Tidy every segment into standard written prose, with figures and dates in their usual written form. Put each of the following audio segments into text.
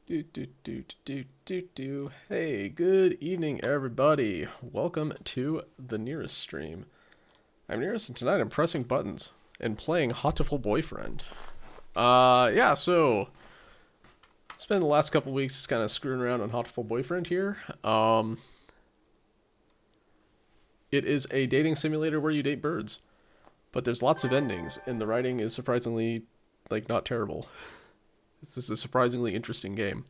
Hey, good evening, everybody. Welcome to the Nearest stream. I'm Nearest, and tonight I'm pressing buttons and playing Hatoful Boyfriend. Yeah, so spent the last couple weeks just kind of screwing around on Hatoful Boyfriend here. It is a dating simulator where you date birds, but there's lots of endings, and the writing is surprisingly, not terrible. This is a surprisingly interesting game.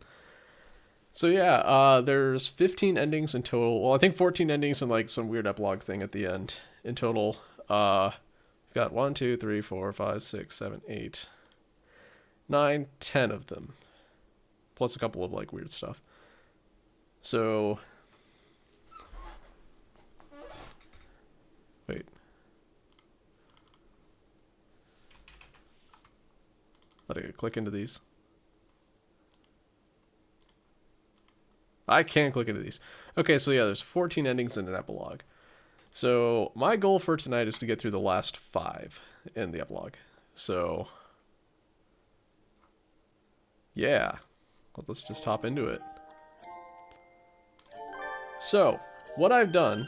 So yeah, there's 15 endings in total. Well, I think 14 endings and like some weird epilogue thing at the end in total. We've got 1, 2, 3, 4, 5, 6, 7, 8, 9, 10 of them, plus a couple of like weird stuff. So, wait. Let me click into these. I can click into these. Okay, so yeah, there's 14 endings and an epilogue. So my goal for tonight is to get through the last 5 in the epilogue. So yeah, let's just hop into it. So what I've done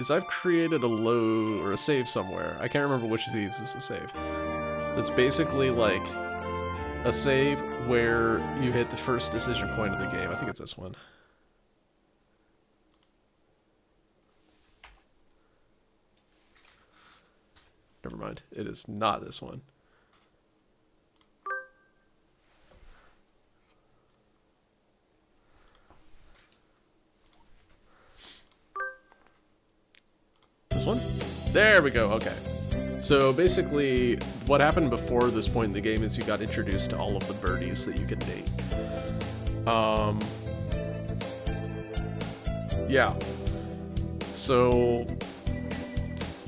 is I've created a load or a save somewhere. I can't remember which of these is a save. It's basically like a save where you hit the first decision point of the game. I think it's this one. Never mind. It is not this one. This one? There we go. Okay. So basically, what happened before this point in the game is you got introduced to all of the birdies that you can date. Yeah. So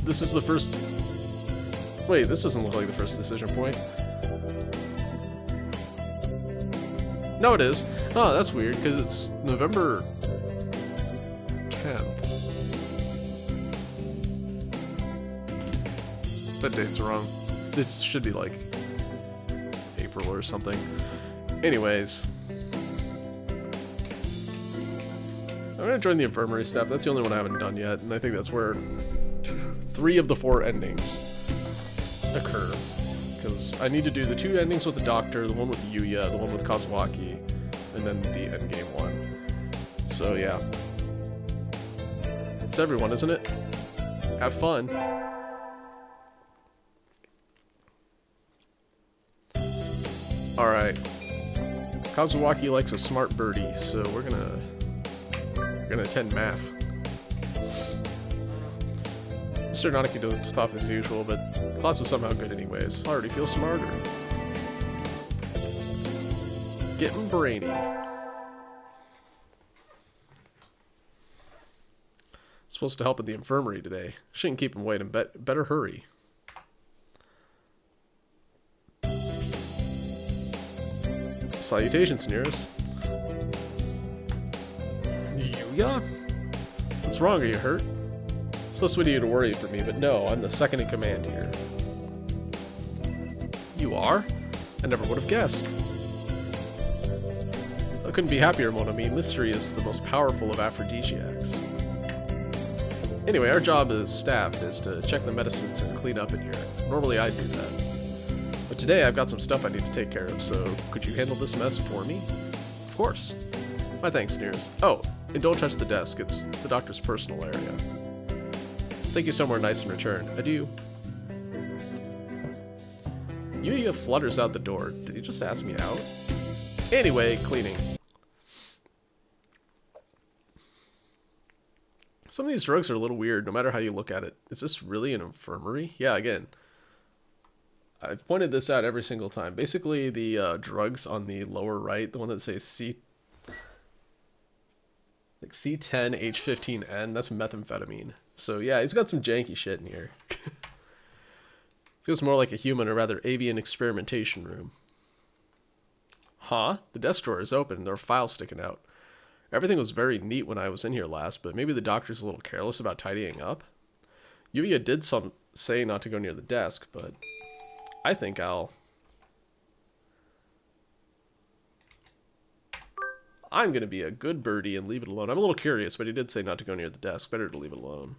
this is the first. Wait, this doesn't look like the first decision point. No, it is. Oh, that's weird because it's November 10th. That date's wrong. This should be like April or something. Anyways, I'm gonna join the infirmary staff. That's the only one I haven't done yet, and I think that's where 3 of the 4 endings occur. Because I need to do the 2 endings with the doctor, the one with Yuya, the one with Kazuaki, and then the endgame one. So yeah. It's everyone, isn't it? Have fun. Alright. Kazuaki likes a smart birdie, so we're gonna attend math. Mr. Nanaki does tough as usual, but class is somehow good anyways. Already feel smarter. Getting brainy. Supposed to help at the infirmary today. Shouldn't keep him waiting. Better hurry. Salutations, Nearest. Yuya? What's wrong? Are you hurt? So sweet of you to worry for me, but no, I'm the second in command here. You are? I never would have guessed. I couldn't be happier, mon ami. Mystery is the most powerful of aphrodisiacs. Anyway, our job as staff is to check the medicines and clean up in here. Normally I'd do that. But today I've got some stuff I need to take care of, so could you handle this mess for me? Of course. My thanks, Nearest. Oh, and don't touch the desk. It's the doctor's personal area. Thank you somewhere nice in return. Adieu. Yuya flutters out the door. Did he just ask me out? Anyway, cleaning. Some of these drugs are a little weird, no matter how you look at it. Is this really an infirmary? Yeah, again. I've pointed this out every single time. Basically, the drugs on the lower right, the one that says C10H15N, that's methamphetamine. So yeah, he's got some janky shit in here. Feels more like a human, or rather avian experimentation room. Huh? The desk drawer is open and there are files sticking out. Everything was very neat when I was in here last, but maybe the doctor's a little careless about tidying up. Yuya did say not to go near the desk, but I think I'll I'm going to be a good birdie and leave it alone. I'm a little curious, but he did say not to go near the desk. Better to leave it alone.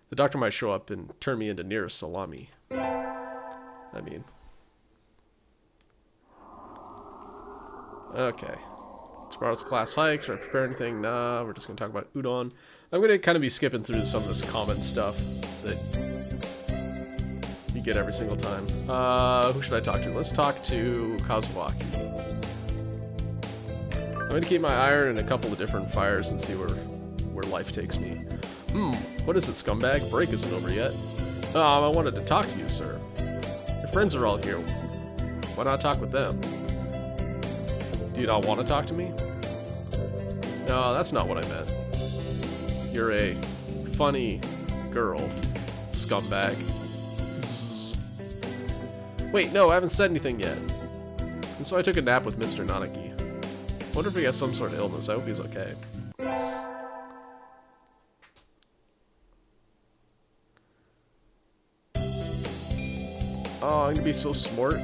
The doctor might show up and turn me into nearest salami. I mean... Okay. Tomorrow's class hike. Should I prepare anything? Nah, we're just going to talk about udon. I'm going to kind of be skipping through some of this common stuff that you get every single time. Who should I talk to? Let's talk to Kazuaki. I'm going to keep my iron in a couple of different fires and see where life takes me. What is it, scumbag? Break isn't over yet. I wanted to talk to you, sir. Your friends are all here. Why not talk with them? Do you not want to talk to me? No, that's not what I meant. You're a funny girl, scumbag. Zzz. Wait, no, I haven't said anything yet. And so I took a nap with Mr. Nanaki. Wonder if he has some sort of illness. I hope he's okay. Oh, I'm gonna be so smart.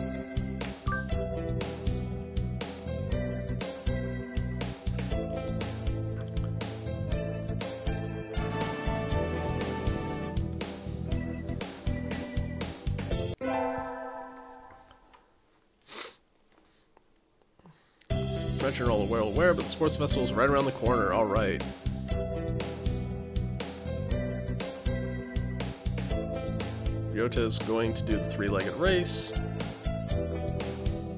Mention all aware, but the sports festival is right around the corner. All right. Ryota is going to do the three-legged race.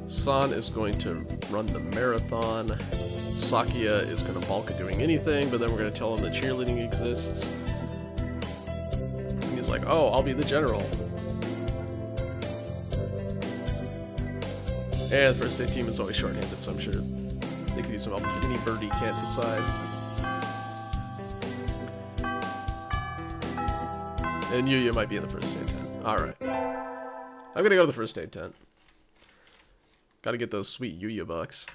San is going to run the marathon. Sakia is going to balk at doing anything, but then we're going to tell him that cheerleading exists. And he's like, oh, I'll be the general. And the first aid team is always short-handed, so I'm sure they could use some help if any birdie can't decide. And Yuya might be in the first aid tent. Alright. I'm gonna go to the first aid tent. Gotta get those sweet Yuya bucks.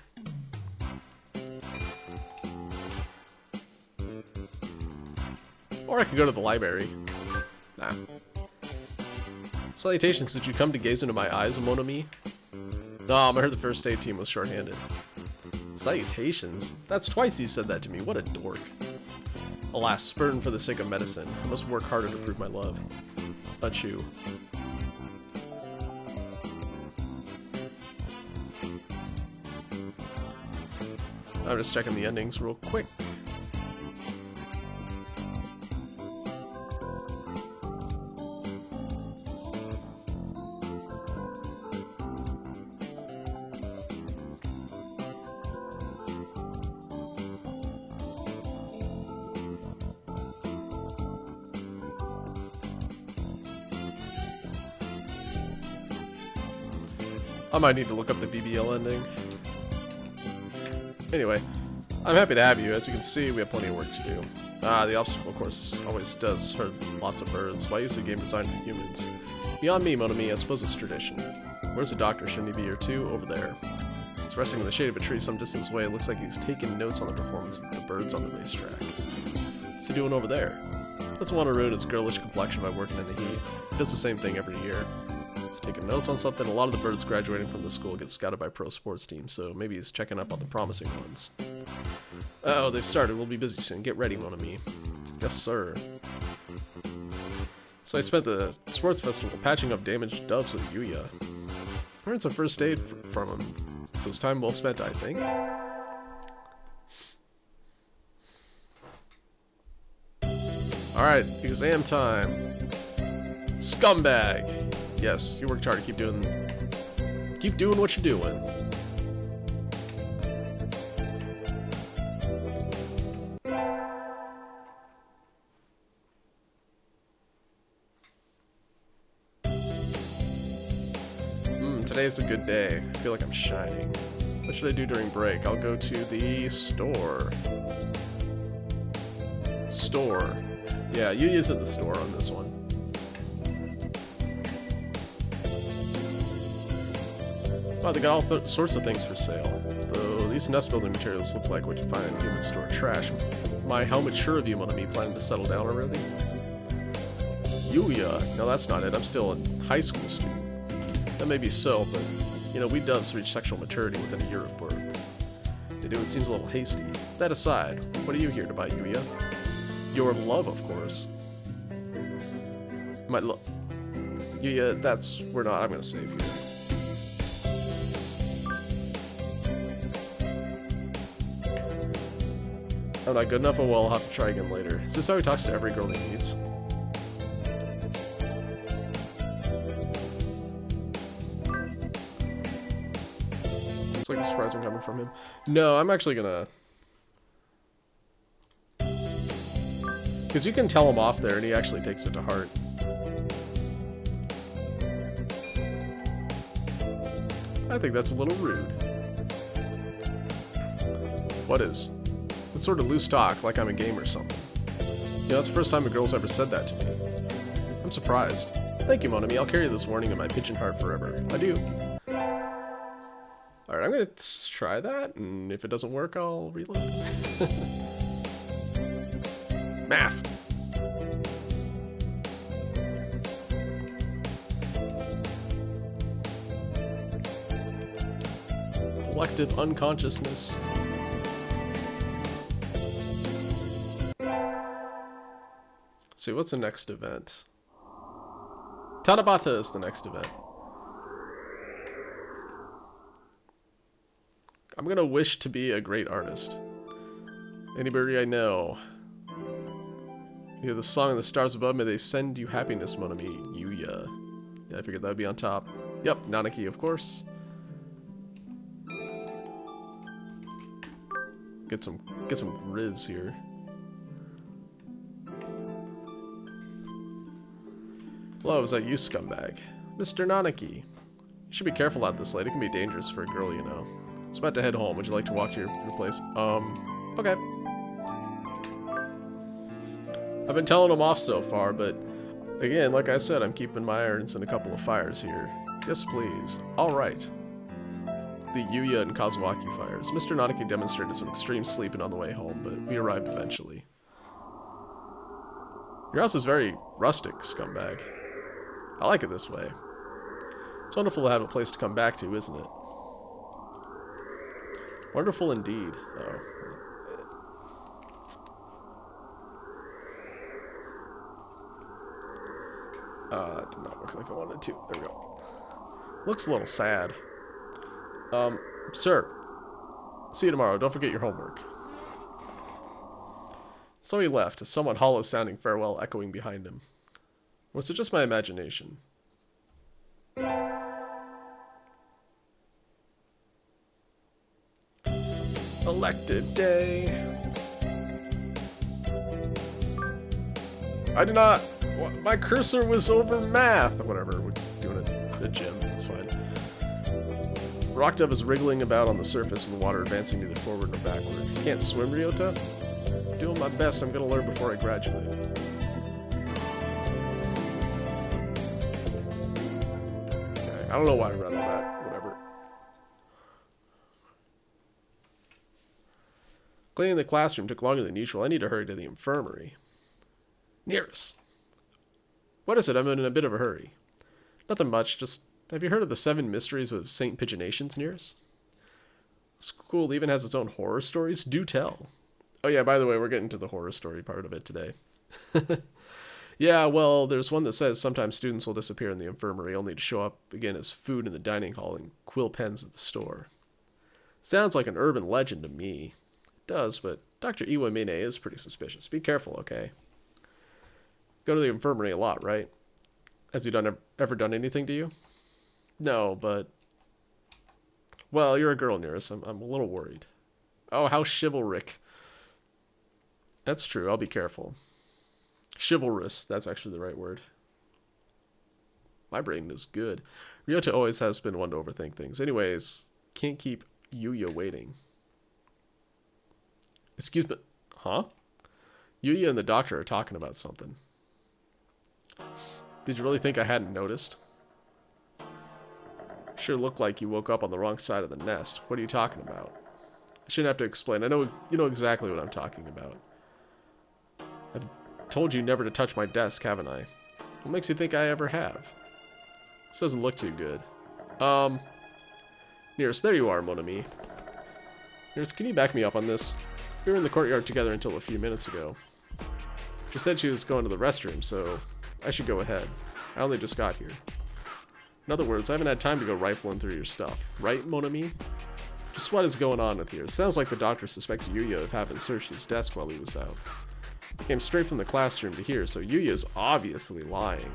Or I could go to the library. Nah. Salutations, did you come to gaze into my eyes, mon ami? I heard the first aid team was short-handed. Salutations? That's twice he said that to me. What a dork. Alas, spurn for the sake of medicine. I must work harder to prove my love. Achoo. I'm just checking the endings real quick. I might need to look up the BBL ending. Anyway, I'm happy to have you. As you can see, we have plenty of work to do. The obstacle course always does hurt lots of birds. Why use a game designed for humans? Beyond me, mon ami, I suppose it's tradition. Where's the doctor? Shouldn't he be here too? Over there. He's resting in the shade of a tree some distance away. It looks like he's taking notes on the performance of the birds on the racetrack. What's he doing over there? Doesn't want to ruin his girlish complexion by working in the heat. He does the same thing every year. He's taking notes on something. A lot of the birds graduating from the school get scouted by pro sports teams, so maybe he's checking up on the promising ones. Oh, they've started. We'll be busy soon. Get ready, mon ami. Yes, sir. So I spent the sports festival patching up damaged doves with Yuya. I earned some first aid from him, so it's time well spent, I think. Alright, exam time. Scumbag! Yes, you worked hard to keep doing what you're doing. Today's a good day. I feel like I'm shining. What should I do during break? I'll go to the store. Store. Yeah, Yuya's at the store on this one. Wow, they got all sorts of things for sale. Though these nest building materials look like what you find in a human store trash. How mature of you, mon ami, planning to settle down already? Yuya? No, that's not it. I'm still a high school student. That may be so, but, you know, we doves reach sexual maturity within a year of birth. to do, it seems a little hasty. That aside, what are you here to buy, Yuya? Your love, of course. My love. Yuya, that's... we're not... I'm gonna save you. I'm not good enough? Oh well, I'll have to try again later. Is this how he talks to every girl he meets? It's like a surprise one coming from him. No, I'm actually gonna... because you can tell him off there and he actually takes it to heart. I think that's a little rude. What is? It's sort of loose talk, like I'm a game or something. You know, that's the first time a girl's ever said that to me. I'm surprised. Thank you, Monami. I'll carry this warning in my pigeon heart forever. I do. Alright, I'm gonna try that, and if it doesn't work, I'll reload. Math! Collective unconsciousness. Let's see, what's the next event? Tanabata is the next event. I'm gonna wish to be a great artist. Anybody I know. You hear the song of the stars above, may they send you happiness, Monami. Yuya. Yeah, I figured that would be on top. Yep, Nanaki, of course. Get some Riz here. Hello, is that you, scumbag? Mr. Nanaki. You should be careful out this late. It can be dangerous for a girl, you know. I was about to head home. Would you like to walk to your place? Okay. I've been telling him off so far, but again, like I said, I'm keeping my irons in a couple of fires here. Yes, please. Alright. The Yuya and Kazuaki fires. Mr. Nanaki demonstrated some extreme sleeping on the way home, but we arrived eventually. Your house is very rustic, scumbag. I like it this way. It's wonderful to have a place to come back to, isn't it? Wonderful indeed. Oh. That did not work like I wanted to. There we go. Looks a little sad. Sir. See you tomorrow. Don't forget your homework. So he left, a somewhat hollow-sounding farewell echoing behind him. Was it just my imagination? Elected day. I did not... my cursor was over math. Whatever, we're doing it at the gym. It's fine. Rock Dove is wriggling about on the surface of the water, advancing neither forward nor backward. You can't swim, Ryota? Doing my best. I'm gonna learn before I graduate. Okay, I don't know why I read all that. Whatever. Cleaning the classroom took longer than usual. I need to hurry to the infirmary. Nearest. What is it? I'm in a bit of a hurry. Nothing much, just... have you heard of the 7 mysteries of St. Pigeonations, Nearest? School even has its own horror stories. Do tell. Oh yeah, by the way, we're getting to the horror story part of it today. Yeah, well, there's one that says sometimes students will disappear in the infirmary only to show up again as food in the dining hall and quill pens at the store. Sounds like an urban legend to me. It does, but Dr. Iwamine is pretty suspicious. Be careful, okay? Go to the infirmary a lot, right? Has he ever done anything to you? No, but... well, you're a girl, Nearest. I'm a little worried. Oh, how chivalric. That's true. I'll be careful. Chivalrous. That's actually the right word. My brain is good. Ryota always has been one to overthink things. Anyways, can't keep Yuya waiting. Excuse me. Huh? Yuya and the doctor are talking about something. Did you really think I hadn't noticed? Sure looked like you woke up on the wrong side of the nest. What are you talking about? I shouldn't have to explain. I know you know exactly what I'm talking about. I've told you never to touch my desk, haven't I? What makes you think I ever have? This doesn't look too good. Nearest, there you are, mon ami. Nurse, can you back me up on this? We were in the courtyard together until a few minutes ago. She said she was going to the restroom, so I should go ahead. I only just got here. In other words, I haven't had time to go rifling through your stuff. Right, mon ami? Just what is going on with here? It sounds like the doctor suspects Yuya of having searched his desk while he was out. He came straight from the classroom to here, so Yuya's obviously lying.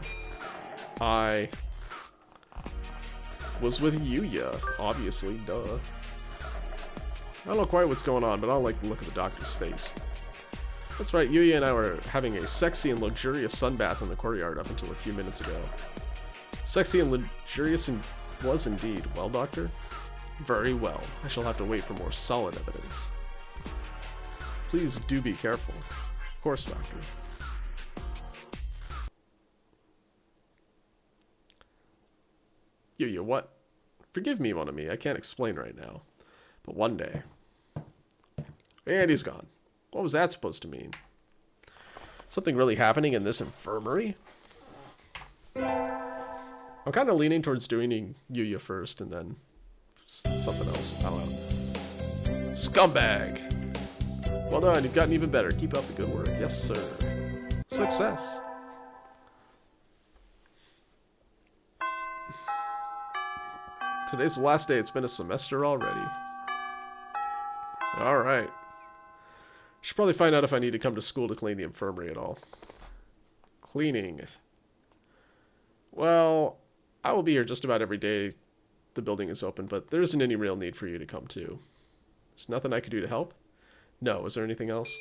I was with Yuya, obviously, duh. I don't know quite what's going on, but I don't like the look of the doctor's face. That's right, Yuya and I were having a sexy and luxurious sunbath in the courtyard up until a few minutes ago. Sexy and luxurious was indeed. Well, Doctor? Very well. I shall have to wait for more solid evidence. Please do be careful. Of course, Doctor. Yuya, what? Forgive me, mon ami, I can't explain right now. But one day. And he's gone. What was that supposed to mean? Something really happening in this infirmary? I'm kind of leaning towards doing Yuya first and then something else. I don't know. Scumbag! Well done, you've gotten even better. Keep up the good work. Yes, sir. Success. Today's the last day. It's been a semester already. Alright. Should probably find out if I need to come to school to clean the infirmary at all. Cleaning. Well, I will be here just about every day the building is open, but there isn't any real need for you to come too. There's nothing I could do to help? No, is there anything else?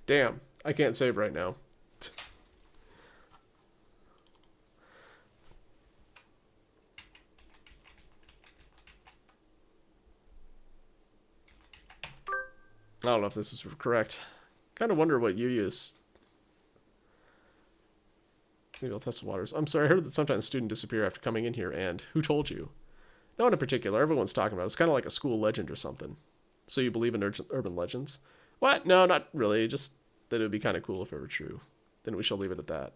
Damn, I can't save right now. I don't know if this is correct. Kind of wonder what Yuya's... Maybe I'll test the waters. I'm sorry, I heard that sometimes students disappear after coming in here, and who told you? No one in particular. Everyone's talking about it. It's kind of like a school legend or something. So you believe in urban legends? What? No, not really. Just that it would be kind of cool if it were true. Then we shall leave it at that.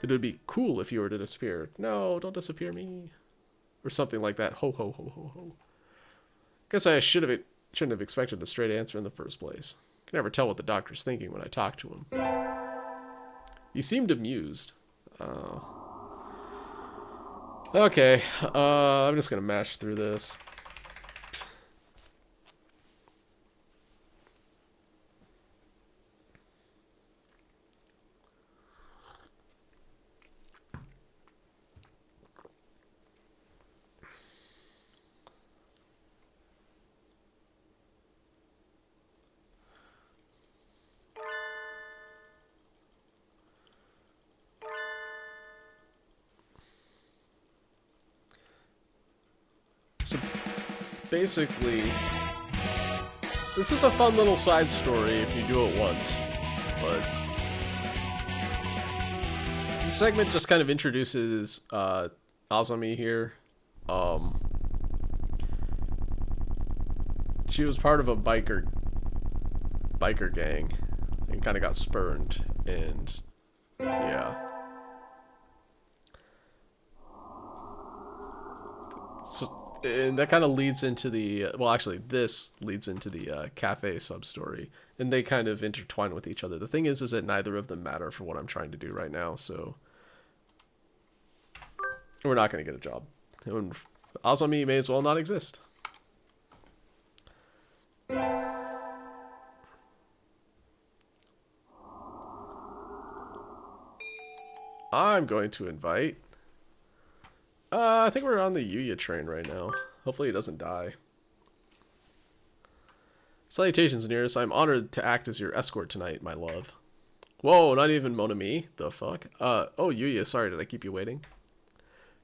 That it would be cool if you were to disappear. No, don't disappear me. Or something like that. Ho, ho, ho, ho, ho. Guess I shouldn't have expected a straight answer in the first place. Can never tell what the doctor's thinking when I talk to him. He seemed amused. Oh. Okay, I'm just gonna mash through this. So basically, this is a fun little side story if you do it once, but the segment just kind of introduces Azami here. She was part of a biker gang and kind of got spurned, and yeah. So, and that kind of leads into the, well, actually, this leads into the cafe sub-story. And they kind of intertwine with each other. The thing is that neither of them matter for what I'm trying to do right now, so... We're not going to get a job. And Azami may as well not exist. I'm going to invite... I think we're on the Yuya train right now. Hopefully he doesn't die. Salutations, Nearest. I'm honored to act as your escort tonight, my love. Whoa, not even mon ami? The fuck? Oh, Yuya, sorry, did I keep you waiting?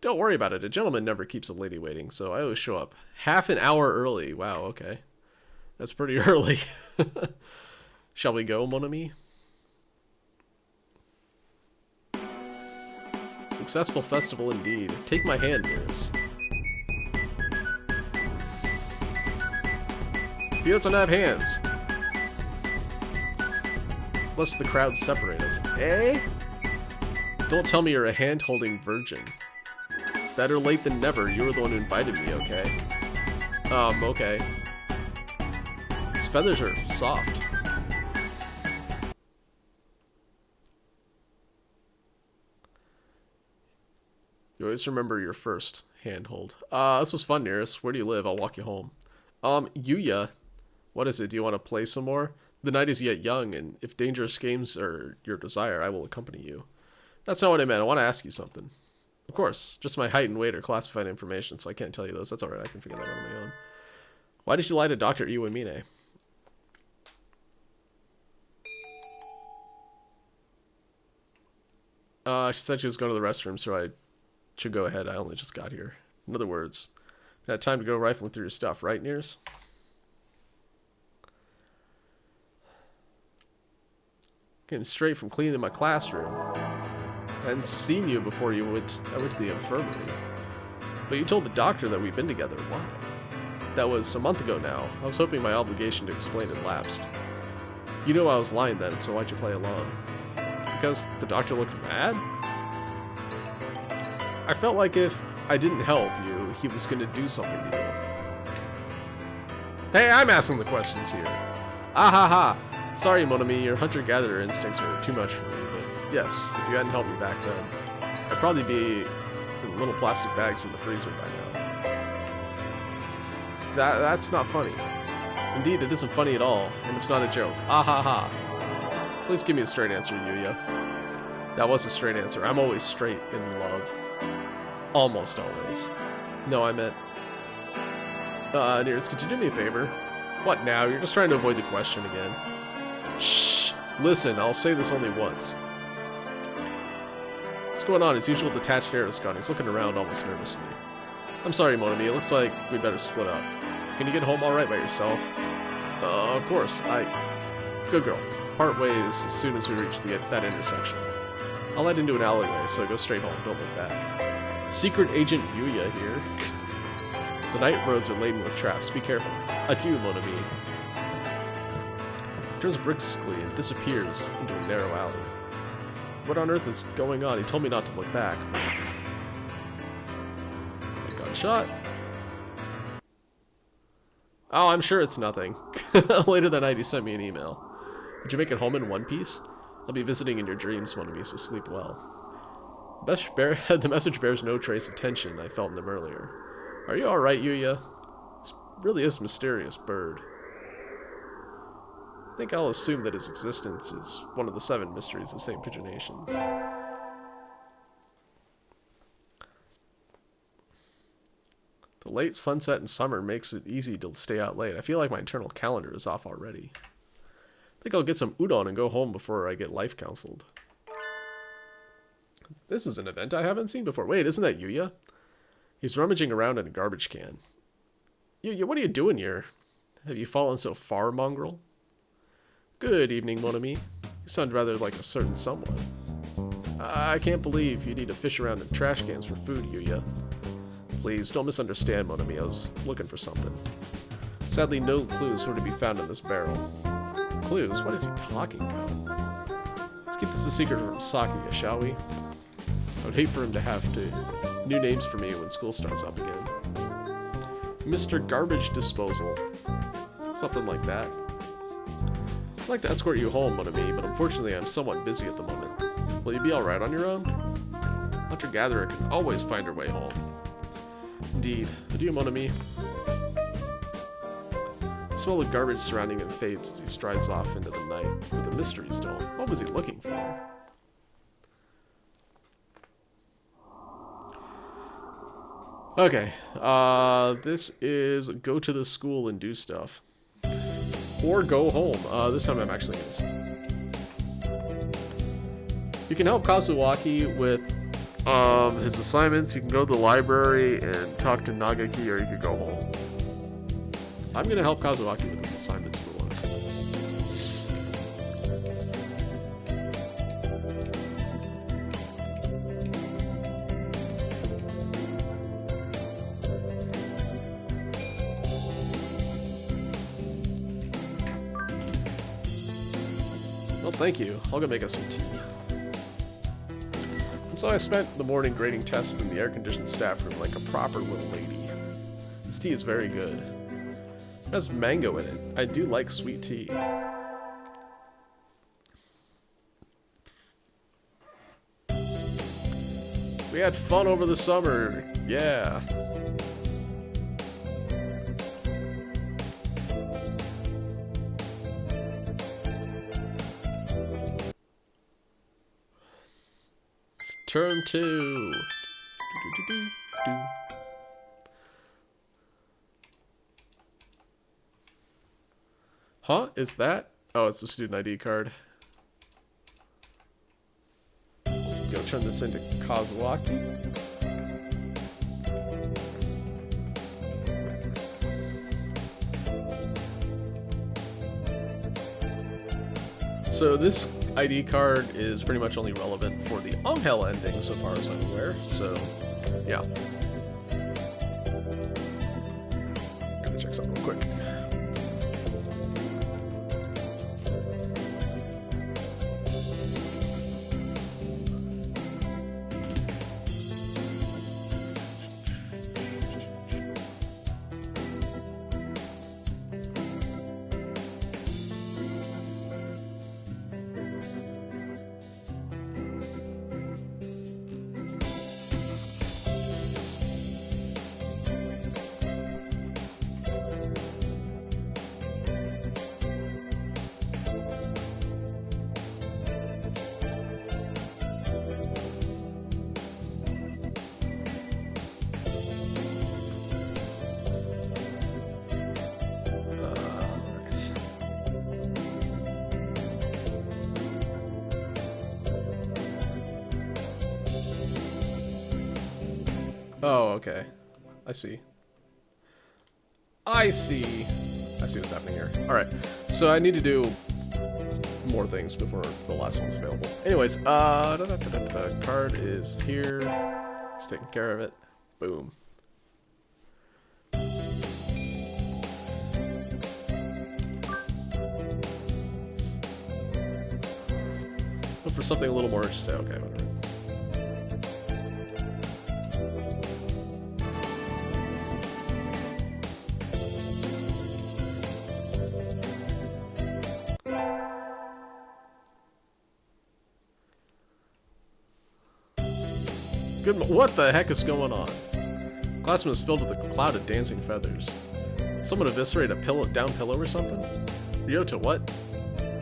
Don't worry about it. A gentleman never keeps a lady waiting, so I always show up half an hour early. Wow, okay. That's pretty early. Shall we go, mon ami? Successful festival indeed. Take my hand, Nearest. He doesn't have hands. lest the crowd separate us. Eh? Don't tell me you're a hand-holding virgin. Better late than never. You were the one who invited me, okay? Okay. His feathers are soft. You always remember your first handhold. This was fun, Nearest. Where do you live? I'll walk you home. Yuya. What is it? Do you want to play some more? The night is yet young, and if dangerous games are your desire, I will accompany you. That's not what I meant. I want to ask you something. Of course. Just my height and weight are classified information, so I can't tell you those. That's alright. I can figure that out on my own. Why did you lie to Dr. Iwamine? She said she was going to the restroom, so I should go ahead. I only just got here. In other words, you had time to go rifling through your stuff, right, Nears? Getting straight from cleaning my classroom. I hadn't seen you before I went to the infirmary. But you told the doctor that we'd been together. Why? That was a month ago now. I was hoping my obligation to explain had lapsed. You knew I was lying then, so why'd you play along? Because the doctor looked mad? I felt like if I didn't help you, he was going to do something to you. Hey, I'm asking the questions here. Ah ha ha. Sorry, mon ami, your hunter-gatherer instincts are too much for me, but yes, if you hadn't helped me back then, I'd probably be in little plastic bags in the freezer by now. That's not funny. Indeed, it isn't funny at all, and it's not a joke. Ah ha ha. Please give me a straight answer, Yuya. That was a straight answer. I'm always straight in love. Almost always. No, I meant... Nears, could you do me a favor? What now? You're just trying to avoid the question again. Shh! Listen, I'll say this only once. What's going on? His usual detached air is gone. He's looking around almost nervously. I'm sorry, mon ami. It looks like we better split up. Can you get home alright by yourself? Of course. Good girl. Part ways as soon as we reach that intersection. I'll head into an alleyway, so go straight home. Don't look back. Secret Agent Yuya here. The night roads are laden with traps. Be careful. Adieu, mon ami. Turns briskly and disappears into a narrow alley. What on earth is going on? He told me not to look back. A gunshot? Oh, I'm sure it's nothing. Later that night, he sent me an email. Did you make it home in one piece? I'll be visiting in your dreams, mon ami, so sleep well. The message bears no trace of tension I felt in him earlier. Are you alright, Yuya? This really is a mysterious bird. I think I'll assume that his existence is one of the 7 mysteries of St. Pigeonations. The late sunset in summer makes it easy to stay out late. I feel like my internal calendar is off already. I think I'll get some udon and go home before I get life counseled. This is an event I haven't seen before. Wait, isn't that Yuya? He's rummaging around in a garbage can. Yuya, what are you doing here? Have you fallen so far, mongrel? Good evening, mon ami. You sound rather like a certain someone. I can't believe you need to fish around in trash cans for food, Yuya. Please, don't misunderstand, mon ami. I was looking for something. Sadly, no clues were to be found in this barrel. Clues? What is he talking about? Let's keep this a secret from Sakuya, shall we? I would hate for him to have new names for me when school starts up again. Mr. Garbage Disposal. Something like that. I'd like to escort you home, mon ami, but unfortunately I'm somewhat busy at the moment. Will you be alright on your own? Hunter-gatherer can always find her way home. Indeed. Adieu, mon ami. The smell of garbage surrounding him fades as he strides off into the night, but the mysteries don't. What was he looking for? Okay, this is go to the school and do stuff. Or go home. This time I'm actually going to... You can help Kazuaki with his assignments. You can go to the library and talk to Nagaki, or you could go home. I'm going to help Kazuaki with his assignments for once. Thank you. I'll go make us some tea. So I spent the morning grading tests in the air-conditioned staff room like a proper little lady. This tea is very good. It has mango in it. I do like sweet tea. We had fun over the summer. Yeah. Term 2. Huh? Is that? Oh, it's a student ID card. Go turn this into Kazuaki. So this ID card is pretty much only relevant for the Angel ending, so far as I'm aware. So, yeah. Gotta check something real quick. Oh, okay. I see. I see what's happening here. Alright, so I need to do more things before the last one's available. Anyways, card is here. It's taking care of it. Boom. Look for something a little more interesting. Okay, whatever. What the heck is going on? Classroom is filled with a cloud of dancing feathers. Someone eviscerated a down pillow or something? Ryota, what?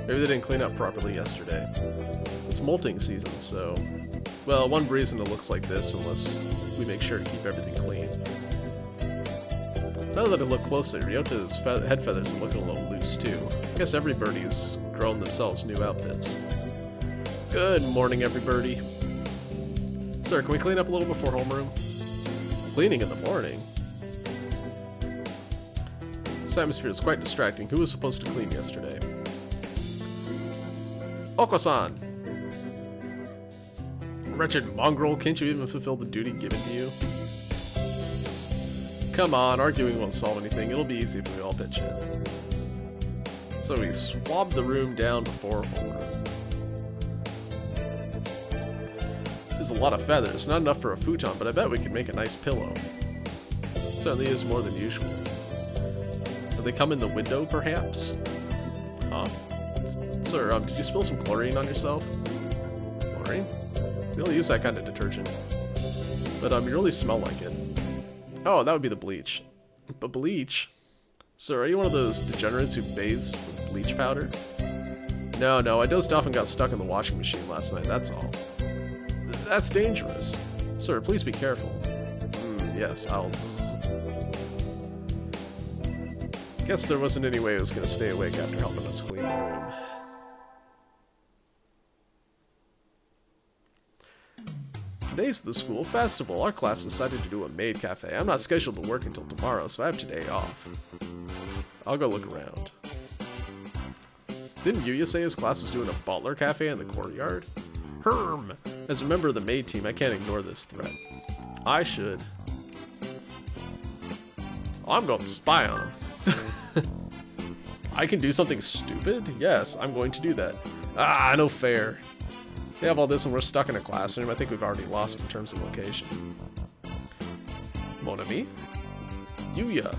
Maybe they didn't clean up properly yesterday. It's molting season, so... Well, one reason it looks like this, unless we make sure to keep everything clean. Now that I look closely, Ryota's head feathers are looking a little loose, too. I guess every birdie's grown themselves new outfits. Good morning, every birdie. Sir, can we clean up a little before homeroom? Cleaning in the morning? This atmosphere is quite distracting. Who was supposed to clean yesterday? Oko-san! Wretched mongrel, can't you even fulfill the duty given to you? Come on, arguing won't solve anything. It'll be easy if we all pitch in. So we swabbed the room down before homeroom. This is a lot of feathers, not enough for a futon, but I bet we could make a nice pillow. It certainly is more than usual. Do they come in the window, perhaps? Huh? Sir, did you spill some chlorine on yourself? Chlorine? We don't use that kind of detergent. But, you really smell like it. Oh, that would be the bleach. But bleach? Sir, are you one of those degenerates who bathes with bleach powder? No, I dozed off and got stuck in the washing machine last night, that's all. That's dangerous. Sir, please be careful. Yes, I'll... Guess there wasn't any way I was going to stay awake after helping us clean the room. Today's the school festival. Our class decided to do a maid cafe. I'm not scheduled to work until tomorrow, so I have today off. I'll go look around. Didn't Yuya say his class is doing a butler cafe in the courtyard? Herm! As a member of the maid team, I can't ignore this threat. I should. I'm going to spy on him. I can do something stupid? Yes, I'm going to do that. Ah, no fair. They have all this and we're stuck in a classroom. I think we've already lost in terms of location. Mon ami? Yuya.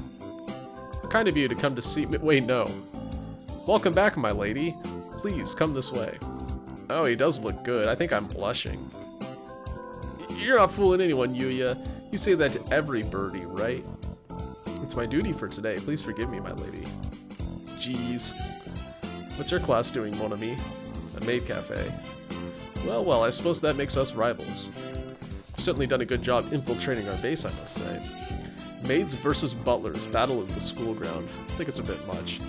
How kind of you to come to see me. Wait, no. Welcome back, my lady. Please, come this way. Oh, he does look good. I think I'm blushing. You're not fooling anyone, Yuya. You say that to every birdie, right? It's my duty for today. Please forgive me, my lady. Jeez. What's your class doing, mon ami? A maid cafe. Well, well, I suppose that makes us rivals. You've certainly done a good job infiltrating our base, I must say. Maids versus butlers, battle of the school ground. I think it's a bit much.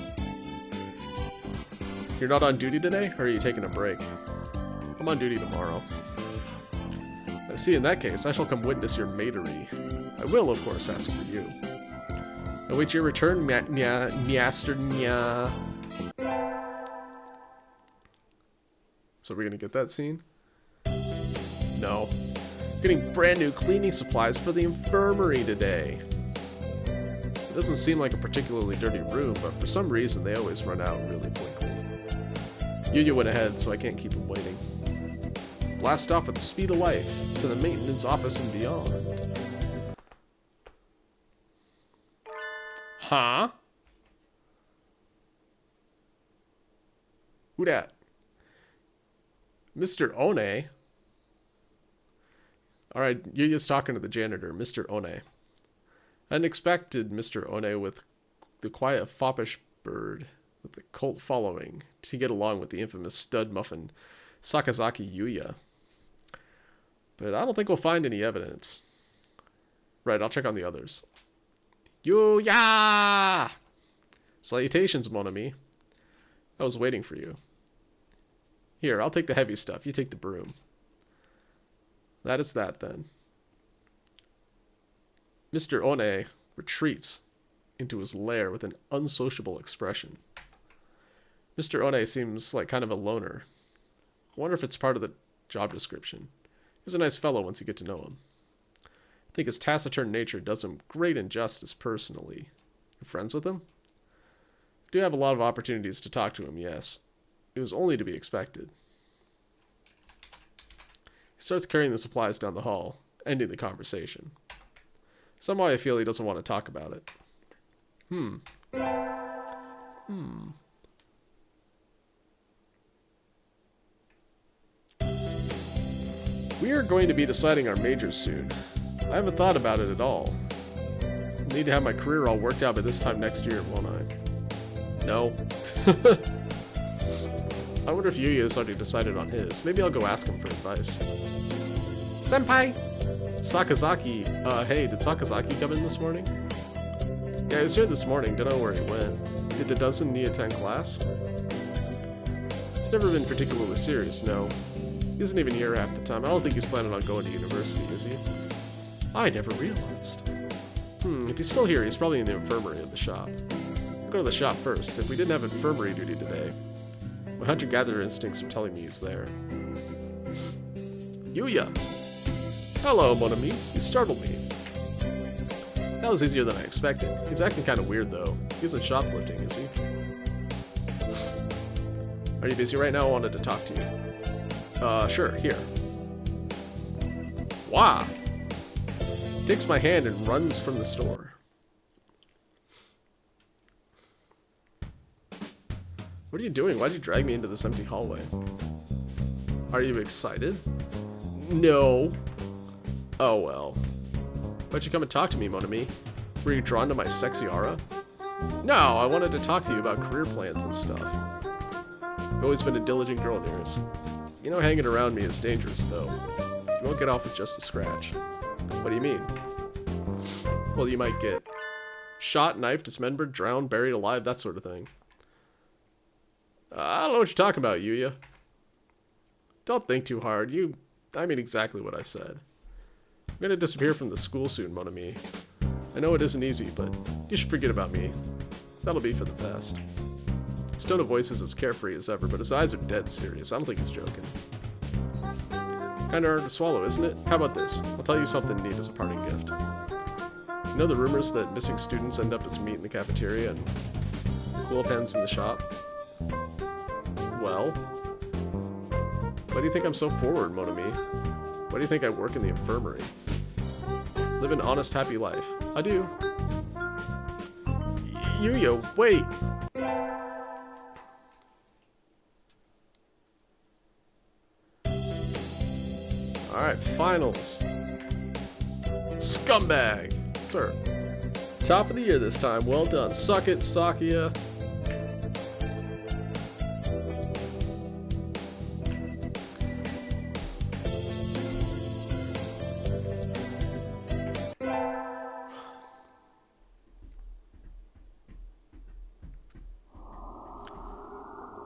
You're not on duty today, or are you taking a break? I'm on duty tomorrow. I see, in that case, I shall come witness your maidery. I will, of course, ask for you. I wait your return, Master Nya. So we're gonna get that scene? No. Getting brand new cleaning supplies for the infirmary today. It doesn't seem like a particularly dirty room, but for some reason they always run out really quickly. Yuya went ahead, so I can't keep him waiting. Blast off at the speed of life to the maintenance office and beyond. Huh? Who dat? Mr. One? Alright, Yuya's talking to the janitor, Mr. One. Unexpected Mr. One with the quiet foppish bird with the cult following to get along with the infamous stud muffin Sakazaki Yuya. But I don't think we'll find any evidence. Right, I'll check on the others. Yuya! Salutations, mon ami. I was waiting for you. Here, I'll take the heavy stuff. You take the broom. That is that, then. Mr. One retreats into his lair with an unsociable expression. Mr. One seems like kind of a loner. I wonder if it's part of the job description. He's a nice fellow once you get to know him. I think his taciturn nature does him great injustice personally. You're friends with him? I do have a lot of opportunities to talk to him, yes. It was only to be expected. He starts carrying the supplies down the hall, ending the conversation. Somehow I feel he doesn't want to talk about it. We are going to be deciding our majors soon. I haven't thought about it at all. I need to have my career all worked out by this time next year, won't I? No. I wonder if Yuya has already decided on his. Maybe I'll go ask him for advice. Senpai! Sakazaki, hey, did Sakazaki come in this morning? Yeah, he was here this morning, don't know where he went. Did a dozen need attend class? It's never been particularly serious, no. He isn't even here half the time. I don't think he's planning on going to university, is he? I never realized. If he's still here, he's probably in the infirmary at the shop. I'll go to the shop first. If we didn't have infirmary duty today, my hunter-gatherer instincts are telling me he's there. Yuya! Hello, mon ami. You startled me. That was easier than I expected. He's acting kind of weird, though. He isn't shoplifting, is he? Are you busy right now? I wanted to talk to you. Sure, here. Wow! Takes my hand and runs from the store. What are you doing? Why'd you drag me into this empty hallway? Are you excited? No. Oh well. Why'd you come and talk to me, mon ami? Were you drawn to my sexy aura? No, I wanted to talk to you about career plans and stuff. I've always been a diligent girl, dearest. You know, hanging around me is dangerous, though. You won't get off with just a scratch. What do you mean? Well, you might get shot, knifed, dismembered, drowned, buried alive, that sort of thing. I don't know what you're talking about, Yuya. Don't think too hard. I mean exactly what I said. I'm gonna disappear from the school soon, mon ami. I know it isn't easy, but you should forget about me. That'll be for the best. His tone of voice is as carefree as ever, but his eyes are dead serious. I don't think he's joking. Kinda hard to swallow, isn't it? How about this? I'll tell you something neat as a parting gift. You know the rumors that missing students end up as meat in the cafeteria and cool pens in the shop? Well, Why do you think I'm so forward, mon ami? Why do you think I work in the infirmary? Live an honest, happy life. I do. Yuya, wait! Alright, finals. Scumbag! Sir. Top of the year this time. Well done. Suck it, Sakia.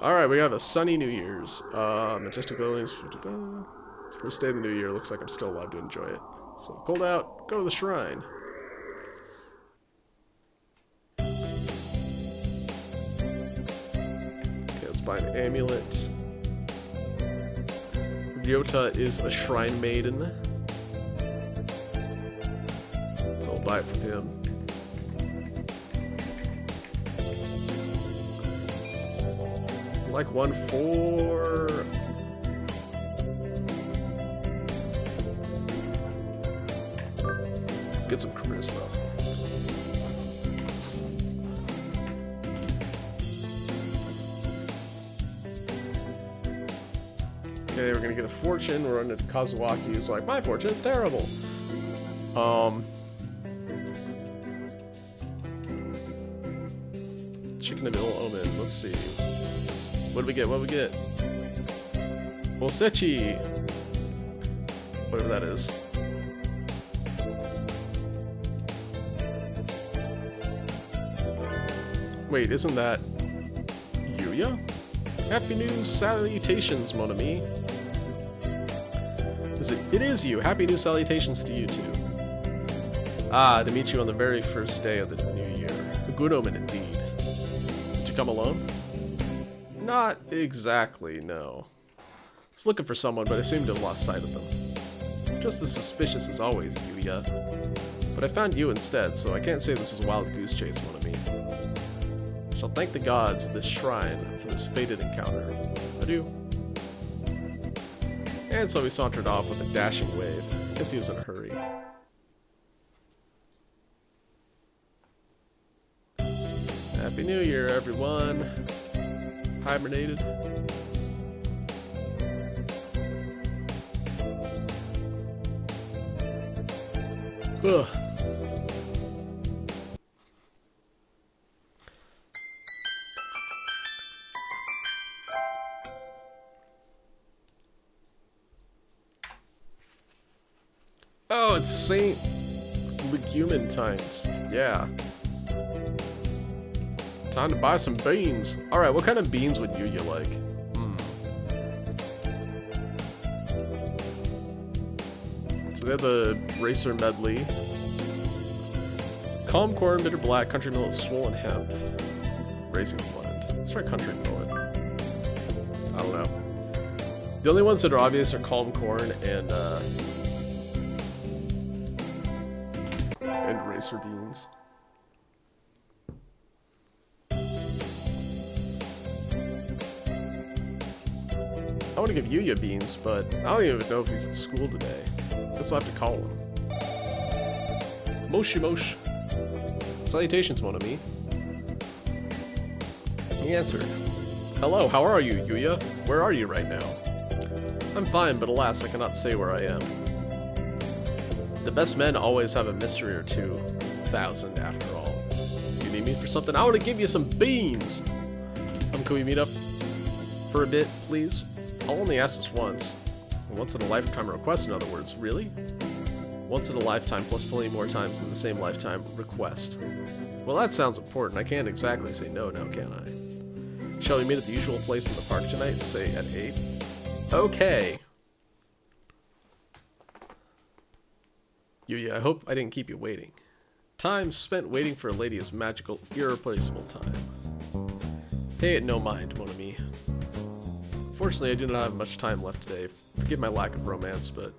Alright, we have a sunny New Year's. Majestic buildings. It's the first day of the new year. Looks like I'm still allowed to enjoy it. So, cold out. Go to the shrine. Okay, let's buy an amulet. Ryota is a shrine maiden. So I'll buy it from him. Like one for... Get some charisma. Okay, we're gonna get a fortune. We're into Kazuaki, who's like, my fortune's terrible. Chicken of ill omen. Let's see. What do we get? What do we get? Bosechi! Whatever that is. Wait, isn't that Yuya? Happy New Salutations, mon ami. It is you. Happy New Salutations to you, too. Ah, to meet you on the very first day of the new year. A good omen, indeed. Did you come alone? Not exactly, no. I was looking for someone, but I seemed to have lost sight of them. Just as suspicious as always, Yuya. But I found you instead, so I can't say this was a wild goose chase, mon ami. I shall thank the gods of this shrine for this fated encounter. Adieu. And so he sauntered off with a dashing wave. Guess he was in a hurry. Happy New Year, everyone. Hibernated. Ugh. Oh, it's Saint Legumentine's. Yeah. Time to buy some beans. Alright, what kind of beans would Yuya like? So they have the Racer Medley. Calm corn, bitter black, country millet, swollen hemp. Racing blend. Let's try country millet. I don't know. The only ones that are obvious are calm corn and Racer beans. I want to give Yuya beans, but I don't even know if he's at school today. Guess I'll have to call him. Moshi Mosh. Salutations, mon ami. He answered. Hello, how are you, Yuya? Where are you right now? I'm fine, but alas, I cannot say where I am. The best men always have a mystery or 2,000 after all. You need me for something? I want to give you some beans! Can we meet up for a bit, please? I'll only ask this once. A once in a lifetime request, in other words. Really? Once in a lifetime plus plenty more times in the same lifetime request. Well, that sounds important. I can't exactly say no now, can I? Shall we meet at the usual place in the park tonight, say at 8? Okay. Yuya, I hope I didn't keep you waiting. Time spent waiting for a lady is magical, irreplaceable time. Pay it no mind, mon ami. Fortunately, I do not have much time left today. Forgive my lack of romance, but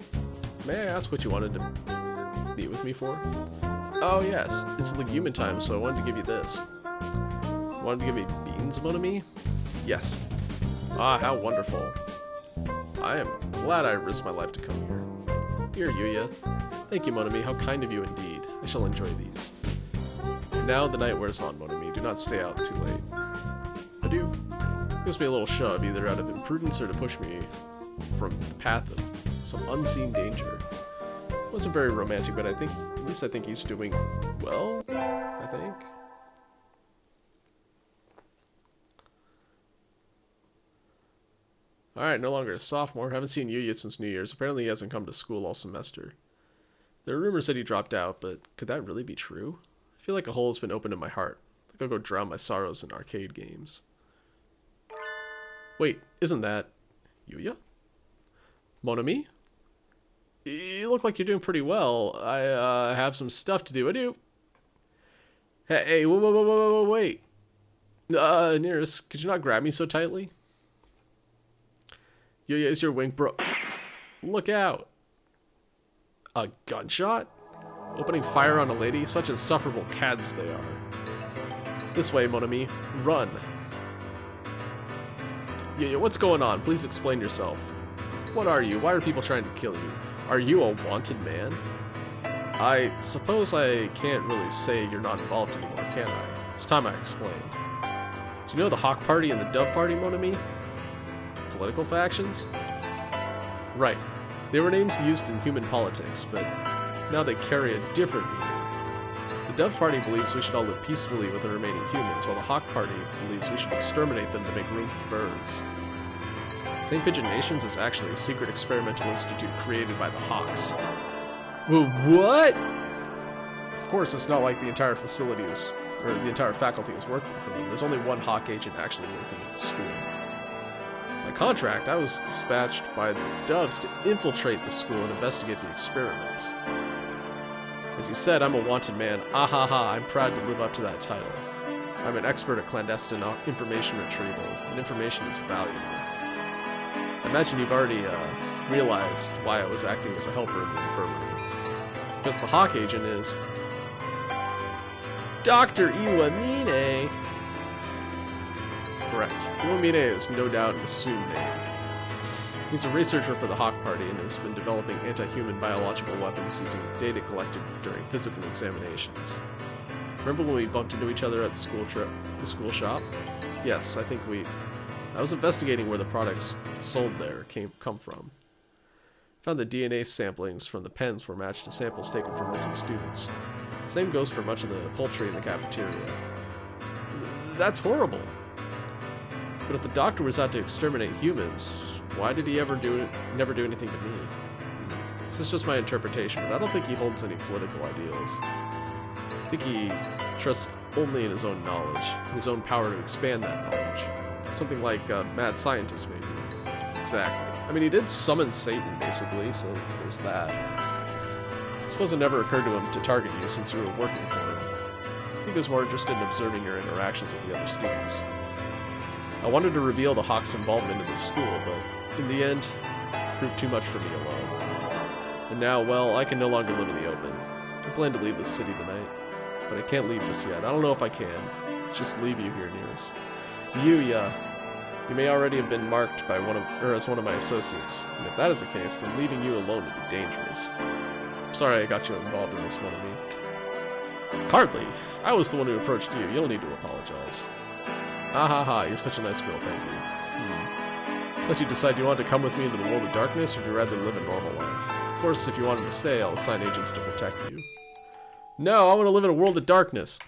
may I ask what you wanted to meet with me for? Oh yes, it's legume time, so I wanted to give you this. Wanted to give me beans, mon ami? Yes. Ah, how wonderful. I am glad I risked my life to come here. Here, Yuya. Thank you, Mon Ami. How kind of you indeed. I shall enjoy these. Now the night wears on, Mon Ami. Do not stay out too late. Adieu. Gives me a little shove, either out of imprudence or to push me from the path of some unseen danger. Wasn't very romantic, but at least I think he's doing well, I think. Alright, no longer a sophomore. Haven't seen Yuya since New Year's. Apparently he hasn't come to school all semester. There are rumors that he dropped out, but could that really be true? I feel like a hole has been opened in my heart. I think I'll go drown my sorrows in arcade games. Wait, isn't that Yuya? Mon Ami? You look like you're doing pretty well. I have some stuff to do. Adieu. Hey, whoa, wait. Nearest, could you not grab me so tightly? Yuya, is your wink bro? Look out. A gunshot? Opening fire on a lady? Such insufferable cads they are. This way, Mon Ami. Run. Yuya, what's going on? Please explain yourself. What are you? Why are people trying to kill you? Are you a wanted man? I suppose I can't really say you're not involved anymore, can I? It's time I explained. Do you know the Hawk Party and the Dove Party, Mon Ami? Political factions? Right. They were names used in human politics, but now they carry a different meaning. The Dove Party believes we should all live peacefully with the remaining humans, while the Hawk Party believes we should exterminate them to make room for birds. St. Pigeon Nations is actually a secret experimental institute created by the Hawks. Well, what? Of course, it's not like the entire facility is, or the entire faculty is working for them. There's only one Hawk agent actually working in the school. By contract, I was dispatched by the Doves to infiltrate the school and investigate the experiments. As you said, I'm a wanted man. Ah ha ha, I'm proud to live up to that title. I'm an expert at clandestine information retrieval, and information is valuable. I imagine you've already realized why I was acting as a helper in the infirmary. Because the Hawk agent is Dr. Iwamine. Correct. Iwamine is no doubt an assumed name. He's a researcher for the Hawk Party and has been developing anti-human biological weapons using data collected during physical examinations. Remember when we bumped into each other at the school shop? Yes, I was investigating where the products sold there come from. Found the DNA samplings from the pens were matched to samples taken from missing students. Same goes for much of the poultry in the cafeteria. That's horrible. But if the doctor was out to exterminate humans, why did he never do anything to me? This is just my interpretation, but I don't think he holds any political ideals. I think he trusts only in his own knowledge, and his own power to expand that knowledge. Something like a mad scientist, maybe. Exactly. I mean, he did summon Satan, basically, so there's that. I suppose it never occurred to him to target you since you were working for him. I think he was more interested in observing your interactions with the other students. I wanted to reveal the Hawk's involvement in the school, but in the end, it proved too much for me alone. And now, well, I can no longer live in the open. I plan to leave the city tonight, but I can't leave just yet. I don't know if I can. Just leave you here, Nearest. Yuya, you may already have been marked as one of my associates, and if that is the case, then leaving you alone would be dangerous. I'm sorry I got you involved in this, Mon Ami. Hardly. I was the one who approached you. You don't need to apologize. Ah ha ha, you're such a nice girl, thank you. Let you decide, do you want to come with me into the world of darkness, or do you rather live a normal life? Of course, if you wanted to stay, I'll assign agents to protect you. No, I want to live in a world of darkness.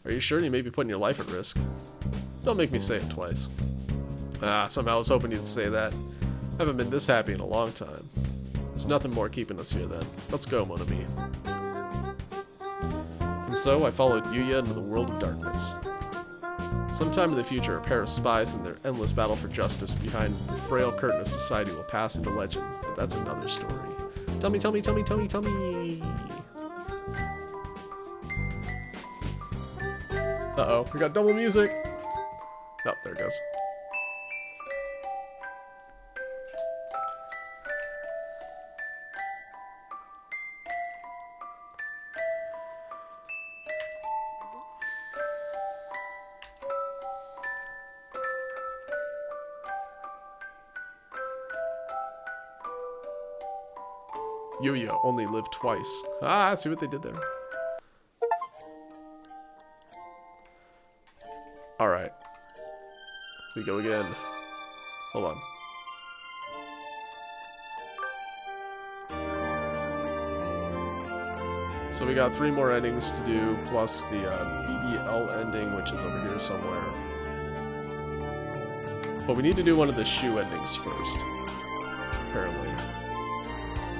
Are you sure? You may be putting your life at risk. Don't make me say it twice. Somehow I was hoping you'd say that. I haven't been this happy in a long time. There's nothing more keeping us here then. Let's go, Mon Ami. And so I followed Yuya into the world of darkness. Sometime in the future, a pair of spies and their endless battle for justice behind the frail curtain of society will pass into legend, but that's another story. Tell me. Uh-oh, we got double music. Oh, there it goes. Yuya only lived twice. Ah, see what they did there. Alright. We go again. Hold on. So we got 3 more endings to do, plus the BBL ending, which is over here somewhere. But we need to do one of the shoe endings first, apparently,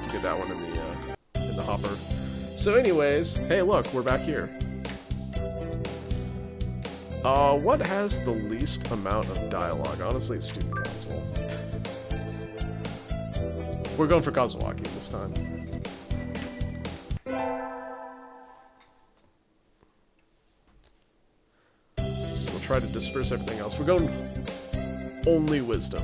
to get that one in the hopper. So anyways, hey look, we're back here. What has the least amount of dialogue? Honestly, it's Student Council. We're going for Kazuaki this time. So we'll try to disperse everything else. We're going only wisdom.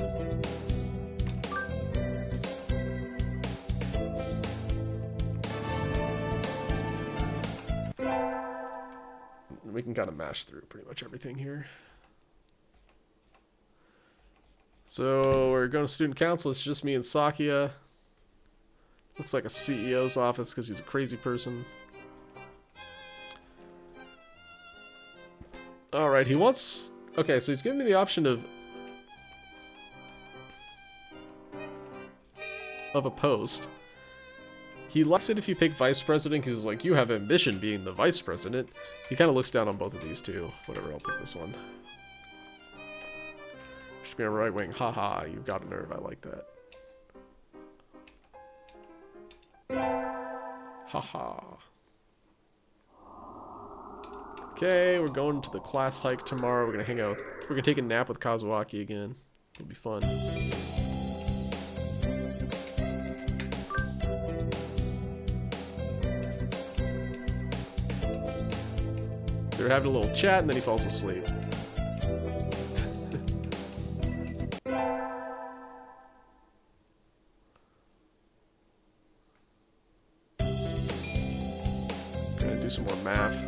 We can kind of mash through pretty much everything here. So we're going to student council. It's just me and Sakia. Looks like a CEO's office because he's a crazy person. Alright, he wants... Okay, so he's giving me the option of a post. He likes it if you pick vice president because he's like, you have ambition being the vice president. He kind of looks down on both of these two. Whatever, I'll pick this one. Should be a right wing. Haha, you've got a nerve. I like that. Haha. Okay, we're going to the class hike tomorrow. We're gonna hang out. We're gonna take a nap with Kazuaki again. It'll be fun. They're having a little chat, and then he falls asleep. Gonna do some more math.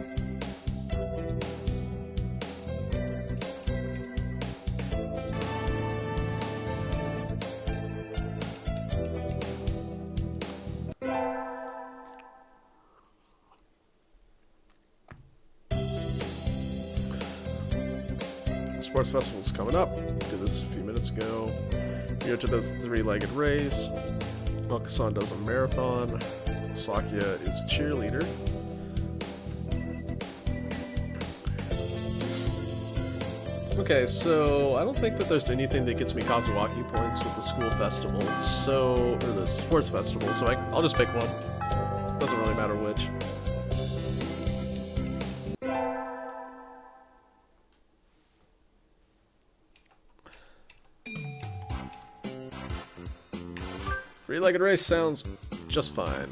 Sports festival's coming up. Did this a few minutes ago. Ryota does the 3-legged race. Okasan does a marathon. Sakia is a cheerleader. Okay, so I don't think that there's anything that gets me Kazuaki points with the school festival, or the sports festival, so I'll just pick one. Doesn't really matter which. Three-legged race sounds just fine.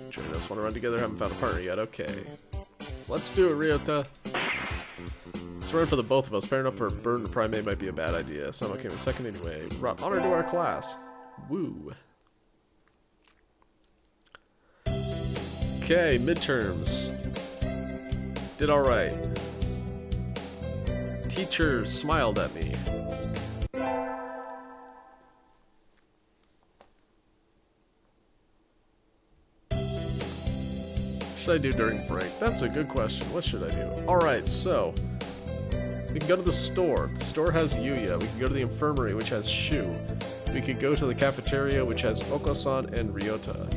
Join us, want to run together, haven't found a partner yet, okay. Let's do it, Ryota. Let's run for the both of us. Pairing up for a bird and primate might be a bad idea, so I'm okay with second anyway. Honor to our class. Woo. Okay, midterms. Did alright. Teacher smiled at me. What should I do during break? That's a good question. What should I do? Alright, so we can go to the store. The store has Yuya. We can go to the infirmary, which has Shu. We could go to the cafeteria, which has Okasan and Ryota.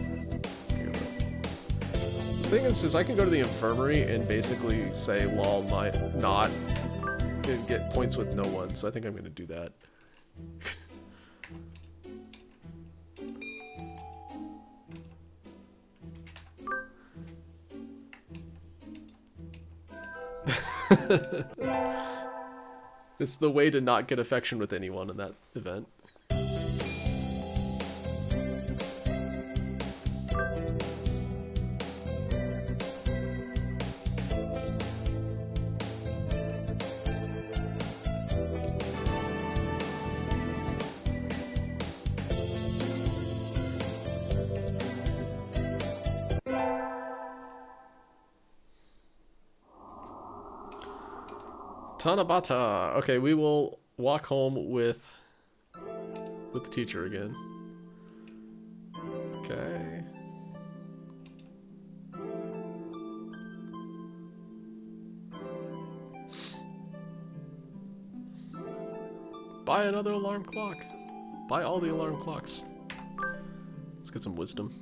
The thing is I can go to the infirmary and basically say lol not and get points with no one, so I think I'm gonna do that. It's the way to not get affection with anyone in that event. Tanabata. Okay, we will walk home with the teacher again. Okay. buy another alarm clock. Buy all the alarm clocks. Let's get some wisdom.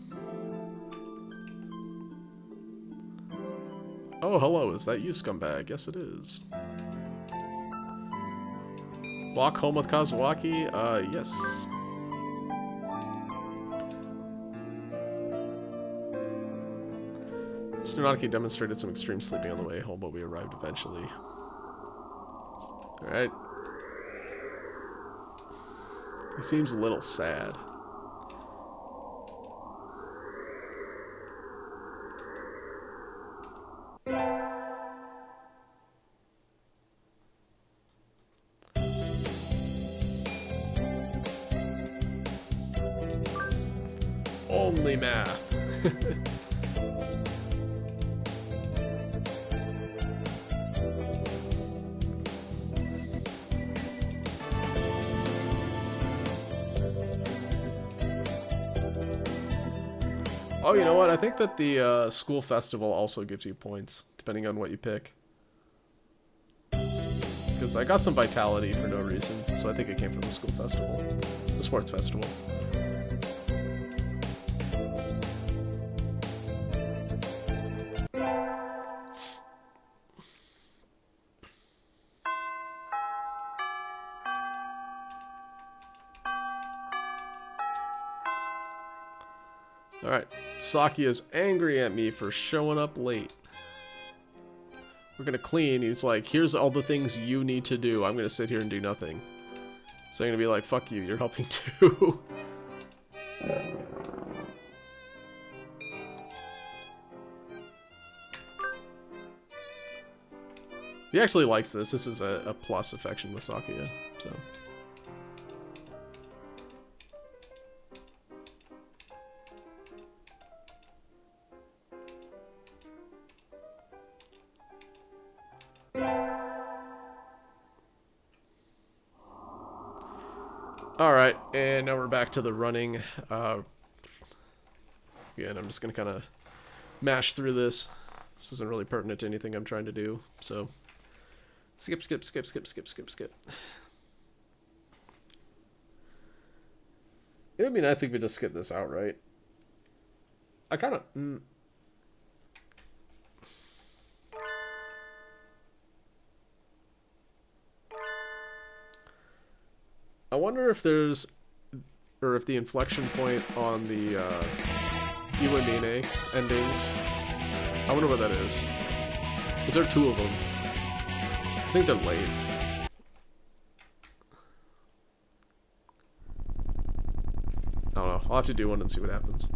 Oh, hello, is that you, scumbag? Yes, it is. Walk home with Kazuaki? Yes. Mr. Nanaki demonstrated some extreme sleeping on the way home, but we arrived eventually. Alright. He seems a little sad. Only math. Oh, you know what? I think that the school festival also gives you points, depending on what you pick. Because I got some vitality for no reason, so I think it came from the school festival. The sports festival. Alright, Saki is angry at me for showing up late. We're gonna clean. He's like, here's all the things you need to do. I'm gonna sit here and do nothing. So I'm gonna be like, fuck you, you're helping too. He actually likes this. This is a plus affection with Sakuya, so. Alright, and now we're back to the running. Again, I'm just gonna kind of mash through this. This isn't really pertinent to anything I'm trying to do, so skip, skip, skip, skip, skip, skip, skip. It would be nice if we just skip this outright. I kind of... I wonder if there's, or if the inflection point on the Iwamine endings, I wonder what that is. Is there two of them? I think they're late. I don't know. I'll have to do one and see what happens.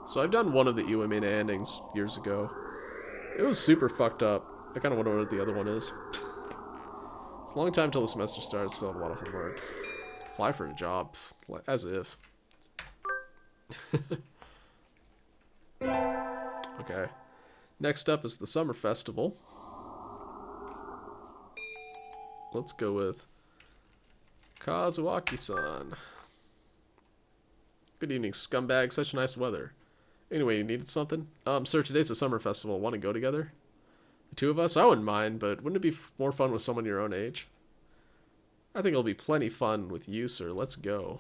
So I've done one of the Iwamine endings years ago. It was super fucked up. I kind of wonder what the other one is. It's a long time till the semester starts, so I have a lot of homework. Apply for a job. As if. Okay. Next up is the summer festival. Let's go with Kazuaki-san. Good evening, scumbag. Such nice weather. Anyway, you needed something? Sir, today's a summer festival. Want to go together? The two of us? I wouldn't mind, but wouldn't it be more fun with someone your own age? I think it'll be plenty fun with you, sir. Let's go.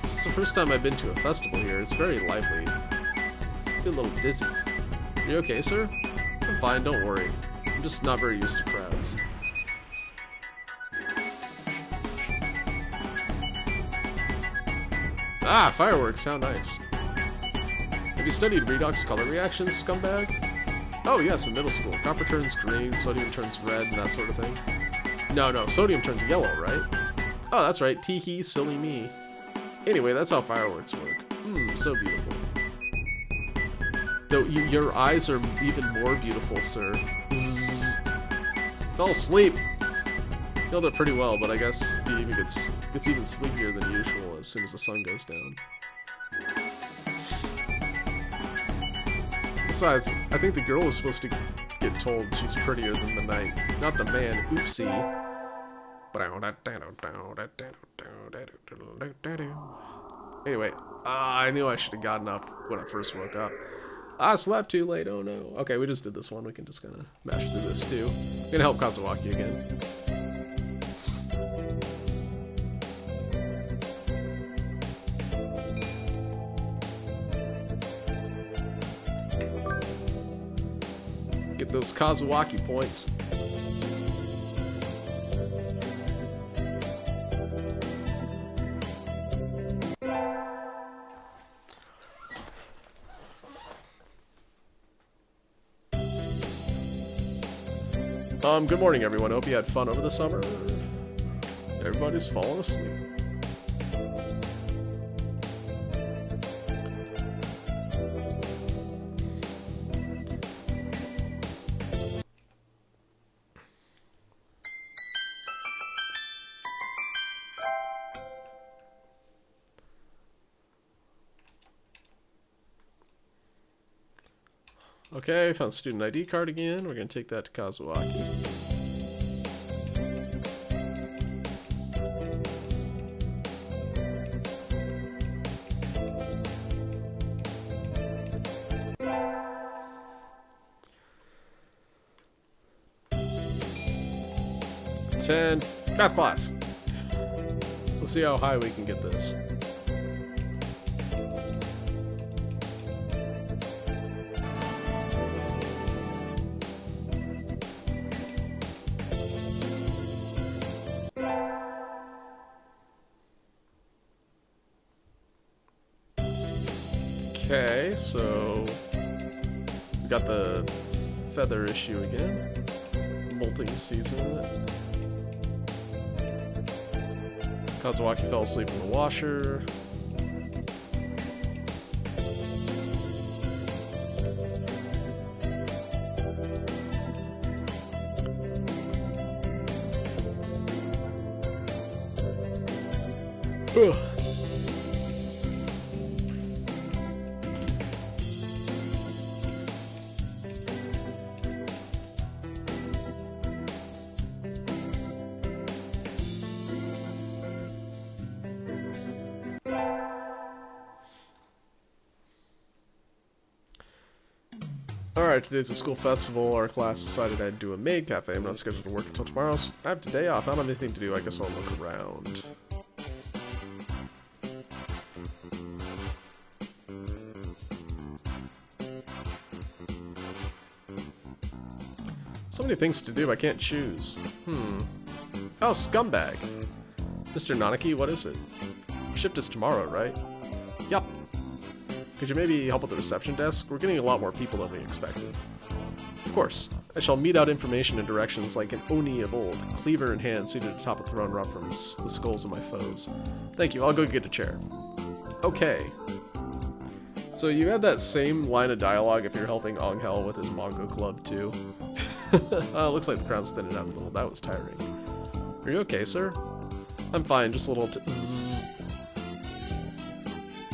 This is the first time I've been to a festival here. It's very lively. I feel a little dizzy. Are you okay, sir? I'm fine, don't worry. I'm just not very used to crowds. Ah, fireworks sound nice. Have you studied redox color reactions, scumbag? Oh yes, in middle school. Copper turns green, sodium turns red, and that sort of thing. No, sodium turns yellow, right? Oh, that's right. Tee-hee, silly me. Anyway, that's how fireworks work. So beautiful. Though your eyes are even more beautiful, sir. Zzz. Fell asleep. Held it pretty well, but I guess he even gets even sleepier than usual as soon as the sun goes down. Besides, I think the girl was supposed to get get told she's prettier than the night, not the man. Oopsie. Anyway, I knew I should have gotten up when I first woke up. I slept too late, oh no. Okay, we just did this one. We can just kind of mash through this too. I'm gonna help Kazuaki again. Get those Kazuaki points. Good morning, everyone. Hope you had fun over the summer. Everybody's falling asleep. Okay, found student ID card again. We're going to take that to Kazuaki. Math class. Let's see how high we can get this. Okay, so we got the feather issue again. Molting season. Kazuaki fell asleep in the washer. Ugh. Alright, today's a school festival. Our class decided I'd do a maid cafe. I'm not scheduled to work until tomorrow, so I have today off. I don't have anything to do. I guess I'll look around. So many things to do, I can't choose. Oh, scumbag. Mr. Nanaki, what is it? Shift is tomorrow, right? Yup. Could you maybe help at the reception desk? We're getting a lot more people than we expected. Of course. I shall mete out information and directions like an Oni of old, cleaver in hand, seated atop a throne robbed from the skulls of my foes. Thank you, I'll go get a chair. Okay. So you had that same line of dialogue if you're helping Angel with his manga club, too. Looks like the crowd's thinning out a little. That was tiring. Are you okay, sir? I'm fine, just a little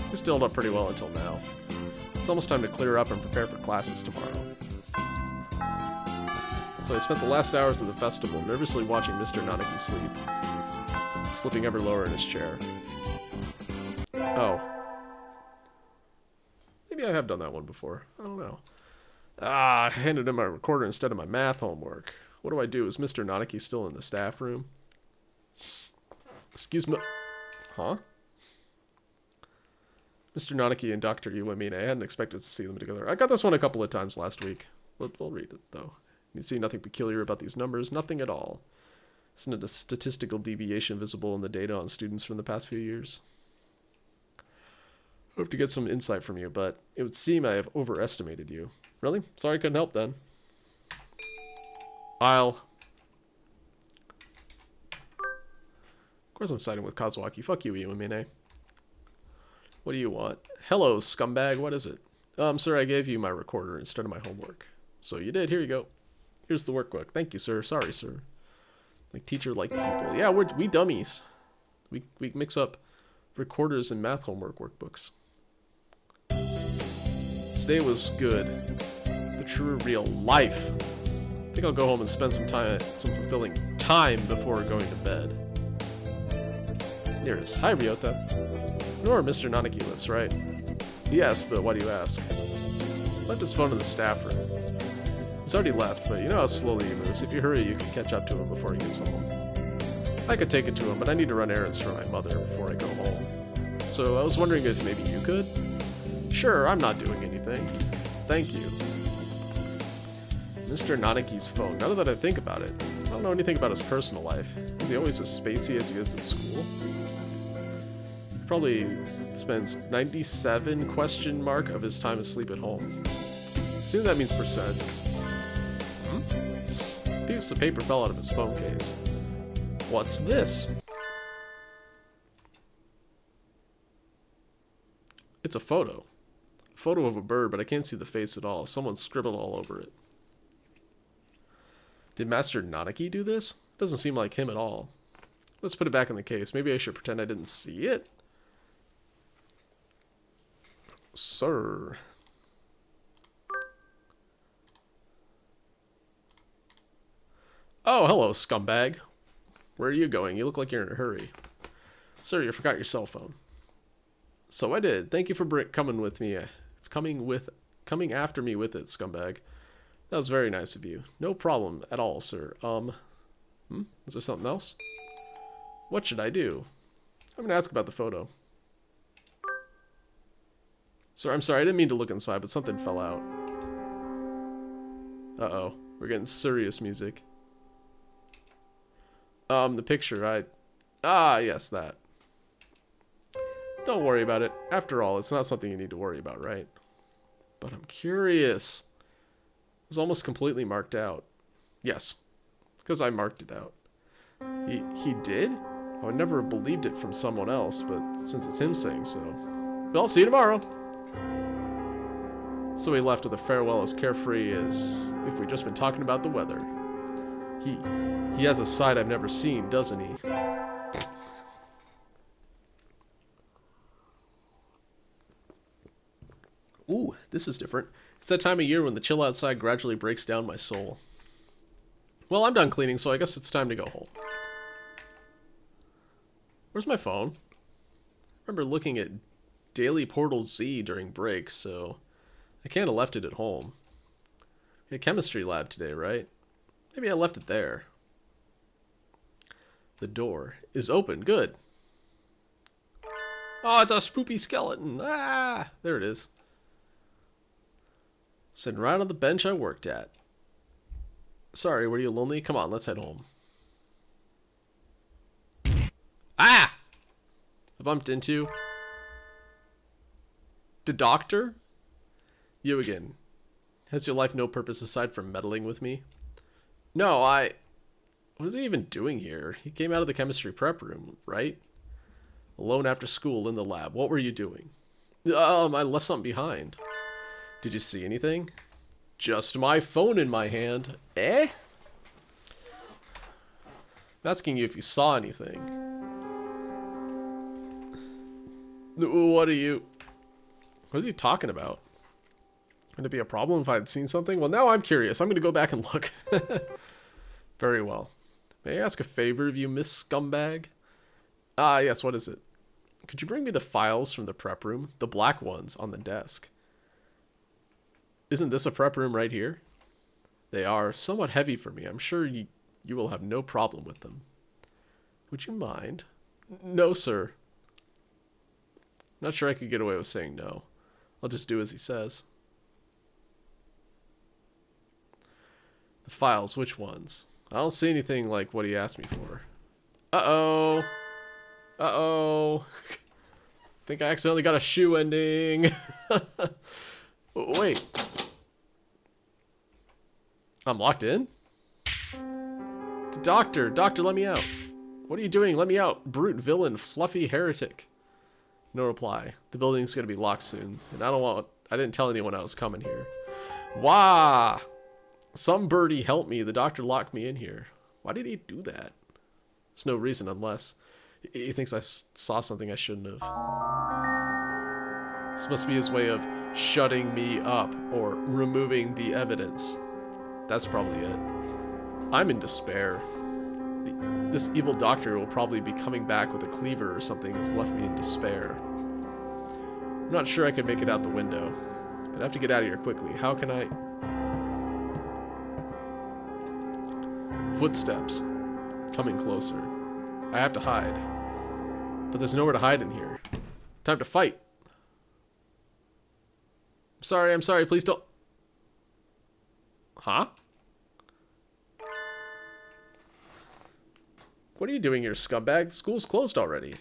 We still held up pretty well until now. It's almost time to clear up and prepare for classes tomorrow. So I spent the last hours of the festival nervously watching Mr. Nanaki sleep, slipping ever lower in his chair. Oh. Maybe I have done that one before. I don't know. I handed him my recorder instead of my math homework. What do I do? Is Mr. Nanaki still in the staff room? Excuse me. Huh? Mr. Nanaki and Dr. Iwamine. I hadn't expected to see them together. I got this one a couple of times last week. We'll read it, though. You see nothing peculiar about these numbers. Nothing at all. Isn't it a statistical deviation visible in the data on students from the past few years? I hope to get some insight from you, but it would seem I have overestimated you. Really? Sorry I couldn't help then. Of course I'm siding with Kazuaki. Fuck you, Iwamine. What do you want? Hello, scumbag. What is it? Sir, I gave you my recorder instead of my homework. So you did. Here you go. Here's the workbook. Thank you, sir. Sorry, sir. Like teacher, like pupil. Yeah, we dummies. We mix up recorders and math homework workbooks. Today was good. The true real life. I think I'll go home and spend some fulfilling time before going to bed. Nearest. Hi, Ryota. You know where Mr. Nanaki lives, right? Yes, but why do you ask? Left his phone in the staff room. He's already left, but you know how slowly he moves. If you hurry, you can catch up to him before he gets home. I could take it to him, but I need to run errands for my mother before I go home. So I was wondering if maybe you could? Sure, I'm not doing anything. Thank you. Mr. Nanaki's phone. Now that I think about it, I don't know anything about his personal life. Is he always as spacey as he is at school? He probably spends 97 question mark of his time asleep at home. Assume that means percent. A piece of paper fell out of his phone case. What's this? It's a photo. A photo of a bird, but I can't see the face at all. Someone scribbled all over it. Did Master Nanaki do this? Doesn't seem like him at all. Let's put it back in the case. Maybe I should pretend I didn't see it. Sir. Oh, hello, scumbag. Where are you going? You look like you're in a hurry. Sir, you forgot your cell phone. So I did. Thank you for coming with me. Coming after me with it, scumbag. That was very nice of you. No problem at all, sir. Is there something else? What should I do? I'm gonna ask about the photo. Sir, I'm sorry, I didn't mean to look inside, but something fell out. Uh-oh. We're getting serious music. The picture, yes, that. Don't worry about it. After all, it's not something you need to worry about, right? But I'm curious. It was almost completely marked out. Yes, because I marked it out. He did? I would never have believed it from someone else, but since it's him saying so. Well, see you tomorrow. So he left with a farewell as carefree as if we'd just been talking about the weather. He has a side I've never seen, doesn't he? Ooh, this is different. It's that time of year when the chill outside gradually breaks down my soul. Well, I'm done cleaning, so I guess it's time to go home. Where's my phone? I remember looking at Daily Portal Z during break, so I can't have left it at home. We had chemistry lab today, right? Maybe I left it there. The door is open. Good. Oh, it's a spoopy skeleton. Ah, there it is. Sitting right on the bench I worked at. Sorry, were you lonely? Come on, let's head home. Ah! I bumped into the doctor? You again. Has your life no purpose aside from meddling with me? No, what is he even doing here? He came out of the chemistry prep room, right? Alone after school in the lab. What were you doing? I left something behind. Did you see anything? Just my phone in my hand. Eh? I'm asking you if you saw anything. What is he talking about? Would it be a problem if I had seen something? Well, now I'm curious. I'm going to go back and look. Very well. May I ask a favor of you, Miss Scumbag? Ah, yes, what is it? Could you bring me the files from the prep room? The black ones on the desk. Isn't this a prep room right here? They are somewhat heavy for me. I'm sure you will have no problem with them. Would you mind? No, sir. Not sure I could get away with saying no. I'll just do as he says. The files, which ones? I don't see anything like what he asked me for. Uh-oh. Uh-oh. Think I accidentally got a shoe ending. Wait. I'm locked in? Doctor, let me out. What are you doing? Let me out. Brute villain, fluffy heretic. No reply. The building's gonna be locked soon. And I didn't tell anyone I was coming here. Wah! Some birdie help me. The doctor locked me in here. Why did he do that? There's no reason unless he thinks I saw something I shouldn't have. This must be his way of shutting me up or removing the evidence. That's probably it. I'm in despair. This evil doctor will probably be coming back with a cleaver or something that's left me in despair. I'm not sure I can make it out the window, but I have to get out of here quickly. How can I... Footsteps. Coming closer. I have to hide. But there's nowhere to hide in here. Time to fight. I'm sorry, please don't... Huh? What are you doing here, scumbag? The school's closed already.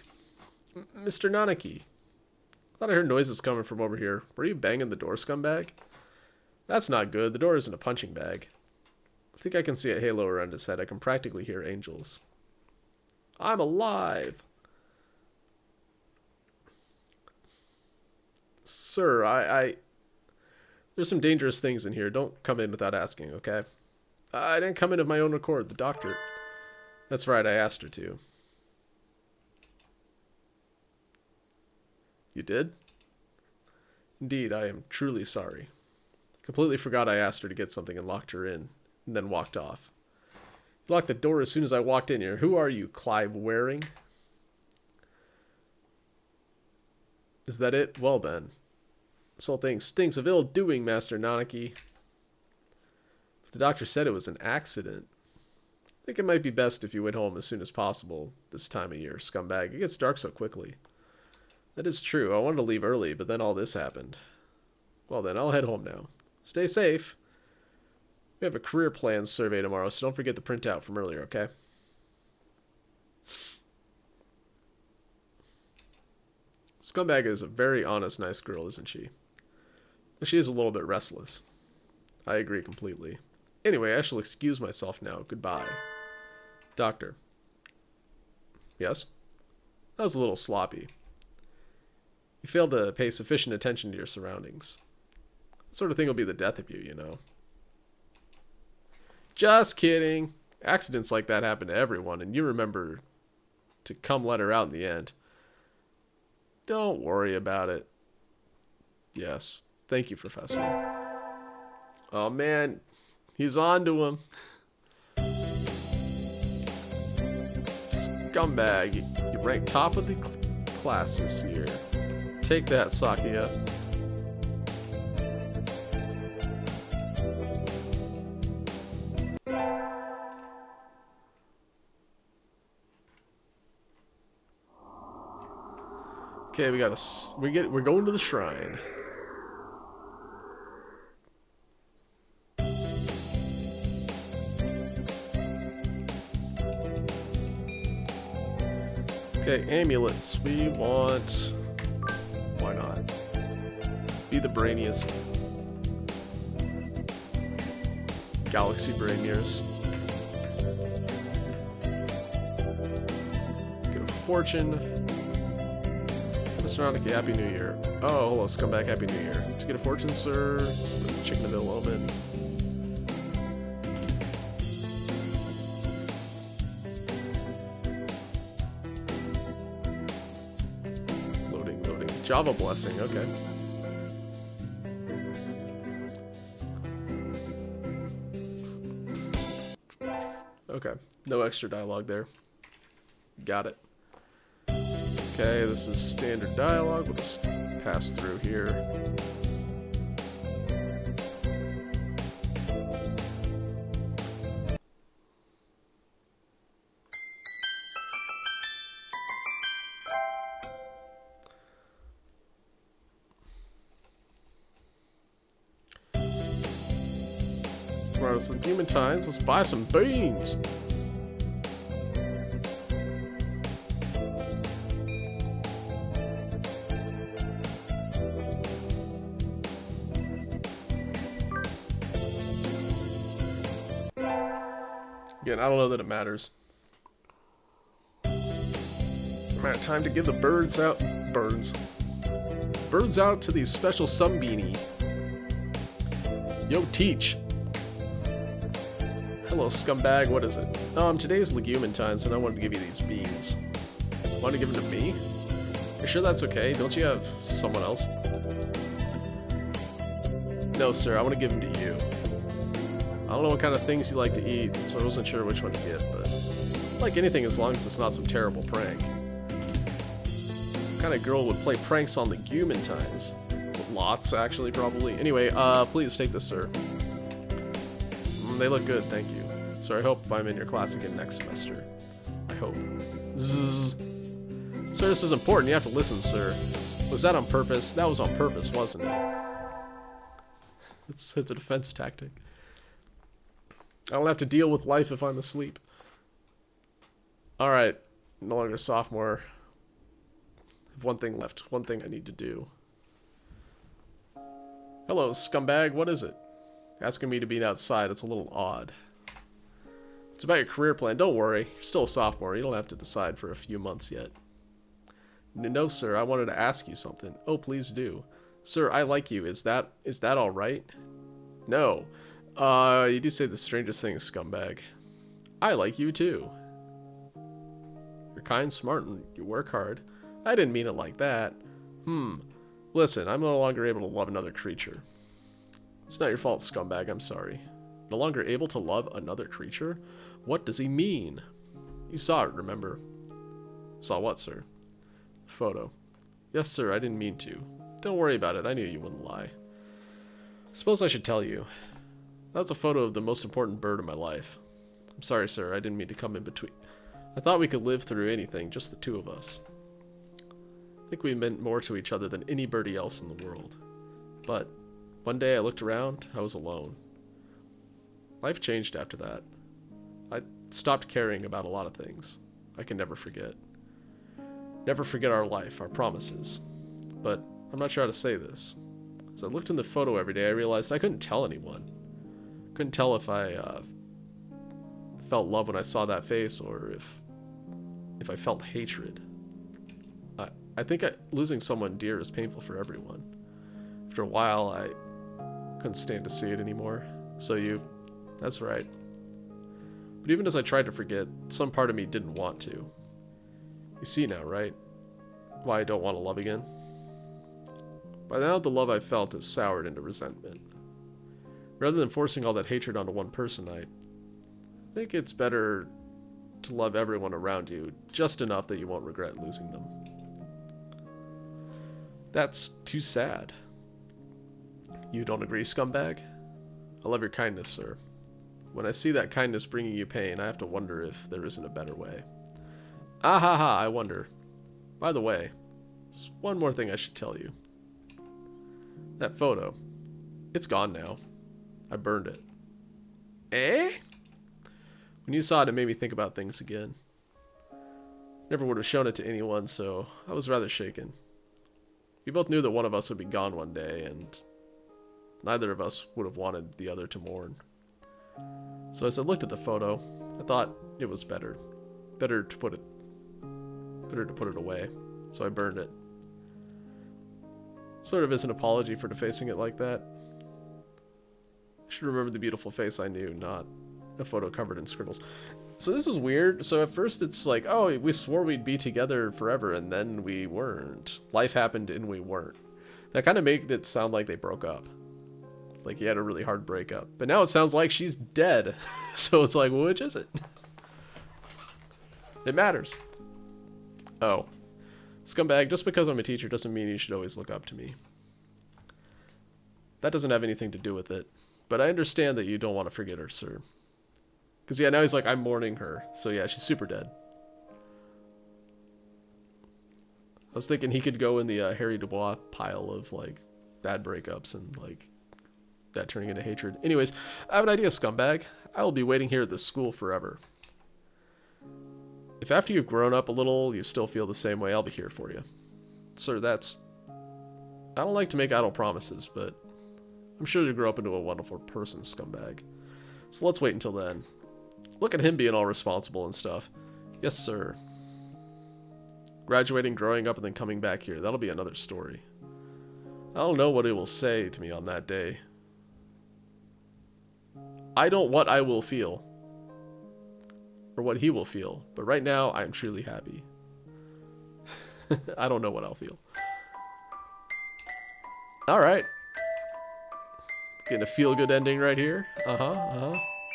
Mr. Nanaki. I thought I heard noises coming from over here. Were you banging the door, scumbag? That's not good. The door isn't a punching bag. I think I can see a halo around his head. I can practically hear angels. I'm alive! Sir, I... There's some dangerous things in here. Don't come in without asking, okay? I didn't come in of my own accord. The doctor... That's right, I asked her to. You did? Indeed, I am truly sorry. Completely forgot I asked her to get something and locked her in, and then walked off. You locked the door as soon as I walked in here. Who are you, Clive Waring? Is that it? Well then. This whole thing stinks of ill doing, Master Nanaki. The doctor said it was an accident. I think it might be best if you went home as soon as possible this time of year, scumbag. It gets dark so quickly. That is true. I wanted to leave early, but then all this happened. Well then, I'll head home now. Stay safe. We have a career plans survey tomorrow, so don't forget the printout from earlier, okay? Scumbag is a very honest, nice girl, isn't she? She is a little bit restless. I agree completely. Anyway, I shall excuse myself now. Goodbye. Doctor. Yes? That was a little sloppy. You failed to pay sufficient attention to your surroundings. That sort of thing will be the death of you, you know. Just kidding. Accidents like that happen to everyone, and you remember to come let her out in the end. Don't worry about it. Yes. Thank you, Professor. Oh, man. He's on to him. Scumbag. You ranked top of the class this year. Take that, Sakia. Okay, we're going to the shrine. Okay, amulets. We want... Why not? Be the brainiest. Galaxy brainiers. Get a fortune. Mr. Nanaki, Happy New Year. Oh, hello, scumbag, Happy New Year. Did you get a fortune, sir? It's the chicken of ill omen. Java blessing, okay. Okay, no extra dialogue there. Got it. Okay, this is standard dialogue. We'll just pass through here. Some human tines. Let's buy some beans. Again, I don't know that it matters. Time to give the birds out to these special sunbeanie. Yo, teach. Hello, scumbag, what is it? Today's Legumentine's and I wanted to give you these beans. Want to give them to me? You sure that's okay? Don't you have someone else? No, sir, I want to give them to you. don't know what kind of things you like to eat, so I wasn't sure which one to get, but like anything as long as it's not some terrible prank. What kind of girl would play pranks on the Humantines? Lots, actually, probably. Anyway, please take this, sir. They look good, thank you. Sir, I hope I'm in your class again next semester. I hope. Zzz. Sir, this is important. You have to listen, sir. Was that on purpose? That was on purpose, wasn't it? It's a defense tactic. I don't have to deal with life if I'm asleep. Alright. No longer sophomore. I have one thing left. One thing I need to do. Hello, scumbag. What is it? Asking me to be outside. It's a little odd. It's about your career plan. Don't worry. You're still a sophomore. You don't have to decide for a few months yet. No, sir. I wanted to ask you something. Oh, please do. Sir, I like you. Is that all right? No. You do say the strangest thing, scumbag. I like you too. You're kind, smart, and you work hard. I didn't mean it like that. Listen, I'm no longer able to love another creature. It's not your fault, scumbag. I'm sorry. No longer able to love another creature? What does he mean? You saw it, remember? Saw what, sir? The photo. Yes, sir, I didn't mean to. Don't worry about it. I knew you wouldn't lie. Suppose I should tell you. That was a photo of the most important bird in my life. I'm sorry, sir. I didn't mean to come in between. I thought we could live through anything, just the two of us. I think we meant more to each other than anybody else in the world. But one day I looked around, I was alone. Life changed after that. I stopped caring about a lot of things. I can never forget. Never forget our life, our promises. But I'm not sure how to say this. As I looked in the photo every day, I realized I couldn't tell anyone. Couldn't tell if I felt love when I saw that face, or if I felt hatred. I think losing someone dear is painful for everyone. After a while, I couldn't stand to see it anymore. So that's right. But even as I tried to forget, some part of me didn't want to. You see now, right? Why I don't want to love again? By now, the love I felt has soured into resentment. Rather than forcing all that hatred onto one person, I think it's better to love everyone around you just enough that you won't regret losing them. That's too sad. You don't agree, scumbag? I love your kindness, sir. When I see that kindness bringing you pain, I have to wonder if there isn't a better way. Ah ha ha, I wonder. By the way, there's one more thing I should tell you. That photo. It's gone now. I burned it. Eh? When you saw it, it made me think about things again. Never would have shown it to anyone, so I was rather shaken. We both knew that one of us would be gone one day, and neither of us would have wanted the other to mourn. So as I looked at the photo, I thought it was better to put it away. So I burned it. Sort of as an apology for defacing it like that. I should remember the beautiful face I knew, not a photo covered in scribbles. So this is weird. So at first it's like, oh, we swore we'd be together forever, and then we weren't. Life happened and we weren't. That kind of made it sound like they broke up. Like he had a really hard breakup. But now it sounds like she's dead. So it's like, well, which is it? It matters. Oh. Scumbag, just because I'm a teacher doesn't mean you should always look up to me. That doesn't have anything to do with it. But I understand that you don't want to forget her, sir. Because, yeah, now he's like, I'm mourning her. So, yeah, she's super dead. I was thinking he could go in the Harry Dubois pile of, like, bad breakups and, like, that turning into hatred. Anyways, I have an idea, scumbag. I will be waiting here at this school forever. If after you've grown up a little, you still feel the same way, I'll be here for you. Sir, that's... I don't like to make idle promises, but I'm sure you'll grow up into a wonderful person, scumbag. So let's wait until then. Look at him being all responsible and stuff. Yes, sir. Graduating, growing up, and then coming back here. That'll be another story. I don't know what he will say to me on that day. I don't what I will feel. Or what he will feel. But right now, I am truly happy. I don't know what I'll feel. Alright. Getting a feel-good ending right here.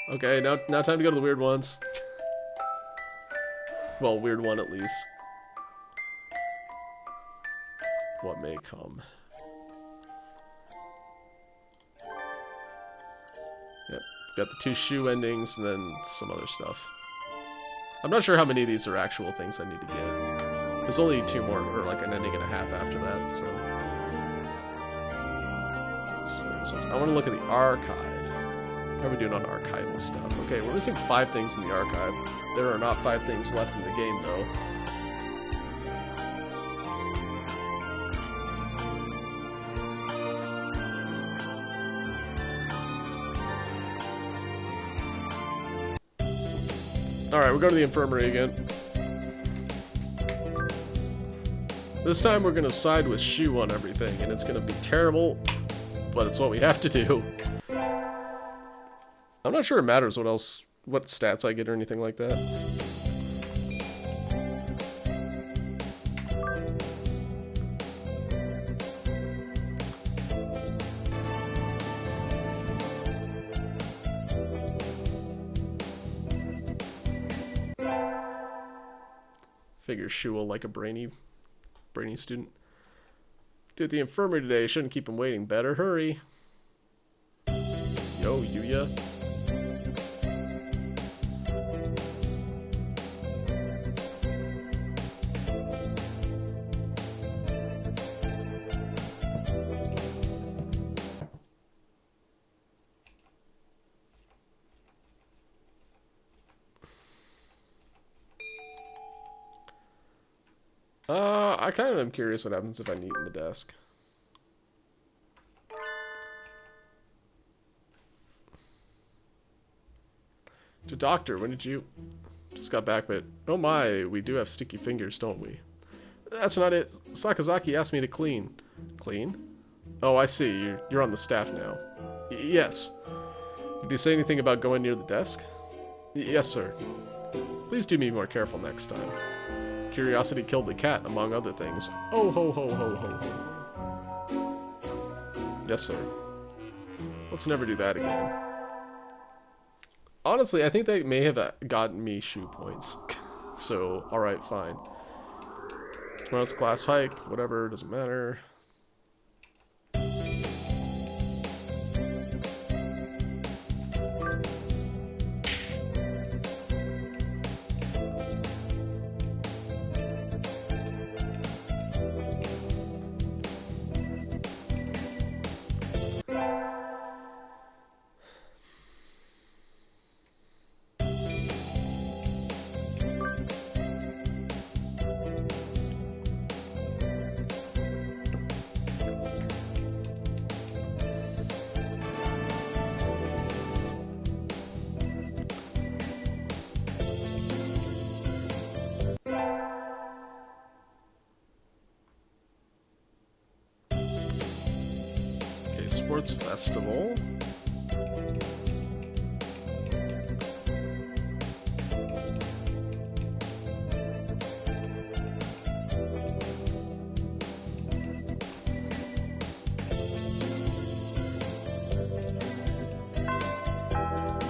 Okay, now time to go to the weird ones. Well, weird one at least. What may come. Yep, got the 2 shoe endings and then some other stuff. I'm not sure how many of these are actual things I need to get. There's only 2 more, or like an ending and a half after that, so... I want to look at the archive. How are we doing on archival stuff? Okay, we're missing 5 things in the archive. There are not 5 things left in the game, though. Alright, we're going to the infirmary again. This time we're going to side with Shu on everything, and it's going to be terrible, but it's what we have to do. I'm not sure it matters what stats I get or anything like that. Figure Shu will like a brainy student. Dude, the infirmary today. Shouldn't keep him waiting. Better hurry. Yo, Yuya. I kind of am curious what happens if I neaten the desk. To doctor, when did you... Just got back, but... Oh my, we do have sticky fingers, don't we? That's not it. Sakazaki asked me to clean. Clean? Oh, I see. You're on the staff now. Yes. Did you say anything about going near the desk? Yes, sir. Please do be more careful next time. Curiosity killed the cat, among other things. Oh, ho, ho, ho, ho, ho. Yes, sir. Let's never do that again. Honestly, I think they may have gotten me shoe points. So, alright, fine. Tomorrow's class hike, whatever, doesn't matter. Sports festival.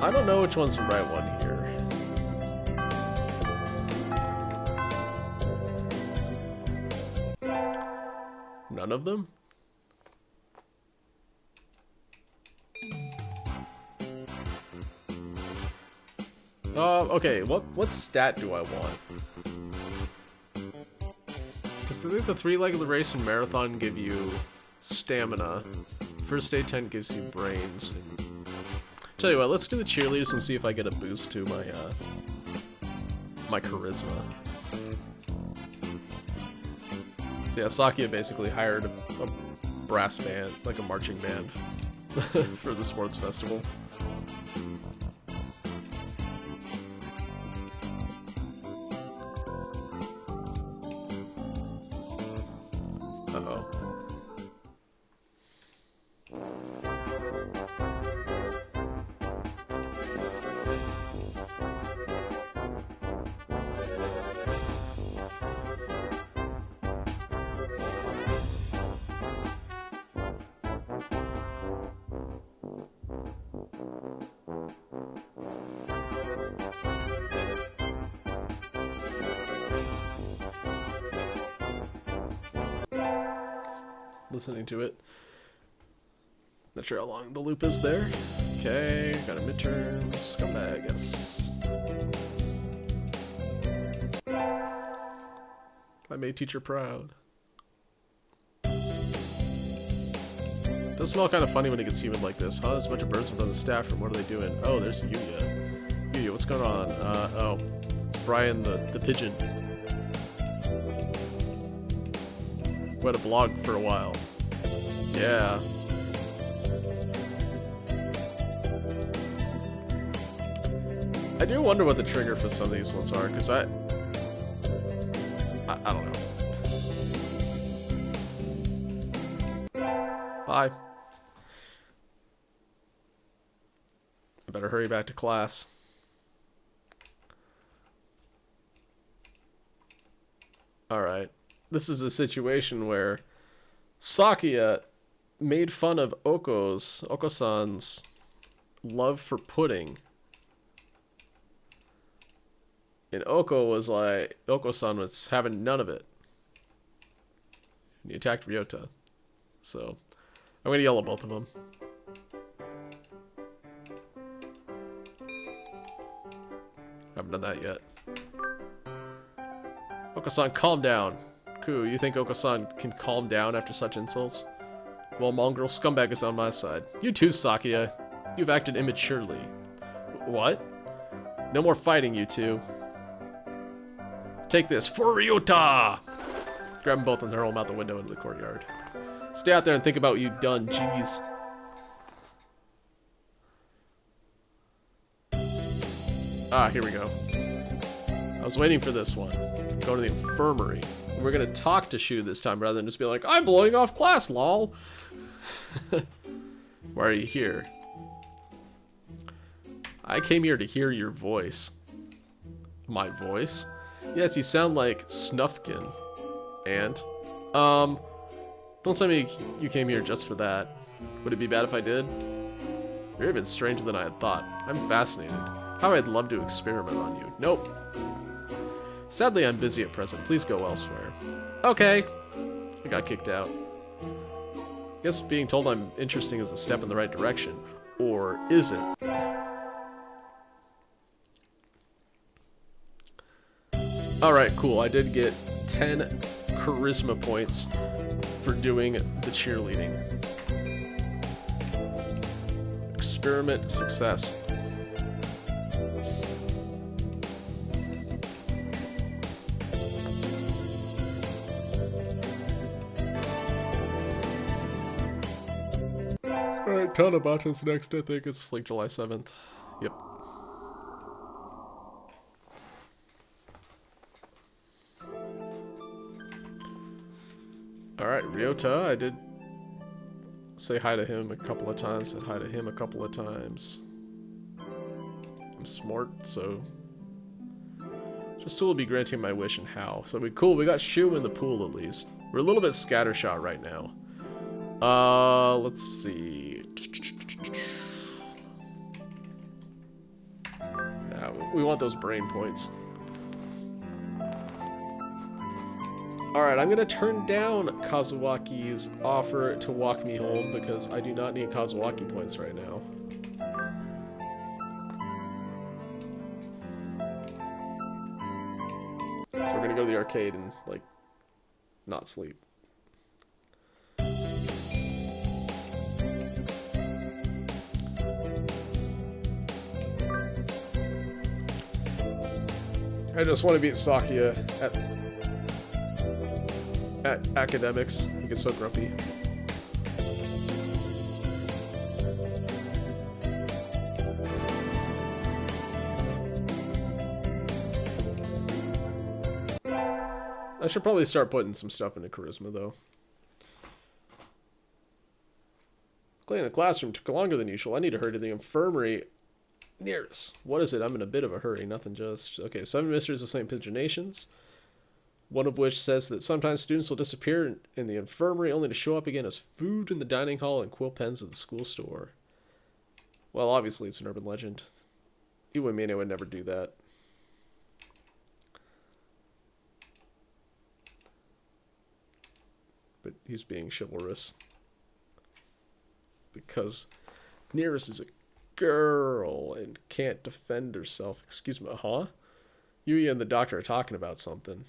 I don't know which one's the right one here. None of them? Okay, what stat do I want? Because I think the 3-legged race and marathon give you stamina. First aid tent gives you brains. Tell you what, let's do the cheerleaders and see if I get a boost to my my charisma. So yeah, Sakia basically hired a brass band, like a marching band, for the sports festival. Listening to it. Not sure how long the loop is there. Okay, got a midterm. Scumbag, yes. I made teacher proud. Does smell kind of funny when it gets humid like this, huh? There's a bunch of birds in front of the staff room. What are they doing? Oh, there's Yuya. Yuya, what's going on? Oh. It's Brian the pigeon. Who had a blog for a while. Yeah. I do wonder what the trigger for some of these ones are, because I don't know. Bye. I better hurry back to class. Alright. This is a situation where Sakuya made fun of Oko-san's love for pudding. And Oko-san was having none of it. And he attacked Ryota. So, I'm gonna yell at both of them. Haven't done that yet. Oko-san, calm down. Ku, you think Oko-san can calm down after such insults? Well, mongrel scumbag is on my side. You too, Sakuya. You've acted immaturely. What? No more fighting, you two. Take this for Ryota! Grab them both and hurl them out the window into the courtyard. Stay out there and think about what you've done, jeez. Ah, here we go. I was waiting for this one. Go to the infirmary. We're gonna talk to Shu this time rather than just be like, I'm blowing off class, lol. Why are you here? I came here to hear your voice. My voice? Yes, you sound like Snufkin. And? Don't tell me you came here just for that. Would it be bad if I did? You're even stranger than I had thought. I'm fascinated. How I'd love to experiment on you. Nope. Sadly, I'm busy at present. Please go elsewhere. Okay. I got kicked out. Guess being told I'm interesting is a step in the right direction. Or is it? Alright, cool. I did get 10 charisma points for doing the cheerleading. Experiment success. Alright, Tanabata's next, I think. It's like July 7th. Yep. Alright, Ryota, I did say hi to him a couple of times, said hi to him a couple of times. I'm smart, so... Just will be granting my wish and how. So cool, we got Shu in the pool at least. We're a little bit scattershot right now. Let's see. Yeah, we want those brain points. Alright, I'm gonna turn down Kazuwaki's offer to walk me home because I do not need Kazuwaki points right now. So we're gonna go to the arcade and, like, not sleep. I just want to beat Sakuya at academics. He gets so grumpy. I should probably start putting some stuff into charisma, though. Cleaning the classroom took longer than usual. I need to hurry to the infirmary. Nearest. What is it? I'm in a bit of a hurry. Nothing just... Okay, 7 mysteries of St. Paginations. One of which says that sometimes students will disappear in the infirmary only to show up again as food in the dining hall and quill pens at the school store. Well, obviously it's an urban legend. Iwamine would never do that. But he's being chivalrous. Because Nearest is a girl and can't defend herself. Excuse me, huh? Yuya and the doctor are talking about something.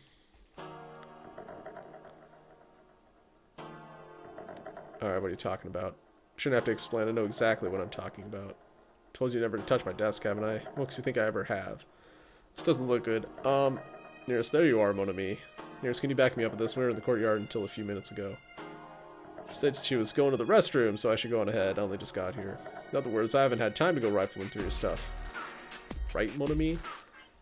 Alright, what are you talking about? Shouldn't have to explain. I know exactly what I'm talking about. Told you never to touch my desk, haven't I? What makes you think I ever have? This doesn't look good. Nearest, there you are, mon ami. Nearest, can you back me up with this? We were in the courtyard until a few minutes ago. She said she was going to the restroom, so I should go on ahead. I only just got here. In other words, I haven't had time to go rifling through your stuff. Right, mon ami?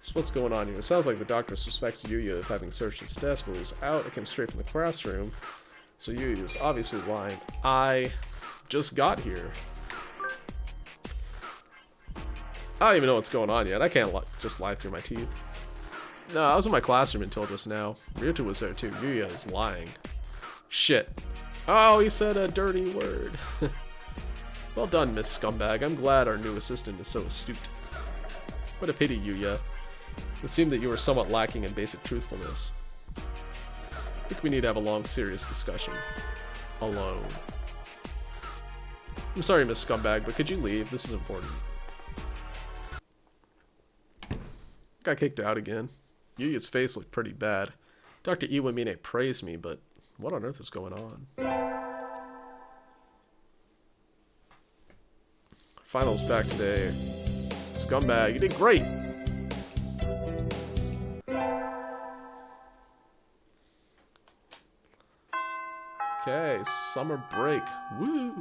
So what's going on here? It sounds like the doctor suspects Yuya of having searched his desk while he was out. I came straight from the classroom. So Yuya is obviously lying. I just got here. I don't even know what's going on yet. I can't just lie through my teeth. No, I was in my classroom until just now. Ryuta was there too. Yuya is lying. Shit. Oh, he said a dirty word. Well done, Miss Scumbag. I'm glad our new assistant is so astute. What a pity, Yuya. It seemed that you were somewhat lacking in basic truthfulness. I think we need to have a long, serious discussion. Alone. I'm sorry, Miss Scumbag, but could you leave? This is important. Got kicked out again. Yuya's face looked pretty bad. Dr. Iwamine praised me, but what on earth is going on? Finals back today. Scumbag, you did great! Okay, summer break. Woo!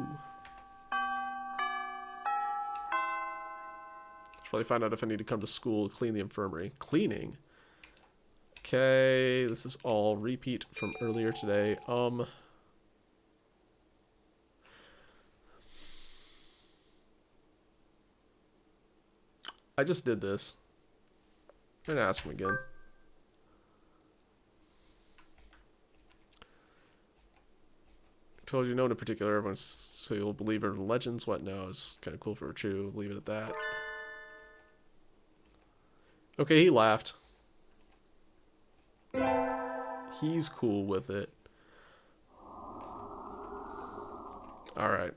Should probably find out if I need to come to school, clean the infirmary. Cleaning? Okay, this is all repeat from earlier today. I just did this. I'm gonna ask him again. Told you no one in particular, everyone's so you'll believe in legends. What? No, it's kind of cool if it were true. Leave it at that. Okay, he laughed. He's cool with it. Alright.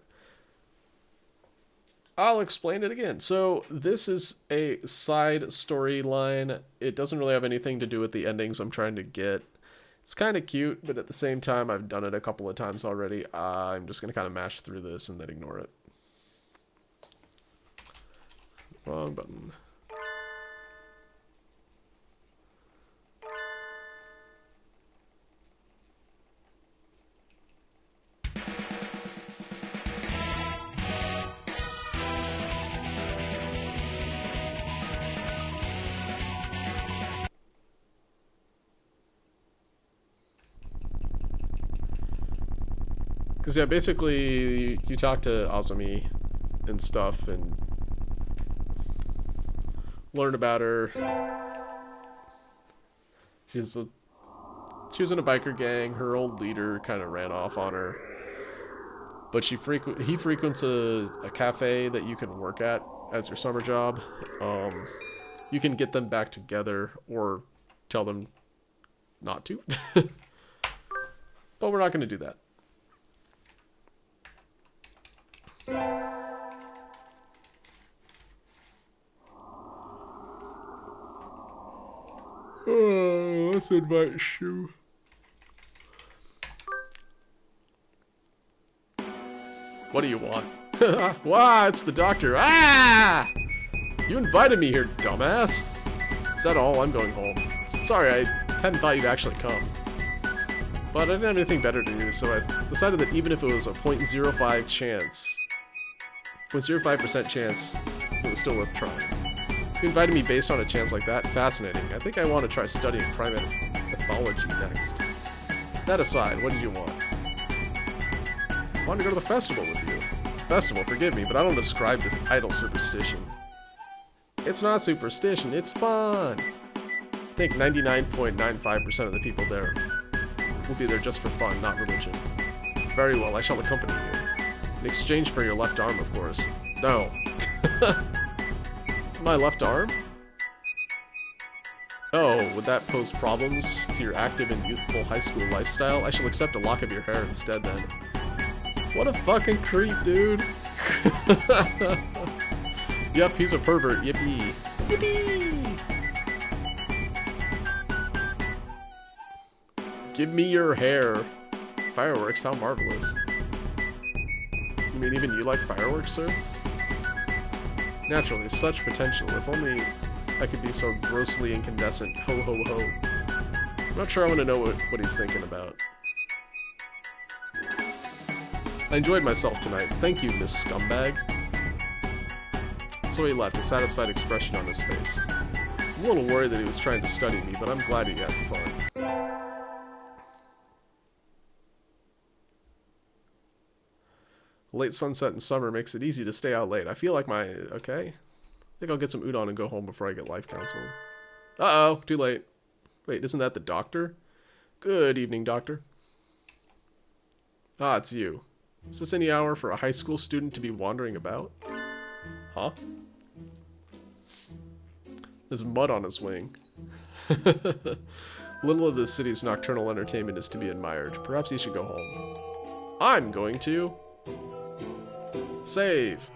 I'll explain it again. So, this is a side storyline. It doesn't really have anything to do with the endings I'm trying to get. It's kind of cute, but at the same time, I've done it a couple of times already. I'm just going to kind of mash through this and then ignore it. Wrong button. Because, yeah, basically, you talk to Azumi and stuff and learn about her. She was in a biker gang. Her old leader kind of ran off on her. But he frequents a cafe that you can work at as your summer job. You can get them back together or tell them not to. But we're not going to do that. Oh, let's invite Shu. What do you want? Wow, it's the doctor. Ah! You invited me here, dumbass. Is that all? I'm going home. Sorry, I hadn't thought you'd actually come. But I didn't have anything better to do, so I decided that even if it was a 0.05 chance, 0.05% chance, it was still worth trying. You invited me based on a chance like that? Fascinating. I think I want to try studying primate pathology next. That aside, what did you want? I wanted to go to the festival with you. Festival, forgive me, but I don't describe this idle superstition. It's not superstition, it's fun! I think 99.95% of the people there will be there just for fun, not religion. Very well, I shall accompany you. In exchange for your left arm, of course. No. My left arm? Oh, would that pose problems to your active and youthful high school lifestyle? I shall accept a lock of your hair instead then. What a fucking creep, dude. Yep, he's a pervert. Yippee. Yippee! Give me your hair. Fireworks, how marvelous. You mean even you like fireworks, sir? Naturally, such potential. If only I could be so grossly incandescent. Ho ho ho. I'm not sure I want to know what he's thinking about. I enjoyed myself tonight. Thank you, Miss Scumbag. So he left, a satisfied expression on his face. I'm a little worried that he was trying to study me, but I'm glad he had fun. Late sunset in summer makes it easy to stay out late. I feel like okay? I think I'll get some udon and go home before I get life counseled. Uh-oh, too late. Wait, isn't that the doctor? Good evening, doctor. Ah, it's you. Is this any hour for a high school student to be wandering about? Huh? There's mud on his wing. Little of this city's nocturnal entertainment is to be admired. Perhaps he should go home. I'm going to... save.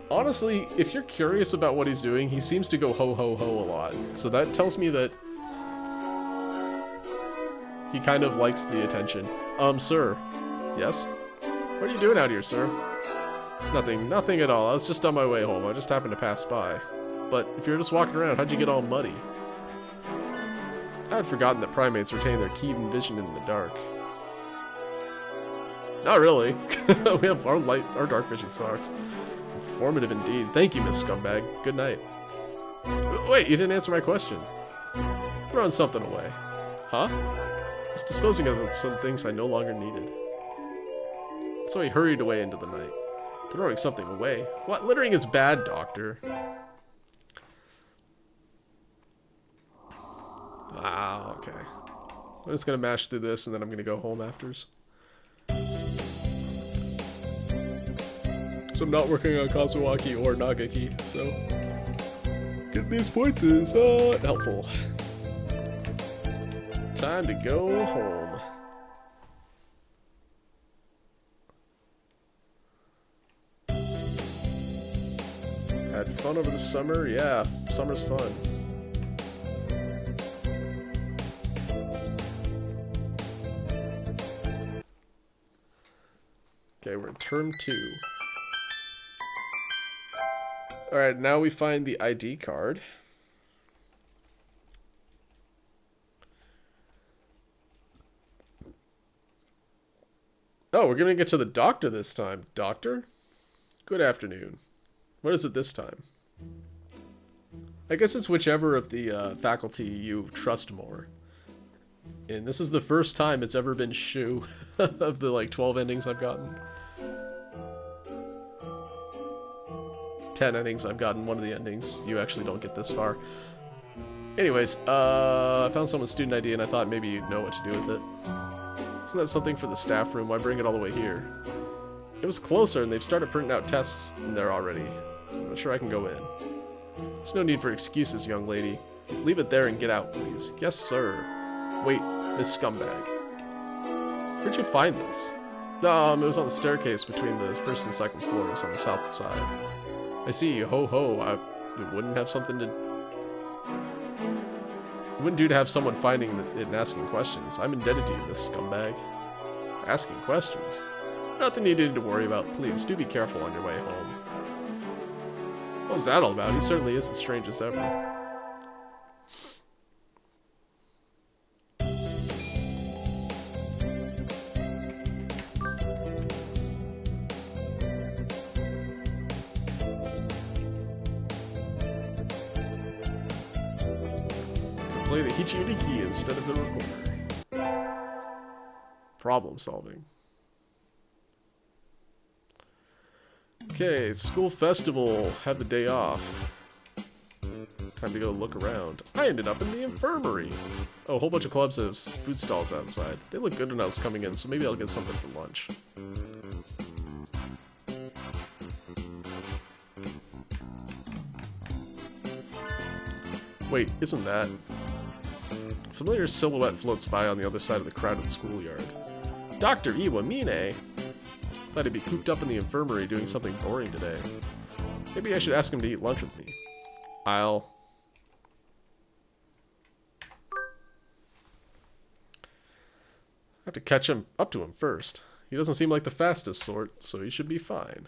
Honestly, if you're curious about what he's doing, he seems to go ho ho ho a lot. So that tells me that he kind of likes the attention. Sir. Yes? What are you doing out here, sir? Nothing at all. I was just on my way home. I just happened to pass by. But if you're just walking around, how'd you get all muddy? I had forgotten that primates retain their keen vision in the dark. Not really. We have our dark vision sucks. Informative indeed. Thank you, Miss Scumbag. Good night. Wait, you didn't answer my question. Throwing something away. Huh? Just disposing of some things I no longer needed. So he hurried away into the night. Throwing something away? What? Littering is bad, Doctor. Wow, okay. I'm just gonna mash through this and then I'm gonna go home afters. So I'm not working on Kazuaki or Nagaki, so getting these points is helpful. Time to go home. Had fun over the summer? Yeah, summer's fun. Okay, we're in term 2. Alright, now we find the ID card. Oh, we're gonna get to the doctor this time. Doctor? Good afternoon. What is it this time? I guess it's whichever of the faculty you trust more. And this is the first time it's ever been Shu of the like 12 endings I've gotten. 10 endings I've gotten. One of the endings you actually don't get this far. Anyways, I found someone's student ID and I thought maybe you'd know what to do with it. Isn't that something for the staff room? Why bring it all the way here? It was closer and they've started printing out tests in there already. I'm not sure I can go in. There's no need for excuses, young lady. Leave it there and get out, please. Yes, sir. Wait, Miss Scumbag. Where'd you find this? It was on the staircase between the first and second floors on the south side. I see. Ho ho. It wouldn't have something to... It wouldn't do to have someone finding it and asking questions. I'm indebted to you, Miss Scumbag. Asking questions? Nothing you need to worry about. Please, do be careful on your way home. What was that all about? He certainly is as strange as ever. Play the Hichiriki instead of the recorder. Problem solving. Okay, school festival. Have the day off. Time to go look around. I ended up in the infirmary. Oh, a whole bunch of clubs have food stalls outside. They look good when I was coming in, so maybe I'll get something for lunch. Wait, isn't that... A familiar silhouette floats by on the other side of the crowded schoolyard. Dr. Iwamine! Thought he'd be cooped up in the infirmary doing something boring today. Maybe I should ask him to eat lunch with me. I have to catch him up to him first. He doesn't seem like the fastest sort, so he should be fine.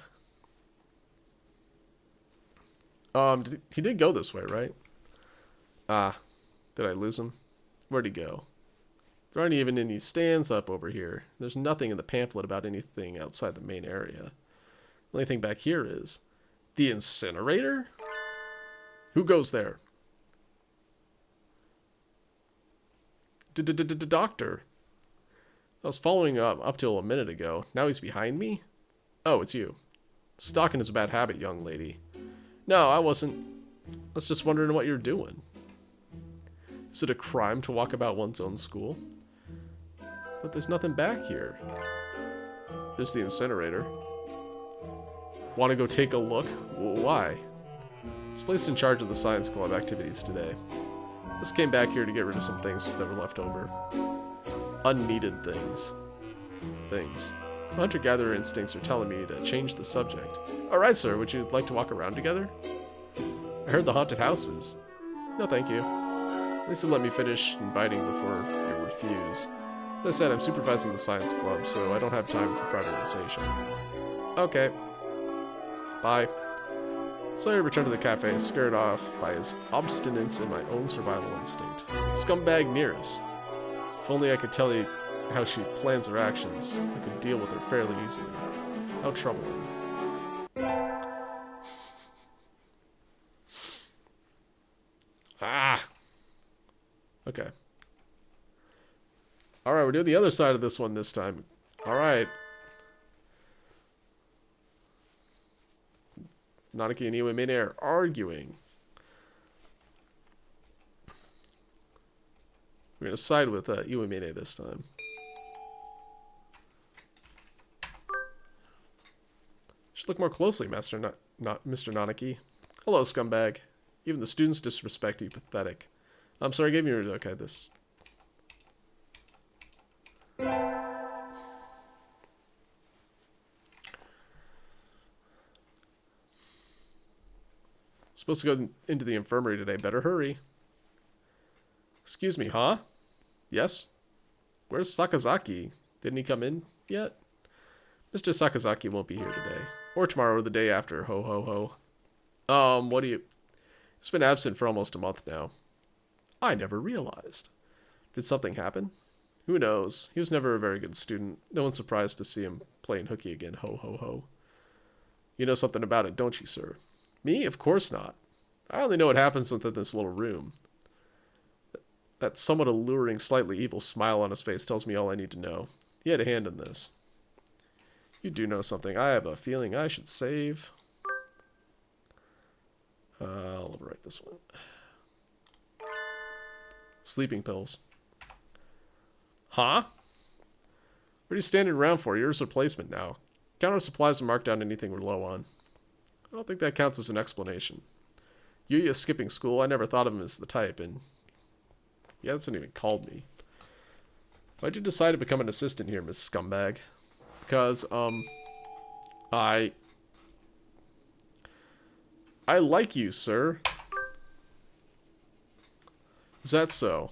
He did go this way, right? Ah, did I lose him? Where'd he go? There aren't even any stands up over here. There's nothing in the pamphlet about anything outside the main area. The only thing back here is... The incinerator? Who goes there? Doctor. I was following up till a minute ago. Now he's behind me? Oh, it's you. Stalking is a bad habit, young lady. No, I wasn't. I was just wondering what you're doing. Is it a crime to walk about one's own school? But there's nothing back here. There's the incinerator. Want to go take a look? Why? It's placed in charge of the science club activities today. Just came back here to get rid of some things that were left over. Unneeded things. My hunter-gatherer instincts are telling me to change the subject. Alright, sir, would you like to walk around together? I heard the haunted houses. No, thank you. At least let me finish inviting before you refuse. As I said, I'm supervising the science club, so I don't have time for fraternization. Okay. Bye. Sawyer returned to the cafe, scared off by his obstinance and my own survival instinct. Scumbag Nearest. If only I could tell you how she plans her actions, I could deal with her fairly easily. How troubling. Ah! Okay. Alright, we're doing the other side of this one this time. Alright. Nanaki and Iwamine are arguing. We're going to side with Iwamine this time. Should look more closely, Master not Mr. Nanaki. Hello, scumbag. Even the students disrespect you, pathetic. I'm sorry, I gave you... Okay, this... Supposed to go into the infirmary today. Better hurry. Excuse me, huh? Yes? Where's Sakazaki? Didn't he come in yet? Mr. Sakazaki won't be here today. Or tomorrow or the day after. Ho, ho, ho. What do you... He's been absent for almost a month now. I never realized. Did something happen? Who knows? He was never a very good student. No one's surprised to see him playing hooky again. Ho, ho, ho. You know something about it, don't you, sir? Me? Of course not. I only know what happens within this little room. That somewhat alluring, slightly evil smile on his face tells me all I need to know. He had a hand in this. You do know something. I have a feeling I should save. I'll overwrite this one. Sleeping pills. Huh? What are you standing around for? You're his replacement now. Counter supplies and mark down anything we're low on. I don't think that counts as an explanation. Yuya skipping school, I never thought of him as the type, and he hasn't even called me. Why'd you decide to become an assistant here, Miss Scumbag? Because, I like you, sir. Is that so?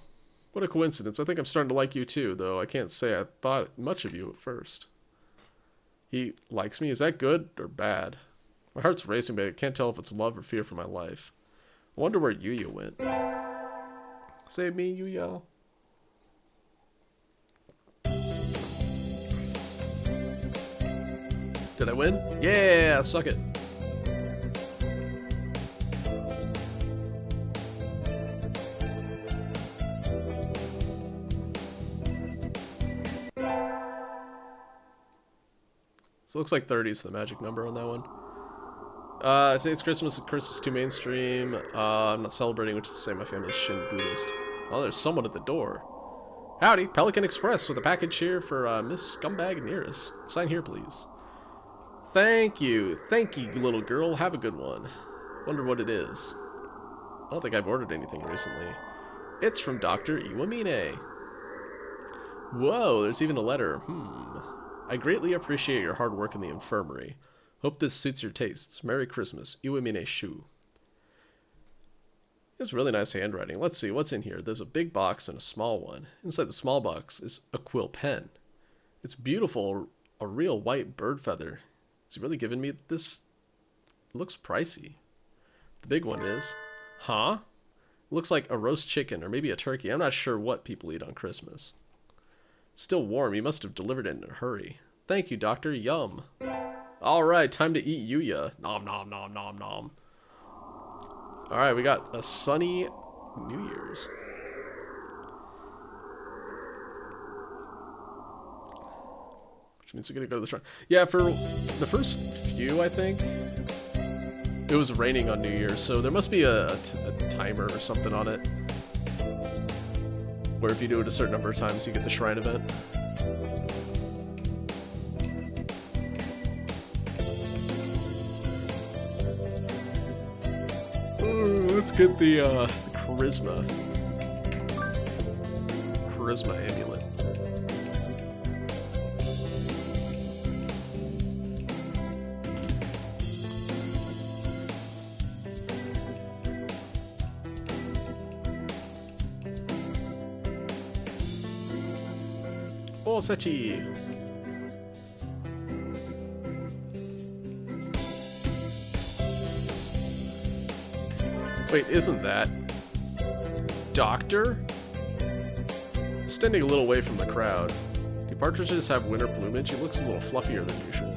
What a coincidence. I think I'm starting to like you too, though I can't say I thought much of you at first. He likes me? Is that good or bad? My heart's racing, but I can't tell if it's love or fear for my life. I wonder where Yuya went. Save me, Yuya. Did I win? Yeah, suck it. So it looks like 30 is the magic number on that one. Today's Christmas. Christmas too mainstream. I'm not celebrating, which is to say my family's Shin Buddhist. Oh, there's someone at the door. Howdy, Pelican Express with a package here for Miss Scumbag Nearest. Sign here, please. Thank you, little girl. Have a good one. Wonder what it is. I don't think I've ordered anything recently. It's from Dr. Iwamine. Whoa, there's even a letter. I greatly appreciate your hard work in the infirmary. Hope this suits your tastes. Merry Christmas, Iwamine Shu. It's really nice handwriting. Let's see, what's in here? There's a big box and a small one. Inside the small box is a quill pen. It's beautiful, a real white bird feather. Has he really given me this? It looks pricey. The big one is, huh? It looks like a roast chicken or maybe a turkey. I'm not sure what people eat on Christmas. It's still warm. You must have delivered it in a hurry. Thank you, Doctor. Yum. All right, time to eat Yuya. Nom nom nom nom nom. All right, we got a sunny New Year's. Which means we're gonna go to the shrine. Yeah, for the first few, I think it was raining on New Year's, so there must be a timer or something on it, where if you do it a certain number of times, you get the shrine event. Let's get the charisma amulet. Oh, Sechi. Wait, isn't that Doctor? Standing a little away from the crowd. Do partridges have winter plumage? He looks a little fluffier than usual.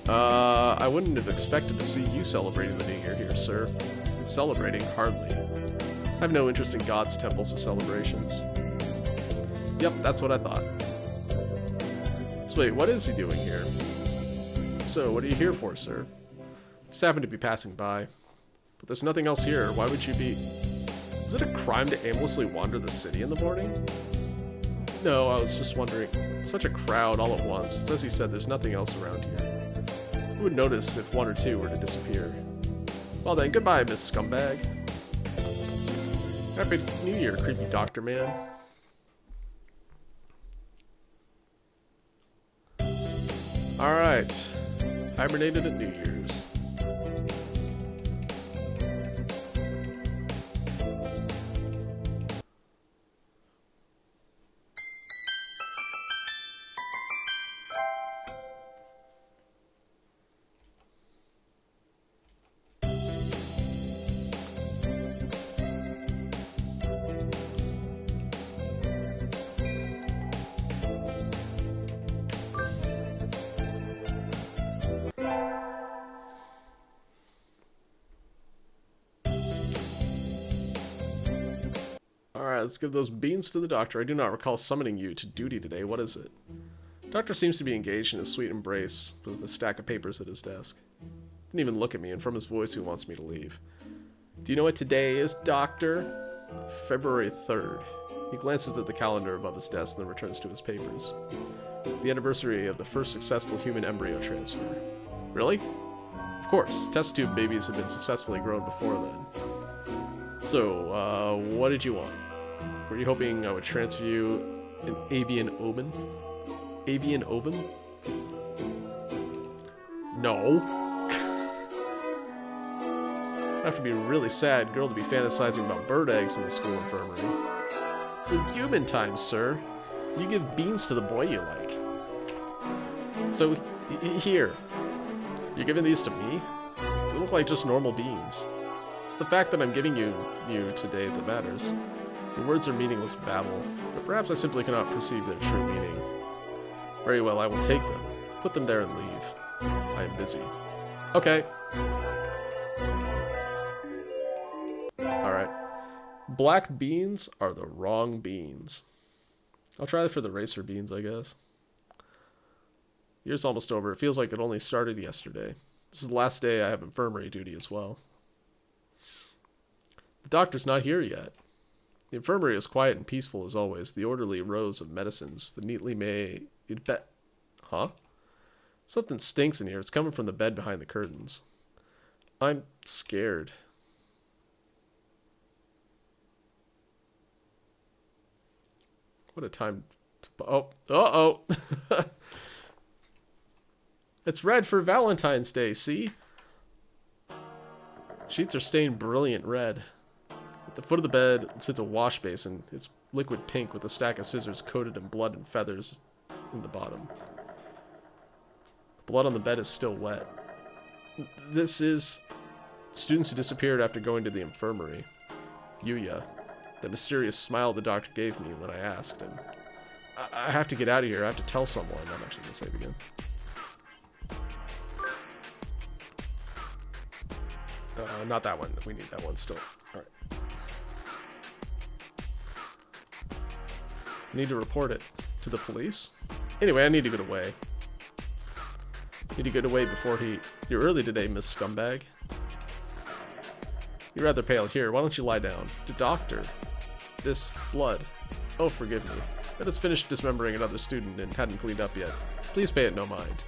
I wouldn't have expected to see you celebrating the New Year here, sir. Celebrating? Hardly. I have no interest in God's temples or celebrations. Yep, that's what I thought. So wait, what is he doing here? So, what are you here for, sir? Just happened to be passing by. But there's nothing else here. Why would you be... Is it a crime to aimlessly wander the city in the morning? No, I was just wondering. Such a crowd all at once. It's as he said, there's nothing else around here. Who would notice if one or two were to disappear? Well then, goodbye, Miss Scumbag. Happy New Year, creepy doctor man. Alright. Hibernated at New Year's. Alright, let's give those beans to the doctor. I do not recall summoning you to duty today. What is it? Doctor seems to be engaged in a sweet embrace with a stack of papers at his desk. Didn't even look at me, and from his voice he wants me to leave. Do you know what today is, Doctor? February 3rd. He glances at the calendar above his desk and then returns to his papers. The anniversary of the first successful human embryo transfer. Really? Of course. Test tube babies have been successfully grown before then. So, what did you want? Were you hoping I would transfer you an avian ovum? Avian ovum? No. I have to be a really sad girl to be fantasizing about bird eggs in the school infirmary. It's the human time, sir. You give beans to the boy you like. So, here. You're giving these to me? They look like just normal beans. It's the fact that I'm giving you today that matters. Your words are meaningless babble, but perhaps I simply cannot perceive their true meaning. Very well, I will take them. Put them there and leave. I am busy. Okay. Alright. Black beans are the wrong beans. I'll try for the racer beans, I guess. Year's almost over. It feels like it only started yesterday. This is the last day I have infirmary duty as well. The doctor's not here yet. The infirmary is quiet and peaceful as always. The orderly rows of medicines, the neatly made bed. Huh? Something stinks in here. It's coming from the bed behind the curtains. I'm scared. What a time to... Oh. Uh-oh. It's red for Valentine's Day, see? Sheets are stained brilliant red. At the foot of the bed sits a wash basin. It's liquid pink with a stack of scissors coated in blood and feathers in the bottom. The blood on the bed is still wet. This is... students who disappeared after going to the infirmary. Yuya. That mysterious smile the doctor gave me when I asked him. I have to get out of here. I have to tell someone. I'm actually going to save again. Not that one. We need that one still. Alright. Need to report it to the police? Anyway, I need to get away. Need to get away before he... You're early today, Miss Scumbag. You're rather pale. Here, why don't you lie down? The doctor. This blood. Oh, forgive me. I just finished dismembering another student and hadn't cleaned up yet. Please pay it no mind.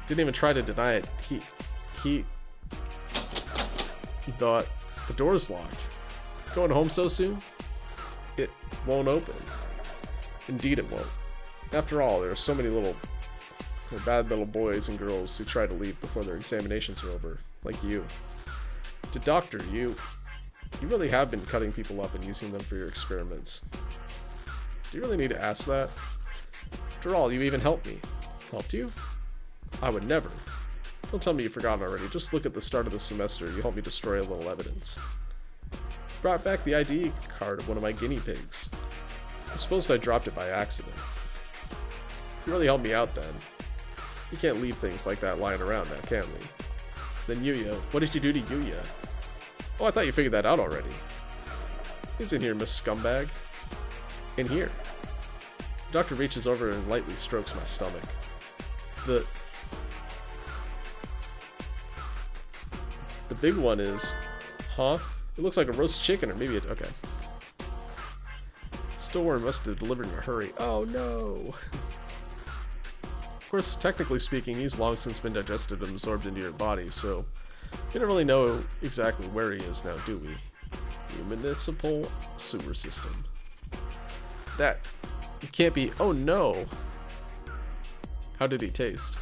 Didn't even try to deny it. He thought the door's locked. Going home so soon? It won't open. Indeed it won't. After all, there are so many bad little boys and girls who try to leave before their examinations are over, like you. The doctor, you really have been cutting people up and using them for your experiments. Do you really need to ask that? After all, you even helped me. Helped you? I would never. Don't tell me you've forgotten already. Just look at the start of the semester. You helped me destroy a little evidence. Brought back the ID card of one of my guinea pigs. I supposed I dropped it by accident. You really helped me out then. You can't leave things like that lying around now, can we? Then Yuya. What did you do to Yuya? Oh, I thought you figured that out already. He's in here, Miss Scumbag. In here. The doctor reaches over and lightly strokes my stomach. The big one is... Huh? It looks like a roast chicken, or maybe it's... Okay. Store must have delivered in a hurry. Oh, no! Of course, technically speaking, he's long since been digested and absorbed into your body, so... We don't really know exactly where he is now, do we? The municipal sewer system. That... It can't be... Oh, no! How did he taste?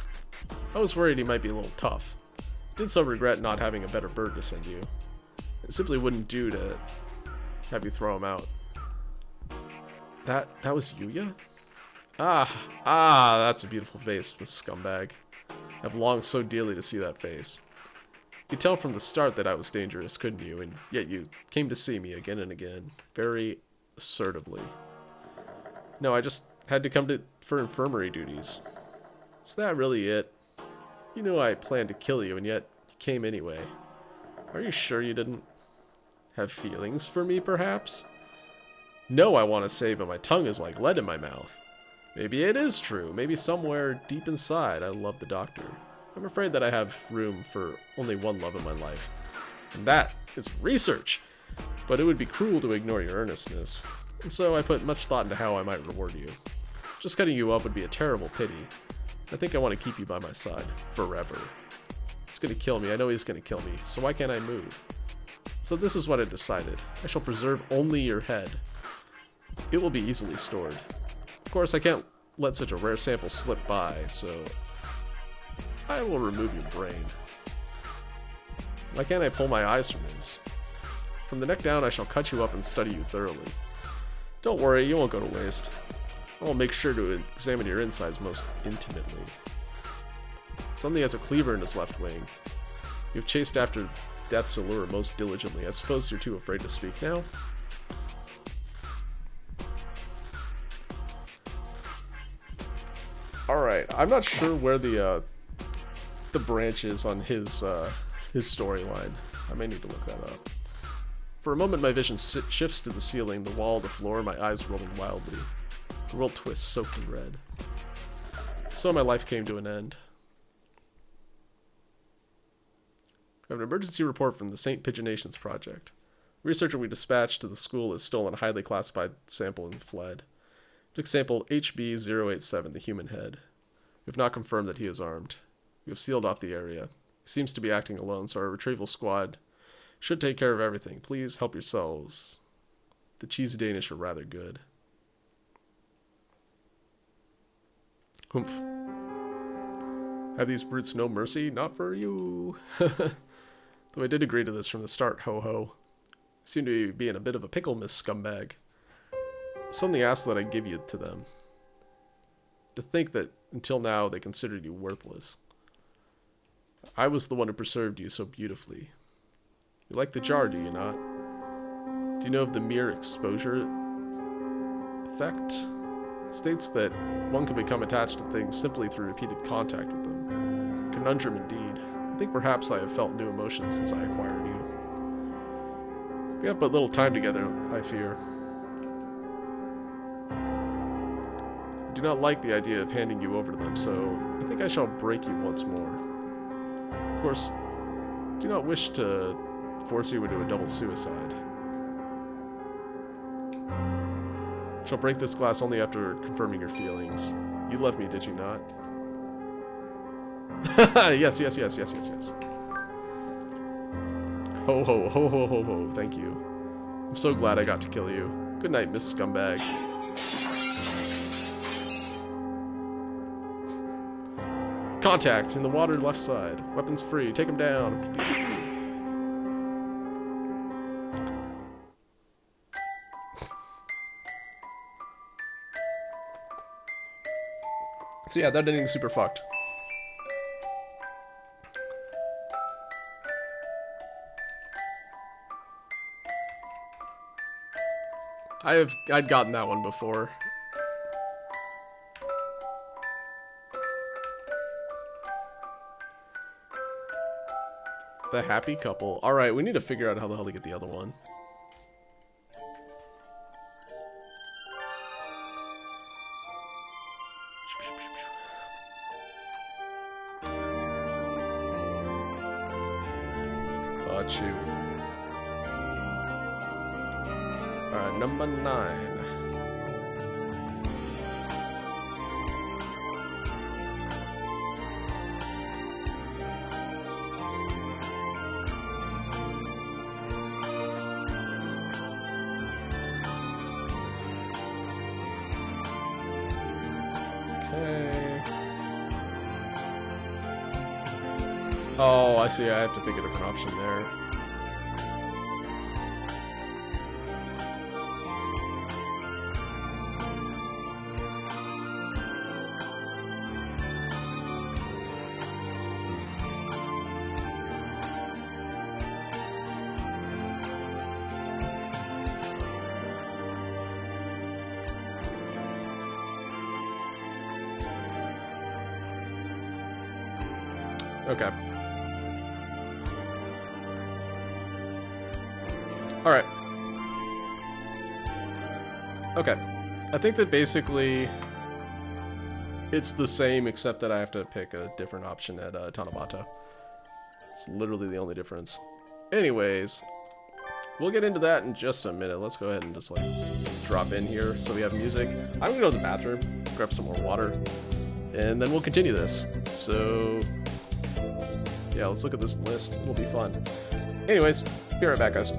I was worried he might be a little tough. Did so regret not having a better bird to send you. It simply wouldn't do to have you throw him out. That was Yuya? That's a beautiful face, Miss Scumbag. I've longed so dearly to see that face. You could tell from the start that I was dangerous, couldn't you? And yet you came to see me again and again, very assertively. No, I just had to come for infirmary duties. Is that really it? You knew I planned to kill you, and yet you came anyway. Are you sure you didn't have feelings for me, perhaps? No, I want to say, but my tongue is like lead in my mouth. Maybe it is true. Maybe somewhere deep inside I love the doctor. I'm afraid that I have room for only one love in my life. And that is research! But it would be cruel to ignore your earnestness. And so I put much thought into how I might reward you. Just cutting you up would be a terrible pity. I think I want to keep you by my side. Forever. He's gonna kill me. I know he's gonna kill me. So why can't I move? So this is what I decided. I shall preserve only your head. It will be easily stored. Of course, I can't let such a rare sample slip by, so... I will remove your brain. Why can't I pull my eyes from his? From the neck down, I shall cut you up and study you thoroughly. Don't worry, you won't go to waste. I will make sure to examine your insides most intimately. Something has a cleaver in his left wing. You've chased after death's allure most diligently. I suppose you're too afraid to speak now? Alright, I'm not sure where the branch is on his storyline. I may need to look that up. For a moment my vision shifts to the ceiling, the wall, the floor, my eyes rolling wildly. The world twists, soaked in red. So my life came to an end. I have an emergency report from the St. Pigeonations Project. The researcher we dispatched to the school has stolen a highly classified sample and fled. Took sample HB087, the human head. We have not confirmed that he is armed. We have sealed off the area. He seems to be acting alone, so our retrieval squad should take care of everything. Please help yourselves. The cheese Danish are rather good. Humph. Have these brutes no mercy? Not for you. Though I did agree to this from the start, ho-ho. Seem to be in a bit of a pickle, Miss Scumbag. Suddenly asked that I give you to them. To think that, until now, they considered you worthless. I was the one who preserved you so beautifully. You like the jar, do you not? Do you know of the mere exposure effect? It states that one can become attached to things simply through repeated contact with them. Conundrum indeed. I think perhaps I have felt new emotions since I acquired you. We have but little time together, I fear. I do not like the idea of handing you over to them, so I think I shall break you once more. Of course, do not wish to force you into a double suicide. I shall break this glass only after confirming your feelings. You loved me, did you not? Yes. Ho ho ho ho ho ho, thank you. I'm so glad I got to kill you. Good night, Miss Scumbag. Contact in the water left side. Weapons free. Take him down. So yeah, that ending's super fucked. I'd gotten that one before. The happy couple. Alright, we need to figure out how the hell to get the other one. Shoot. Alright, number 9. Okay. Oh, I see. I have to pick a different option there. Okay. Alright. Okay. I think that basically it's the same except that I have to pick a different option at Tanabata. It's literally the only difference. Anyways, we'll get into that in just a minute. Let's go ahead and just like drop in here so we have music. I'm gonna go to the bathroom, grab some more water, and then we'll continue this. So yeah, let's look at this list. It'll be fun. Anyways, be right back, guys.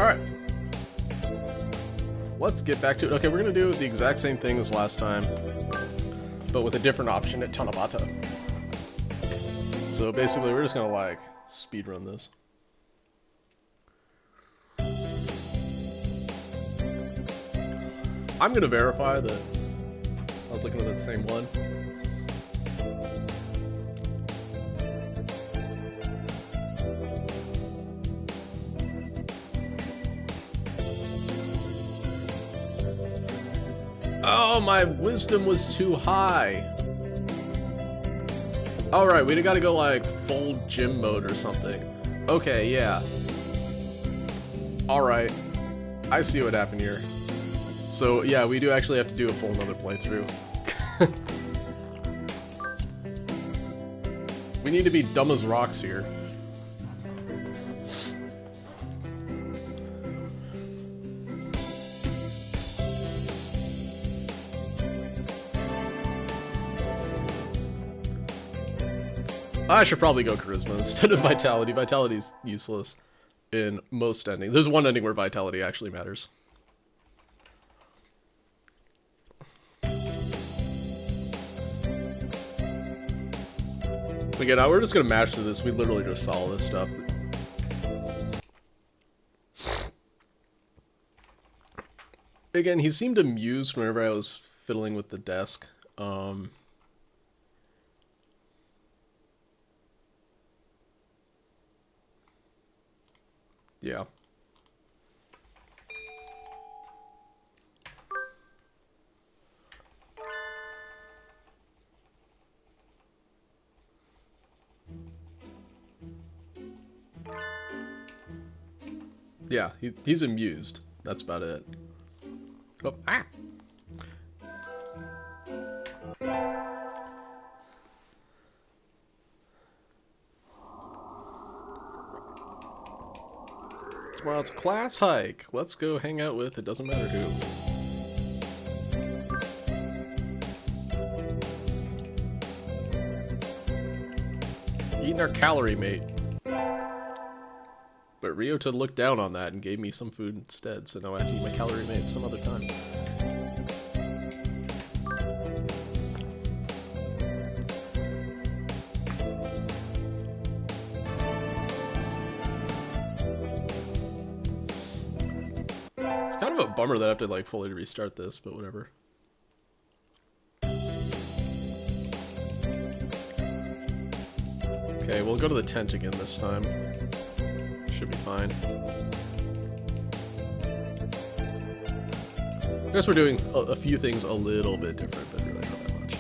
Alright. Let's get back to it. Okay, we're gonna do the exact same thing as last time, but with a different option at Tanabata. So basically, we're just gonna, like, speedrun this. I'm gonna verify that I was looking at the same one. Oh, my wisdom was too high. Alright, we gotta go like full gym mode or something. Okay, yeah. Alright. I see what happened here. So, yeah, we do actually have to do a full another playthrough. We need to be dumb as rocks here. I should probably go Charisma instead of Vitality. Vitality's useless in most endings. There's one ending where Vitality actually matters. Again, now we're just gonna mash through this. We literally just saw all this stuff. Again, he seemed amused whenever I was fiddling with the desk. Yeah. Yeah, he's amused. That's about it. Oh, ah! Tomorrow's a class hike. Let's go hang out with, it doesn't matter who. Eating our calorie mate. But Ryota looked down on that and gave me some food instead, so now I have to eat my calorie mate some other time. It's kind of a bummer that I have to like fully restart this, but whatever. Okay, we'll go to the tent again this time. Should be fine. I guess we're doing a few things a little bit different, but really not that much.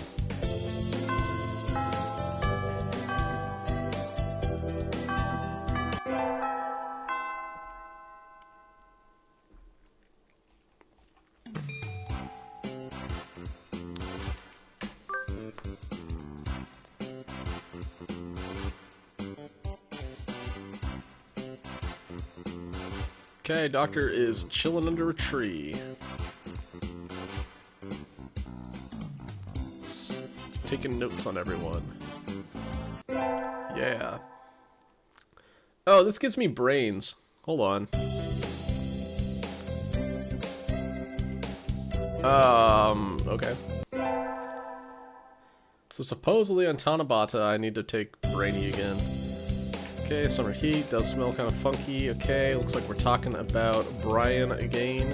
Okay, Doctor is chilling under a tree. Taking notes on everyone. Yeah. Oh, this gives me brains. Hold on. Okay. So supposedly on Tanabata, I need to take Brainy again. Okay, summer heat, does smell kind of funky. Okay, looks like we're talking about Brian again.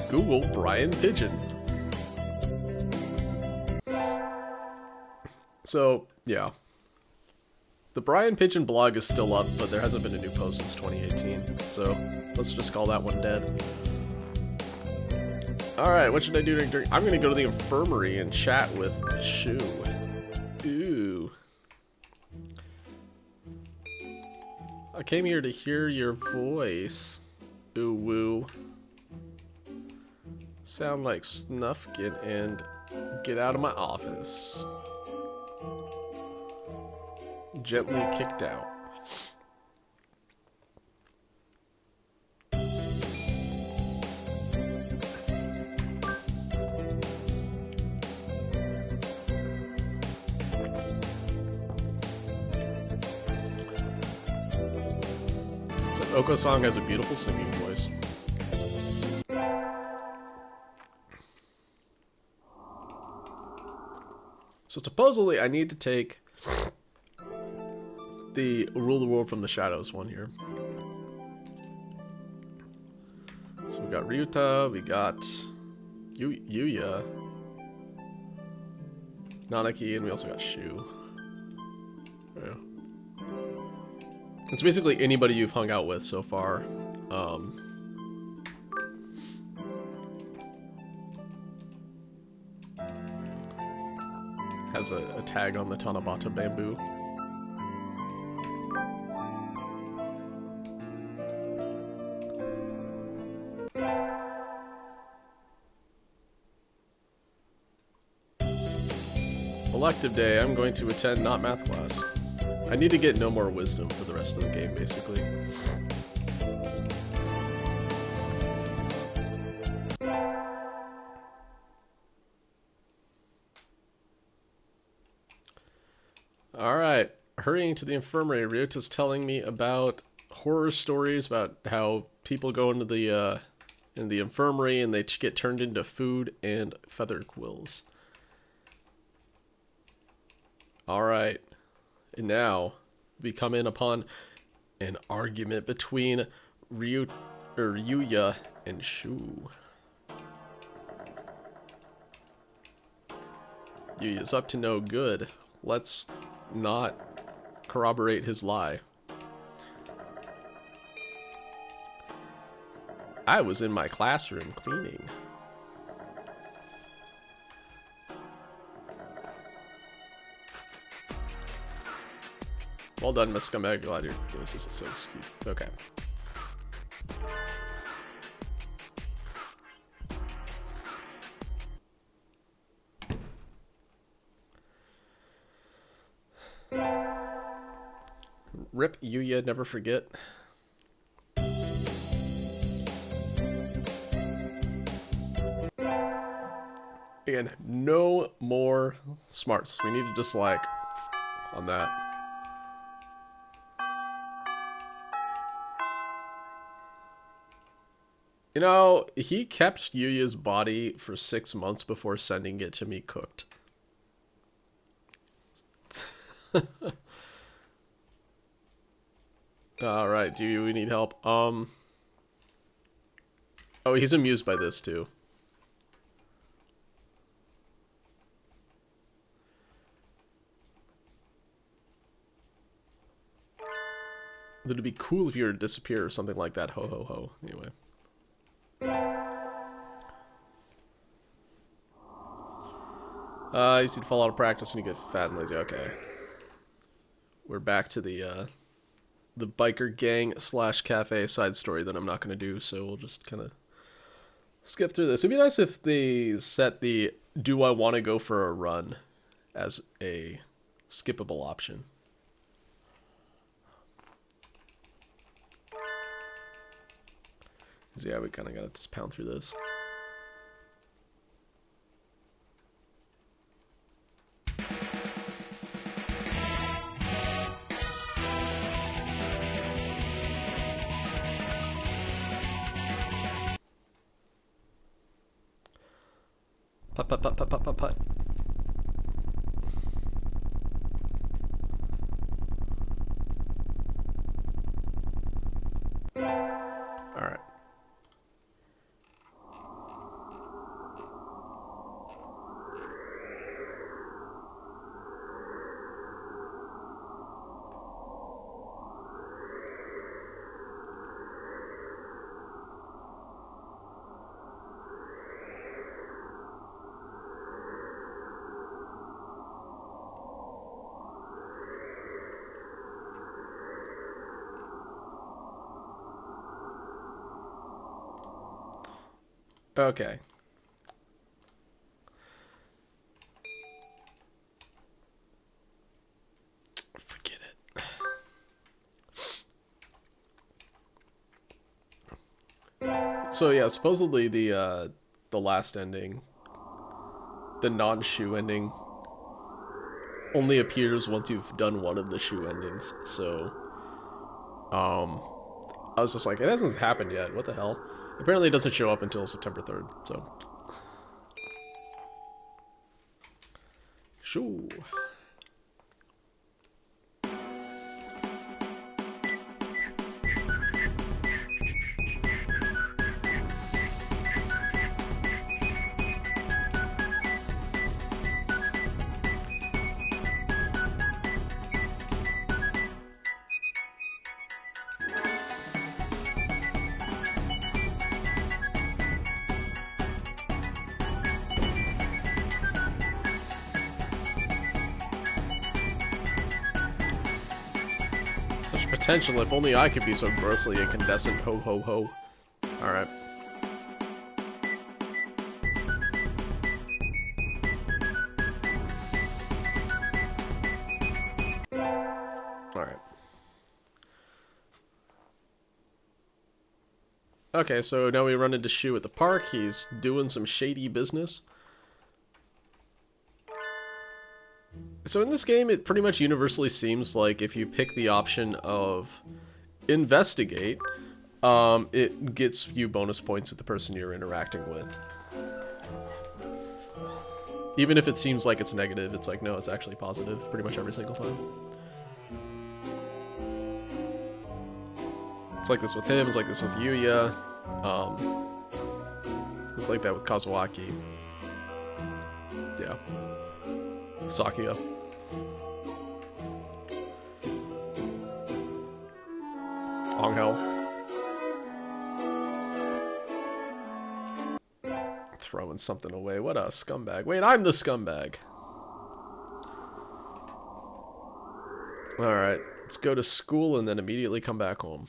Google Brian Pigeon. So, yeah. The Brian Pigeon blog is still up, but there hasn't been a new post since 2018, so let's just call that one dead. Alright, what should I do during... I'm gonna go to the infirmary and chat with Shu. Ooh. I came here to hear your voice. Ooh woo. Sound like Snufkin and get out of my office. Gently kicked out. Oko-song has a beautiful singing voice. So supposedly I need to take the Rule the World from the Shadows one here. So we got Ryuta, we got Yuya, Nanaki, and we also got Shu. Yeah. It's basically anybody you've hung out with so far. Has a tag on the Tanabata bamboo. Elective day, I'm going to attend not math class. I need to get no more wisdom for the rest of the game, basically. Alright, hurrying to the infirmary, Ryuta's telling me about horror stories about how people go into the infirmary and they get turned into food and feather quills. Alright, and now we come in upon an argument between Yuya and Shu. Yuya's up to no good. Let's not corroborate his lie. I was in my classroom cleaning. Well done, Miss Scumbag. Glad you're. This is so cute. Okay. Rip Yuya, never forget. Again, no more smarts. We need to just like on that. You know, he kept Yuya's body for 6 months before sending it to me cooked. Alright, do we need help? Oh, he's amused by this too. It'd be cool if you were to disappear or something like that. Ho ho ho. Anyway. You see to fall out of practice and you get fat and lazy. Okay. We're back to the biker gang / cafe side story that I'm not going to do, so we'll just kind of skip through this. It'd be nice if they set the do I want to go for a run as a skippable option. So yeah, we kind of got to just pound through this. Putt, putt, putt, putt, putt, putt, putt. Alright. Okay. Forget it. So yeah, supposedly the last ending, the non-Shu ending, only appears once you've done one of the Shu endings. So, I was just like, it hasn't happened yet. What the hell? Apparently it doesn't show up until September 3rd, so. Shoo. Such potential, if only I could be so grossly incandescent, ho ho ho. Alright. Alright. Okay, so now we run into Shu at the park. He's doing some shady business. So in this game, it pretty much universally seems like if you pick the option of investigate, it gets you bonus points with the person you're interacting with. Even if it seems like it's negative, it's like, no, it's actually positive pretty much every single time. It's like this with him, it's like this with Yuya. It's like that with Kazuaki. Yeah. Sakuya. Angel. Throwing something away. What a scumbag. Wait, I'm the scumbag. Alright, let's go to school and then immediately come back home.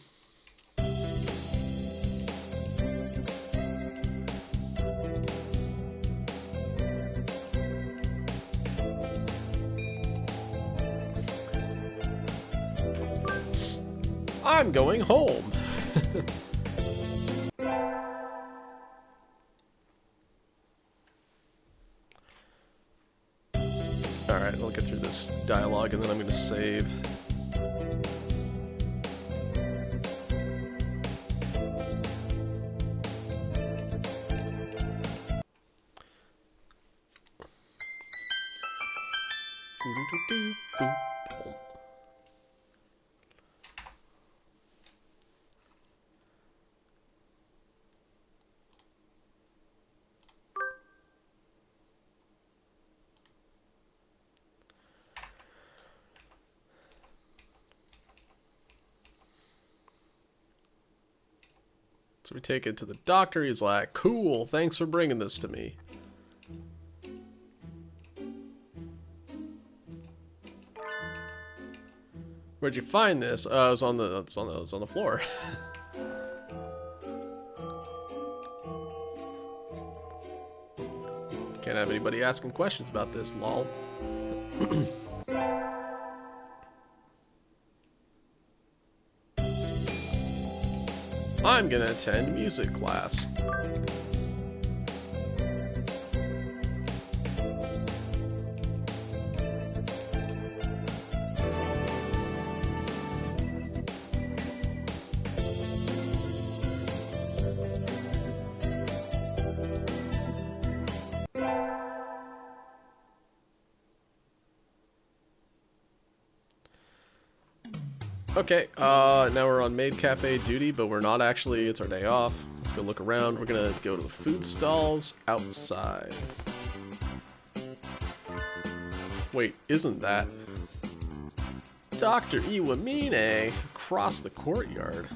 I'm going home. Alright, we'll get through this dialogue and then I'm going to save. So we take it to the doctor. He's like, cool, thanks for bringing this to me. Where'd you find this? It was on the floor. Can't have anybody asking questions about this, lol. I'm gonna attend music class. Okay, now we're on maid cafe duty, but we're not actually. It's our day off. Let's go look around. We're gonna go to the food stalls outside. Wait, isn't that Dr. Iwamine across the courtyard?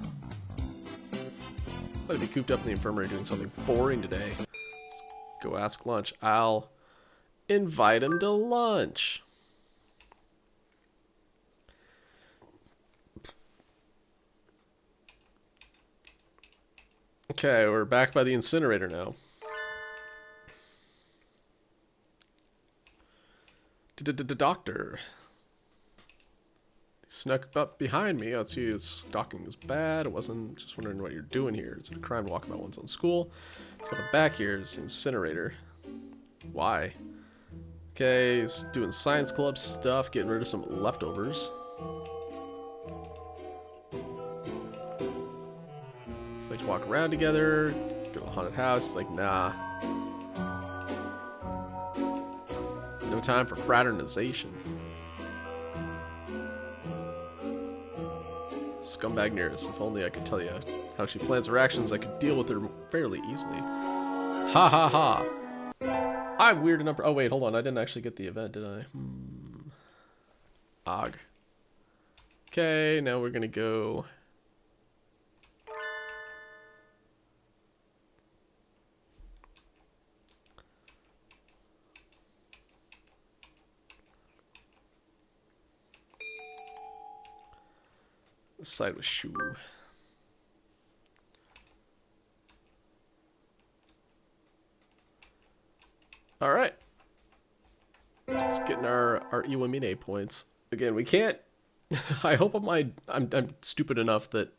I'm gonna be cooped up in the infirmary doing something boring today. Let's go ask lunch. I'll invite him to lunch. Okay, we're back by the incinerator now. Doctor. He snuck up behind me. Let's see, his stalking is bad. I wasn't just wondering what you're doing here. Is it a crime to walk about one's own school? So the back here is the incinerator. Why? Okay, he's doing science club stuff, getting rid of some leftovers. It's like to walk around together, go to a haunted house. It's like, nah. No time for fraternization. Scumbag nearest. If only I could tell you how she plans her actions, I could deal with her fairly easily. Ha ha ha. I'm weird enough. Oh wait, hold on. I didn't actually get the event, did I? Og. Okay, now we're gonna go. This side was Shu. All right. Just getting our Iwamine points. Again, we can't. I hope I'm stupid enough that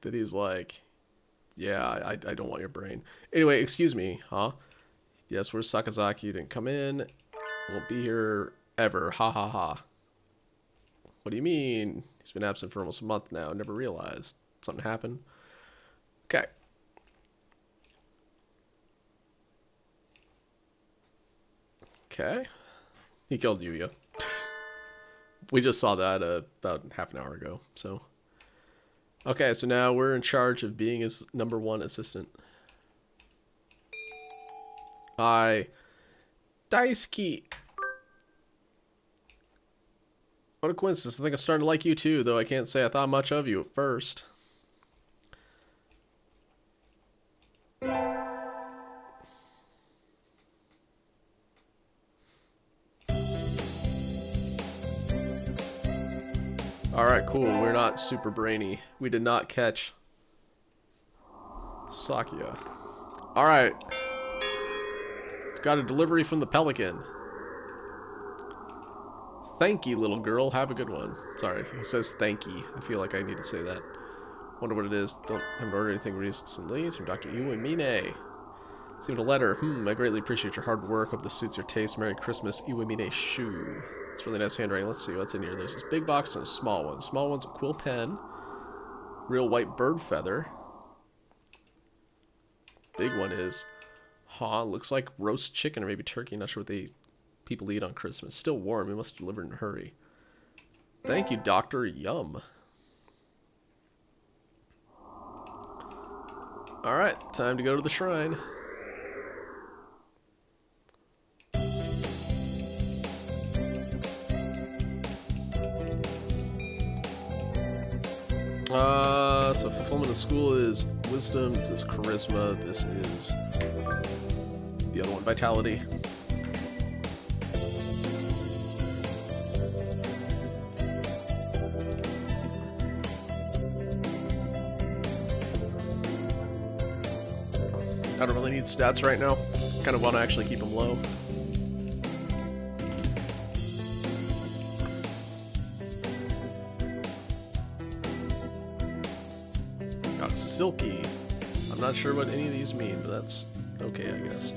he's like, yeah, I don't want your brain. Anyway, excuse me, huh? Yes, where's Sakazaki? You didn't come in. Won't be here ever. Ha ha ha. What do you mean? He's been absent for almost a month now. Never realized. Something happened. Okay. Okay. He killed Yuya. We just saw that about half an hour ago. So, okay, so now we're in charge of being his #1 assistant. Hi, Daisuke. What a coincidence! I think I'm starting to like you too, though I can't say I thought much of you at first. Alright, cool. We're not super brainy. We did not catch Sakuya. Alright. Got a delivery from the Pelican. Thank you, little girl. Have a good one. Sorry, he says thank you. I feel like I need to say that. Wonder what it is. Haven't ordered anything recently. It's from Dr. Iwamine. Received a letter. I greatly appreciate your hard work. Hope this suits your taste. Merry Christmas, Iwamine Shu. It's really nice handwriting. Let's see what's in here. There's this big box and a small one. Small one's a quill pen. Real white bird feather. Big one is, looks like roast chicken or maybe turkey. Not sure what people eat on Christmas. Still warm. It must have delivered in a hurry. Thank you, Doctor. Yum. Alright, time to go to the shrine. So fulfillment of school is wisdom, this is charisma, this is the other one, vitality. I don't really need stats right now. Kind of want to actually keep them low. Got a silky. I'm not sure what any of these mean, but that's okay, I guess.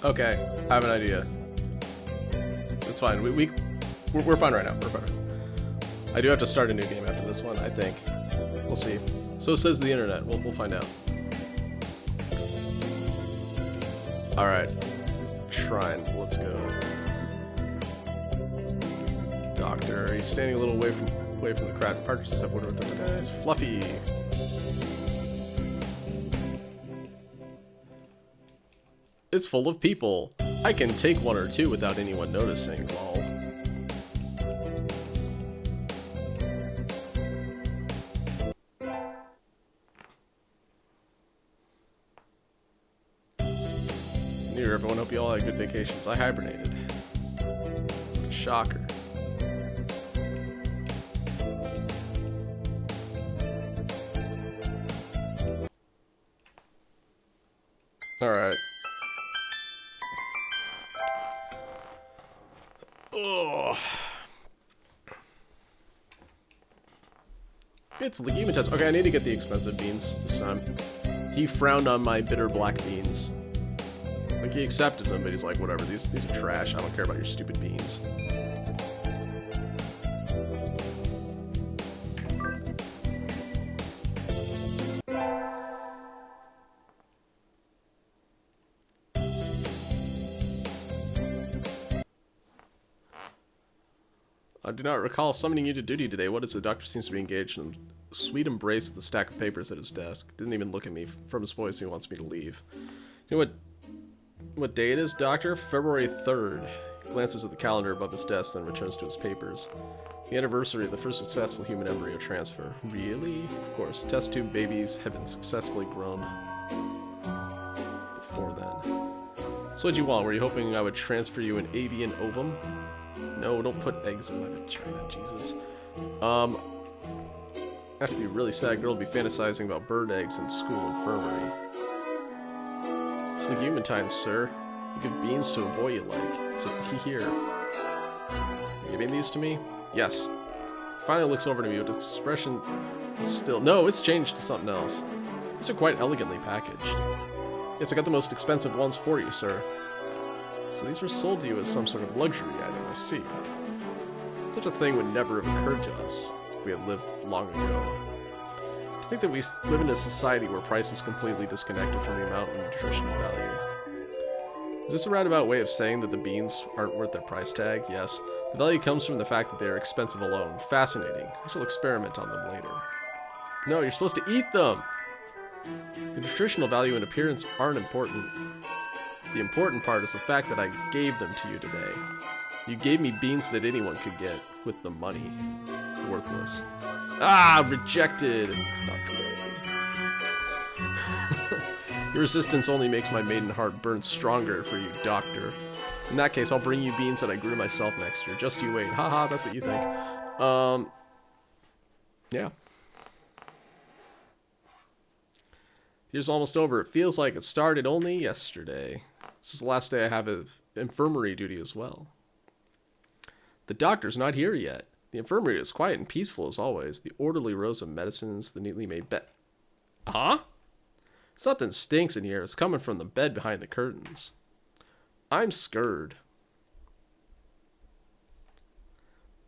Okay, I have an idea. It's fine. We're fine right now. We're fine. I do have to start a new game after this one, I think. We'll see. So says the internet. We'll find out. Alright. Shrine. Let's go. Doctor. He's standing a little away from the crowd. Partridges have ordered with the guys. Fluffy. It's full of people. I can take one or two without anyone noticing, lol. New Year, everyone. Hope you all had good vacations. I hibernated. Shocker. Alright. Ugh. It's legume test. Okay, I need to get the expensive beans this time. He frowned on my bitter black beans. Like, he accepted them, but he's like, whatever, these are trash. I don't care about your stupid beans. I do not recall summoning you to duty today. What is it? The doctor seems to be engaged in a sweet embrace with the stack of papers at his desk. Didn't even look at me. From his voice, he wants me to leave. You know what day it is, Doctor? February 3rd. He glances at the calendar above his desk, then returns to his papers. The anniversary of the first successful human embryo transfer. Really? Of course. Test tube babies have been successfully grown before then. So what'd you want? Were you hoping I would transfer you an avian ovum? No, don't put eggs in my vagina, Jesus. I have to be a really sad girl to be fantasizing about bird eggs in school infirmary. It's the human times, sir. You give beans to a boy you like. So, here. You giving these to me? Yes. He finally looks over to me with his expression still... No, it's changed to something else. These are quite elegantly packaged. Yes, I got the most expensive ones for you, sir. So these were sold to you as some sort of luxury item, I see. Such a thing would never have occurred to us if we had lived long ago. To think that we live in a society where price is completely disconnected from the amount of nutritional value. Is this a roundabout way of saying that the beans aren't worth their price tag? Yes. The value comes from the fact that they are expensive alone. Fascinating. I shall experiment on them later. No, you're supposed to eat them! The nutritional value and appearance aren't important. The important part is the fact that I gave them to you today. You gave me beans that anyone could get with the money. Worthless. Ah, rejected! Not today. Your resistance only makes my maiden heart burn stronger for you, Doctor. In that case, I'll bring you beans that I grew myself next year. Just you wait. Haha, that's what you think. Yeah. The year's almost over. It feels like it started only yesterday. This is the last day I have of infirmary duty as well. The doctor's not here yet. The infirmary is quiet and peaceful as always. The orderly rows of medicines, the neatly made bed. Huh? Something stinks in here. It's coming from the bed behind the curtains. I'm scared.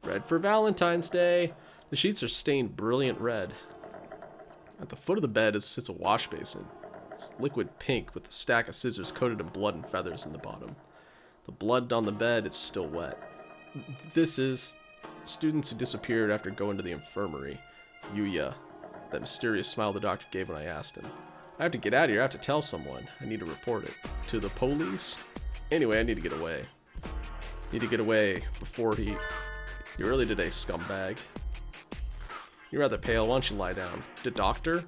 Red for Valentine's Day. The sheets are stained brilliant red. At the foot of the bed sits a wash basin. It's liquid pink with a stack of scissors coated in blood and feathers in the bottom. The blood on the bed is still wet. This is students who disappeared after going to the infirmary. Yuya. That mysterious smile the doctor gave when I asked him. I have to get out of here. I have to tell someone. I need to report it. To the police? Anyway, I need to get away. Need to get away before he... You're early today, scumbag. You're rather pale. Why don't you lie down? The doctor?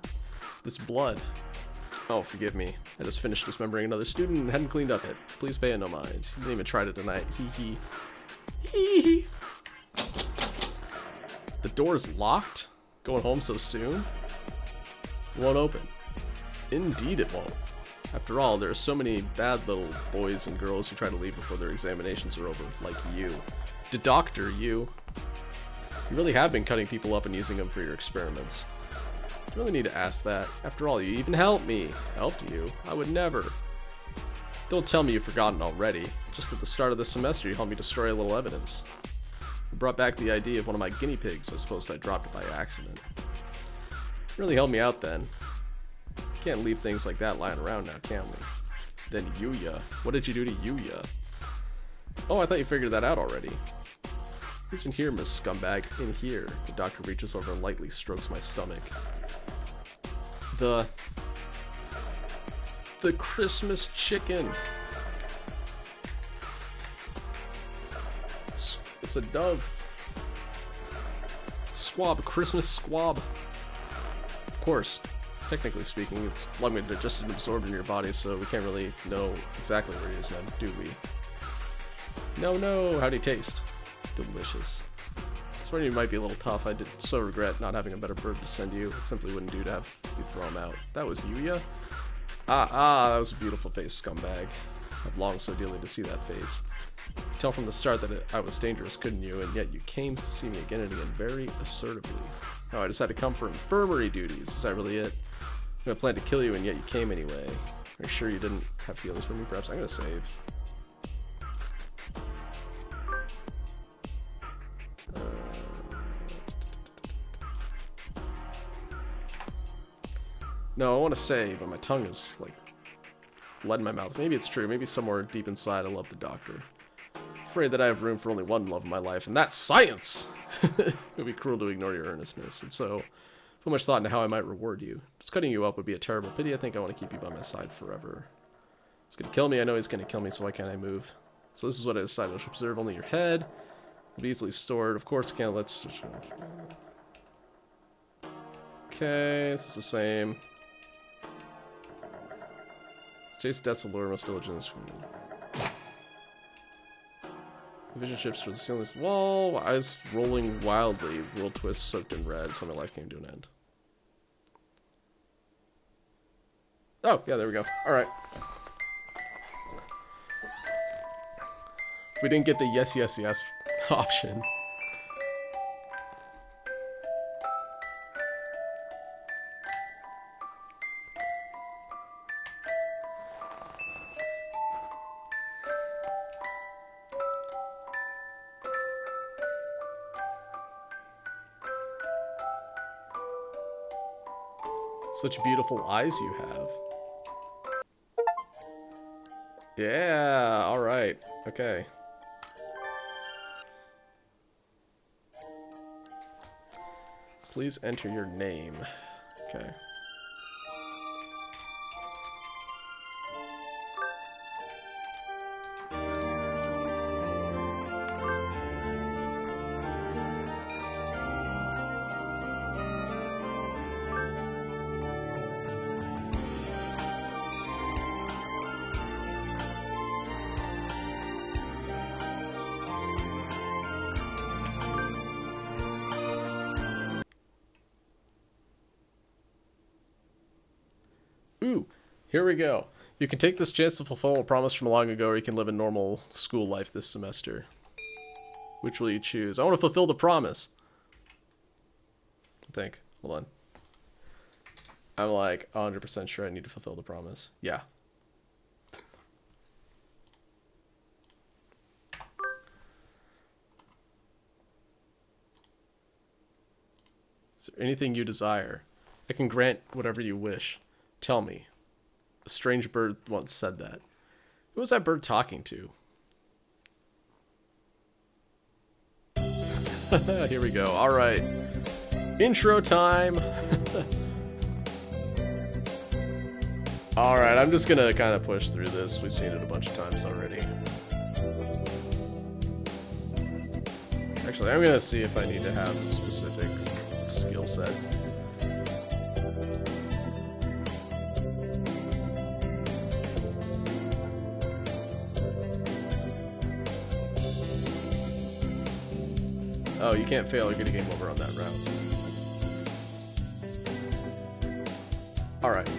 This blood. Oh, forgive me. I just finished dismembering another student and hadn't cleaned up it. Please pay it no mind. You didn't even try it tonight. Hee hee. Hee hee. The door's locked? Going home so soon? It won't open. Indeed it won't. After all, there are so many bad little boys and girls who try to leave before their examinations are over, like you. The doctor, you. You really have been cutting people up and using them for your experiments. You really need to ask that. After all, you even helped me. Helped you? I would never. Don't tell me you've forgotten already. Just at the start of the semester, you helped me destroy a little evidence. You brought back the idea of one of my guinea pigs. I suppose I dropped it by accident. You really helped me out then. Can't leave things like that lying around now, can we? Then Yuya. What did you do to Yuya? Oh, I thought you figured that out already. He's in here, Miss Scumbag. In here. The doctor reaches over and lightly strokes my stomach. The Christmas chicken. It's a dove. Squab. Christmas squab. Of course. Technically speaking, it's long been digested and absorbed in your body, so we can't really know exactly where he is now, do we? No. How'd he taste? Delicious. I swear you might be a little tough. I did so regret not having a better bird to send you. It simply wouldn't do to have you throw him out. That was Yuya? That was a beautiful face, scumbag. I've longed so dearly to see that face. You could tell from the start that I was dangerous, couldn't you? And yet you came to see me again and again very assertively. Oh, I decided to come for infirmary duties. Is that really it? I planned to kill you, and yet you came anyway. Are you sure you didn't have feelings for me? Perhaps I'm gonna save. No, I want to say, but my tongue is like lead in my mouth. Maybe it's true. Maybe somewhere deep inside I love the doctor. I'm afraid that I have room for only one love in my life, and that's science! It would be cruel to ignore your earnestness, and so put much thought into how I might reward you. Just cutting you up would be a terrible pity. I think I want to keep you by my side forever. He's gonna kill me. I know he's gonna kill me, so why can't I move? So this is what I decided. I should preserve only your head. It'll be easily stored. Of course, can't let's... Okay, this is the same. Chase death's allure, most diligence. Vision ships towards the ceiling wall, eyes rolling wildly, world twist soaked in red, so my life came to an end. Oh, yeah, there we go. Alright. We didn't get the yes, yes, yes option. Such beautiful eyes you have. Yeah, alright. Okay. Please enter your name. Okay. Ooh, here we go. You can take this chance to fulfill a promise from long ago, or you can live a normal school life this semester. Which will you choose? I want to fulfill the promise. I think. Hold on. I'm like 100% sure I need to fulfill the promise. Yeah. Is there anything you desire? I can grant whatever you wish. Tell me. A strange bird once said that. Who was that bird talking to? Here we go. Alright. Intro time. Alright, I'm just gonna kind of push through this. We've seen it a bunch of times already. Actually, I'm gonna see if I need to have a specific skill set. Oh, you can't fail or get a game over on that route. Alright.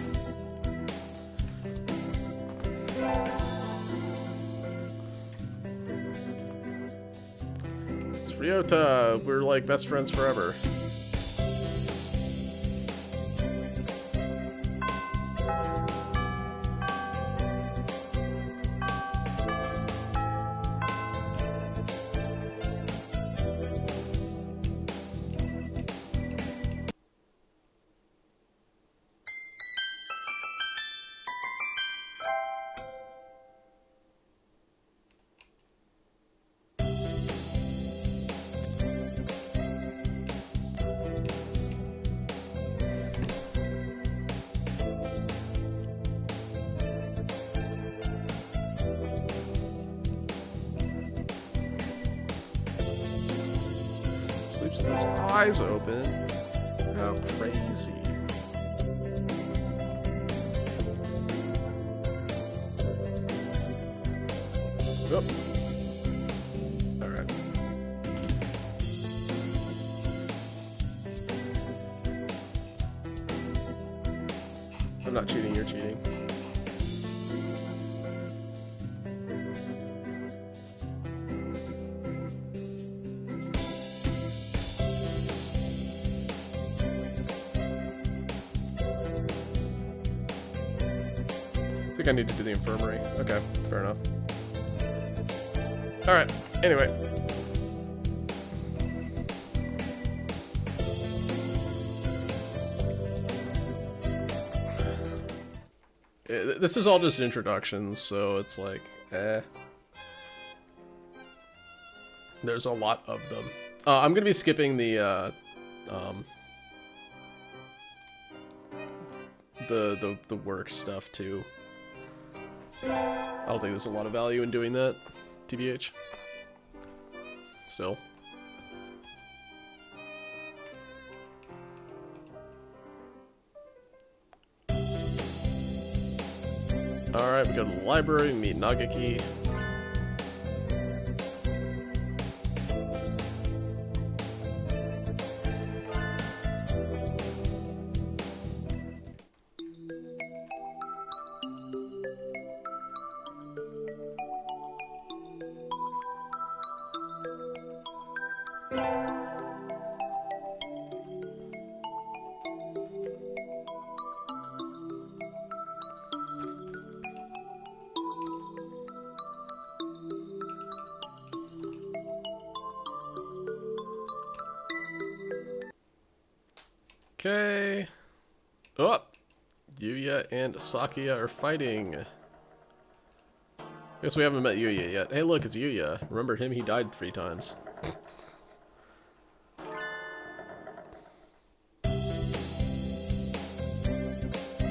It's Ryota. We're like best friends forever. keeps his eyes open. How crazy. Oh. Alright. I'm not cheating, you're cheating. I think I need to do the infirmary. Okay, fair enough. Alright, anyway. This is all just introductions, so it's like, There's a lot of them. I'm gonna be skipping the work stuff too. I don't think there's a lot of value in doing that, TBH. Still. Alright, we go to the library, meet Nagaki. Okay. Oh, Yuya and Sakia are fighting. Guess we haven't met Yuya yet. Hey, look, it's Yuya. Remember him? He died 3 times.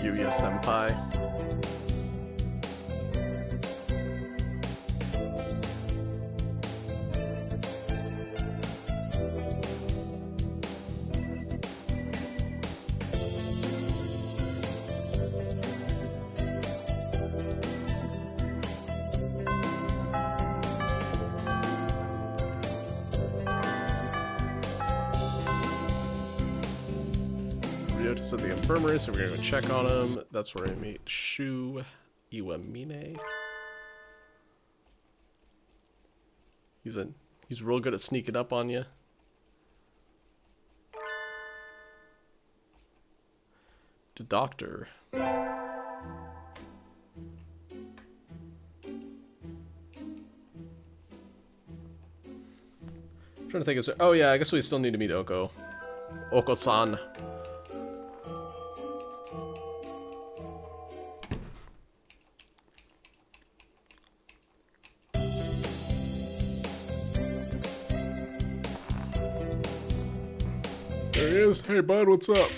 Yuya senpai. Notice at the infirmary, so we're gonna go check on him. That's where I meet Shu Iwamine. He's real good at sneaking up on you. The doctor. I'm trying to think of. Oh yeah, I guess we still need to meet Oko. Oko-san. There he is. Hey, bud, what's up?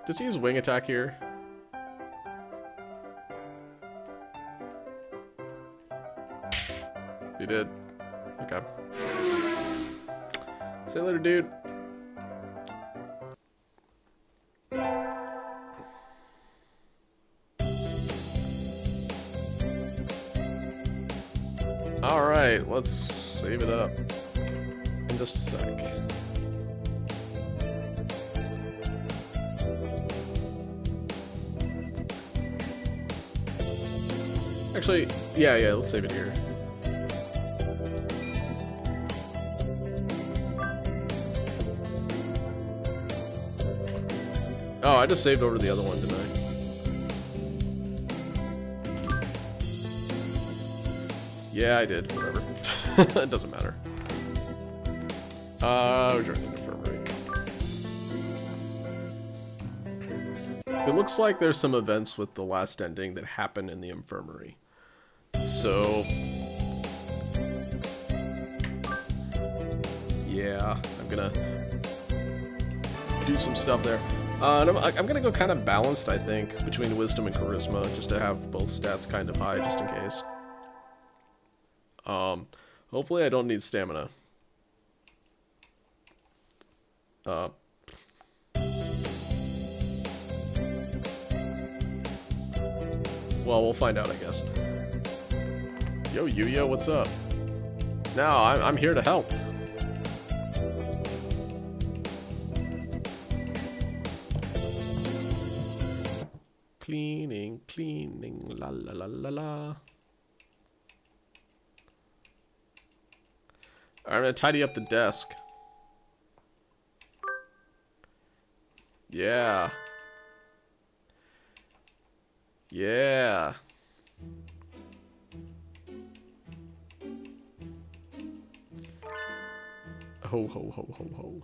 Does he use wing attack here? He did. Okay. See you later, dude. Alright, let's save it up in just a sec. Actually, yeah, let's save it here. Oh, I just saved over the other one, didn't I? Yeah, I did. Whatever. It doesn't matter. Return to infirmary. It looks like there's some events with the last ending that happen in the infirmary. So... yeah, I'm gonna do some stuff there. And I'm gonna go kind of balanced, I think, between wisdom and charisma, just to have both stats kind of high, just in case. Hopefully I don't need stamina. Well, we'll find out, I guess. Yo, Yuya, what's up? No, I'm here to help. Cleaning, la la la la la. I'm gonna tidy up the desk. Yeah. Yeah. Ho ho ho ho ho.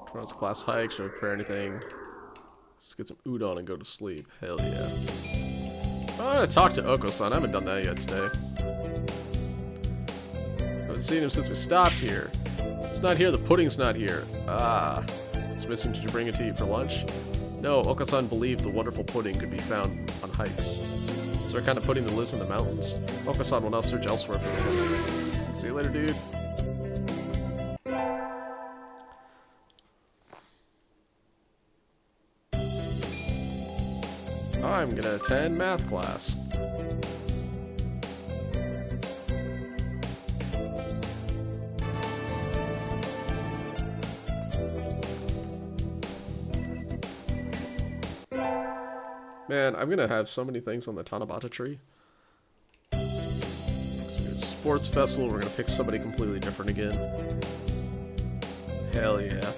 Tomorrow's class hike, should I prepare anything? Let's get some udon and go to sleep. Hell yeah. Oh, I'm gonna talk to Oko-san. I haven't done that yet today. I haven't seen him since we stopped here. It's not here, the pudding's not here. Ah. It's missing, did you bring it to eat for lunch? No, Oko-san believed the wonderful pudding could be found on hikes. Is there a kind of pudding that lives in the mountains? Oko-san will now search elsewhere for the pudding. See you later, dude. I'm gonna attend math class. Man, I'm gonna have so many things on the Tanabata tree. So we got sports festival, we're gonna pick somebody completely different again. Hell yeah.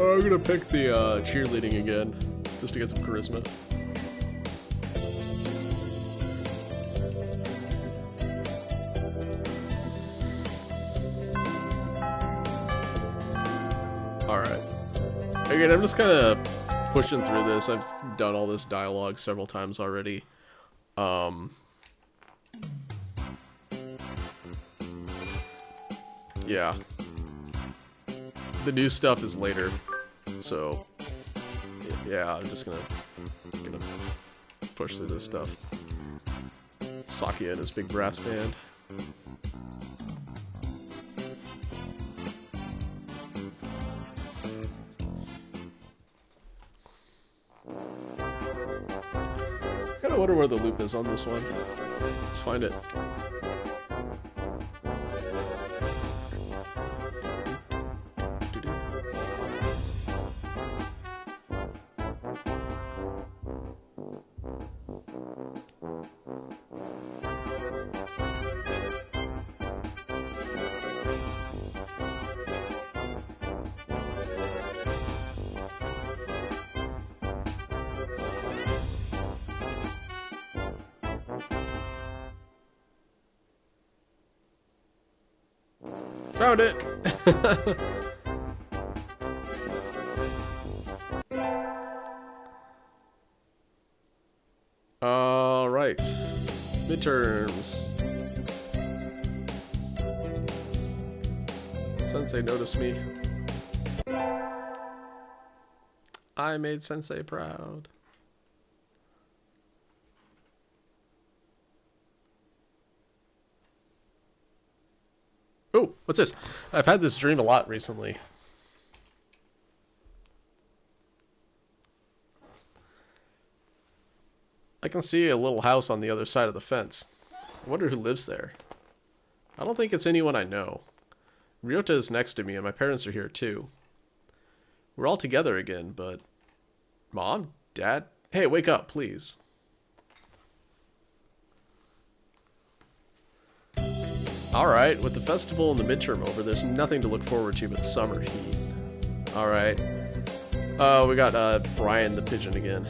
I'm gonna pick the cheerleading again, just to get some charisma. Alright. Again, I'm just kind of pushing through this. I've done all this dialogue several times already. Yeah. The new stuff is later, so yeah, I'm just gonna push through this stuff. Sakia and his big brass band. Kinda wonder where the loop is on this one. Let's find it. Found it! Alright. Midterms. Sensei noticed me. I made Sensei proud. Oh, what's this? I've had this dream a lot recently. I can see a little house on the other side of the fence. I wonder who lives there. I don't think it's anyone I know. Ryota is next to me and my parents are here too. We're all together again, but... Mom? Dad? Hey, wake up, please. Alright, with the festival and the midterm over, there's nothing to look forward to but summer heat. Alright. We got Brian the pigeon again.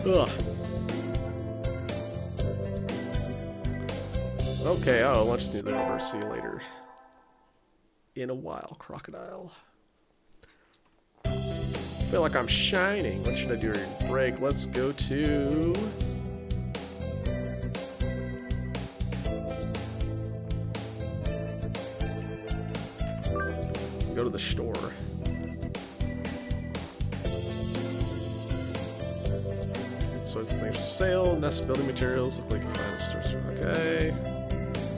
Ugh. Okay, oh, let's do that over. See you later. In a while, crocodile. I feel like I'm shining. What should I do during break? Let's go to... go to the store. So it's things for sale, nest building materials, look like you find the stores. Okay.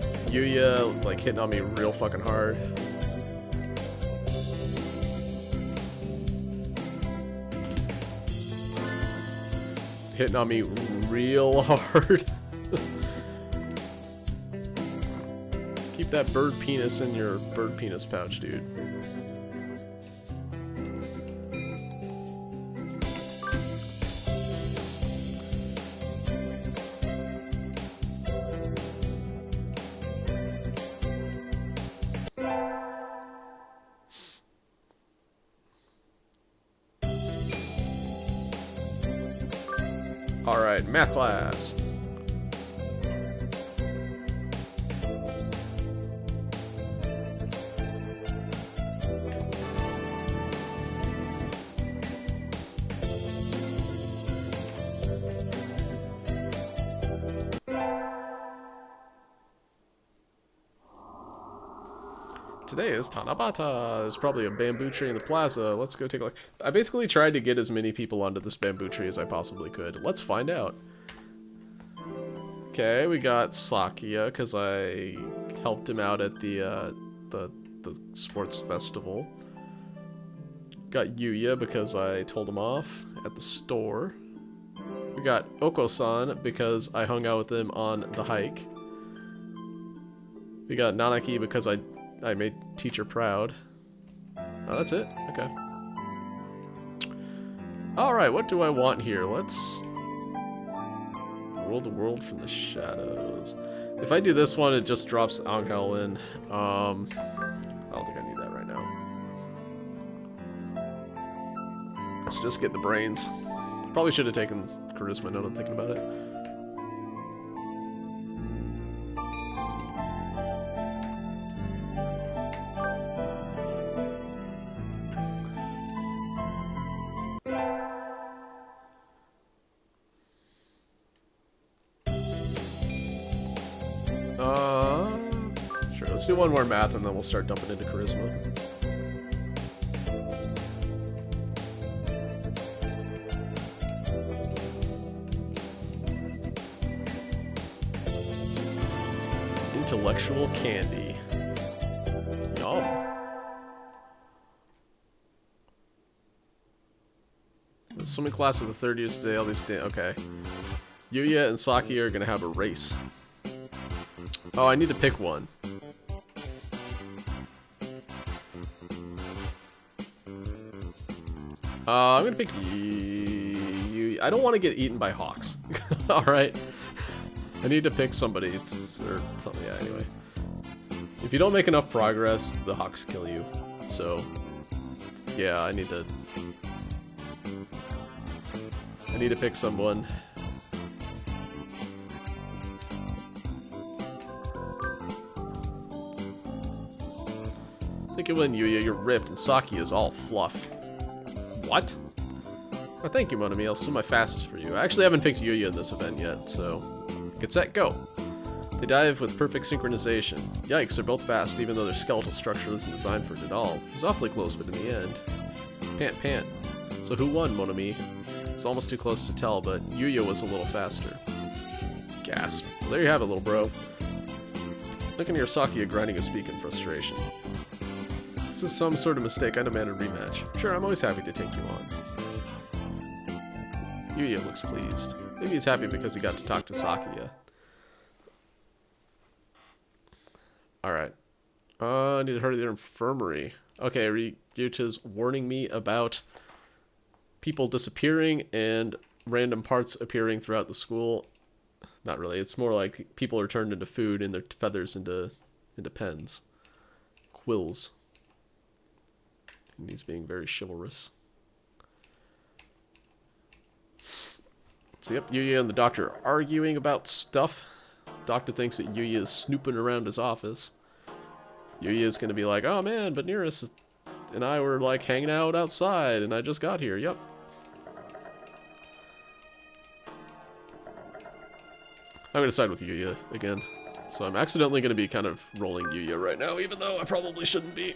It's Yuya, like, hitting on me real fucking hard. Hitting on me real hard. Keep that bird penis in your bird penis pouch, dude. Alright, math class. Today is Tanabata. There's probably a bamboo tree in the plaza. Let's go take a look. I basically tried to get as many people onto this bamboo tree as I possibly could. Let's find out. Okay, we got Sakia because I helped him out at the sports festival. Got Yuya because I told him off at the store. We got Oko-san because I hung out with him on the hike. We got Nanaki because I made teacher proud. Oh, that's it? Okay. Alright, what do I want here? Let's... rule the world from the shadows. If I do this one, it just drops Angel in. I don't think I need that right now. Let's just get the brains. Probably should have taken charisma now that I'm thinking about it. Sure, let's do one more math and then we'll start dumping into charisma. Intellectual candy. Yum. The swimming class of the third years today, all these okay. Yuya and Saki are gonna have a race. Oh, I need to pick one. I'm gonna pick you. I don't want to get eaten by hawks. Alright. I need to pick somebody or something. Yeah, anyway. If you don't make enough progress, the hawks kill you. So, yeah, I need to pick someone. Think it when Yuya, you're ripped, and Saki is all fluff. What? Oh, thank you, Monami. I'll swim my fastest for you. I actually haven't picked Yuya in this event yet, so... Get set, go! They dive with perfect synchronization. Yikes, they're both fast, even though their skeletal structure isn't designed for it at all. It was awfully close, but in the end... Pant, pant. So who won, Monami? It's almost too close to tell, but Yuya was a little faster. Gasp. Well, there you have it, little bro. Looking at your Saki grinding his beak in frustration. This is some sort of mistake. I demand a rematch. Sure, I'm always happy to take you on. Yuya looks pleased. Maybe he's happy because he got to talk to Sakia. Alright. I need to hurry to the infirmary. Okay, Ryuta's warning me about people disappearing and random parts appearing throughout the school. Not really. It's more like people are turned into food and their feathers into pens. Quills. And he's being very chivalrous. So yep, Yuya and the doctor are arguing about stuff. Doctor thinks that Yuya is snooping around his office. Yuya is going to be like, oh man, Veneris and I were like hanging out outside and I just got here. Yep. I'm going to side with Yuya again. So I'm accidentally going to be kind of rolling Yuya right now, even though I probably shouldn't be.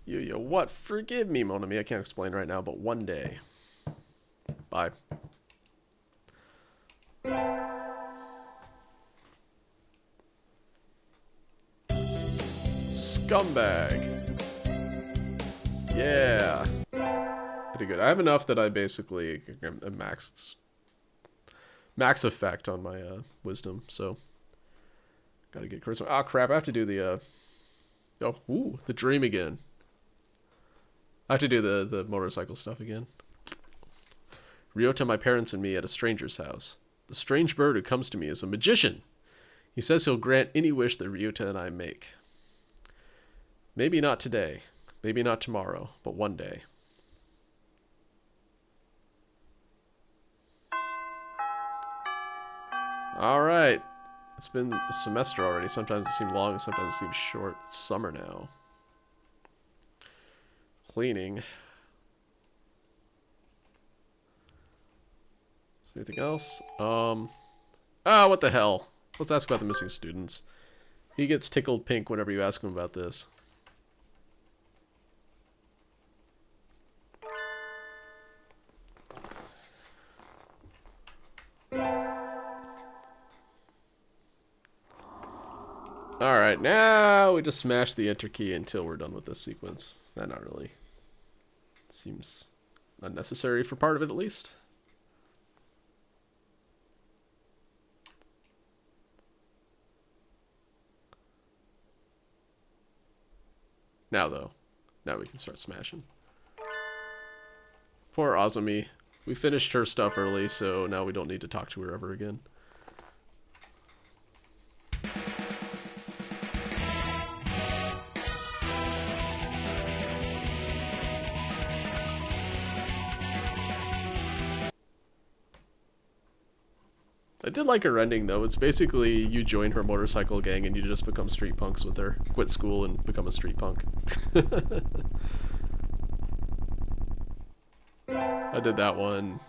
Yuya, what? Forgive me, mon ami. I can't explain right now, but one day. Bye. Scumbag. Yeah. Pretty good. I have enough that I basically maxed max effect on my wisdom, so gotta get charisma. Oh crap, I have to do the the dream again. I have to do the motorcycle stuff again. Ryota, my parents, and me at a stranger's house. The strange bird who comes to me is a magician. He says he'll grant any wish that Ryota and I make. Maybe not today, maybe not tomorrow, but one day. Alright. It's been a semester already. Sometimes it seems long, sometimes it seems short. It's summer now. Cleaning. Is there anything else? What the hell? Let's ask about the missing students. He gets tickled pink whenever you ask him about this. Alright, now we just smash the enter key until we're done with this sequence. Not really. Seems unnecessary for part of it, at least. Now, though. Now we can start smashing. Poor Azumi. We finished her stuff early, so now we don't need to talk to her ever again. I did like her ending, though. It's basically you join her motorcycle gang and you just become street punks with her. Quit school and become a street punk. I did that one.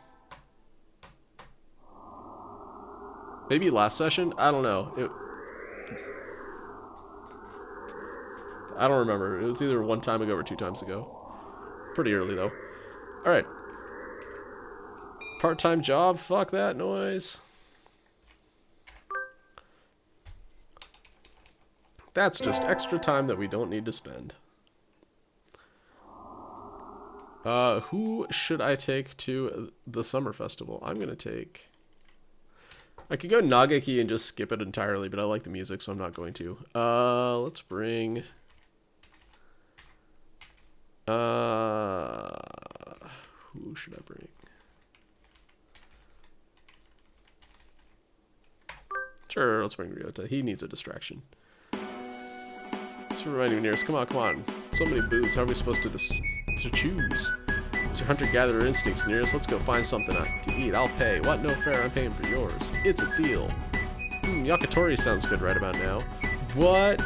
Maybe last session? I don't know. I don't remember. It was either one time ago or 2 times ago. Pretty early, though. Alright. Part-time job? Fuck that noise. That's just extra time that we don't need to spend. Who should I take to the summer festival? I'm gonna take... I could go Nageki and just skip it entirely, but I like the music, so I'm not going to. Let's bring... Who should I bring? Sure, let's bring Ryota. He needs a distraction. Thanks for reminding me, Nearest. Come on, come on. So many booths. How are we supposed to choose? It's your hunter-gatherer instincts, Nearest. Let's go find something to eat. I'll pay. What? No fair. I'm paying for yours. It's a deal. Yakitori sounds good right about now. What?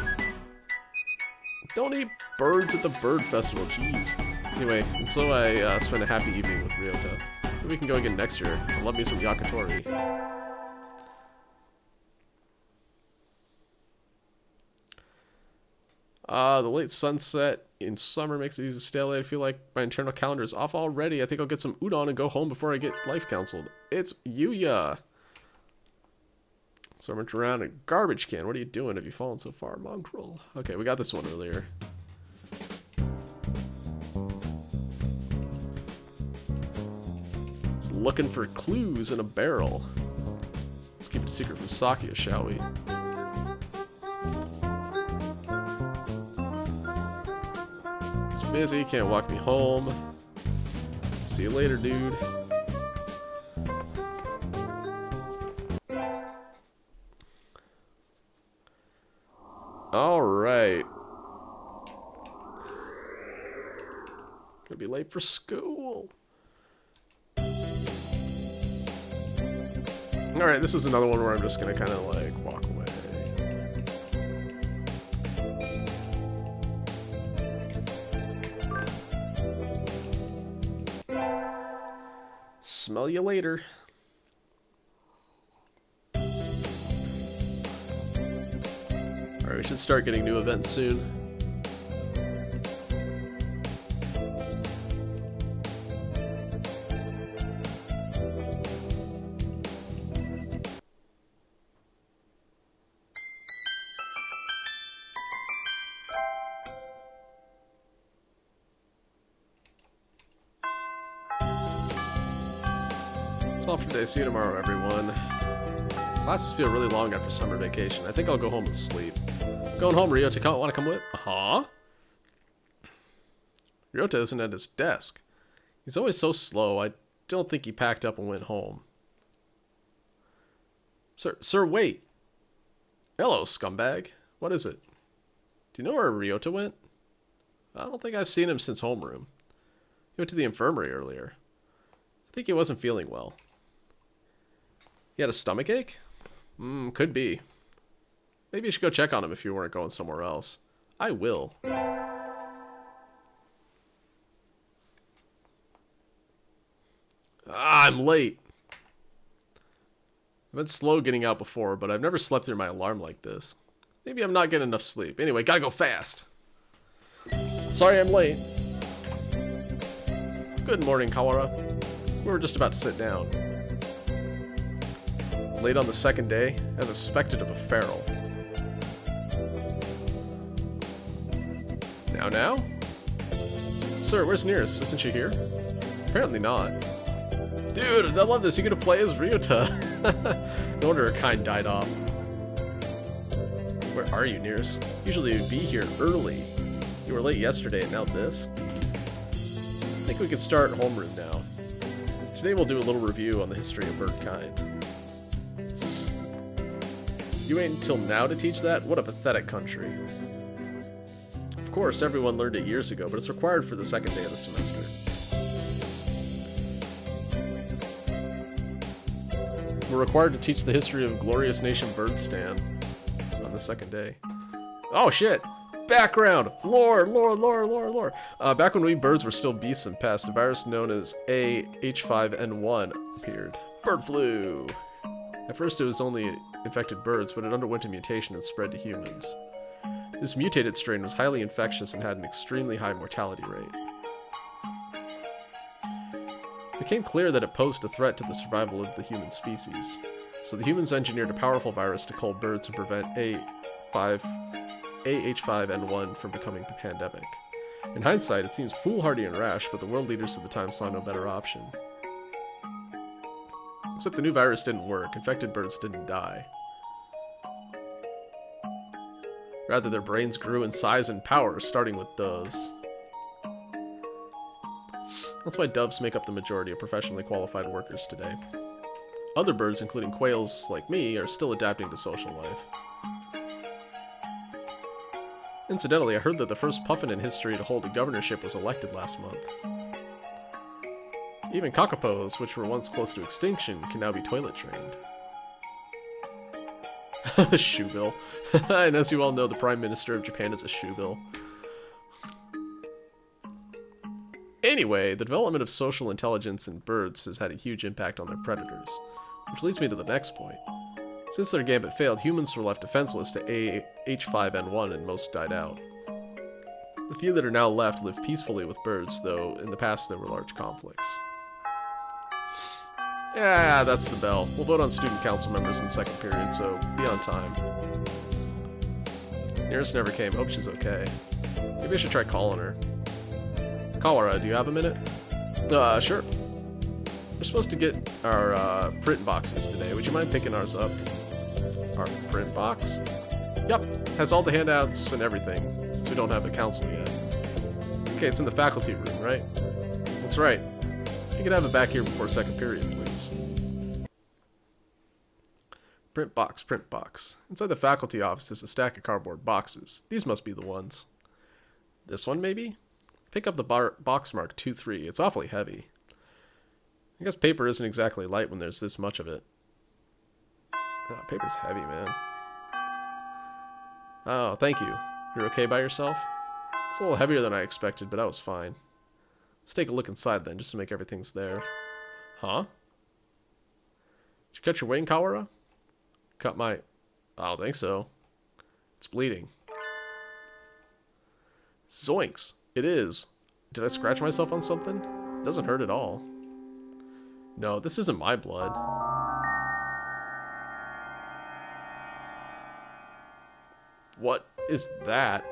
Don't eat birds at the bird festival. Jeez. Anyway, and so I spend a happy evening with Ryota. Maybe we can go again next year. I love me some yakitori. The late sunset in summer makes it easy to stay late. I feel like my internal calendar is off already. I think I'll get some udon and go home before I get life counseled. It's Yuya. So I went around a garbage can. What are you doing? Have you fallen so far, mongrel? Okay, we got this one earlier. It's looking for clues in a barrel. Let's keep it a secret from Sakia, shall we? It's busy, can't walk me home. See you later, dude. Alright. late for school. Alright, this is another one where I'm just gonna kind of like walk away. Smell you later. Alright, we should start getting new events soon. That's all for today. See you tomorrow, everyone. Classes feel really long after summer vacation. I think I'll go home and sleep. Going home, Ryota. Want to come with? Huh? Ryota isn't at his desk. He's always so slow. I don't think he packed up and went home. Sir, wait. Hello, scumbag. What is it? Do you know where Ryota went? I don't think I've seen him since homeroom. He went to the infirmary earlier. I think he wasn't feeling well. He had a stomachache? Could be. Maybe you should go check on him if you weren't going somewhere else. I will. I'm late. I've been slow getting out before, but I've never slept through my alarm like this. Maybe I'm not getting enough sleep. Anyway, gotta go fast. Sorry I'm late. Good morning, Kawara. We were just about to sit down. Late on the second day, as expected of a feral. Now? Sir, where's Nearest? Isn't she here? Apparently not. Dude, I love this. You get to play as Ryota. No wonder her kind died off. Where are you, Nearest? Usually you'd be here early. You were late yesterday and now this? I think we could start homeroom now. Today we'll do a little review on the history of bird kind. You wait until now to teach that? What a pathetic country. Of course, everyone learned it years ago, but it's required for the second day of the semester. We're required to teach the history of glorious nation Birdstan on the second day. Oh shit! Background! Lore! Back when we birds were still beasts and pests, a virus known as H5N1 appeared. Bird flu! At first it was only infected birds, but it underwent a mutation and spread to humans. This mutated strain was highly infectious and had an extremely high mortality rate. It became clear that it posed a threat to the survival of the human species, so the humans engineered a powerful virus to cull birds and prevent AH5N1 from becoming the pandemic. In hindsight, it seems foolhardy and rash, but the world leaders of the time saw no better option. Except the new virus didn't work. Infected birds didn't die. Rather, their brains grew in size and power, starting with doves. That's why doves make up the majority of professionally qualified workers today. Other birds, including quails like me, are still adapting to social life. Incidentally, I heard that the first puffin in history to hold a governorship was elected last month. Even kakapos, which were once close to extinction, can now be toilet trained. Shoebill. And as you all know, the Prime Minister of Japan is a shoebill. Anyway, the development of social intelligence in birds has had a huge impact on their predators, which leads me to the next point. Since their gambit failed, humans were left defenseless to H5N1 and most died out. The few that are now left live peacefully with birds, though in the past there were large conflicts. Yeah, that's the bell. We'll vote on student council members in second period, so be on time. Nearest never came. Hope she's okay. Maybe I should try calling her. Kawara, do you have a minute? Sure. We're supposed to get our print boxes today. Would you mind picking ours up? Our print box? Yep, has all the handouts and everything, since we don't have a council yet. Okay, it's in the faculty room, right? That's right. You can have it back here before second period, please. Print box, print box. Inside the faculty office is a stack of cardboard boxes. These must be the ones. This one, maybe? Pick up the box marked 2-3. It's awfully heavy. I guess paper isn't exactly light when there's this much of it. Oh, paper's heavy, man. Oh, thank you. You're okay by yourself? It's a little heavier than I expected, but I was fine. Let's take a look inside then, just to make everything's there. Huh? Did you cut your wing, Kawara? Cut my... I don't think so. It's bleeding. Zoinks! It is. Did I scratch myself on something? It doesn't hurt at all. No, this isn't my blood. What is that?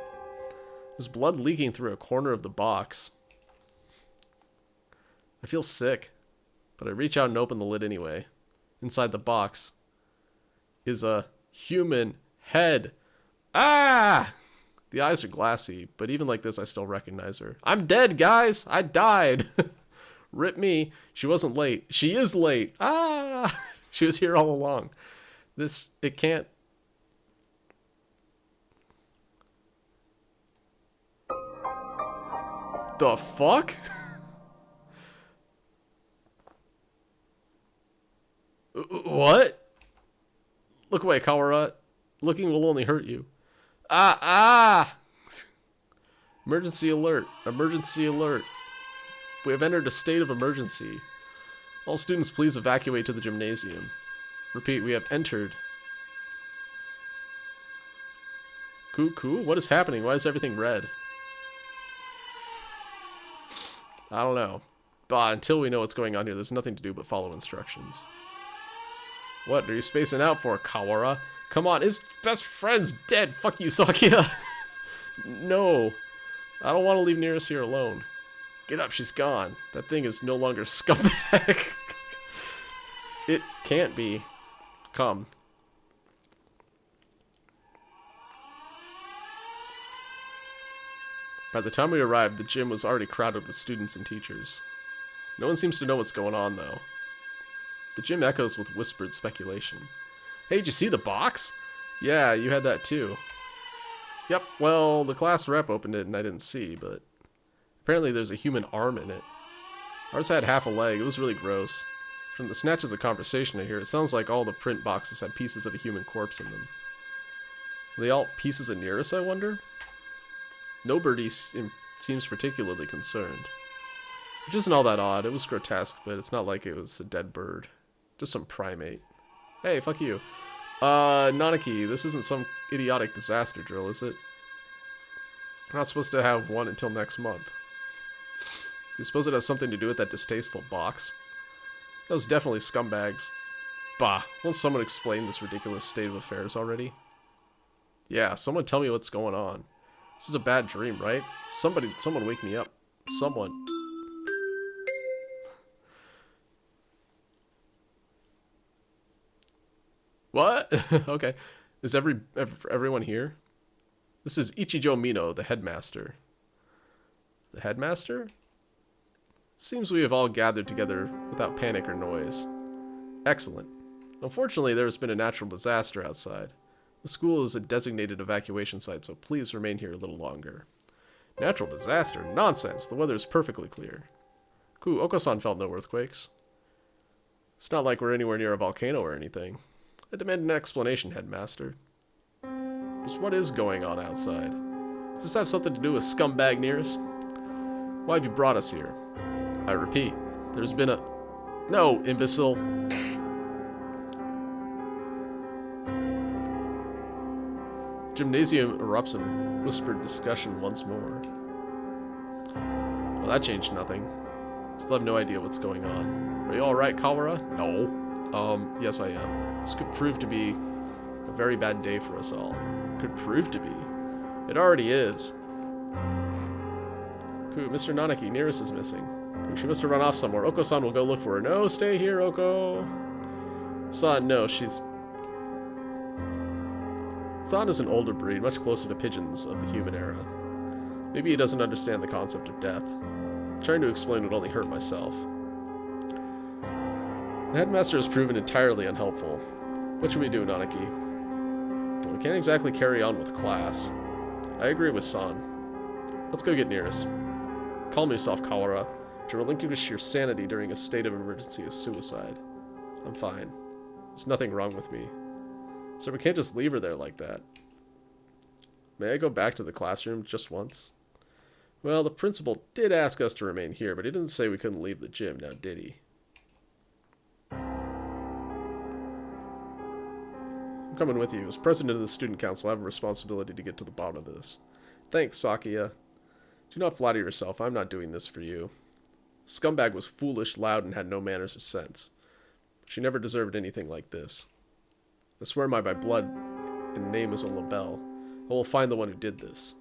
There's blood leaking through a corner of the box. I feel sick, but I reach out and open the lid anyway. Inside the box is a human head. Ah! The eyes are glassy, but even like this I still recognize her. I'm dead, guys! I died! Rip me. She wasn't late. She is late. Ah! She was here all along. It can't... The fuck? What? Look away, Kawara. Looking will only hurt you. Ah! Emergency alert. Emergency alert. We have entered a state of emergency. All students please evacuate to the gymnasium. Repeat, we have entered. Cool. What is happening? Why is everything red? I don't know. But until we know what's going on here, there's nothing to do but follow instructions. What are you spacing out for, Kawara? Come on, his best friend's dead. Fuck you, Sakia. No. I don't want to leave Nearest here alone. Get up, she's gone. That thing is no longer scumbag. It can't be. Come. By the time we arrived, the gym was already crowded with students and teachers. No one seems to know what's going on, though. The gym echoes with whispered speculation. Hey, did you see the box? Yeah, you had that too. Yep, well, the class rep opened it and I didn't see, but... Apparently there's a human arm in it. Ours had half a leg. It was really gross. From the snatches of conversation I hear, it sounds like all the print boxes had pieces of a human corpse in them. Are they all pieces of Nearest, I wonder? Nobody seems particularly concerned. Which isn't all that odd. It was grotesque, but it's not like it was a dead bird. Just some primate. Hey, fuck you. Nanaki, this isn't some idiotic disaster drill, is it? We're not supposed to have one until next month. Do you suppose it has something to do with that distasteful box? Those definitely scumbags. Bah, won't someone explain this ridiculous state of affairs already? Yeah, someone tell me what's going on. This is a bad dream, right? Someone wake me up. Someone. What? Okay. Is everyone here? This is Ichijo Mino, the headmaster. The headmaster? Seems we have all gathered together without panic or noise. Excellent. Unfortunately, there has been a natural disaster outside. The school is a designated evacuation site, so please remain here a little longer. Natural disaster? Nonsense! The weather is perfectly clear. Cool, Oko-san felt no earthquakes. It's not like we're anywhere near a volcano or anything. I demand an explanation, headmaster. Just what is going on outside? Does this have something to do with scumbag Nearest? Why have you brought us here? I repeat, there's been a... No, imbecile. Gymnasium erupts in whispered discussion once more. Well, that changed nothing. Still have no idea what's going on. Are you alright, Kawara? No. Yes I am. This could prove to be a very bad day for us all. Could prove to be. It already is. Ooh, Mr. Nanaki, Nearest is missing. Ooh, she must have run off somewhere. Oko-san will go look for her. No, stay here, Oko. San, no, she's... San is an older breed, much closer to pigeons of the human era. Maybe he doesn't understand the concept of death. Trying to explain would only hurt myself. The headmaster has proven entirely unhelpful. What should we do, Nanaki? Well, we can't exactly carry on with class. I agree with San. Let's go get Nearest. Calm yourself, Kawara. To relinquish your sanity during a state of emergency is suicide. I'm fine. There's nothing wrong with me. So we can't just leave her there like that. May I go back to the classroom just once? Well, the principal did ask us to remain here, but he didn't say we couldn't leave the gym, now did he? I'm coming with you. As president of the student council, I have a responsibility to get to the bottom of this. Thanks, Sakuya. Do not flatter yourself. I'm not doing this for you. The scumbag was foolish, loud, and had no manners or sense. She never deserved anything like this. I swear by my blood and name as a label, I will find the one who did this.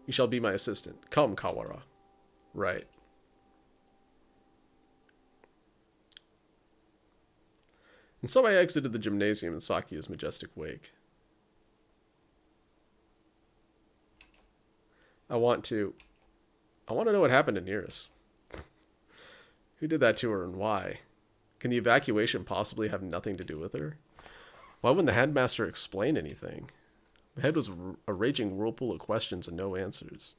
You shall be my assistant. Come, Kawara. Right. And so I exited the gymnasium in Sakuya's majestic wake. I want to know what happened to Nearest. Who did that to her and why? Can the evacuation possibly have nothing to do with her? Why wouldn't the headmaster explain anything? My head was a raging whirlpool of questions and no answers.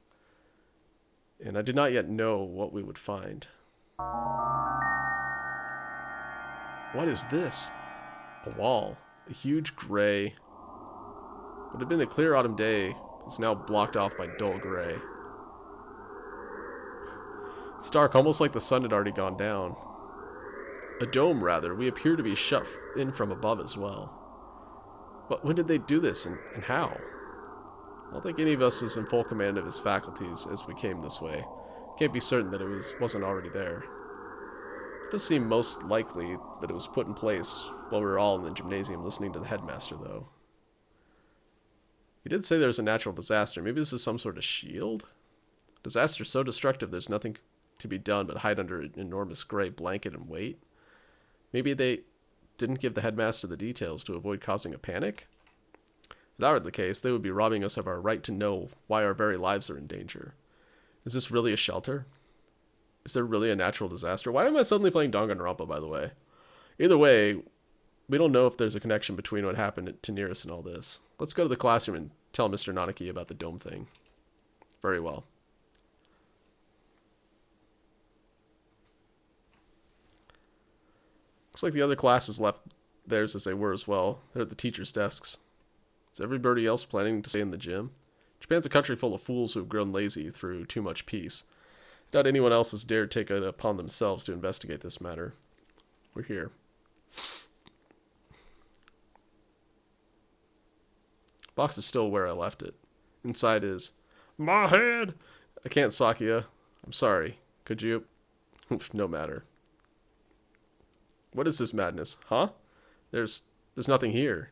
And I did not yet know what we would find. What is this? A wall. A huge gray. What had been a clear autumn day is now blocked off by dull gray. It's dark, almost like the sun had already gone down. A dome, rather. We appear to be shut in from above as well. But when did they do this, and how? I don't think any of us is in full command of his faculties as we came this way. Can't be certain that it wasn't already there. It does seem most likely that it was put in place while we were all in the gymnasium listening to the headmaster, though. He did say there was a natural disaster. Maybe this is some sort of shield? Disaster so destructive there's nothing to be done but hide under an enormous gray blanket and wait? Maybe they didn't give the headmaster the details to avoid causing a panic? If that were the case, they would be robbing us of our right to know why our very lives are in danger. Is this really a shelter? Is there really a natural disaster? Why am I suddenly playing Danganronpa, by the way? Either way, we don't know if there's a connection between what happened to Nearest and all this. Let's go to the classroom and tell Mr. Nanaki about the dome thing. Very well. Looks like the other classes left theirs as they were as well. They're at the teachers' desks. Is everybody else planning to stay in the gym? Japan's a country full of fools who have grown lazy through too much peace. Doubt anyone else has dared take it upon themselves to investigate this matter. We're here. Box is still where I left it. Inside is... My head! I can't, Sakuya. I'm sorry. Could you? No matter. What is this madness? Huh? There's nothing here.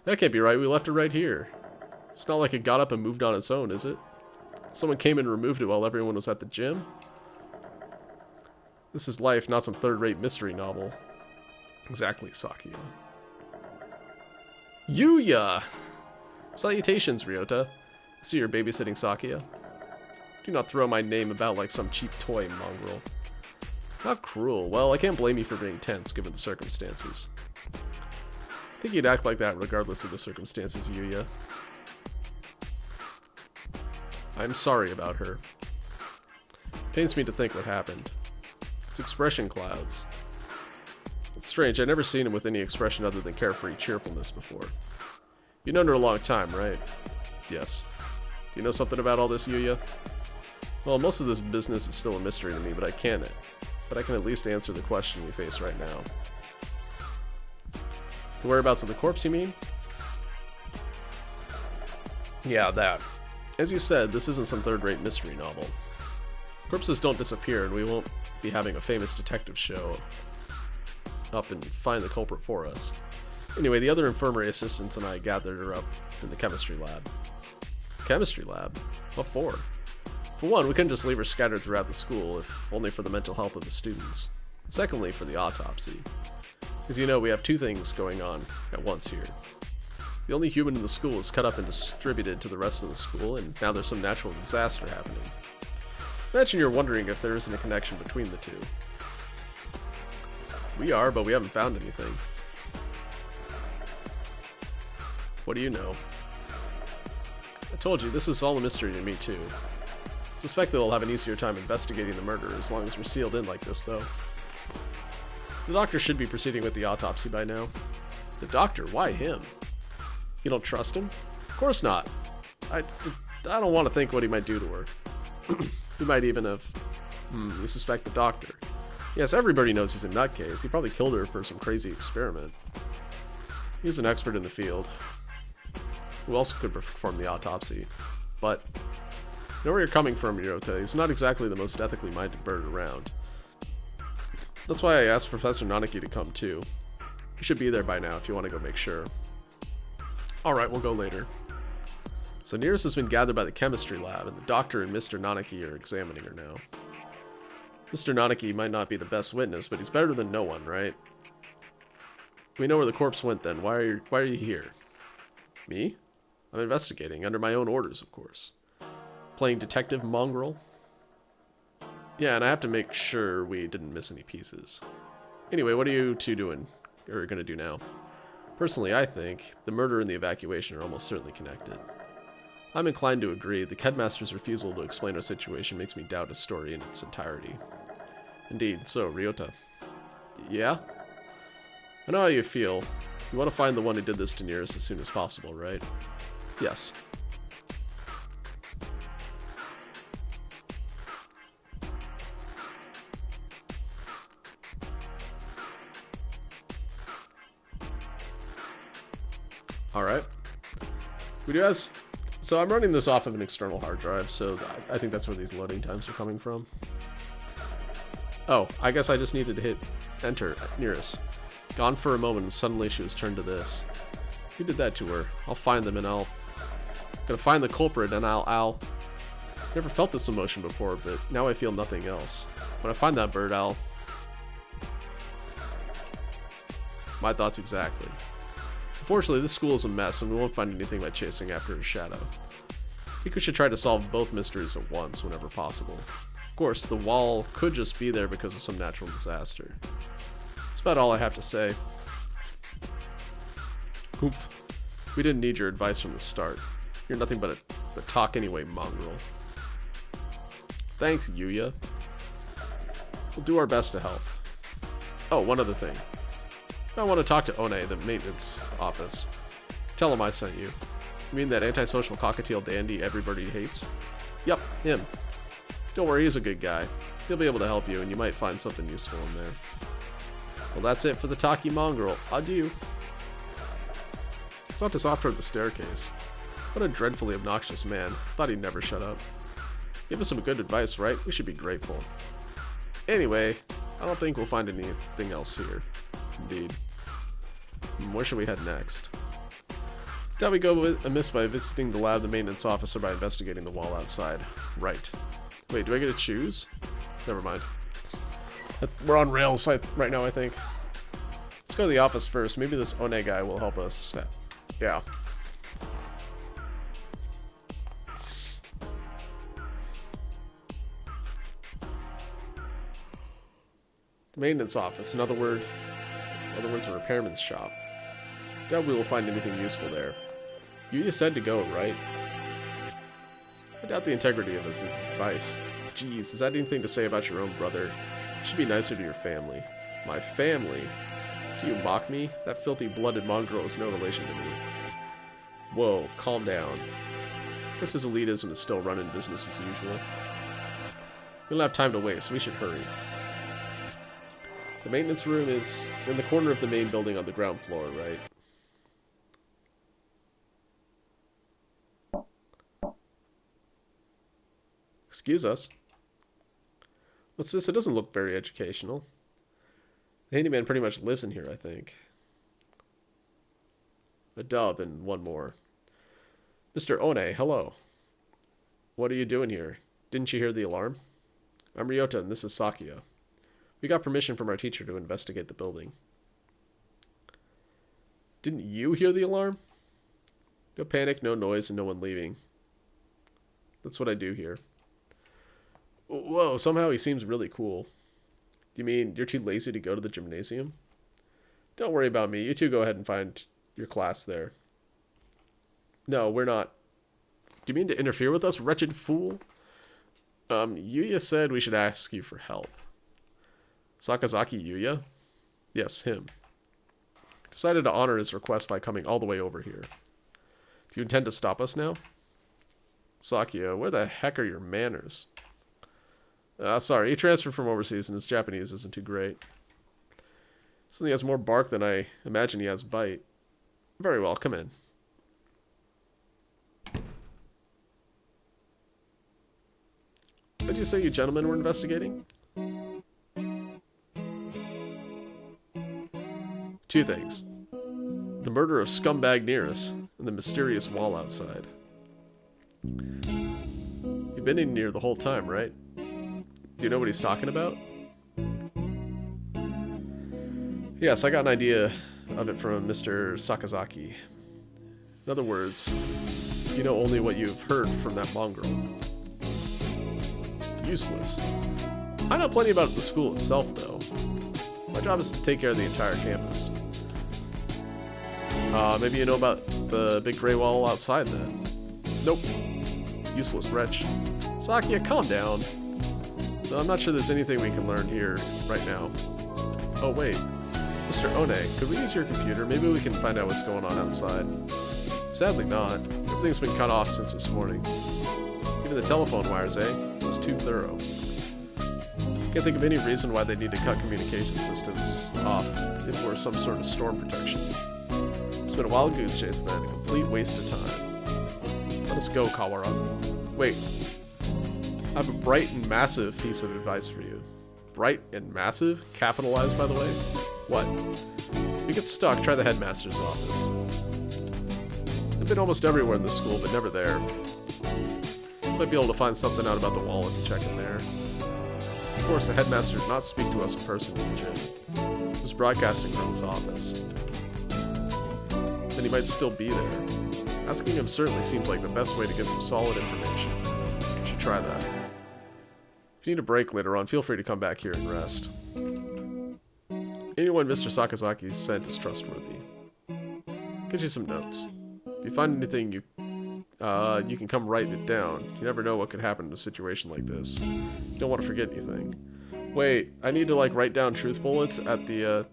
That can't be right. We left it right here. It's not like it got up and moved on its own, is it? Someone came and removed it while everyone was at the gym? This is life, not some third-rate mystery novel. Exactly, Sakuya. Yuya! Salutations, Ryota. I see you're babysitting Sakuya. Do not throw my name about like some cheap toy, mongrel. How cruel. Well, I can't blame you for being tense, given the circumstances. I think you'd act like that regardless of the circumstances, Yuya. I'm sorry about her. Pains me to think what happened. His expression clouds. It's strange, I've never seen him with any expression other than carefree cheerfulness before. You've known her a long time, right? Yes. Do you know something about all this, Yuya? Well, most of this business is still a mystery to me, but I can at least answer the question we face right now. The whereabouts of the corpse, you mean? Yeah, that. As you said, this isn't some third-rate mystery novel. Corpses don't disappear, and we won't be having a famous detective show up and find the culprit for us. Anyway, the other infirmary assistants and I gathered her up in the chemistry lab. Chemistry lab? What for? For one, we couldn't just leave her scattered throughout the school, if only for the mental health of the students. Secondly, for the autopsy. As you know, we have two things going on at once here. The only human in the school is cut up and distributed to the rest of the school, and now there's some natural disaster happening. Imagine you're wondering if there isn't a connection between the two. We are, but we haven't found anything. What do you know? I told you, this is all a mystery to me too. Suspect they'll have an easier time investigating the murder as long as we're sealed in like this, though. The doctor should be proceeding with the autopsy by now. The doctor? Why him? You don't trust him? Of course not. I don't want to think what he might do to her. He might even have... you suspect the doctor. Yes, everybody knows he's a nutcase. He probably killed her for some crazy experiment. He's an expert in the field. Who else could perform the autopsy? But... I know where you're coming from, Ryota. He's not exactly the most ethically minded bird around. That's why I asked Professor Nanaki to come too. You should be there by now if you want to go make sure. Alright, we'll go later. So Nearest has been gathered by the chemistry lab, and the doctor and Mr. Nanaki are examining her now. Mr. Nanaki might not be the best witness, but he's better than no one, right? We know where the corpse went then. Why are you here? Me? I'm investigating, under my own orders, of course. Playing Detective Mongrel? Yeah, and I have to make sure we didn't miss any pieces. Anyway, what are you two doing, or gonna do now? Personally, I think the murder and the evacuation are almost certainly connected. I'm inclined to agree. The headmaster's refusal to explain our situation makes me doubt his story in its entirety. Indeed. So, Ryota. Yeah? I know how you feel. You want to find the one who did this to Nearest as soon as possible, right? Yes. Alright. We do have... So I'm running this off of an external hard drive, so I think that's where these loading times are coming from. Oh, I guess I just needed to hit enter, Nearest. Gone for a moment, and suddenly she was turned to this. Who did that to her? I'll find them, and gonna find the culprit, and I'll... Never felt this emotion before, but now I feel nothing else. When I find that bird, My thoughts exactly. Unfortunately, this school is a mess, and we won't find anything by chasing after his shadow. I think we should try to solve both mysteries at once, whenever possible. Of course, the wall could just be there because of some natural disaster. That's about all I have to say. Oomph. We didn't need your advice from the start. You're nothing but a talk anyway, mongrel. Thanks, Yuya. We'll do our best to help. Oh, one other thing. I want to talk to One, the maintenance office. Tell him I sent you. You mean that antisocial cockatiel dandy everybody hates? Yup, him. Don't worry, he's a good guy. He'll be able to help you, and you might find something useful in there. Well, that's it for the talky mongrel. Adieu. Sent us off toward the staircase. What a dreadfully obnoxious man. Thought he'd never shut up. Give us some good advice, right? We should be grateful. Anyway, I don't think we'll find anything else here. Indeed. Where should we head next? Doubt we go amiss by visiting the lab, the maintenance officer, by investigating the wall outside. Right. Wait, do I get to choose? Never mind. We're on rails right now, I think. Let's go to the office first. Maybe this One guy will help us. Yeah. The maintenance office. In other words, a repairman's shop. Doubt we will find anything useful there. You said to go, right? I doubt the integrity of his advice. Geez, is that anything to say about your own brother? You should be nicer to your family. My family? Do you mock me? That filthy blooded mongrel is no relation to me. Whoa, calm down. Guess his elitism is still running business as usual. We don't have time to waste, we should hurry. The maintenance room is in the corner of the main building on the ground floor, right? Excuse us. What's this? It doesn't look very educational. The handyman pretty much lives in here, I think. A dub and one more. Mr. One, hello. What are you doing here? Didn't you hear the alarm? I'm Ryota, and this is Sakia. We got permission from our teacher to investigate the building. Didn't you hear the alarm? No panic, no noise, and no one leaving. That's what I do here. Whoa, somehow he seems really cool. Do you mean you're too lazy to go to the gymnasium? Don't worry about me. You two go ahead and find your class there. No, we're not. Do you mean to interfere with us, wretched fool? Yuya said we should ask you for help. Sakazaki Yuya? Yes, him. Decided to honor his request by coming all the way over here. Do you intend to stop us now? Sakia, where the heck are your manners? Sorry, he transferred from overseas and his Japanese isn't too great. Something has more bark than I imagine he has bite. Very well, come in. What did you say you gentlemen were investigating? Two things. The murder of scumbag near us, and the mysterious wall outside. You've been in here the whole time, right? Do you know what he's talking about? Yes, I got an idea of it from Mr. Sakazaki. In other words, you know only what you've heard from that mongrel. Useless. I know plenty about the school itself, though. My job is to take care of the entire campus. Maybe you know about the big gray wall outside, then? Nope. Useless wretch. Sakia, calm down. No, I'm not sure there's anything we can learn here right now. Oh, wait. Mr. One, could we use your computer? Maybe we can find out what's going on outside. Sadly not. Everything's been cut off since this morning. Even the telephone wires, eh? This is too thorough. Can't think of any reason why they need to cut communication systems off if we're some sort of storm protection. It's been a wild goose chase then, a complete waste of time. Let us go, Kawara. Wait. I have a bright and massive piece of advice for you. Bright and massive? Capitalized, by the way? What? If you get stuck, try the headmaster's office. I've been almost everywhere in the school, but never there. You might be able to find something out about the wall if you check in there. Of course, the headmaster did not speak to us in person in the gym. He was broadcasting from his office. Then he might still be there. Asking him certainly seems like the best way to get some solid information. You should try that. If you need a break later on, feel free to come back here and rest. Anyone Mr. Sakazaki sent is trustworthy. Get you some notes. If you find anything, you can come write it down. You never know what could happen in a situation like this. You don't want to forget anything. Wait, I need to write down truth bullets at the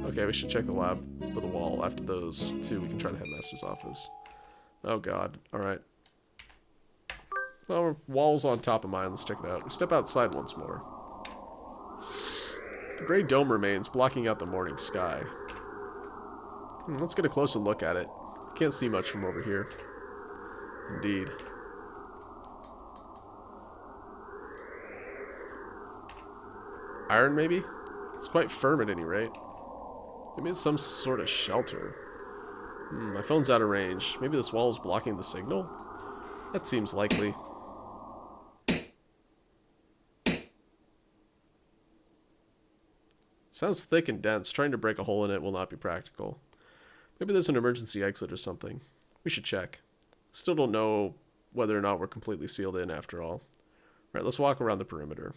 Okay, we should check the lab or the wall. After those two, we can try the headmaster's office. Oh god, alright. Oh, wall's on top of mine, let's check it out. We step outside once more. The gray dome remains, blocking out the morning sky. Let's get a closer look at it. Can't see much from over here. Indeed. Iron, maybe? It's quite firm at any rate. Maybe it's some sort of shelter. My phone's out of range. Maybe this wall is blocking the signal? That seems likely. Sounds thick and dense. Trying to break a hole in it will not be practical. Maybe there's an emergency exit or something. We should check. Still don't know whether or not we're completely sealed in after all. Right, let's walk around the perimeter.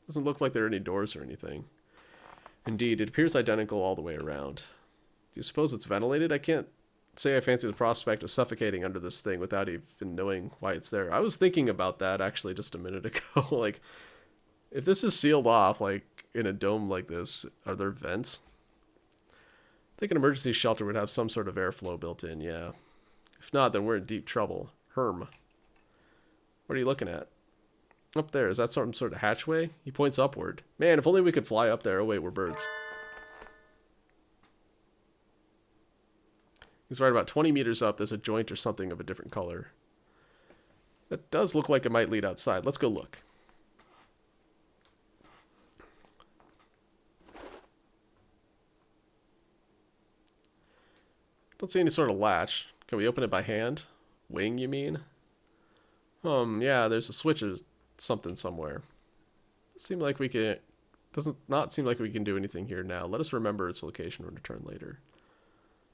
Doesn't look like there are any doors or anything. Indeed, it appears identical all the way around. Do you suppose it's ventilated? I can't say I fancy the prospect of suffocating under this thing without even knowing why it's there. I was thinking about that actually just a minute ago. If this is sealed off, in a dome like this, are there vents? I think an emergency shelter would have some sort of airflow built in, yeah. If not, then we're in deep trouble. What are you looking at? Up there, is that some sort of hatchway? He points upward. Man, if only we could fly up there. Oh wait, we're birds. He's right about 20 meters up. There's a joint or something of a different color. That does look like it might lead outside. Let's go look. Don't see any sort of latch. Can we open it by hand? Wing, you mean? Yeah, there's a switch or something somewhere. Doesn't not seem like we can do anything here now. Let us remember its location and return later.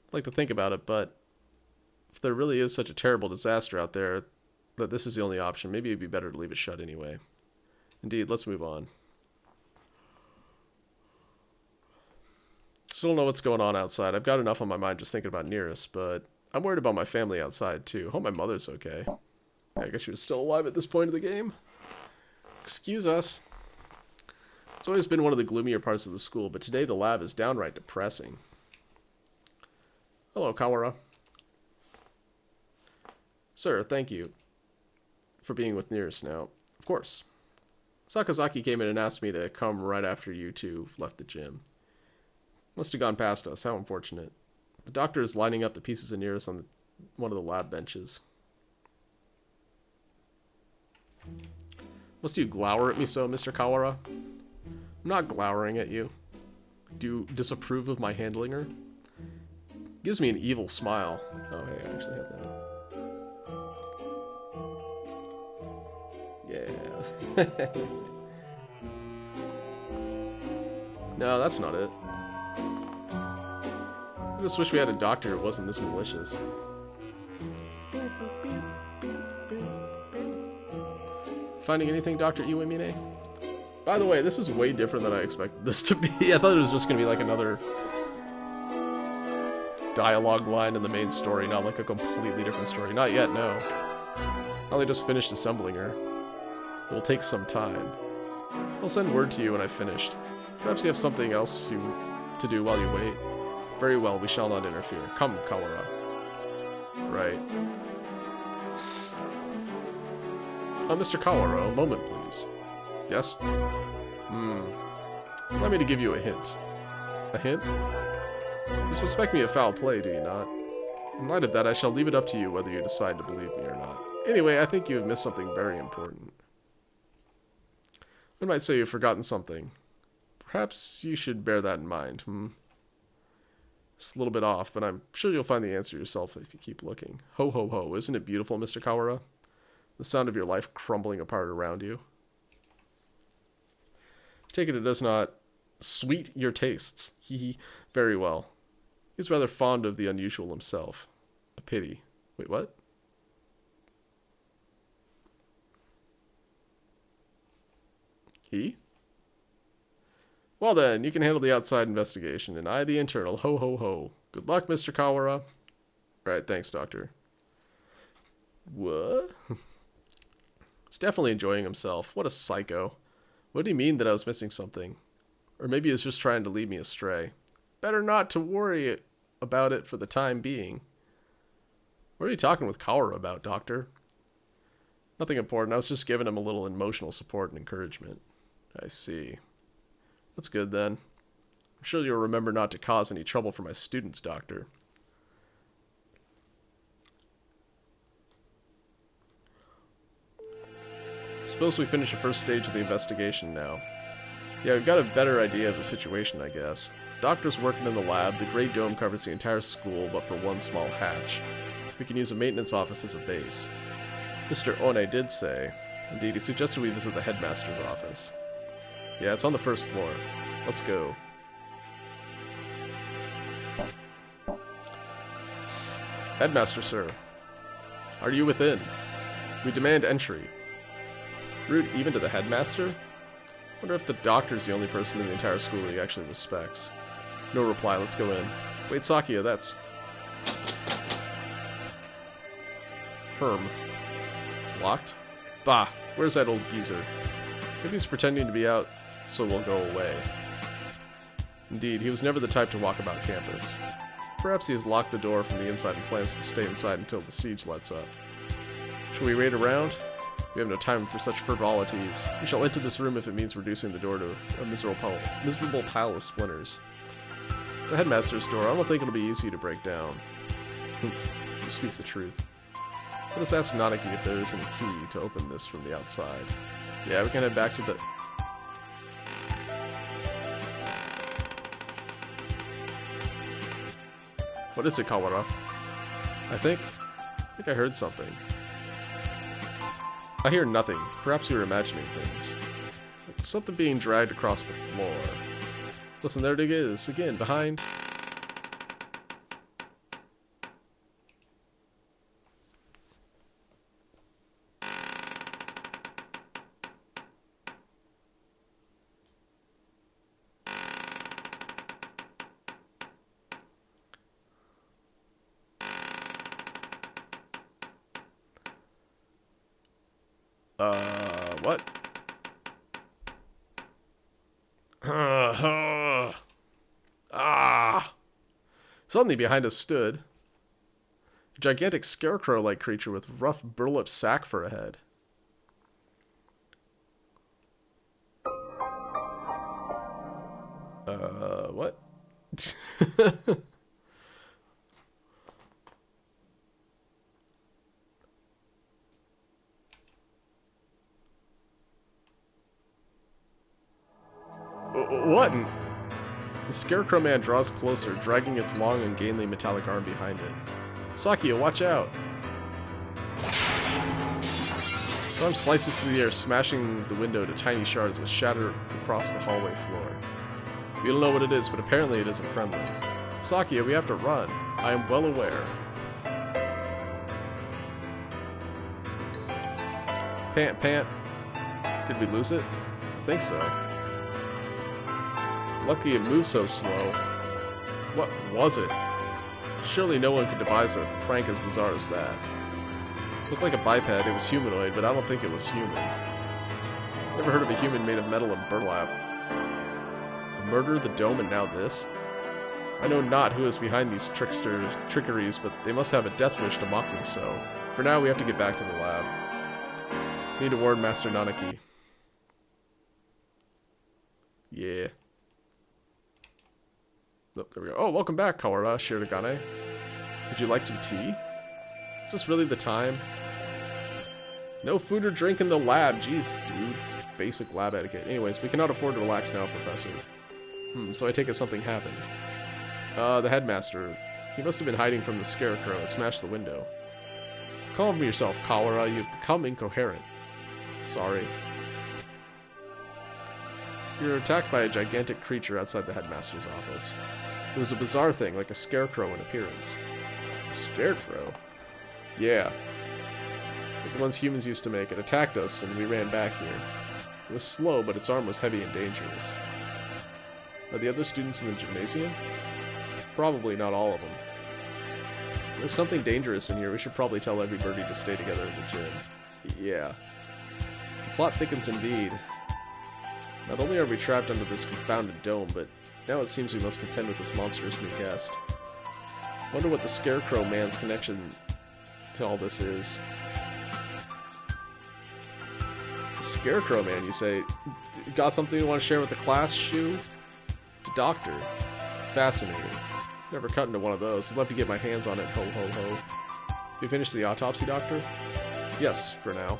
I'd like to think about it, but if there really is such a terrible disaster out there that this is the only option, maybe it'd be better to leave it shut anyway. Indeed, let's move on. Still don't know what's going on outside. I've got enough on my mind just thinking about Nearest, but I'm worried about my family outside too. Hope my mother's okay. I guess she was still alive at this point of the game. Excuse us. It's always been one of the gloomier parts of the school, but today the lab is downright depressing. Hello, Kawara. Sir, thank you for being with Nearest now. Of course. Sakazaki came in and asked me to come right after you two left the gym. Must have gone past us. How unfortunate. The doctor is lining up the pieces of Nearest on one of the lab benches. Must you glower at me so, Mr. Kawara? I'm not glowering at you. Do you disapprove of my handling her? Gives me an evil smile. Oh, hey, I actually have that. Yeah. No, that's not it. I just wish we had a doctor who wasn't this malicious. Finding anything, Dr. Iwamine? By the way, this is way different than I expected this to be. I thought it was just going to be like another dialogue line in the main story, not like a completely different story. Not yet, no. I only just finished assembling her. It will take some time. I'll send word to you when I've finished. Perhaps you have something else to do while you wait. Very well, we shall not interfere. Come, Kawara. Right. Mr. Kawara, a moment, please. Yes? Allow me to give you a hint. A hint? You suspect me of foul play, do you not? In light of that, I shall leave it up to you whether you decide to believe me or not. Anyway, I think you have missed something very important. One might say you've forgotten something. Perhaps you should bear that in mind, Just a little bit off, but I'm sure you'll find the answer yourself if you keep looking. Ho, ho, ho. Isn't it beautiful, Mr. Kawara? The sound of your life crumbling apart around you. Take it does not sweet your tastes. Hee. Very well. He's rather fond of the unusual himself. A pity. Wait, what? He? Well then, you can handle the outside investigation, and I the internal. Ho, ho, ho. Good luck, Mr. Kawara. Right, thanks, Doctor. What? He's definitely enjoying himself. What a psycho. What do you mean that I was missing something? Or maybe he was just trying to lead me astray. Better not to worry about it for the time being. What are you talking with Kawara about, Doctor? Nothing important. I was just giving him a little emotional support and encouragement. I see. That's good then. I'm sure you'll remember not to cause any trouble for my students, Doctor. Suppose we finish the first stage of the investigation now. Yeah, we've got a better idea of the situation, I guess. Doctor's working in the lab. The Great Dome covers the entire school, but for one small hatch. We can use a maintenance office as a base. Mr. One did say. Indeed, he suggested we visit the headmaster's office. Yeah, it's on the first floor. Let's go. Headmaster, sir. Are you within? We demand entry. Rude even to the headmaster? Wonder if the doctor's the only person in the entire school he actually respects. No reply, let's go in. Wait, Sakia, that's... Herm. It's locked? Bah, where's that old geezer? Maybe he's pretending to be out, so we'll go away. Indeed, he was never the type to walk about campus. Perhaps he has locked the door from the inside and plans to stay inside until the siege lets up. Shall we raid around? We have no time for such frivolities. We shall enter this room if it means reducing the door to a miserable pile of splinters. It's a headmaster's door. I don't think it'll be easy to break down. To speak the truth. Let us ask Nanaki if there isn't a key to open this from the outside. Yeah, we can head back to the... What is it, Kawara? I think I heard something. I hear nothing. Perhaps you're imagining things. Like something being dragged across the floor. Listen, there it is. Again, behind... What? Suddenly behind us stood a gigantic scarecrow-like creature with rough burlap sack for a head. What? What? The Scarecrow Man draws closer, dragging its long, ungainly metallic arm behind it. Sakia, watch out! His arm slices through the air, smashing the window to tiny shards which shatter across the hallway floor. We don't know what it is, but apparently it isn't friendly. Sakia, we have to run. I am well aware. Pant, pant. Did we lose it? I think so. Lucky it moved so slow. What was it? Surely no one could devise a prank as bizarre as that. Looked like a biped, it was humanoid, but I don't think it was human. Never heard of a human made of metal and burlap. Murder, the dome, and now this? I know not who is behind these trickeries, but they must have a death wish to mock me so. For now, we have to get back to the lab. Need to warn Master Nanaki. Yeah. Oh, there we go. Oh, welcome back, Kawara Shirogane. Would you like some tea? Is this really the time? No food or drink in the lab. Jeez, dude. It's basic lab etiquette. Anyways, we cannot afford to relax now, Professor. So I take it something happened. The headmaster. He must have been hiding from the scarecrow and smashed the window. Calm yourself, Kawara. You've become incoherent. Sorry. You were attacked by a gigantic creature outside the headmaster's office. It was a bizarre thing, like a scarecrow in appearance. A scarecrow? Yeah. Like the ones humans used to make. It attacked us, and we ran back here. It was slow, but its arm was heavy and dangerous. Are the other students in the gymnasium? Probably not all of them. There's something dangerous in here. We should probably tell every birdie to stay together in the gym. Yeah. The plot thickens indeed. Not only are we trapped under this confounded dome, but now it seems we must contend with this monstrous new guest. Wonder what the Scarecrow Man's connection to all this is. The Scarecrow Man, you say? Got something you want to share with the class, Shu? The doctor. Fascinating. Never cut into one of those. I'd love to get my hands on it, ho ho ho. You finished the autopsy, Doctor? Yes, for now.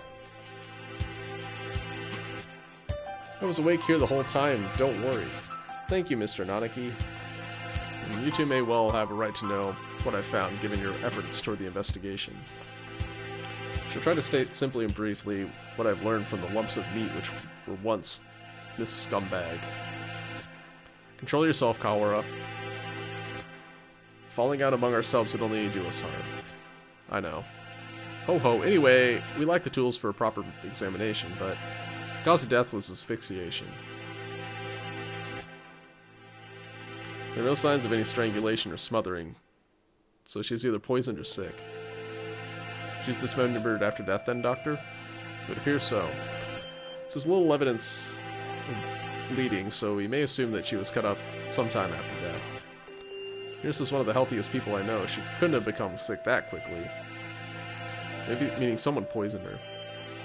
I was awake here the whole time, don't worry. Thank you, Mr. Nanaki. You two may well have a right to know what I found, given your efforts toward the investigation. I shall try to state simply and briefly what I've learned from the lumps of meat which were once this scumbag. Control yourself, Kawara. Falling out among ourselves would only do us harm. I know. Ho ho, anyway, we lack the tools for a proper examination, but the cause of death was asphyxiation. There are no signs of any strangulation or smothering, so she's either poisoned or sick. She's dismembered after death then, Doctor? It would appear so. There's little evidence of bleeding, so we may assume that she was cut up sometime after death. Nurse is one of the healthiest people I know. She couldn't have become sick that quickly. Maybe meaning someone poisoned her.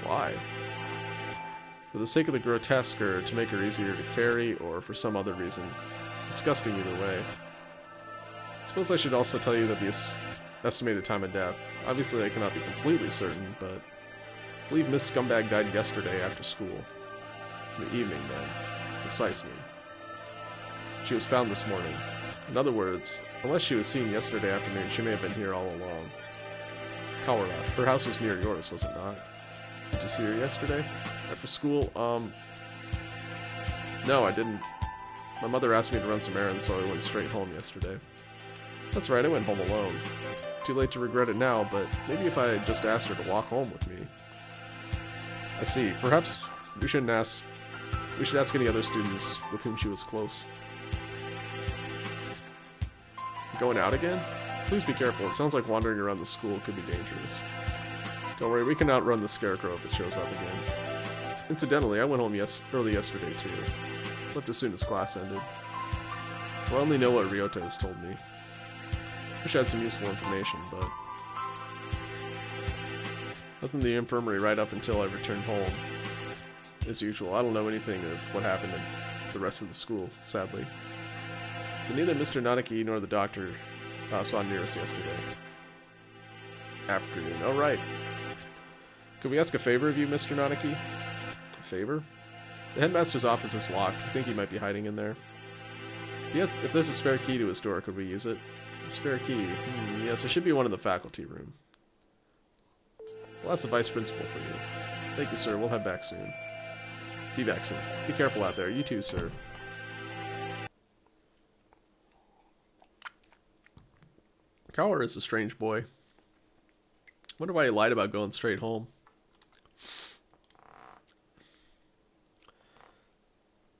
Why? For the sake of the grotesque, or to make her easier to carry, or for some other reason. Disgusting either way. I suppose I should also tell you that the estimated time of death. Obviously I cannot be completely certain, but I believe Miss Scumbag died yesterday after school. In the evening, then. Precisely. She was found this morning. In other words, unless she was seen yesterday afternoon, she may have been here all along. Kawara, her house was near yours, was it not? Did you see her yesterday? After school? No, I didn't. My mother asked me to run some errands, so I went straight home yesterday. That's right, I went home alone. Too late to regret it now, but maybe if I had just asked her to walk home with me. I see. Perhaps we should ask any other students with whom she was close. Going out again? Please be careful. It sounds like wandering around the school could be dangerous. Don't worry, we can outrun the Scarecrow if it shows up again. Incidentally, I went home early yesterday too. Left as soon as class ended. So I only know what Ryota has told me. Wish I had some useful information, but... I was in the infirmary right up until I returned home. As usual, I don't know anything of what happened in the rest of the school, sadly. So neither Mr. Nanaki nor the doctor saw near us yesterday. Afternoon, alright. Could we ask a favor of you, Mr. Nanaki? A favor? The headmaster's office is locked. We think he might be hiding in there. Yes, if there's a spare key to his door, could we use it? A spare key? Yes, there should be one in the faculty room. We'll ask the vice principal for you. Thank you, sir. We'll head back soon. Be back soon. Be careful out there. You too, sir. Kaoru is a strange boy. Wonder why he lied about going straight home.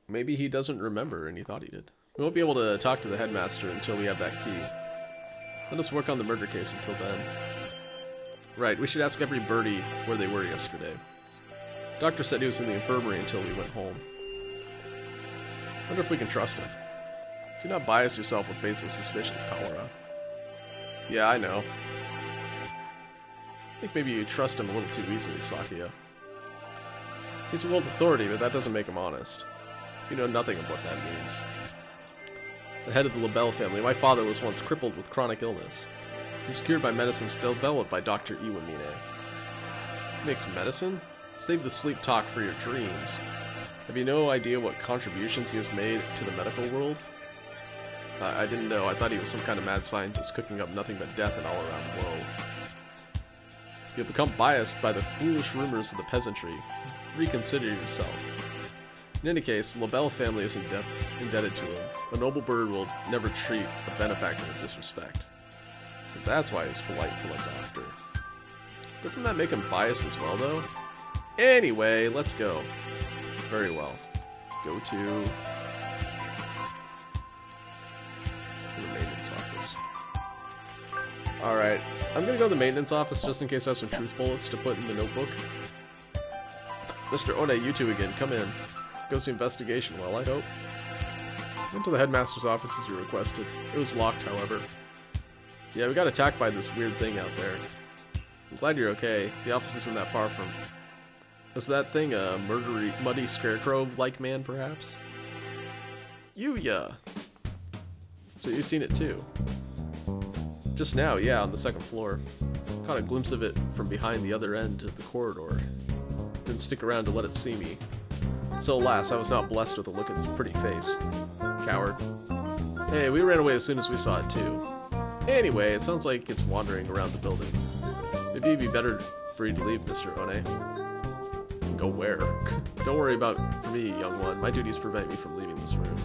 Maybe he doesn't remember and he thought he did. We won't be able to talk to the headmaster until we have that key. Let us work on the murder case until then. Right, we should ask every birdie where they were yesterday. Doctor said he was in the infirmary until we went home. Wonder if we can trust him. Do not bias yourself with baseless suspicions, Kaoru. Yeah, I know. I think maybe you trust him a little too easily, Sakuya. He's a world authority, but that doesn't make him honest. You know nothing of what that means. The head of the LaBelle family, my father was once crippled with chronic illness. He was cured by medicines developed by Dr. Iwamine. He makes medicine? Save the sleep talk for your dreams. Have you no idea what contributions he has made to the medical world? I didn't know. I thought he was some kind of mad scientist cooking up nothing but death and all-around woe. You'll become biased by the foolish rumors of the peasantry. Reconsider yourself. In any case, the LaBelle family is indebted to him. A noble bird will never treat a benefactor with disrespect. So that's why he's polite to a doctor. Doesn't that make him biased as well, though? Anyway, let's go. Very well. Go to... the maintenance office. Alright, I'm gonna go to the maintenance office just in case I have some truth bullets to put in the notebook. Mr. One, you two again, come in. Go see investigation, well, I hope. Went to the headmaster's office as you requested. It was locked, however. Yeah, we got attacked by this weird thing out there. I'm glad you're okay. The office isn't that far from... Was that thing a muddy scarecrow-like man, perhaps? Yuya! So you've seen it too. Just now, yeah, on the second floor. Caught a glimpse of it from behind the other end of the corridor. Didn't stick around to let it see me. So alas, I was not blessed with a look at its pretty face. Coward. Hey, we ran away as soon as we saw it too. Anyway, it sounds like it's wandering around the building. Maybe it'd be better for you to leave, Mr. One. Go where? Don't worry about for me, young one. My duties prevent me from leaving this room.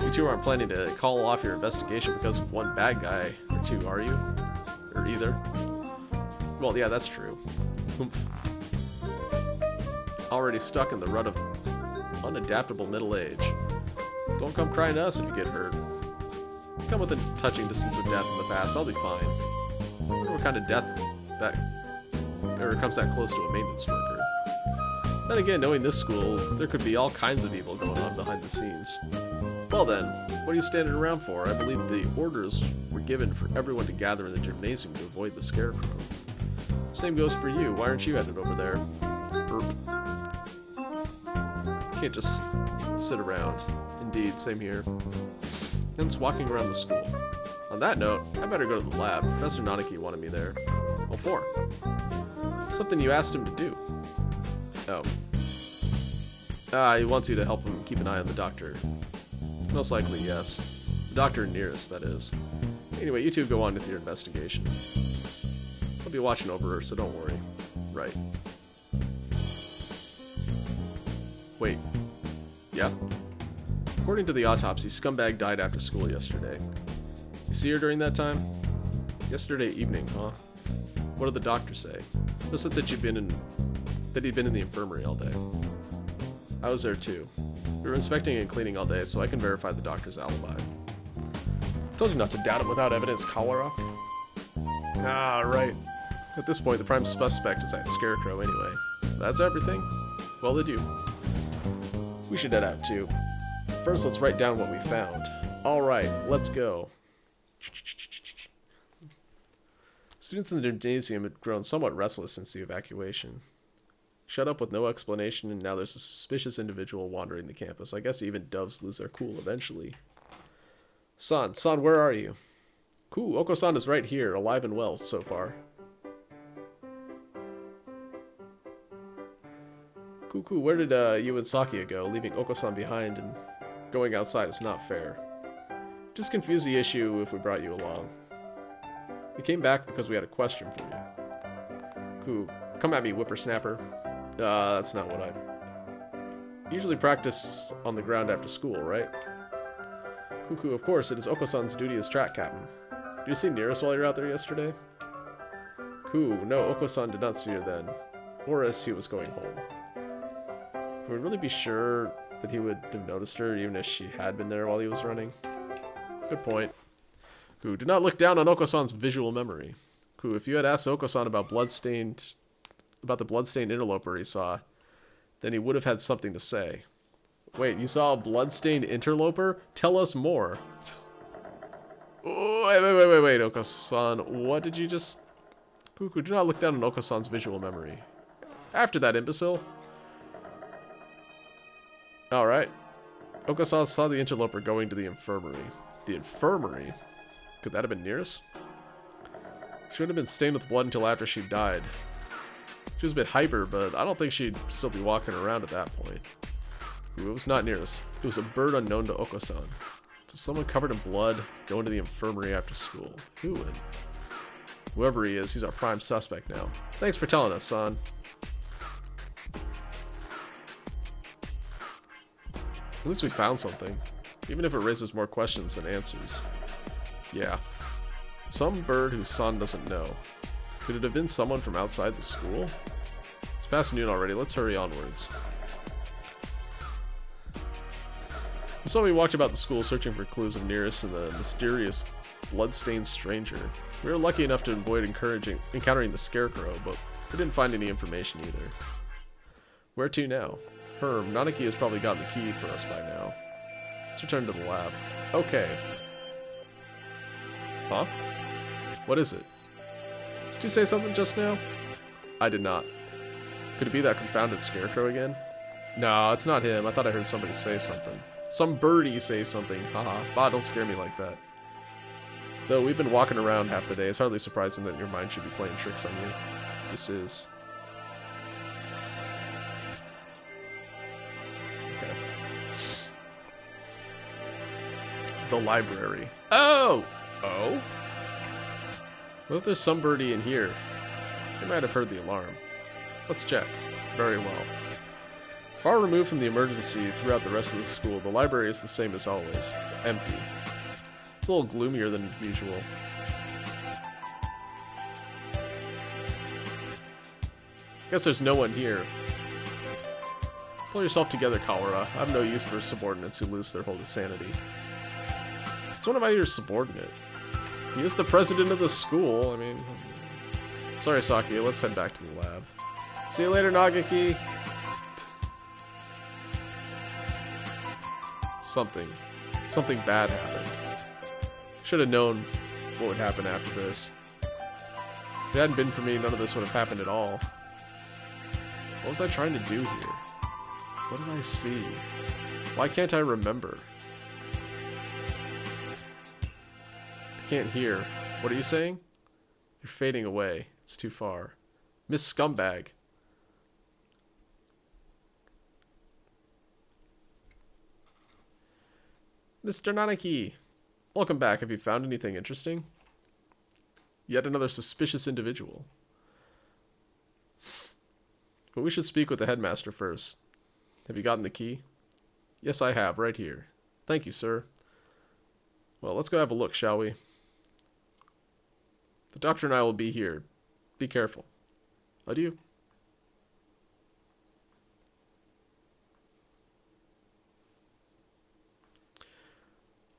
You two aren't planning to call off your investigation because of one bad guy or two, are you? Or either? Well, yeah, that's true. Oomph. Already stuck in the rut of unadaptable middle age. Don't come crying to us if you get hurt. Come with a touching distance of death in the past, I'll be fine. I wonder what kind of death that ever comes that close to a maintenance worker. Then again, knowing this school, there could be all kinds of evil going on behind the scenes. Well then, what are you standing around for? I believe the orders were given for everyone to gather in the gymnasium to avoid the scarecrow. Same goes for you. Why aren't you headed over there? You can't just sit around. Indeed, same here. Hence walking around the school. On that note, I better go to the lab. Professor Nanaki wanted me there. What for? Something you asked him to do. Oh. He wants you to help him keep an eye on the doctor. Most likely, yes. The doctor nearest, that is. Anyway, you two go on with your investigation. I'll be watching over her, so don't worry. Right. Wait. Yeah? According to the autopsy, Scumbag died after school yesterday. You see her during that time? Yesterday evening, huh? What did the doctor say? Just that he'd been in the infirmary all day. I was there too. We were inspecting and cleaning all day, so I can verify the doctor's alibi. Told you not to doubt him without evidence, Kaoru. Ah, right. At this point, the prime suspect is that Scarecrow anyway. That's everything? Well, adieu. We should head out too. First, let's write down what we found. Alright, let's go. Students in the gymnasium had grown somewhat restless since the evacuation. Shut up with no explanation, and now there's a suspicious individual wandering the campus. I guess even doves lose their cool eventually. San, where are you? Cool, Oko-san is right here, alive and well so far. Cool, where did you and Sakia go, leaving Oko-san behind and going outside is not fair. Just confuse the issue if we brought you along. We came back because we had a question for you. Cool, come at me, whippersnapper. That's not what I usually practice on the ground after school, right? Cuckoo, of course, it is Oko-san's duty as track captain. Did you see Nearest while you were out there yesterday? Coo, no, Oko-san did not see her then, or as he was going home. Can we really be sure that he would have noticed her even if she had been there while he was running? Good point. Coo, do not look down on Oko-san's visual memory. Coo, if you had asked Oko-san about the bloodstained interloper he saw, then he would have had something to say. Wait, you saw a bloodstained interloper? Tell us more. Oh, wait, Oko-san. What did you just... Cuckoo, do not look down on Oko-san's visual memory. After that, imbecile. Alright. Oko-san saw the interloper going to the infirmary. The infirmary? Could that have been Nearest? She wouldn't have been stained with blood until after she died. She was a bit hyper, but I don't think she'd still be walking around at that point. Ooh, it was not Nearest. It was a bird unknown to Oko-san. So someone covered in blood going to the infirmary after school. Who and whoever he is, he's our prime suspect now. Thanks for telling us, son. At least we found something, even if it raises more questions than answers. Yeah. Some bird who San doesn't know. Could it have been someone from outside the school? It's past noon already, let's hurry onwards. So we walked about the school searching for clues of Nearest and the mysterious blood-stained stranger. We were lucky enough to avoid encountering the Scarecrow, but we didn't find any information either. Where to now? Nanaki has probably gotten the key for us by now. Let's return to the lab. Okay. Huh? What is it? Did you say something just now? I did not. Could it be that confounded Scarecrow again? No, it's not him. I thought I heard somebody say something. Some birdie say something. Haha. Bah, don't scare me like that. Though we've been walking around half the day, it's hardly surprising that your mind should be playing tricks on you. This is... Okay. The library. Oh! Oh? What if there's some birdie in here? They might have heard the alarm. Let's check. Very well. Far removed from the emergency throughout the rest of the school, the library is the same as always. Empty. It's a little gloomier than usual. Guess there's no one here. Pull yourself together, Kawara. I have no use for subordinates who lose their hold of sanity. Since when am I your subordinate? He is the president of the school, I mean... Sorry, Saki, let's head back to the lab. See you later, Nagaki! Something bad happened. Should have known what would happen after this. If it hadn't been for me, none of this would have happened at all. What was I trying to do here? What did I see? Why can't I remember? I can't hear. What are you saying? You're fading away. It's too far. Miss Scumbag. Mr. Nanaki, welcome back. Have you found anything interesting? Yet another suspicious individual. But we should speak with the headmaster first. Have you gotten the key? Yes, I have, right here. Thank you, sir. Well, let's go have a look, shall we? The doctor and I will be here. Be careful. Adieu.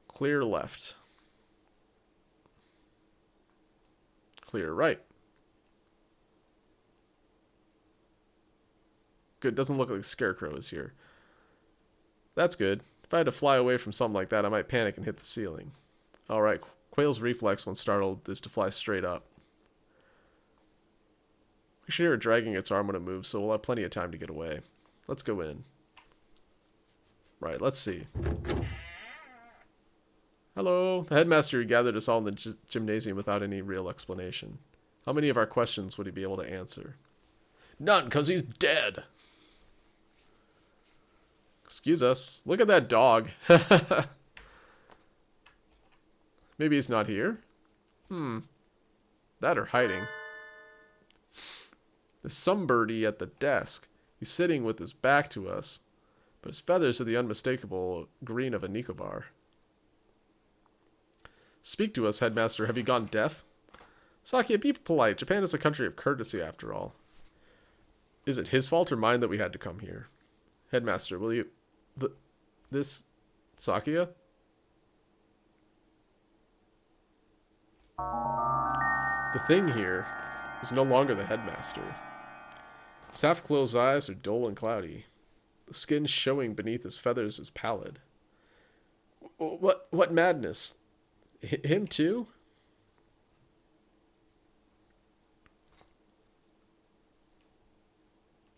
Clear left. Clear right. good. Doesn't look like the Scarecrow is here. That's good. If I had to fly away from something like that, I might panic and hit the ceiling. Alright, Quail's reflex when startled is to fly straight up. We should hear it dragging its arm when it moves, so we'll have plenty of time to get away. Let's go in. Right, let's see. Hello. The headmaster gathered us all in the gymnasium without any real explanation. How many of our questions would he be able to answer? None, because he's dead. Excuse us. Look at that dog. Maybe he's not here? That or hiding. There's some birdie at the desk. He's sitting with his back to us, but his feathers are the unmistakable green of a Nicobar. Speak to us, headmaster. Have you gone deaf? Sakia, be polite. Japan is a country of courtesy, after all. Is it his fault or mine that we had to come here? Headmaster, will you... This... Sakia? The thing here is no longer the headmaster. His half-closed eyes are dull and cloudy. The skin showing beneath his feathers is pallid. What madness? Him too?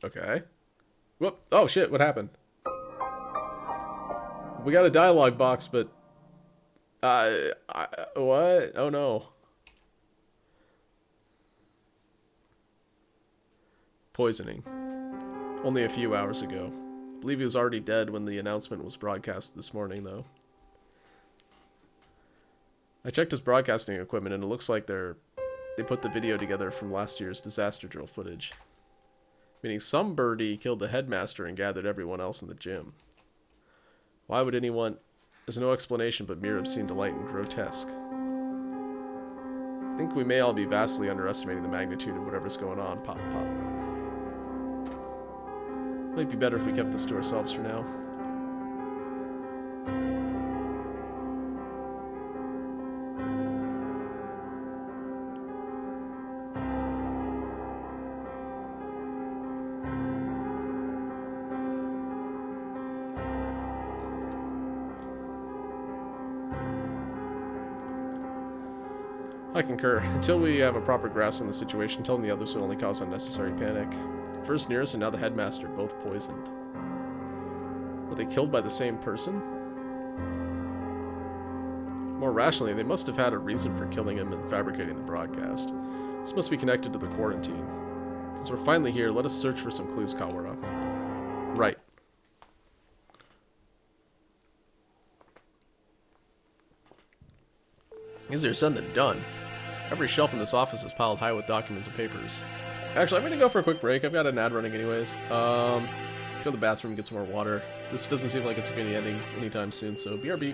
Okay. Whoop. Oh shit, what happened? We got a dialogue box, but... what? Oh no. Poisoning. Only a few hours ago. I believe he was already dead when the announcement was broadcast this morning, though. I checked his broadcasting equipment, and it looks like they put the video together from last year's disaster drill footage. Meaning some birdie killed the headmaster and gathered everyone else in the gym. Why would anyone... There's no explanation but mere obscene delight and grotesque. I think we may all be vastly underestimating the magnitude of whatever's going on. Pop, pop. Might be better if we kept this to ourselves for now. I concur. Until we have a proper grasp on the situation, telling the others will only cause unnecessary panic. First Nearest and now the headmaster, both poisoned. Were they killed by the same person? More rationally, they must have had a reason for killing him and fabricating the broadcast. This must be connected to the quarantine. Since we're finally here, let us search for some clues, Kawara. Right. Easier said than done. Every shelf in this office is piled high with documents and papers. Actually, I'm gonna go for a quick break. I've got an ad running anyways. Go to the bathroom, get some more water. This doesn't seem like it's gonna be ending anytime soon, so BRB.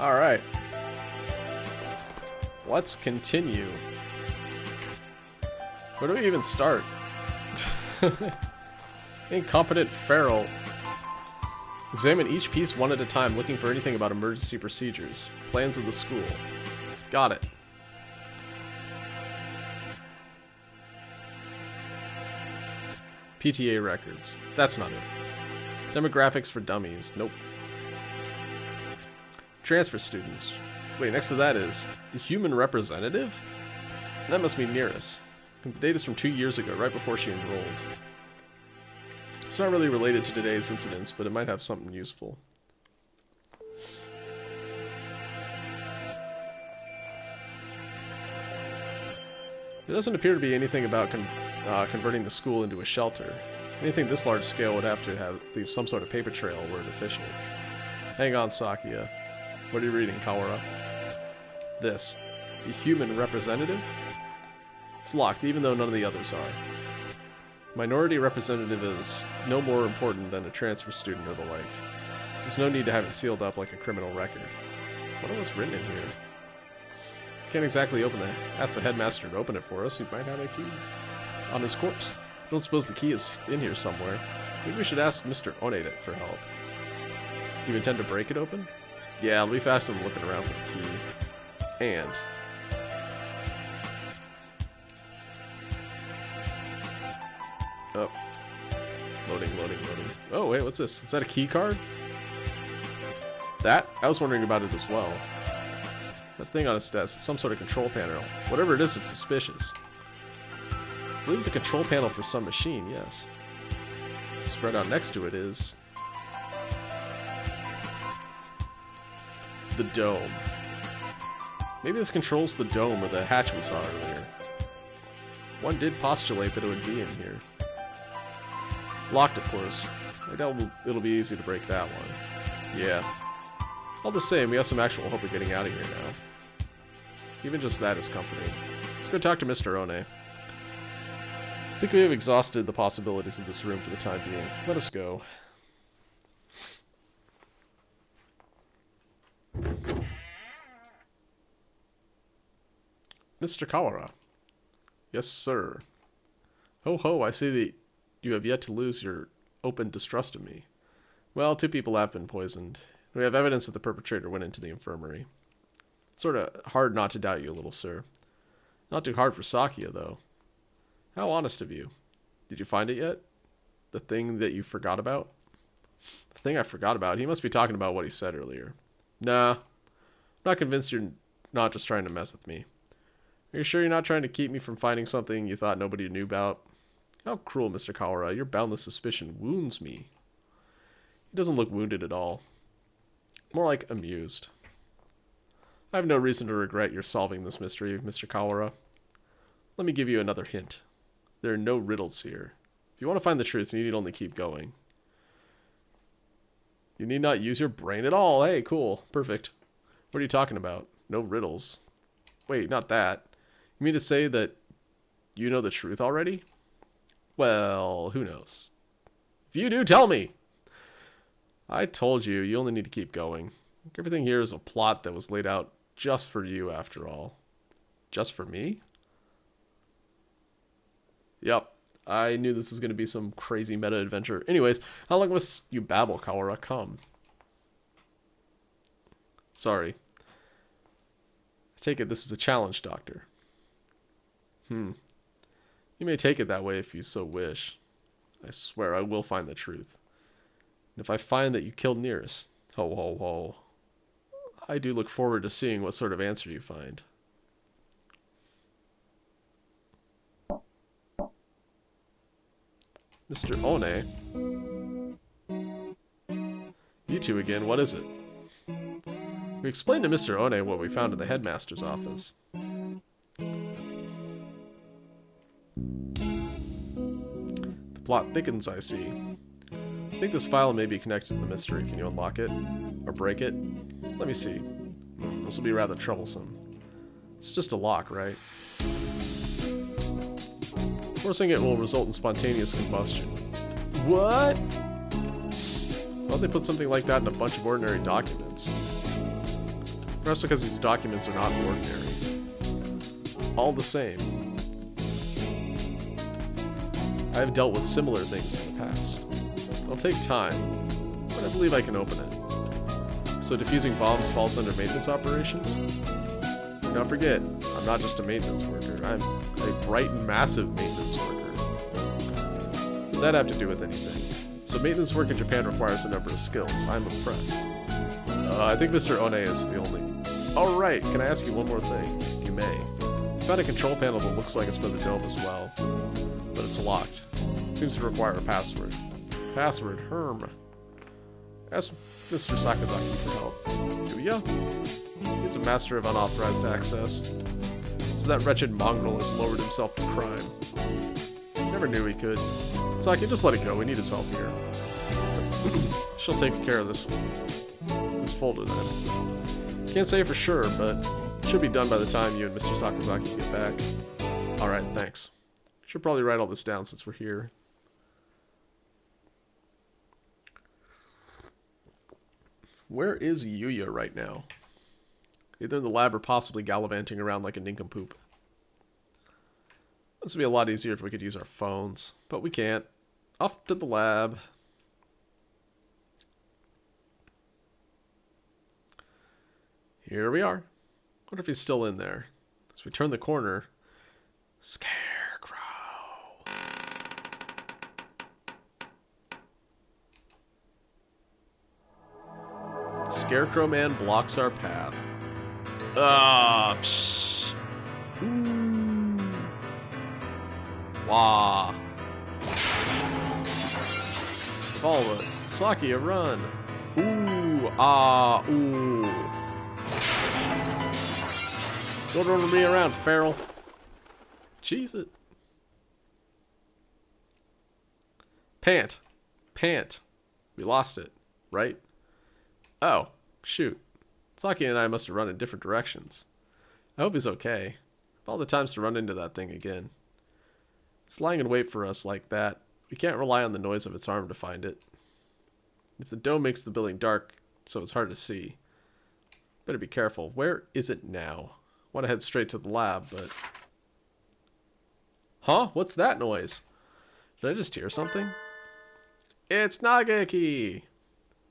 Alright. Let's continue. Where do we even start? Incompetent feral. Examine each piece one at a time, looking for anything about emergency procedures. Plans of the school. Got it. PTA records. That's not it. Demographics for dummies. Nope. Transfer students. Wait, next to that is the human representative? That must be Nearest. The data's from 2 years ago, right before she enrolled. It's not really related to today's incidents, but it might have something useful. There doesn't appear to be anything about converting the school into a shelter. Anything this large scale would have to leave some sort of paper trail were it official. Hang on, Sakia. What are you reading, Kawara? This. The human representative? It's locked, even though none of the others are. Minority representative is no more important than a transfer student or the like. There's no need to have it sealed up like a criminal record. I wonder what's written in here. Can't exactly ask the headmaster to open it for us. He might have a key on his corpse. I don't suppose the key is in here somewhere. Maybe we should ask Mr. One for help. Do you intend to break it open? Yeah, I'll be faster than looking around for the key. And... oh. Loading. Oh, wait, what's this? Is that a key card? That? I was wondering about it as well. That thing on his desk is some sort of control panel. Whatever it is, it's suspicious. I believe it's a control panel for some machine, yes. Spread out next to it is... the dome. Maybe this controls the dome or the hatch we saw earlier. One did postulate that it would be in here. Locked, of course. I doubt it'll be easy to break that one. Yeah. All the same, we have some actual hope of getting out of here now. Even just that is comforting. Let's go talk to Mr. One. I think we have exhausted the possibilities of this room for the time being. Let us go. Mr. Kawara. Yes, sir. Ho ho, I see that you have yet to lose your open distrust of me. Well, 2 people have been poisoned. We have evidence that the perpetrator went into the infirmary. It's sort of hard not to doubt you a little, sir. Not too hard for Sakia, though. How honest of you. Did you find it yet? The thing that you forgot about? The thing I forgot about? He must be talking about what he said earlier. Nah. I'm not convinced you're not just trying to mess with me. Are you sure you're not trying to keep me from finding something you thought nobody knew about? How cruel, Mr. Kawara. Your boundless suspicion wounds me. He doesn't look wounded at all. More like amused. I have no reason to regret your solving this mystery, Mr. Kawara. Let me give you another hint. There are no riddles here. If you want to find the truth, you need only keep going. You need not use your brain at all. Hey, cool. Perfect. What are you talking about? No riddles. Wait, not that. You mean to say that you know the truth already? Well, who knows? If you do, tell me! I told you, you only need to keep going. Everything here is a plot that was laid out just for you, after all. Just for me? Yep. I knew this was going to be some crazy meta-adventure. Anyways, how long must you babble, Kawara? Come. Sorry. I take it this is a challenge, Doctor. You may take it that way if you so wish. I swear I will find the truth. And if I find that you killed Nearest, ho ho ho, I do look forward to seeing what sort of answer you find. Mr. One? You two again, what is it? We explained to Mr. One what we found in the headmaster's office. The plot thickens, I see. I think this file may be connected to the mystery. Can you unlock it? Or break it? Let me see. This will be rather troublesome. It's just a lock, right? Forcing it will result in spontaneous combustion. What? Why'd they put something like that in a bunch of ordinary documents? Perhaps because these documents are not ordinary. All the same, I have dealt with similar things in the past. It'll take time, but I believe I can open it. So defusing bombs falls under maintenance operations? Do not forget, I'm not just a maintenance worker. I'm a bright and massive maintenance worker. Does that have to do with anything? So maintenance work in Japan requires a number of skills. I'm impressed. I think Mr. One is the only... Alright, can I ask you one more thing? You may. I found a control panel that looks like it's for the dome as well, but it's locked. It seems to require a password. Password, Herm. Ask Mr. Sakazaki for help. Do ya? He's a master of unauthorized access. So that wretched mongrel has lowered himself to crime. Never knew he could. Saki, just let it go. We need his help here. She'll take care of this folder then. Can't say for sure, but it should be done by the time you and Mr. Sakazaki get back. Alright, thanks. Should probably write all this down since we're here. Where is Yuya right now? Either in the lab or possibly gallivanting around like a nincompoop. This would be a lot easier if we could use our phones, but we can't. Off to the lab. Here we are. Wonder if he's still in there. As we turn the corner, Scarecrow. Scarecrow Man blocks our path. Ah, Wah. Follow it. Saki, a run. Ooh, ah, ooh. Don't order me around, feral. Cheese it. Pant. Pant. We lost it, right? Oh, shoot. Saki and I must have run in different directions. I hope he's okay. Of all the times to run into that thing again. It's lying in wait for us like that. We can't rely on the noise of its arm to find it. If the dome makes the building dark, so it's hard to see. Better be careful. Where is it now? I want to head straight to the lab, but... Huh? What's that noise? Did I just hear something? It's Nageki!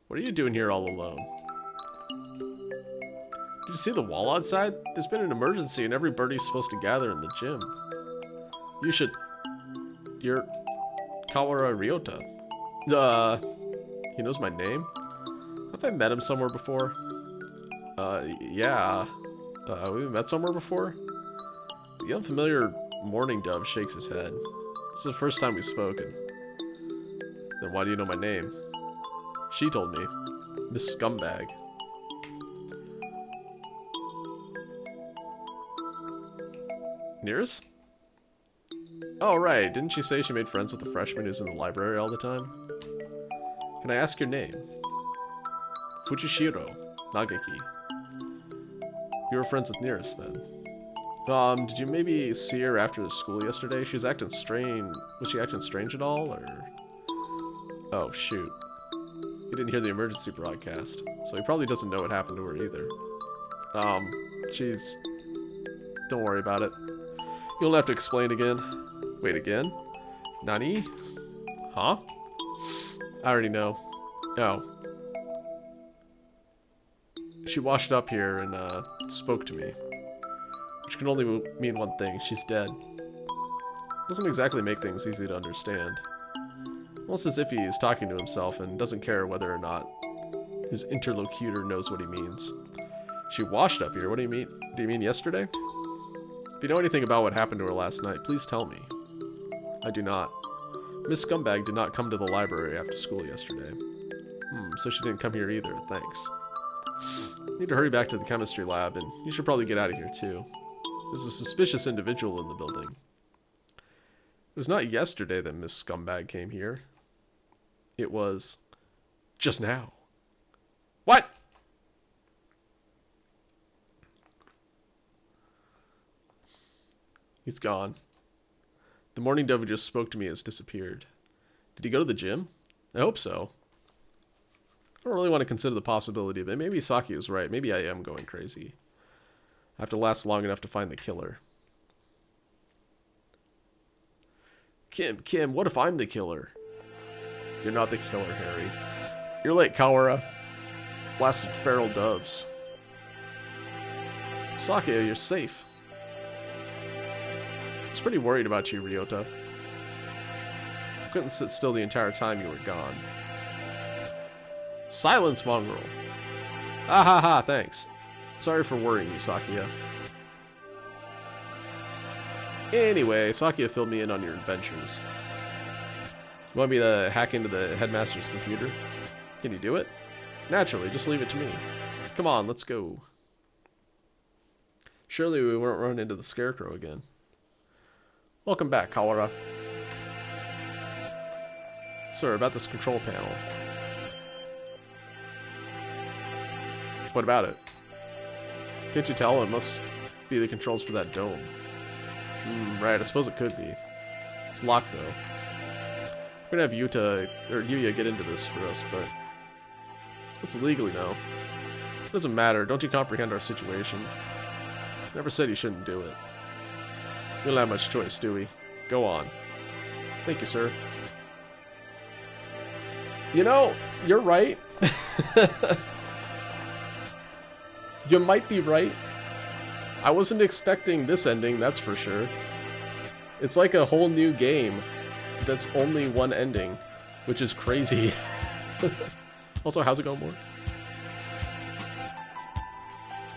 What are you doing here all alone? Did you see the wall outside? There's been an emergency and every birdie's supposed to gather in the gym. You should... You're... Kawara Ryota. He knows my name? Have I met him somewhere before? Yeah. We met somewhere before? The unfamiliar mourning dove shakes his head. This is the first time we've spoken. Then why do you know my name? She told me. Miss Scumbag. Nearest? Oh, right. Didn't she say she made friends with the freshman who's in the library all the time? Can I ask your name? Fujishiro Nageki. You were friends with Nearest then. Did you maybe see her after school yesterday? She was acting strange. Was she acting strange at all, or? Oh, shoot. He didn't hear the emergency broadcast, so he probably doesn't know what happened to her either. She's... Don't worry about it. You don't have to explain again. Wait, again? Nani? Huh? I already know. Oh. She washed up here and, spoke to me. Which can only mean one thing. She's dead. Doesn't exactly make things easy to understand. Almost as if he is talking to himself and doesn't care whether or not his interlocutor knows what he means. She washed up here? What do you mean? Do you mean yesterday? If you know anything about what happened to her last night, please tell me. I do not. Miss Scumbag did not come to the library after school yesterday. So she didn't come here either. Thanks. Need to hurry back to the chemistry lab, and you should probably get out of here too. There's a suspicious individual in the building. It was not yesterday that Miss Scumbag came here. It was just now. What? He's gone. The morning dove who just spoke to me has disappeared. Did he go to the gym? I hope so. I don't really want to consider the possibility, but maybe Saki is right. Maybe I am going crazy. I have to last long enough to find the killer. Kim, what if I'm the killer? You're not the killer, Harry. You're late, Kawara. Blasted feral doves. Sakia, you're safe. I was pretty worried about you, Ryota. I couldn't sit still the entire time you were gone. Silence, mongrel. Ah ha ha, thanks. Sorry for worrying you, Sakia. Anyway, Sakia filled me in on your adventures. You want me to hack into the headmaster's computer? Can you do it? Naturally, just leave it to me. Come on, let's go. Surely we won't run into the scarecrow again. Welcome back, Kawara. Sir, about this control panel. What about it? Can't you tell? It must be the controls for that dome. Right, I suppose it could be. It's locked, though. We're gonna have Yuya get into this for us, but it's illegally now. It doesn't matter. Don't you comprehend our situation? Never said you shouldn't do it. We don't have much choice, do we? Go on. Thank you, sir. You know, you're right. You might be right. I wasn't expecting this ending, that's for sure. It's like a whole new game that's only one ending, which is crazy. Also, how's it going, Morg?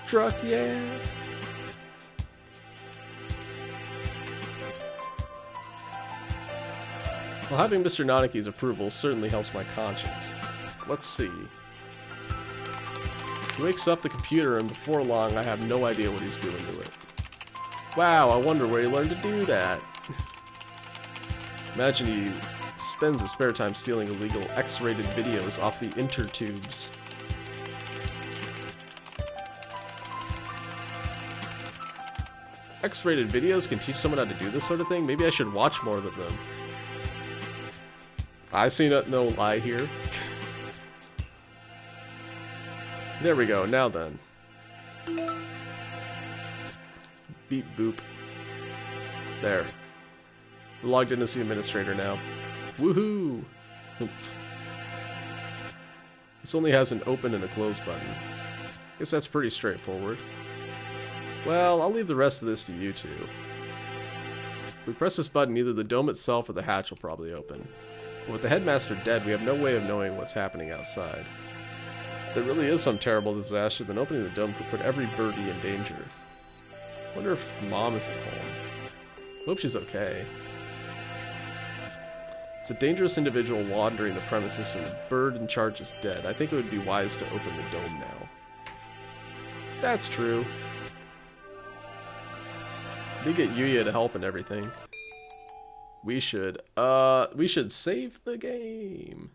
Truck, yeah. Well, having Mr. Nanaki's approval certainly helps my conscience. Let's see. He wakes up the computer, and before long, I have no idea what he's doing to it. Wow, I wonder where he learned to do that. Imagine he spends his spare time stealing illegal X-rated videos off the intertubes. X-rated videos can teach someone how to do this sort of thing? Maybe I should watch more of them. I see no lie here. There we go, now then. Beep boop. There. We're logged in as the administrator now. Woohoo! Oomph. This only has an open and a close button. Guess that's pretty straightforward. Well, I'll leave the rest of this to you two. If we press this button, either the dome itself or the hatch will probably open. But with the headmaster dead, we have no way of knowing what's happening outside. If there really is some terrible disaster, then opening the dome could put every birdie in danger. Wonder if Mom is at home. Hope she's okay. It's a dangerous individual wandering the premises, and the bird in charge is dead. I think it would be wise to open the dome now. That's true. We get Yuya to help and everything. We should save the game.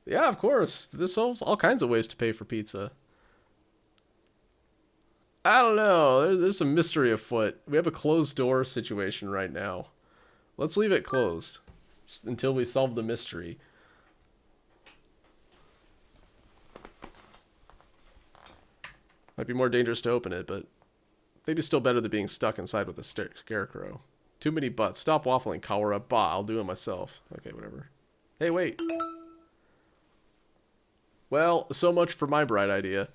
Yeah, of course. There's all kinds of ways to pay for pizza. I don't know. There's some mystery afoot. We have a closed door situation right now. Let's leave it closed until we solve the mystery. Might be more dangerous to open it, but maybe still better than being stuck inside with a scarecrow. Too many butts. Stop waffling, Kawara. Bah, I'll do it myself. Okay, whatever. Hey, wait. Well, so much for my bright idea.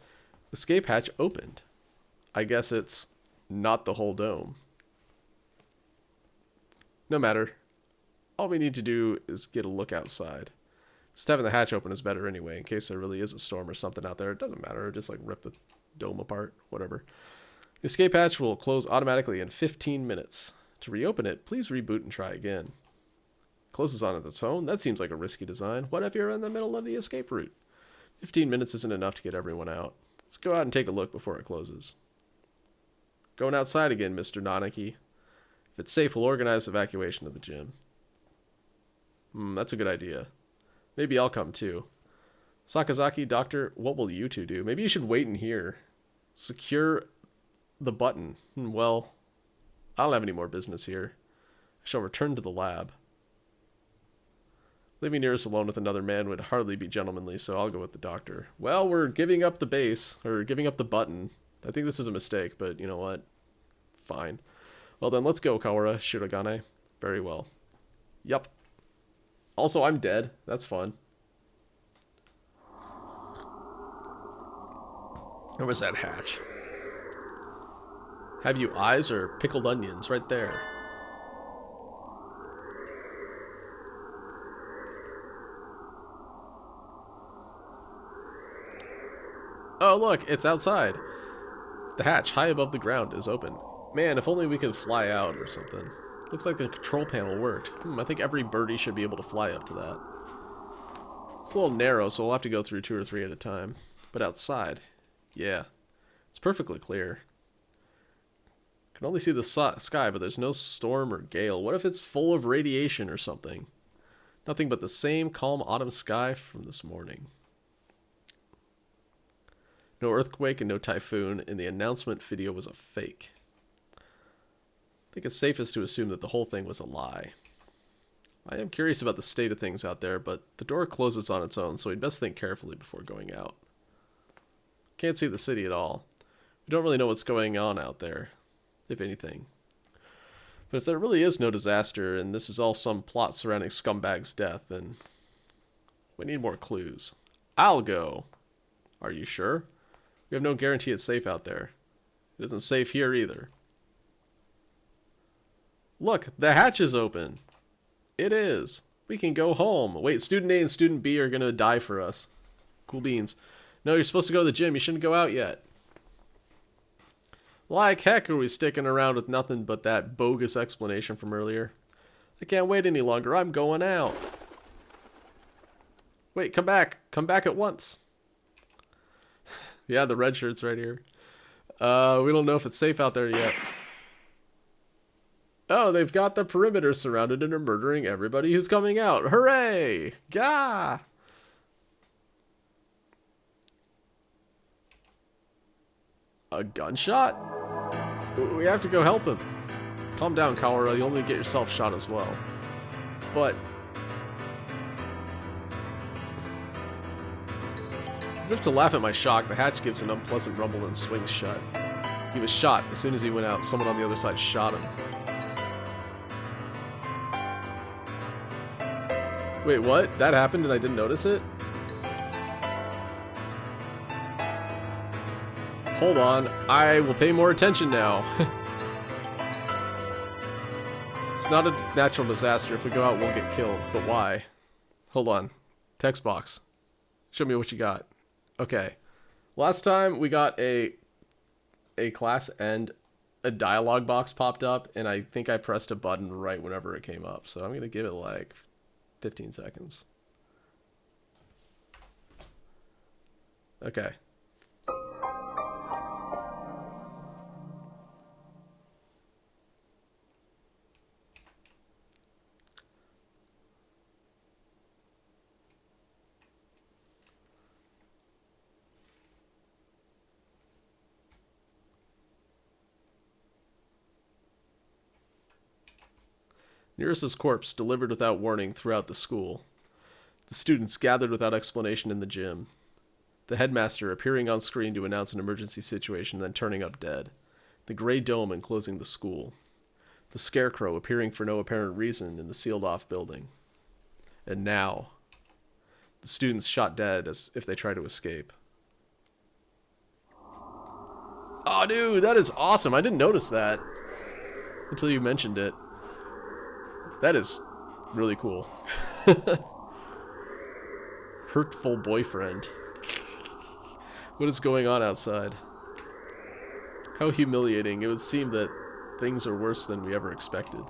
Escape hatch opened. I guess it's not the whole dome. No matter. All we need to do is get a look outside. Just having the hatch open is better anyway, in case there really is a storm or something out there. It doesn't matter. Just like rip the dome apart, whatever. The escape hatch will close automatically in 15 minutes. To reopen it, please reboot and try again. Closes on its own? That seems like a risky design. What if you're in the middle of the escape route? 15 minutes isn't enough to get everyone out. Let's go out and take a look before it closes. Going outside again, Mr. Nanaki. If it's safe, we'll organize evacuation of the gym. That's a good idea. Maybe I'll come too. Sakazaki, Doctor, what will you two do? Maybe you should wait in here. Secure The button. Well, I don't have any more business here. I shall return to the lab. Leaving Nearest alone with another man would hardly be gentlemanly, so I'll go with the doctor. Well, we're giving up the base, or giving up the button. I think this is a mistake, but you know what? Fine. Well then, let's go, Kaora Shirogane. Very well. Yup. Also, I'm dead. That's fun. Where was that hatch? Have you eyes or pickled onions? Right there. Oh, look, it's outside. The hatch, high above the ground, is open. Man, if only we could fly out or something. Looks like the control panel worked. I think every birdie should be able to fly up to that. It's a little narrow, so we'll have to go through 2 or 3 at a time. But outside, yeah, it's perfectly clear. Can only see the sky, but there's no storm or gale. What if it's full of radiation or something? Nothing but the same calm autumn sky from this morning. No earthquake and no typhoon, and the announcement video was a fake. I think it's safest to assume that the whole thing was a lie. I am curious about the state of things out there, but the door closes on its own, so we'd best think carefully before going out. Can't see the city at all. We don't really know what's going on out there, if anything. But if there really is no disaster, and this is all some plot surrounding Scumbag's death, then we need more clues. I'll go. Are you sure? We have no guarantee it's safe out there. It isn't safe here either. Look, the hatch is open. It is. We can go home. Wait, Student A and Student B are going to die for us. Cool beans. No, you're supposed to go to the gym. You shouldn't go out yet. Like heck are we sticking around with nothing but that bogus explanation from earlier. I can't wait any longer. I'm going out. Wait, come back. Come back at once. Yeah, the red shirt's right here. We don't know if it's safe out there yet. Oh, they've got the perimeter surrounded and are murdering everybody who's coming out. Hooray! Gah! A gunshot? We have to go help him. Calm down, Kaora. You'll only get yourself shot as well. But as if to laugh at my shock, the hatch gives an unpleasant rumble and swings shut. He was shot. As soon as he went out, someone on the other side shot him. Wait, what? That happened and I didn't notice it? Hold on. I will pay more attention now. It's not a natural disaster. If we go out, we'll get killed. But why? Hold on. Text box. Show me what you got. Okay. Last time we got a class and a dialogue box popped up, and I think I pressed a button right whenever it came up. So I'm going to give it like 15 seconds. Okay. Nearest's corpse delivered without warning throughout the school. The students gathered without explanation in the gym. The headmaster appearing on screen to announce an emergency situation, then turning up dead. The gray dome enclosing the school. The scarecrow appearing for no apparent reason in the sealed-off building. And now, the students shot dead as if they try to escape. Oh, dude, that is awesome. I didn't notice that until you mentioned it. That is really cool. Hurtful boyfriend. What is going on outside? How humiliating. It would seem that things are worse than we ever expected.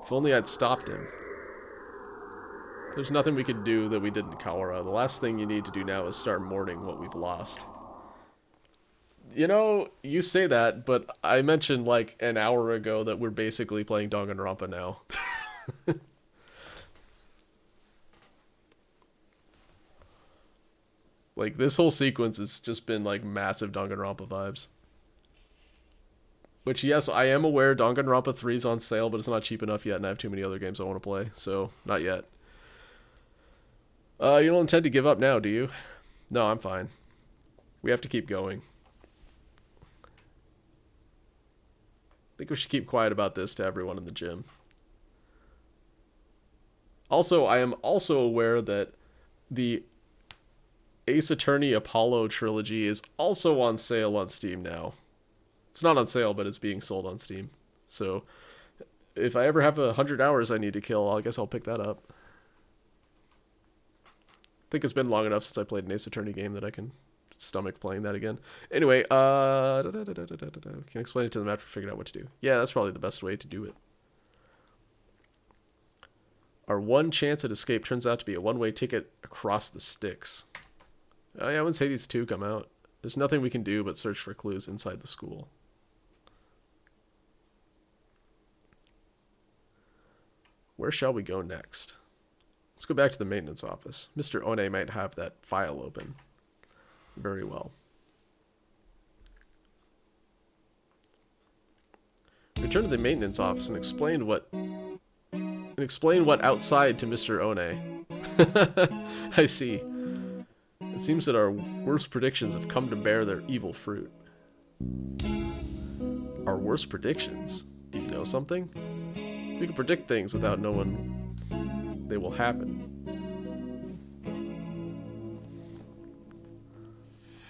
If only I'd stopped him. There's nothing we could do that we didn't, Kaora. The last thing you need to do now is start mourning what we've lost. You know, you say that, but I mentioned like an hour ago that we're basically playing Danganronpa now. Like, this whole sequence has just been like massive Danganronpa vibes. Which, yes, I am aware Danganronpa 3 is on sale, but it's not cheap enough yet, and I have too many other games I want to play, so not yet. You don't intend to give up now, do you? No, I'm fine. We have to keep going. I think we should keep quiet about this to everyone in the gym. Also, I am also aware that the Ace Attorney Apollo trilogy is also on sale on Steam now. It's not on sale, but it's being sold on Steam. So, if I ever have 100 hours I need to kill, I guess I'll pick that up. I think it's been long enough since I played an Ace Attorney game that I can stomach playing that again. Anyway, can explain it to them after figuring out what to do. Yeah, that's probably the best way to do it. Our one chance at escape turns out to be a one-way ticket across the sticks. Oh yeah, when's Hades 2 come out? There's nothing we can do but search for clues inside the school. Where shall we go next? Let's go back to the maintenance office. Mr. One might have that file open. Very well. Return to the maintenance office and explain what outside to Mr. One. I see. It seems that our worst predictions have come to bear their evil fruit. Our worst predictions? Do you know something? We can predict things without knowing they will happen.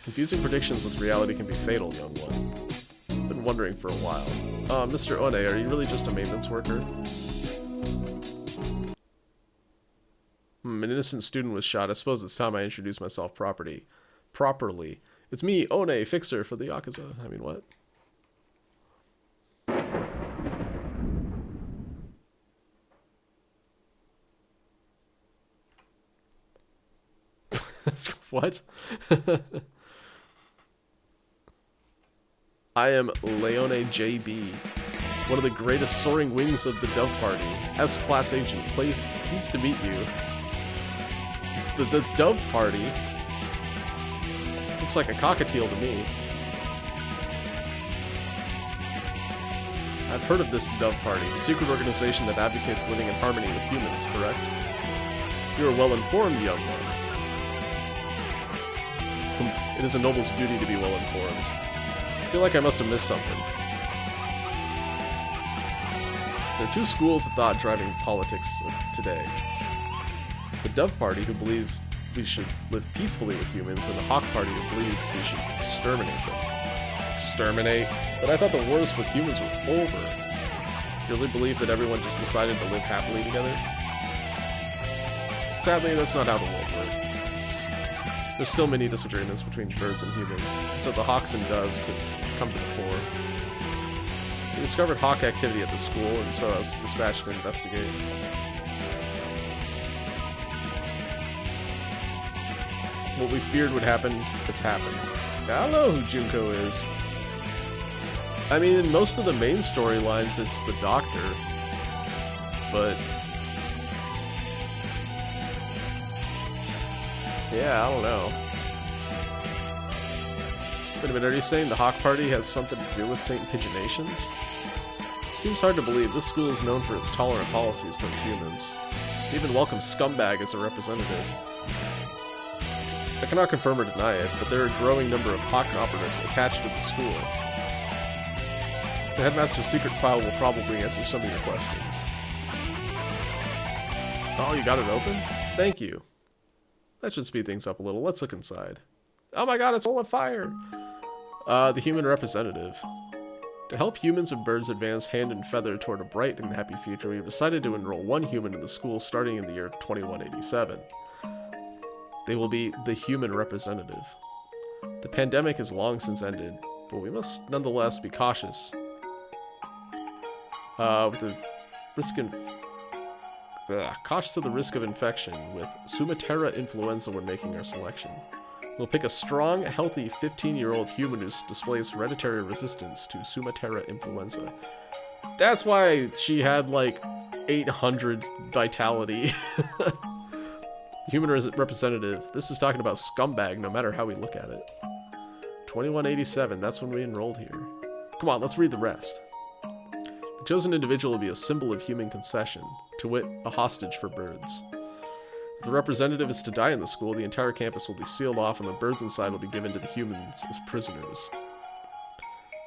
Confusing predictions with reality can be fatal, young one. Been wondering for a while. Mr. One, are you really just a maintenance worker? An innocent student was shot. I suppose it's time I introduce myself properly. It's me, One, fixer for the Yakuza. I mean, what? What? I am Leone JB, one of the greatest soaring wings of the Dove Party. As class agent, pleased to meet you. The Dove Party? Looks like a cockatiel to me. I've heard of this Dove Party, the secret organization that advocates living in harmony with humans, correct? You are well informed, young one. It is a noble's duty to be well informed. I feel like I must have missed something. There are two schools of thought driving politics today. The Dove Party, who believe we should live peacefully with humans, and the Hawk Party, who believe we should exterminate them. Exterminate? But I thought the wars with humans were over. Do you really believe that everyone just decided to live happily together? Sadly, that's not how the world works. There's still many disagreements between birds and humans, so the hawks and doves have come to the fore. We discovered hawk activity at the school, and so I was dispatched to investigate. What we feared would happen has happened. I don't know who Junko is. I mean, in most of the main storylines, it's the Doctor. But yeah, I don't know. Wait a minute, are you saying the Hawk Party has something to do with St. Pigeonations? Seems hard to believe. This school is known for its tolerant policies towards humans. They even welcome Scumbag as a representative. I cannot confirm or deny it, but there are a growing number of Hawk operatives attached to the school. The headmaster's secret file will probably answer some of your questions. Oh, you got it open? Thank you. That should speed things up a little. Let's look inside. Oh my god, it's all on fire! The human representative. To help humans and birds advance hand and feather toward a bright and happy future, we have decided to enroll one human in the school starting in the year 2187. They will be the human representative. The pandemic has long since ended, but we must nonetheless be cautious. With the risk cautious of the risk of infection with Sumatera influenza when making our selection. We'll pick a strong, healthy 15-year-old human who displays hereditary resistance to Sumatera influenza. That's why she had like 800 vitality. Human representative. This is talking about Scumbag no matter how we look at it. 2187, that's when we enrolled here. Come on, let's read the rest. The chosen individual will be a symbol of human concession, to wit, a hostage for birds. If the representative is to die in the school, the entire campus will be sealed off and the birds inside will be given to the humans as prisoners.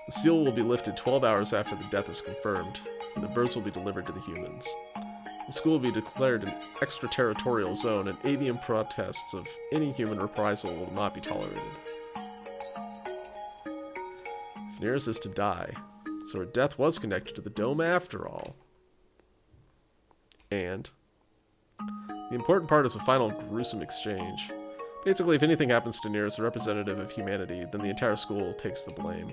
The seal will be lifted 12 hours after the death is confirmed, and the birds will be delivered to the humans. The school will be declared an extraterritorial zone, and avian protests of any human reprisal will not be tolerated. If Nereus is to die, so her death was connected to the dome after all. And the important part is the final gruesome exchange. Basically, if anything happens to Nereus, the representative of humanity, then the entire school takes the blame.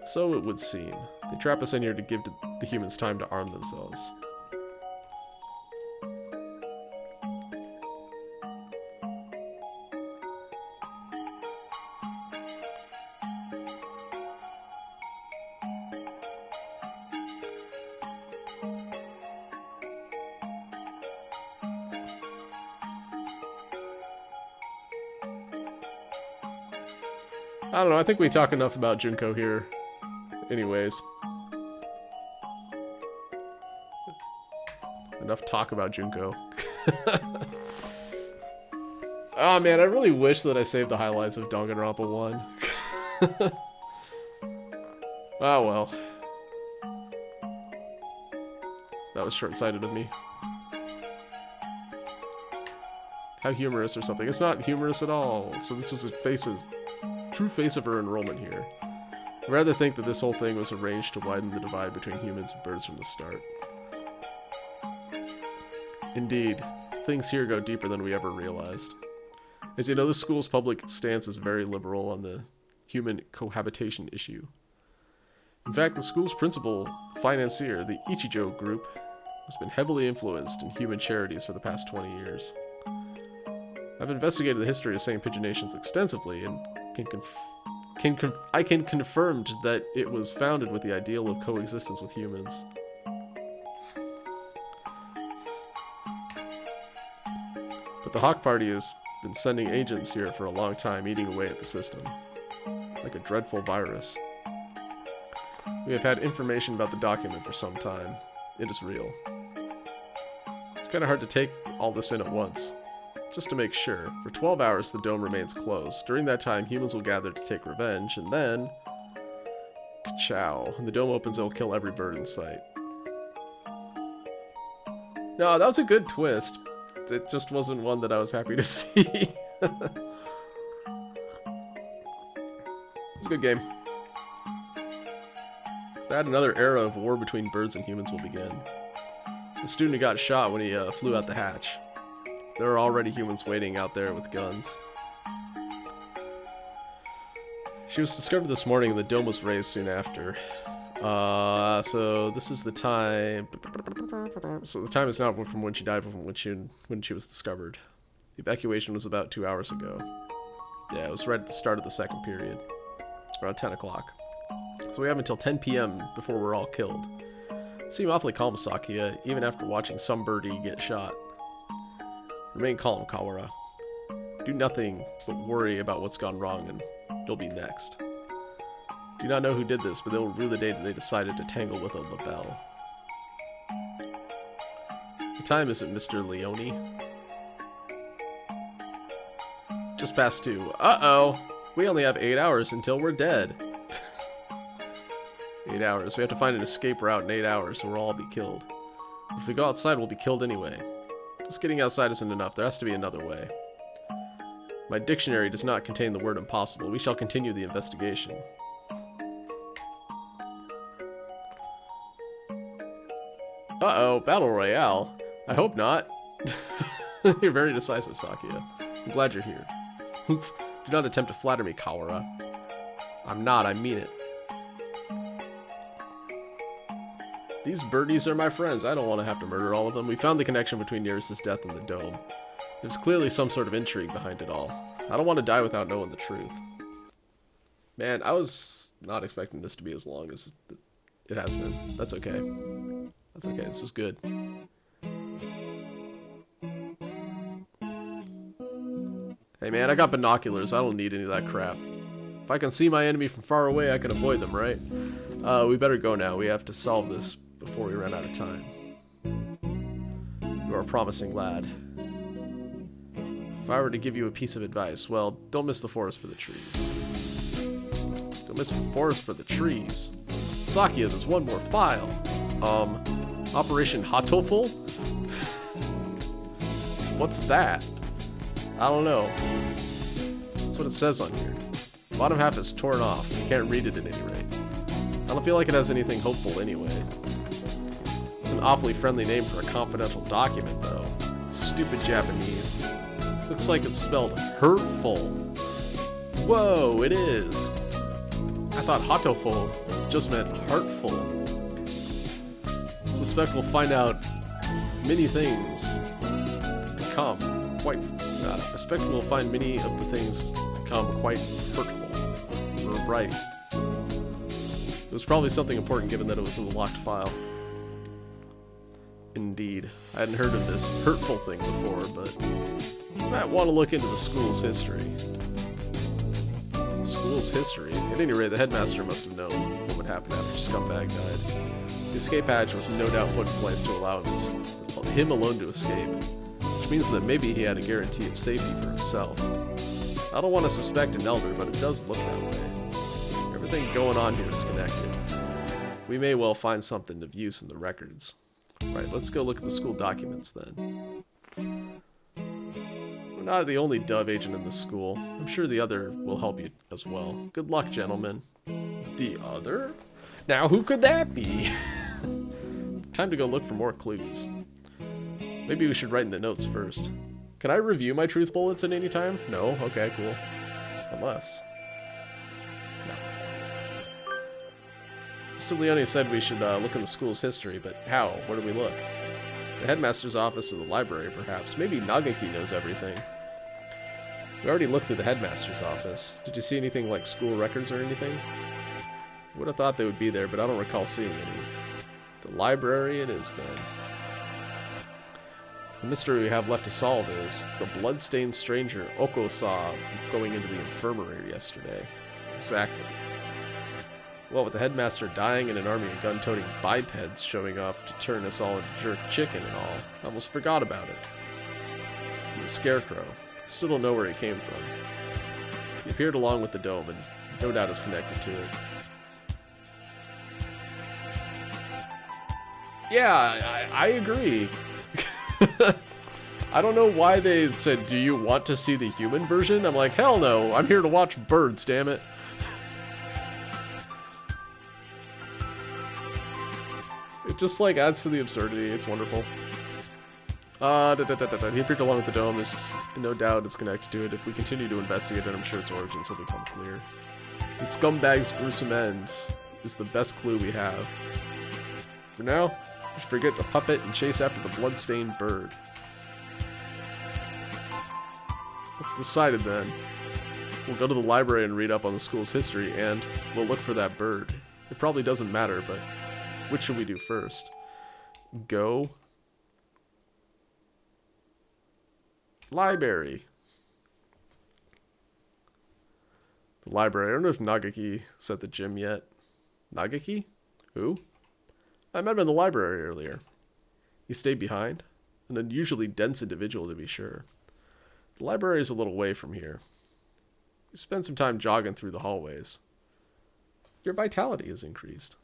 So it would seem. They trap us in here to give the humans time to arm themselves. I don't know, I think we talk enough about Junko here. Anyways. Enough talk about Junko. Oh man, I really wish that I saved the highlights of Danganronpa 1. Oh well. That was short-sighted of me. How humorous or something. It's not humorous at all. So this was true face of her enrollment here. I'd rather think that this whole thing was arranged to widen the divide between humans and birds from the start. Indeed, things here go deeper than we ever realized. As you know, the school's public stance is very liberal on the human cohabitation issue. In fact, the school's principal financier, the Ichijo Group, has been heavily influenced in human charities for the past 20 years. I've investigated the history of St. Pigeonations extensively and I can confirm that it was founded with the ideal of coexistence with humans. But the Hawk Party has been sending agents here for a long time, eating away at the system. Like a dreadful virus. We have had information about the document for some time. It is real. It's kind of hard to take all this in at once. Just to make sure, for 12 hours the dome remains closed. During that time, humans will gather to take revenge, and then... Ka-chow. When the dome opens, it will kill every bird in sight. No, that was a good twist. It just wasn't one that I was happy to see. It was a good game. That another era of war between birds and humans will begin. The student who got shot when he flew out the hatch. There are already humans waiting out there with guns. She was discovered this morning and the dome was raised soon after. So this is the time... So the time is not from when she died, but from when she was discovered. The evacuation was about 2 hours ago. Yeah, it was right at the start of the second period. Around 10 o'clock. So we have until 10 p.m. before we're all killed. Seem awfully calm, Sakia, even after watching some birdie get shot. Remain calm, Kawara. Do nothing but worry about what's gone wrong and you'll be next. Do not know who did this, but they will rue the day that they decided to tangle with a labelle. What time is it, Mr. Leone? Just past 2. Uh-oh! We only have 8 hours until we're dead. 8 hours. We have to find an escape route in 8 hours, or we'll all be killed. If we go outside, we'll be killed anyway. Just getting outside isn't enough. There has to be another way. My dictionary does not contain the word impossible. We shall continue the investigation. Uh-oh, Battle Royale. I hope not. You're very decisive, Sakia. I'm glad you're here. Do not attempt to flatter me, Kawara. I'm not, I mean it. These birdies are my friends. I don't want to have to murder all of them. We found the connection between Nereus' death and the dome. There's clearly some sort of intrigue behind it all. I don't want to die without knowing the truth. Man, I was not expecting this to be as long as it has been. That's okay. That's okay. This is good. Hey man, I got binoculars. I don't need any of that crap. If I can see my enemy from far away, I can avoid them, right? We better go now. We have to solve this before we run out of time. You are a promising lad. If I were to give you a piece of advice, well, don't miss the forest for the trees. Don't miss the forest for the trees. Sakia, there's one more file. Operation Hatoful? What's that? I don't know. That's what it says on here. The bottom half is torn off. You can't read it at any rate. I don't feel like it has anything hopeful anyway. It's an awfully friendly name for a confidential document, though. Stupid Japanese. Looks like it's spelled Hurtful. Whoa, it is. I thought Hatoful just meant heartful. Suspect we'll find out many things to come. I suspect we'll find many of the things to come quite hurtful. We're right. It was probably something important given that it was in the locked file. Indeed. I hadn't heard of this hurtful thing before, but I might want to look into the school's history. The school's history? At any rate, the headmaster must have known what would happen after Scumbag died. The escape hatch was no doubt put in place to allow him alone to escape, which means that maybe he had a guarantee of safety for himself. I don't want to suspect an elder, but it does look that way. Everything going on here is connected. We may well find something of use in the records. Right, let's go look at the school documents then. We're not the only Dove agent in this school. I'm sure the other will help you as well. Good luck, gentlemen. The other? Now, who could that be? Time to go look for more clues. Maybe we should write in the notes first. Can I review my truth bullets at any time? No? Okay, cool. Unless... No. Mr. Leone said we should look in the school's history, but how? Where do we look? The headmaster's office or the library, perhaps. Maybe Nagaki knows everything. We already looked through the headmaster's office. Did you see anything like school records or anything? Would have thought they would be there, but I don't recall seeing any. The library it is, then. The mystery we have left to solve is the blood-stained stranger Oko saw going into the infirmary yesterday. Exactly. Well, with the headmaster dying and an army of gun-toting bipeds showing up to turn us all into jerk chicken and all, I almost forgot about it. And the scarecrow. Still don't know where he came from. He appeared along with the dome and no doubt is connected to it. Yeah, I agree. I don't know why they said, do you want to see the human version? I'm like, hell no, I'm here to watch birds, damn it. It just like adds to the absurdity, it's wonderful. He appeared along with the dome, there's no doubt it's connected to it. If we continue to investigate it, I'm sure its origins will become clear. The scumbag's gruesome end is the best clue we have. For now, just forget the puppet and chase after the blood-stained bird. That's decided then. We'll go to the library and read up on the school's history, and we'll look for that bird. It probably doesn't matter, but which should we do first? Go. Library. The library. I don't know if Nagaki's at the gym yet. Nagaki? Who? I met him in the library earlier. He stayed behind. An unusually dense individual, to be sure. The library is a little way from here. You spend some time jogging through the hallways. Your vitality has increased.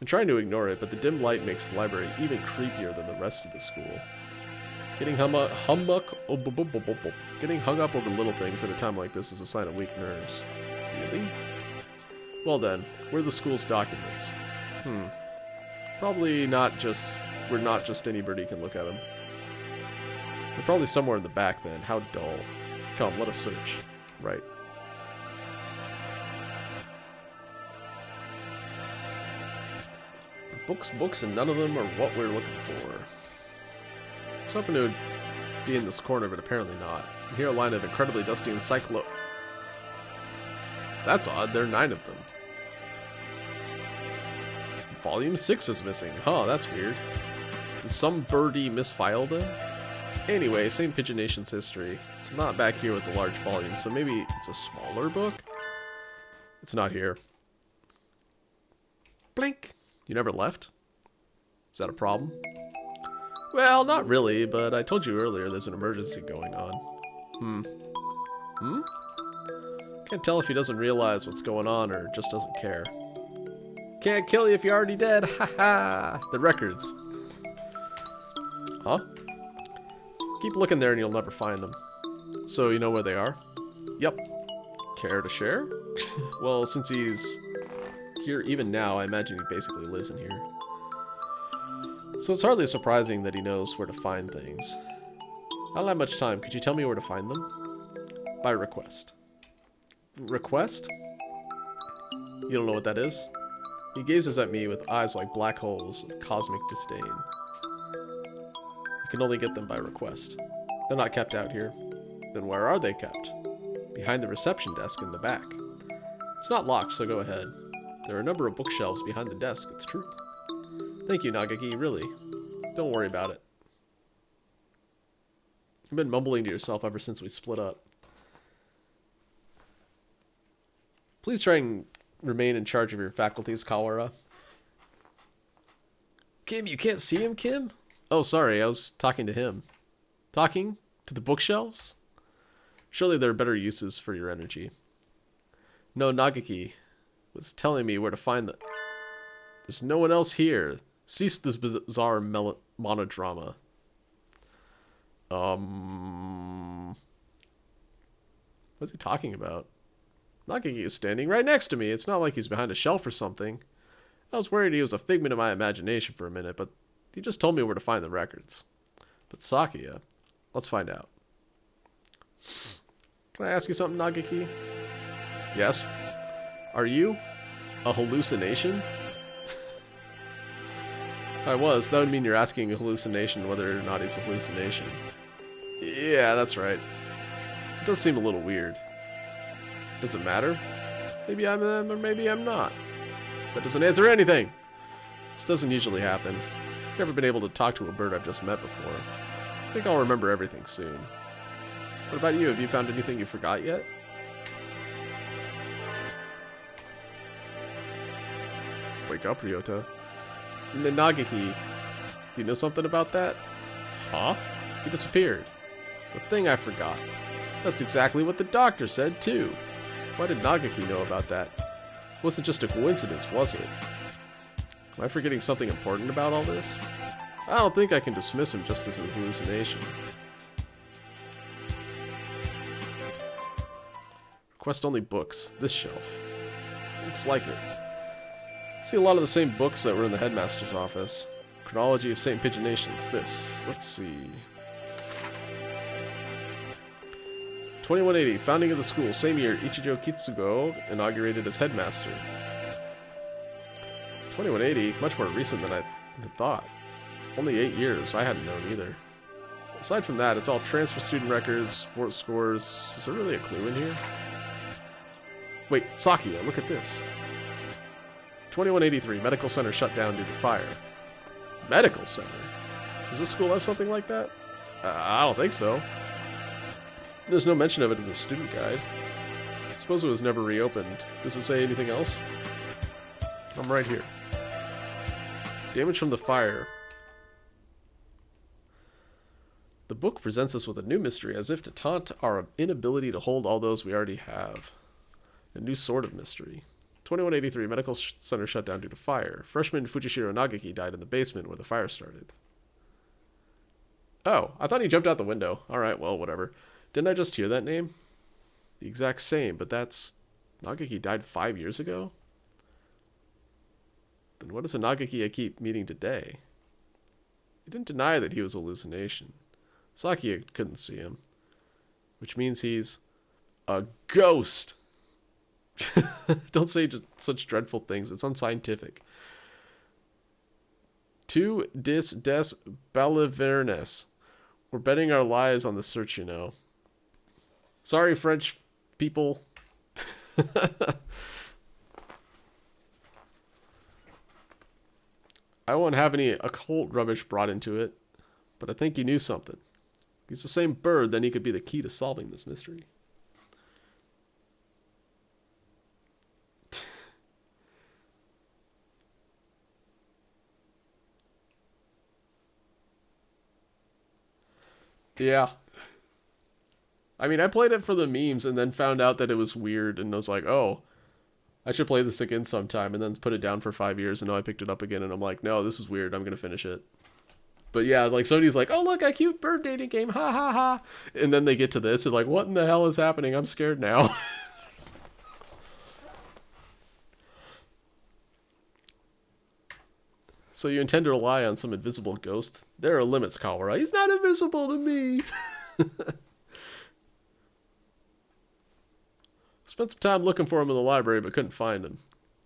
I'm trying to ignore it, but the dim light makes the library even creepier than the rest of the school. Getting hung up over little things at a time like this is a sign of weak nerves. Really? Well then, where are the school's documents? Probably not just... Where not just anybody can look at them. They're probably somewhere in the back then. How dull. Come, let us search. Right. Books, and none of them are what we're looking for. I was hoping it would be in this corner, but apparently not. I hear a line of incredibly dusty encyclo... That's odd, there are 9 of them. Volume 6 is missing. Huh, that's weird. Did some birdie misfile them? Anyway, same Pigeon Nation's history. It's not back here with the large volume, so maybe it's a smaller book? It's not here. Blink. You never left? Is that a problem? Well, not really, but I told you earlier there's an emergency going on. Can't tell if he doesn't realize what's going on or just doesn't care. Can't kill you if you're already dead. Haha. The records. Huh? Keep looking there and you'll never find them. So you know where they are? Yep. Care to share? Well, since he's here even now, I imagine he basically lives in here. So it's hardly surprising that he knows where to find things. I don't have much time. Could you tell me where to find them? By request. Request? You don't know what that is? He gazes at me with eyes like black holes of cosmic disdain. You can only get them by request. They're not kept out here. Then where are they kept? Behind the reception desk in the back. It's not locked, so go ahead. There are a number of bookshelves behind the desk, it's true. Thank you, Nagaki, really. Don't worry about it. You've been mumbling to yourself ever since we split up. Please try and remain in charge of your faculties, Kawara. Kim, you can't see him, Kim? Oh, sorry, I was talking to him. Talking? To the bookshelves? Surely there are better uses for your energy. No, Nagaki was telling me where to find the... There's no one else here. Cease this bizarre monodrama. What's he talking about? Nagaki is standing right next to me. It's not like he's behind a shelf or something. I was worried he was a figment of my imagination for a minute, but he just told me where to find the records. But Sakuya, let's find out. Can I ask you something, Nagaki? Yes? Are you a hallucination? If I was, that would mean you're asking a hallucination whether or not he's a hallucination. Yeah, that's right. It does seem a little weird. Does it matter? Maybe I'm them or maybe I'm not. That doesn't answer anything! This doesn't usually happen. Never been able to talk to a bird I've just met before. I think I'll remember everything soon. What about you? Have you found anything you forgot yet? Wake up, Ryota. And then Nagaki, do you know something about that? Huh? He disappeared. The thing I forgot. That's exactly what the doctor said, too. Why did Nagaki know about that? It wasn't just a coincidence, was it? Am I forgetting something important about all this? I don't think I can dismiss him just as a hallucination. Request only books. This shelf. Looks like it. I see a lot of the same books that were in the headmaster's office. Chronology of St. Paginations. This. Let's see. 2180. Founding of the school. Same year, Ichijo Kitsugo inaugurated as headmaster. 2180. Much more recent than I had thought. Only 8 years. I hadn't known either. Aside from that, it's all transfer student records, sports scores. Is there really a clue in here? Wait, Sakuya, look at this. 2183, medical center shut down due to fire. Medical center? Does this school have something like that? I don't think so. There's no mention of it in the student guide. I suppose it was never reopened. Does it say anything else? I'm right here. Damage from the fire. The book presents us with a new mystery, as if to taunt our inability to hold all those we already have. A new sort of mystery. 2183, medical center shut down due to fire. Freshman Fujishiro Nagaki died in the basement where the fire started. Oh, I thought he jumped out the window. Alright, well, whatever. Didn't I just hear that name? The exact same, but that's... Nagaki died 5 years ago? Then what is a Nagaki I keep meeting today? He didn't deny that he was a hallucination. Sakuya couldn't see him. Which means he's... a ghost! Don't say just such dreadful things. It's unscientific. Tu dis des Balivernes. We're betting our lives on the search, you know. Sorry, French people. I won't have any occult rubbish brought into it, but I think he knew something. If he's the same bird, then he could be the key to solving this mystery. Yeah. I mean, I played it for the memes and then found out that it was weird and I was like, oh, I should play this again sometime, and then put it down for 5 years, and now I picked it up again and I'm like, no, this is weird, I'm gonna finish it. But yeah, like somebody's like, oh look, a cute bird dating game, ha ha ha. And then they get to this and like, what in the hell is happening? I'm scared now. So you intend to rely on some invisible ghost? There are limits, Kawara. He's not invisible to me. Spent some time looking for him in the library, but couldn't find him.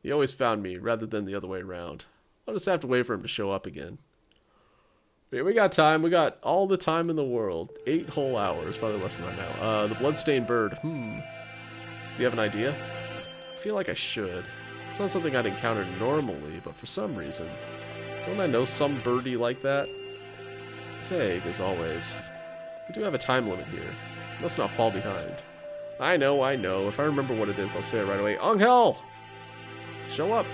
He always found me, rather than the other way around. I'll just have to wait for him to show up again. But yeah, we got time. We got all the time in the world. 8 whole hours. Probably less than that now. The bloodstained bird. Do you have an idea? I feel like I should. It's not something I'd encounter normally, but for some reason. Don't I know some birdie like that? Vague, as always. We do have a time limit here. Must not fall behind. I know. If I remember what it is, I'll say it right away. Angel! Show up.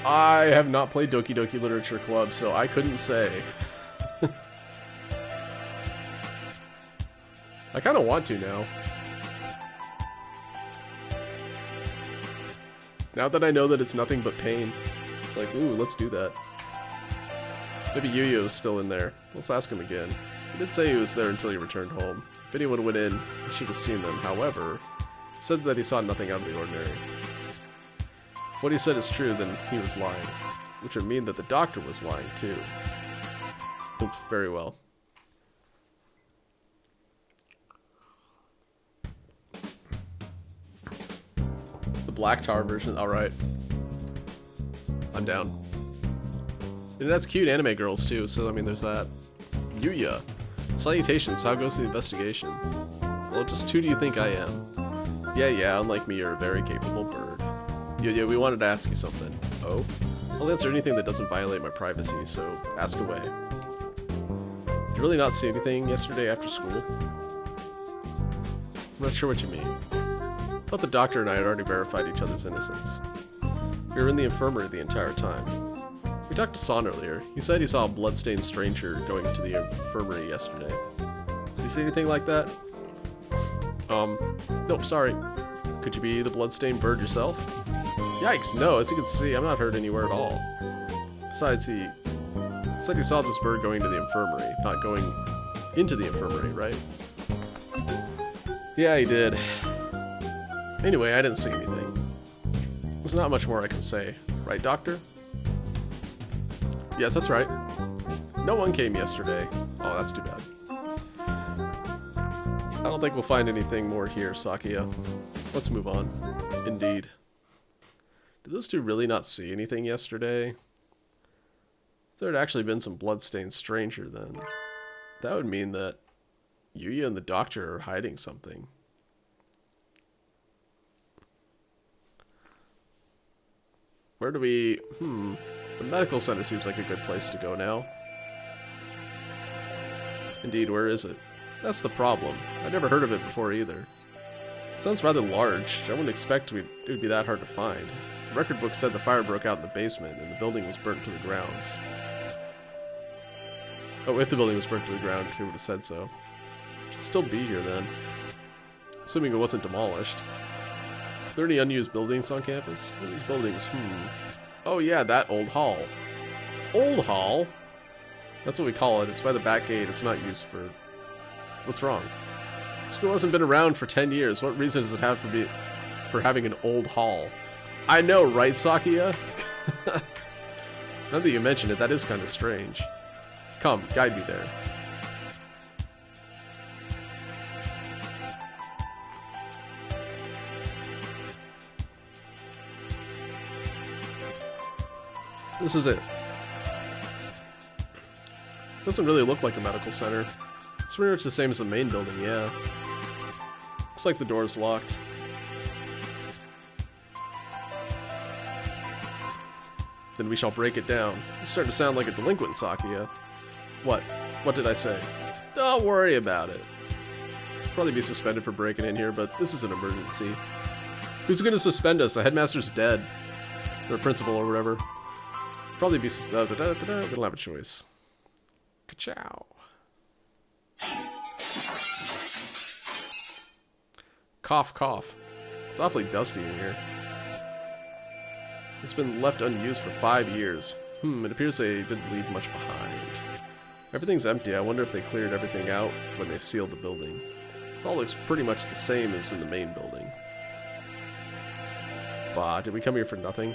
I have not played Doki Doki Literature Club, so I couldn't say. I kind of want to now. Now that I know that it's nothing but pain, it's like, ooh, let's do that. Maybe Yu-Gi-Oh's still in there. Let's ask him again. He did say he was there until he returned home. If anyone went in, he should have seen them. However, he said that he saw nothing out of the ordinary. If what he said is true, then he was lying. Which would mean that the doctor was lying, too. Oops, very well. The Black Tar version, alright. I'm down. And that's cute anime girls, too, so I mean, there's that. Yuya. Salutations, how goes the investigation? Well, just who do you think I am? Yeah, unlike me, you're a very capable bird. Yeah, we wanted to ask you something. Oh? I'll answer anything that doesn't violate my privacy, so ask away. Did you really not see anything yesterday after school? I'm not sure what you mean. I thought the doctor and I had already verified each other's innocence. We were in the infirmary the entire time. We talked to Son earlier. He said he saw a bloodstained stranger going into the infirmary yesterday. Did you see anything like that? Nope, sorry. Could you be the bloodstained bird yourself? Yikes, no, as you can see, I'm not hurt anywhere at all. Besides, he said he saw this bird going to the infirmary, not going into the infirmary, right? Yeah, he did. Anyway, I didn't see anything. There's not much more I can say. Right, Doctor? Yes, that's right. No one came yesterday. Oh, that's too bad. I don't think we'll find anything more here, Sakia. Let's move on. Indeed. Did those two really not see anything yesterday? If there had actually been some bloodstained stranger, then that would mean that Yuya and the doctor are hiding something. Where do we... The medical center seems like a good place to go now. Indeed, where is it? That's the problem. I'd never heard of it before either. It sounds rather large. I wouldn't expect it would be that hard to find. The record book said the fire broke out in the basement and the building was burnt to the ground. Oh, if the building was burnt to the ground, it would have said so. It should still be here then. Assuming it wasn't demolished. Are there any unused buildings on campus? What are these buildings? Oh yeah, that old hall. Old hall? That's what we call it. It's by the back gate. It's not used for... What's wrong? School hasn't been around for 10 years. What reason does it have for having an old hall? I know, right, Sakia? Now that you mention it, that is kind of strange. Come, guide me there. This is it. Doesn't really look like a medical center. It's pretty much the same as the main building, yeah. Looks like the door's locked. Then we shall break it down. You start to sound like a delinquent, Sakia. What? What did I say? Don't worry about it. Probably be suspended for breaking in here, but this is an emergency. Who's gonna suspend us? The headmaster's dead. Or principal or whatever. Probably be we don't have a choice. Ka-chow. Cough, cough. It's awfully dusty in here. It's been left unused for 5 years. It appears they didn't leave much behind. Everything's empty. I wonder if they cleared everything out when they sealed the building. It all looks pretty much the same as in the main building. Bah, did we come here for nothing?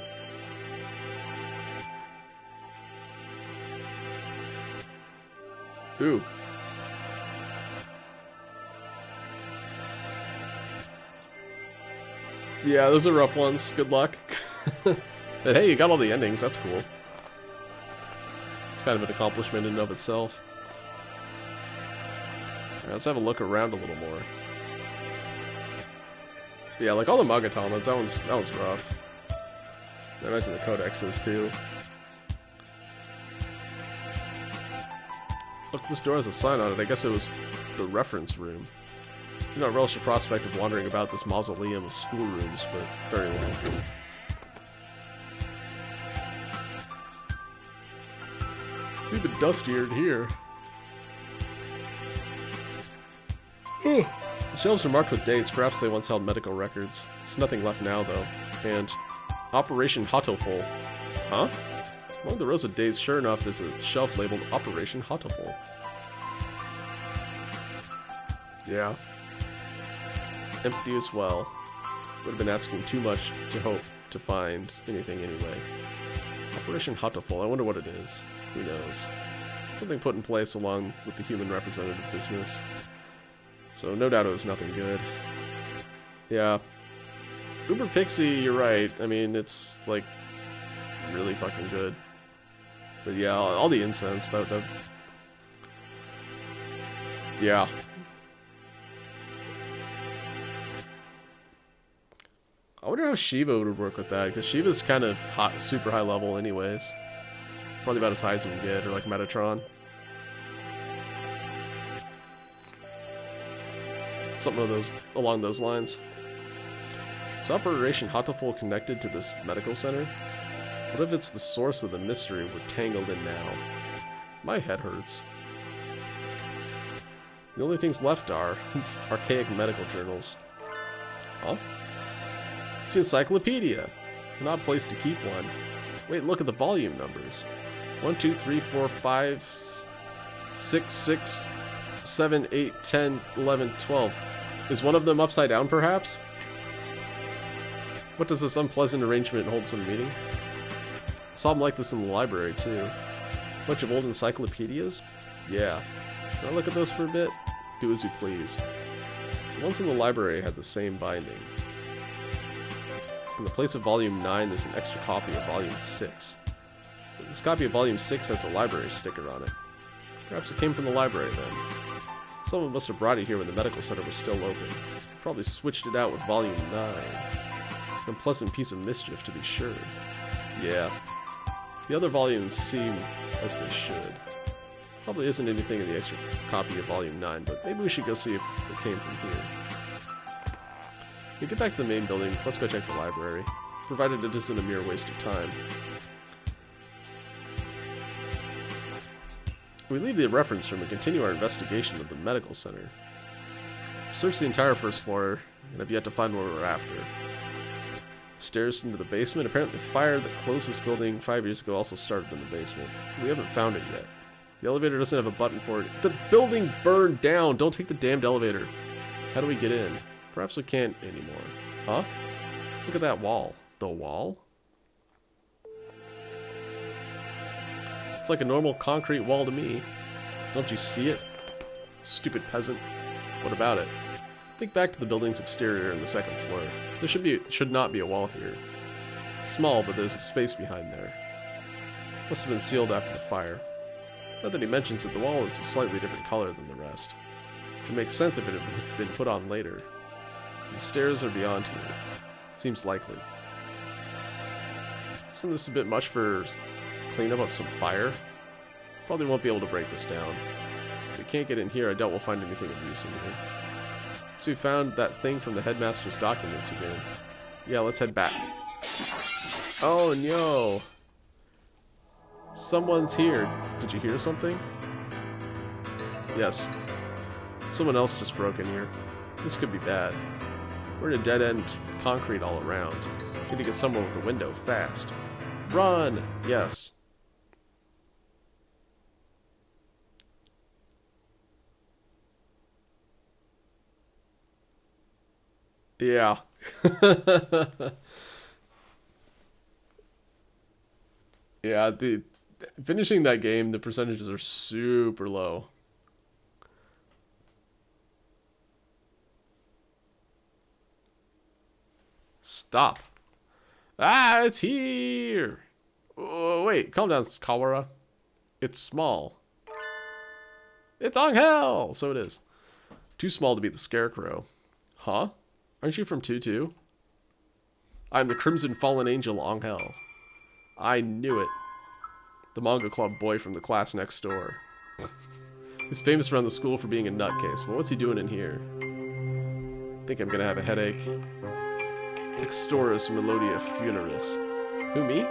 Ooh. Yeah, those are rough ones. Good luck. But hey, you got all the endings. That's cool. It's kind of an accomplishment in and of itself. Alright, let's have a look around a little more. But yeah, like all the Magatons, that one's rough. I imagine the codexes too. Look, this door has a sign on it. I guess it was the reference room. Do not relish the prospect of wandering about this mausoleum of schoolrooms, but very well. It's even dustier in here. The shelves are marked with dates. Perhaps they once held medical records. There's nothing left now, though. And Operation Hatoful. Huh? Among the rows of dates, sure enough, there's a shelf labeled Operation Hatoful. Yeah. Empty as well. Would have been asking too much to hope to find anything anyway. Operation Hatoful. I wonder what it is. Who knows? Something put in place along with the human representative business. So no doubt it was nothing good. Yeah. Uber Pixie, you're right. I mean, it's like really fucking good. But yeah, all the incense, that yeah. I wonder how Shiva would work with that, because Shiva's kind of hot, super high level anyways. Probably about as high as you can get, or like Metatron. Something of those, along those lines. Is Operation Hatoful connected to this medical center? What if it's the source of the mystery we're tangled in now? My head hurts. The only things left are archaic medical journals. Huh? It's the encyclopedia. An odd place to keep one. Wait, look at the volume numbers. 1, 2, 3, 4, 5, 6, 6, 7, 8, 10, 11, 12. Is one of them upside down, perhaps? What does this unpleasant arrangement hold some meaning? I saw them like this in the library, too. Bunch of old encyclopedias? Yeah. Can I look at those for a bit? Do as you please. The ones in the library had the same binding. In the place of Volume 9, there's an extra copy of Volume 6. This copy of Volume 6 has a library sticker on it. Perhaps it came from the library, then. Someone must have brought it here when the medical center was still open. Probably switched it out with Volume 9. An unpleasant piece of mischief, to be sure. Yeah. The other volumes seem as they should. Probably isn't anything in the extra copy of Volume 9, but maybe we should go see if it came from here. We get back to the main building, let's go check the library. Provided it isn't a mere waste of time. We leave the reference room and continue our investigation of the medical center. We've searched the entire first floor, and have yet to find what we're after. The stairs into the basement. Apparently the fire that closed this building 5 years ago also started in the basement. We haven't found it yet. The elevator doesn't have a button for it. The building burned down! Don't take the damned elevator. How do we get in? Perhaps we can't anymore. Huh? Look at that wall. The wall? It's like a normal concrete wall to me. Don't you see it? Stupid peasant. What about it? Think back to the building's exterior in the second floor. There should not be a wall here. It's small, but there's a space behind there. Must have been sealed after the fire. Now that he mentions it, the wall is a slightly different color than the rest. It would make sense if it had been put on later. So the stairs are beyond here. Seems likely. Isn't this a bit much for cleanup of some fire? Probably won't be able to break this down. If we can't get in here, I doubt we'll find anything of use in here. So we found that thing from the headmaster's documents again. Yeah, let's head back. Oh no! Someone's here. Did you hear something? Yes. Someone else just broke in here. This could be bad. We're in a dead end with concrete all around. Need to get somewhere with the window fast. Run! Yes. Yeah. Yeah, finishing that game, the percentages are super low. Stop. Ah, it's here. Oh, wait, calm down, Kawara. It's small. It's Angel! So it is. Too small to be the Scarecrow. Huh? Aren't you from 2-2? I'm the Crimson Fallen Angel Angel. I knew it. The manga club boy from the class next door. He's famous around the school for being a nutcase, but what's he doing in here? Think I'm gonna have a headache. Textoris Melodia Funeris. Who, me?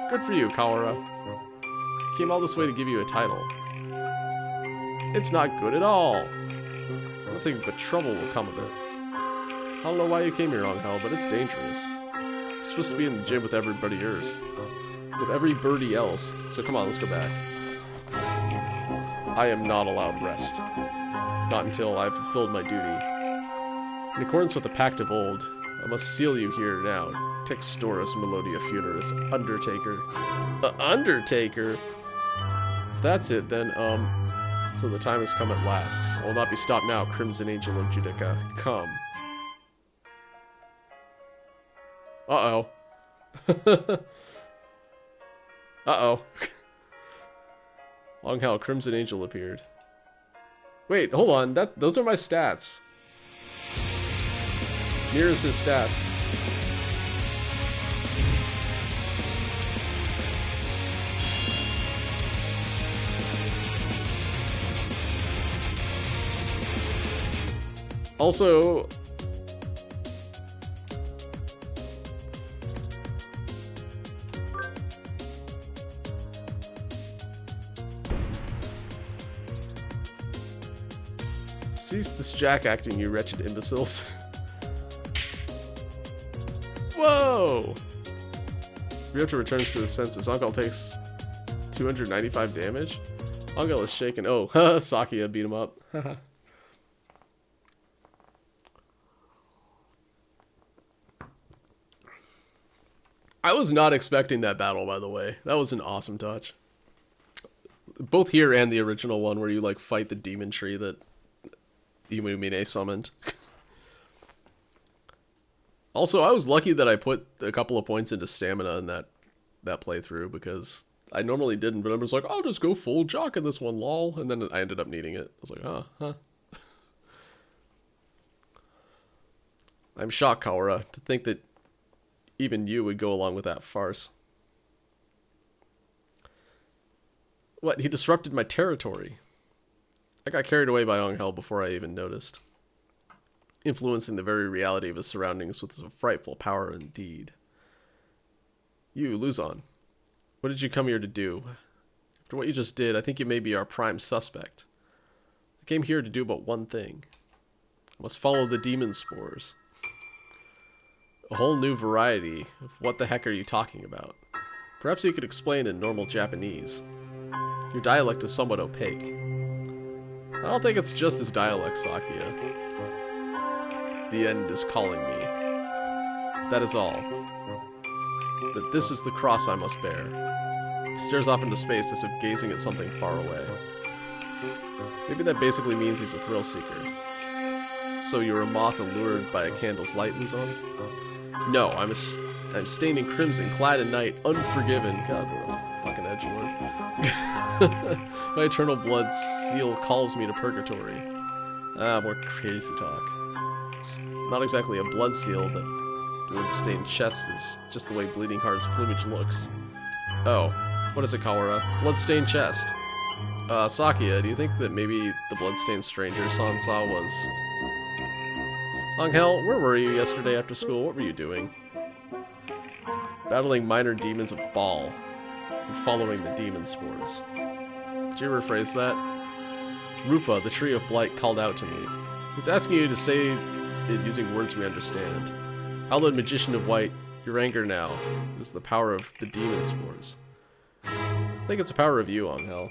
Good for you, Kawara. Came all this way to give you a title. It's not good at all. Nothing but trouble will come of it. I don't know why you came here, Angel, but it's dangerous. You're supposed to be in the gym with everybody else. With every birdie else. So come on, let's go back. I am not allowed rest. Not until I've fulfilled my duty. In accordance with the Pact of Old, I must seal you here now. Textoris Melodia Funeris, Undertaker. Undertaker? If that's it, then, so the time has come at last. I will not be stopped now, Crimson Angel of Judica. Come. Uh-oh. Uh-oh. Angel, Crimson Angel appeared. Wait, hold on. Those are my stats. Here's his stats. Also, cease this jack acting, you wretched imbeciles. Whoa! Ryota returns to his senses. Angel takes 295 damage. Angel is shaken. Oh, Sakia beat him up. I was not expecting that battle, by the way. That was an awesome touch. Both here and the original one, where you like fight the demon tree that Imumine summoned. Also, I was lucky that I put a couple of points into stamina in that playthrough, because I normally didn't, but I was like, I'll just go full jock in this one, lol. And then I ended up needing it. I was like, huh. I'm shocked, Kawara, to think that even you would go along with that farce. What? He disrupted my territory. I got carried away by Angel before I even noticed. Influencing the very reality of his surroundings with a frightful power indeed. You, Luzon, what did you come here to do? After what you just did, I think you may be our prime suspect. I came here to do but one thing. I must follow the demon spores. A whole new variety of what the heck are you talking about? Perhaps you could explain in normal Japanese. Your dialect is somewhat opaque. I don't think it's just his dialect, Sakia. The end is calling me. That is all. That this is the cross I must bear. He stares off into space as if gazing at something far away. Maybe that basically means he's a thrill seeker. So you're a moth allured by a candle's light, Luzon? No, I'm stained in crimson, clad in night, unforgiven. God, what a fucking edgelord. My eternal blood seal calls me to purgatory. Ah, more crazy talk. It's not exactly a blood seal that blood-stained chest is just the way Bleeding Heart's plumage looks. Oh, what is it, cholera? Blood-stained chest. Sakia, do you think that maybe the blood-stained stranger Sansa was... Angel, where were you yesterday after school? What were you doing? Battling minor demons of Baal and following the demon spores. Did you rephrase that? Rufa, the Tree of Blight, called out to me. He's asking you to say it using words we understand. Hallowed Magician of White, your anger now is the power of the demon spores. I think it's the power of you, Angel.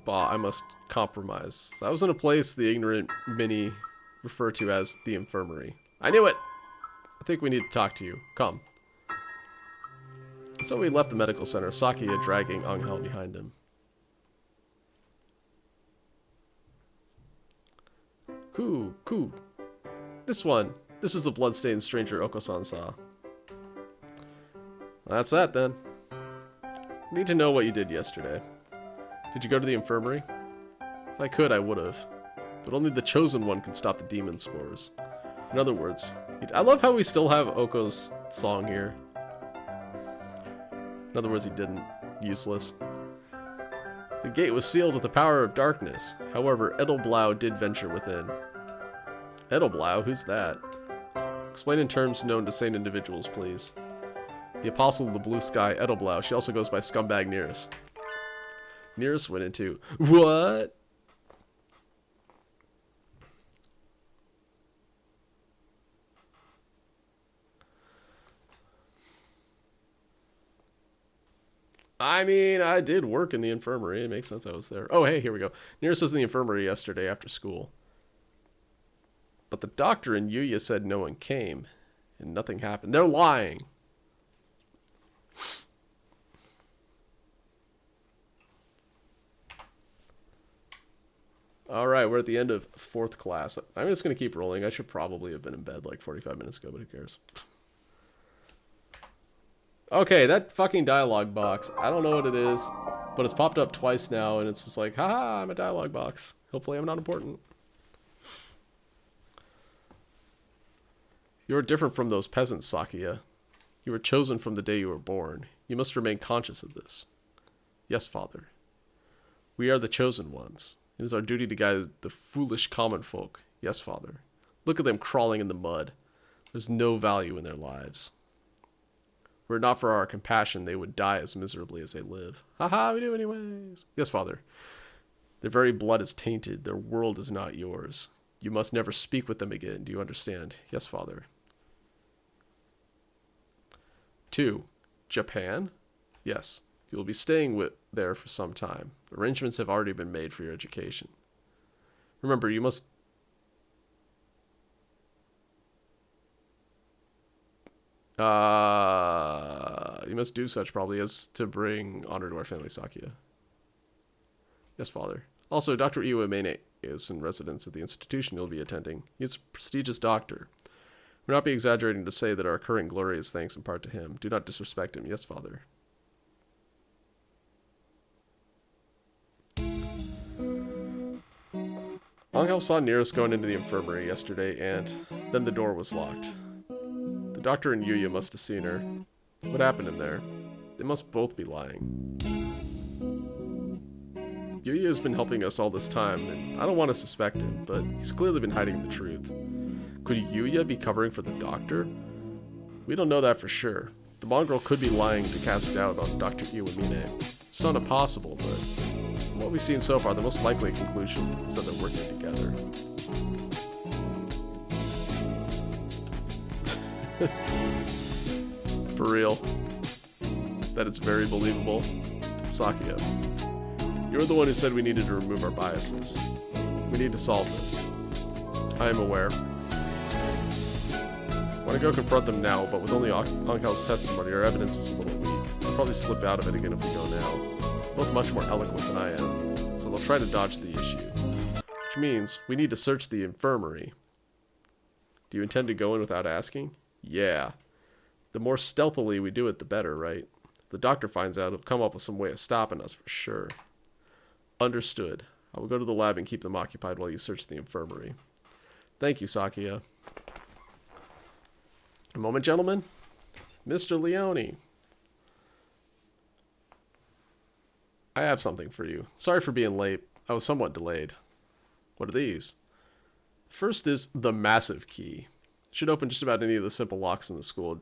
Bah, I must compromise. I was in a place the ignorant many refer to as the infirmary. I knew it! I think we need to talk to you. Come. So we left the medical center, Sakia dragging Angel behind him. Cool. This one. This is the bloodstained stranger Oko-san-sa. That's that then. Need to know what you did yesterday. Did you go to the infirmary? If I could, I would have. But only the chosen one could stop the demon spores. In other words, I love how we still have Oko's song here. In other words, he didn't. Useless. The gate was sealed with the power of darkness. However, Edelblau did venture within. Edelblau? Who's that? Explain in terms known to sane individuals, please. The Apostle of the Blue Sky, Edelblau. She also goes by Scumbag Nearest. Nearest went into... What? I mean, I did work in the infirmary. It makes sense I was there. Oh, hey, here we go. Nearest was in the infirmary yesterday after school. But the doctor and Yuya said no one came. And nothing happened. They're lying. Alright, we're at the end of 4th class. I'm just going to keep rolling. I should probably have been in bed like 45 minutes ago, but who cares? Okay, that fucking dialogue box. I don't know what it is, but it's popped up twice now, and it's just like, haha, I'm a dialogue box. Hopefully I'm not important. You're different from those peasants, Sakia. You were chosen from the day you were born. You must remain conscious of this. Yes, Father. We are the chosen ones. It is our duty to guide the foolish common folk. Yes, Father. Look at them crawling in the mud. There's no value in their lives. Were it not for our compassion, they would die as miserably as they live. Haha, we do anyways. Yes, Father. Their very blood is tainted. Their world is not yours. You must never speak with them again. Do you understand? Yes, Father. 2. Japan? Yes. You will be staying there for some time. Arrangements have already been made for your education. Remember, you must... you must do such, probably, as to bring honor to our family, Sakia. Yes, Father. Also, Dr. Iwamene is in residence at the institution you'll be attending. He's a prestigious doctor. We'll not be exaggerating to say that our current glory is thanks in part to him. Do not disrespect him. Yes, Father. Angel saw Nearest going into the infirmary yesterday, and then the door was locked. The doctor and Yuya must have seen her. What happened in there? They must both be lying. Yuya has been helping us all this time, and I don't want to suspect him, but he's clearly been hiding the truth. Could Yuya be covering for the doctor? We don't know that for sure. The mongrel could be lying to cast doubt on Dr. Iwamine. It's not impossible, but from what we've seen so far, the most likely conclusion is that they're working together. For real. That it's very believable. Sakia. You're the one who said we needed to remove our biases. We need to solve this. I am aware. I want to go confront them now, but with only Angel's testimony, our evidence is a little weak. They'll probably slip out of it again if we go now. They're both much more eloquent than I am, so they'll try to dodge the issue. Which means we need to search the infirmary. Do you intend to go in without asking? Yeah. The more stealthily we do it, the better, right? If the doctor finds out, he'll come up with some way of stopping us for sure. Understood. I will go to the lab and keep them occupied while you search the infirmary. Thank you, Sakia. A moment, gentlemen. Mr. Leone. I have something for you. Sorry for being late. I was somewhat delayed. What are these? First is the massive key. It should open just about any of the simple locks in the school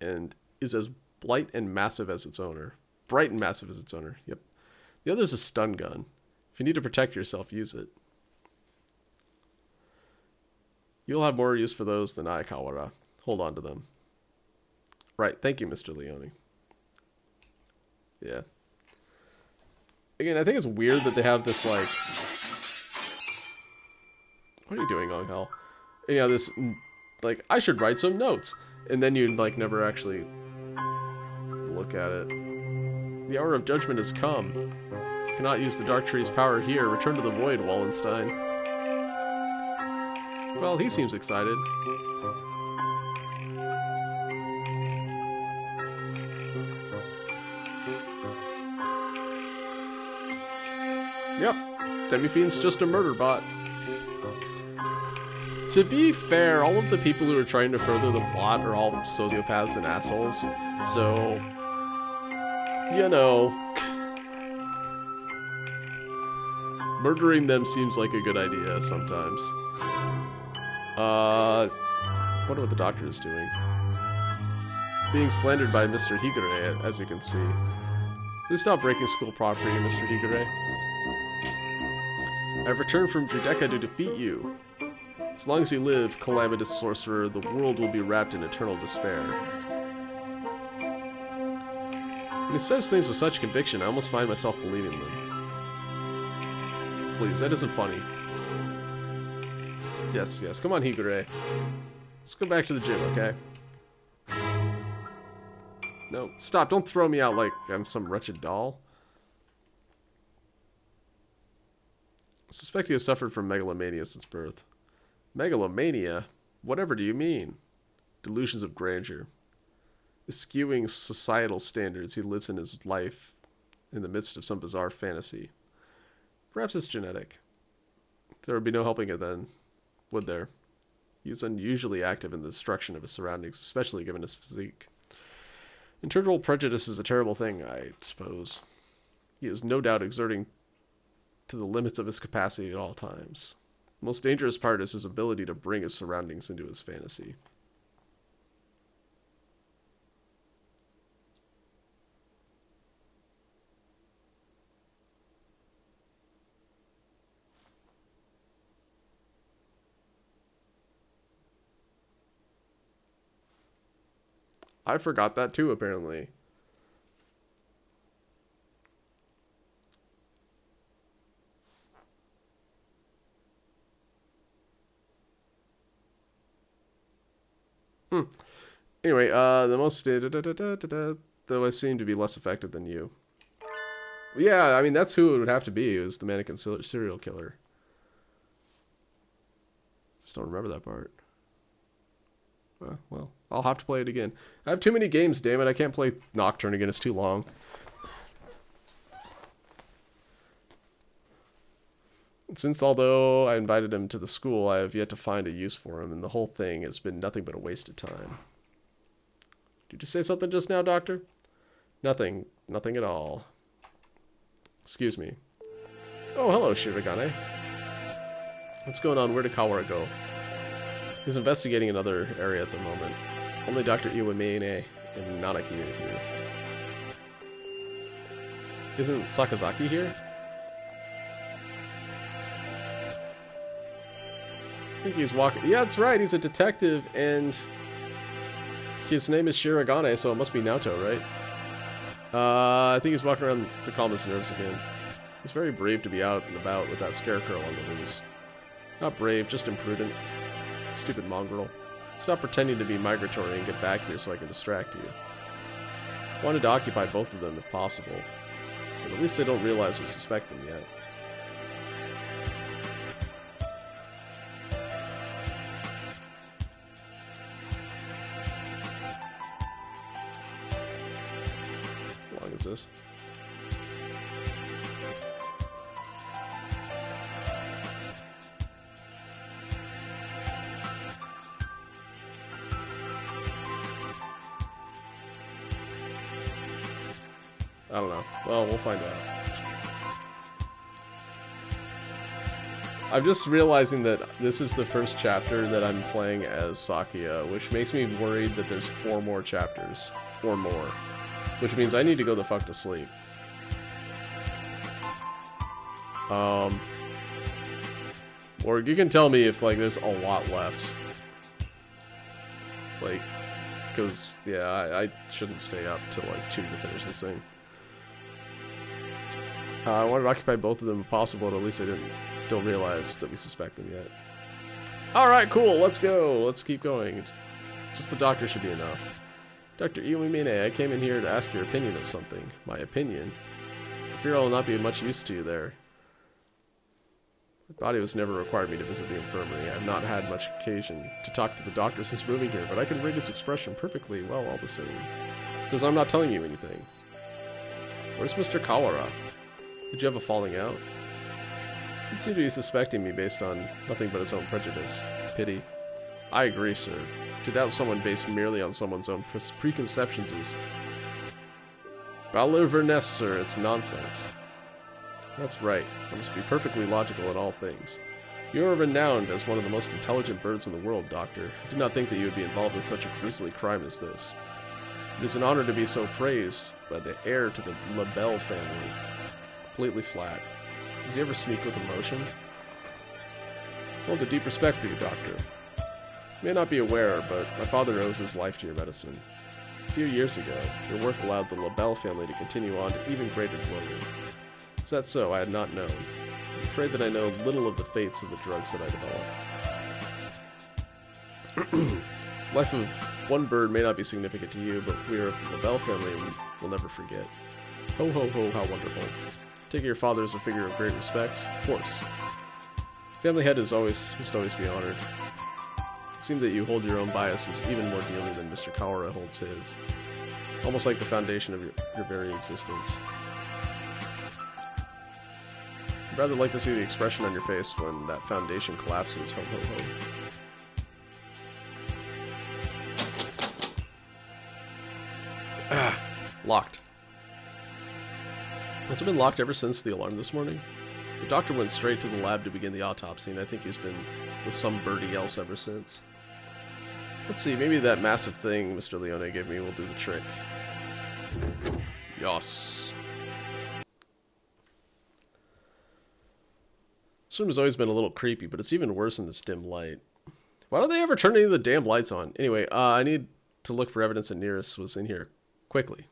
and is as bright and massive as its owner. Bright and massive as its owner. Yep. The other is a stun gun. If you need to protect yourself, use it. You'll have more use for those than I, Kawara. Hold on to them. Right. Thank you, Mr. Leone. Yeah. Again, I think it's weird that they have this, like... What are you doing, Angel? You know, this, like, I should write some notes. And then you'd, like, never actually look at it. The hour of judgment has come. You cannot use the Dark Tree's power here. Return to the Void, Wallenstein. Well, he seems excited. Yep. Demi-Fiend's just a murder bot. To be fair, all of the people who are trying to further the plot are all sociopaths and assholes. So, you know, murdering them seems like a good idea sometimes. I wonder what the doctor is doing. Being slandered by Mr. Higure, as you can see. Please stop breaking school property, Mr. Higure. I've returned from Judecca to defeat you. As long as you live, calamitous sorcerer, the world will be wrapped in eternal despair. When he says things with such conviction, I almost find myself believing them. Please, that isn't funny. Yes, yes, come on, Higure. Let's go back to the gym, okay? No, stop, don't throw me out like I'm some wretched doll. I suspect he has suffered from megalomania since birth. Megalomania? Whatever do you mean? Delusions of grandeur. Eschewing societal standards, he lives in his life in the midst of some bizarre fantasy. Perhaps it's genetic. There would be no helping it then, would there? He is unusually active in the destruction of his surroundings, especially given his physique. Internal prejudice is a terrible thing, I suppose. He is no doubt exerting to the limits of his capacity at all times. The most dangerous part is his ability to bring his surroundings into his fantasy. I forgot that too, apparently. Anyway, the most though I seem to be less effective than you. Yeah, I mean that's who it would have to be. Is the mannequin serial killer? Just don't remember that part. Well, I'll have to play it again. I have too many games, damn it. I can't play Nocturne again. It's too long. Since although I invited him to the school, I have yet to find a use for him, and the whole thing has been nothing but a waste of time. Did you say something just now, Doctor? Nothing. Nothing at all. Excuse me. Oh, hello, Shirogane. What's going on? Where did Kawara go? He's investigating another area at the moment. Only Dr. Iwamine and Nanaki are here. Isn't Sakazaki here? I think he's walking. Yeah, that's right. He's a detective, and his name is Shirogane, so it must be Naoto, right? I think he's walking around to calm his nerves again. He's very brave to be out and about with that scarecrow on the loose. Not brave, just imprudent. Stupid mongrel. Stop pretending to be migratory and get back here so I can distract you. I wanted to occupy both of them if possible, but at least they don't realize or suspect them yet. How long is this? I don't know. Well, we'll find out. I'm just realizing that this is the first chapter that I'm playing as Sakuya, which makes me worried that there's 4 more chapters, or more. Which means I need to go the fuck to sleep. Or you can tell me if, like, there's a lot left. Like, because, yeah, I shouldn't stay up till, like, 2 to finish this thing. I wanted to occupy both of them if possible, but at least I don't realize that we suspect them yet. Alright, cool, let's go. Let's keep going. Just the doctor should be enough. Dr. Iwamine, I came in here to ask your opinion of something. My opinion? I fear I will not be of much use to you there. My body was never required me to visit the infirmary. I have not had much occasion to talk to the doctor since moving here, but I can read his expression perfectly well all the same. It says I'm not telling you anything. Where's Mr. Kawara? Did you have a falling out? He seemed to be suspecting me based on nothing but his own prejudice. Pity. I agree, sir. To doubt someone based merely on someone's own preconceptions is baliverness, sir. It's nonsense. That's right. I must be perfectly logical in all things. You are renowned as one of the most intelligent birds in the world, Doctor. I do not think that you would be involved in such a grisly crime as this. It is an honor to be so praised by the heir to the LaBelle family. Completely flat. Does he ever speak with emotion? I hold a deep respect for you, Doctor. You may not be aware, but my father owes his life to your medicine. A few years ago, your work allowed the LaBelle family to continue on to even greater glory. Is that so? I had not known. I'm afraid that I know little of the fates of the drugs that I developed. Life of one bird may not be significant to you, but we are of the LaBelle family and will never forget. Ho ho ho, how wonderful. Taking your father as a figure of great respect? Of course. Family head must always be honored. It seems that you hold your own biases even more dearly than Mr. Kawara holds his. Almost like the foundation of your very existence. I'd rather like to see the expression on your face when that foundation collapses. Ho ho ho. Ah, locked. Has it been locked ever since the alarm this morning? The doctor went straight to the lab to begin the autopsy, and I think he's been with some birdie else ever since. Let's see, maybe that massive thing Mr. Leone gave me will do the trick. Yos. This room has always been a little creepy, but it's even worse in this dim light. Why don't they ever turn any of the damn lights on? Anyway, I need to look for evidence that Nearest was in here quickly.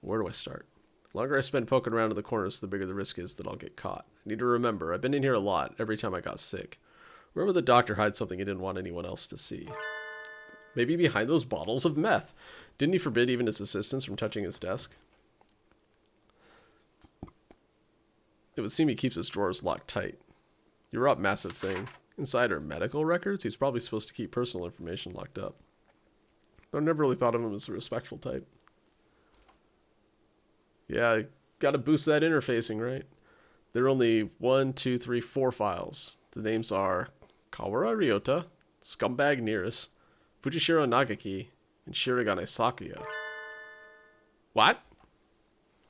Where do I start? The longer I spend poking around in the corners, the bigger the risk is that I'll get caught. I need to remember, I've been in here a lot, every time I got sick. Remember the doctor hides something he didn't want anyone else to see. Maybe behind those bottles of meth. Didn't he forbid even his assistants from touching his desk? It would seem he keeps his drawers locked tight. You're up, massive thing. Inside are medical records? He's probably supposed to keep personal information locked up. Though I never really thought of him as a respectful type. Yeah, gotta boost that interfacing, right? There are only 1, 2, 3, 4 files. The names are Kawara Ryota, Scumbag Nearest, Fujishiro Nagaki, and Shirogane Sakuya. What?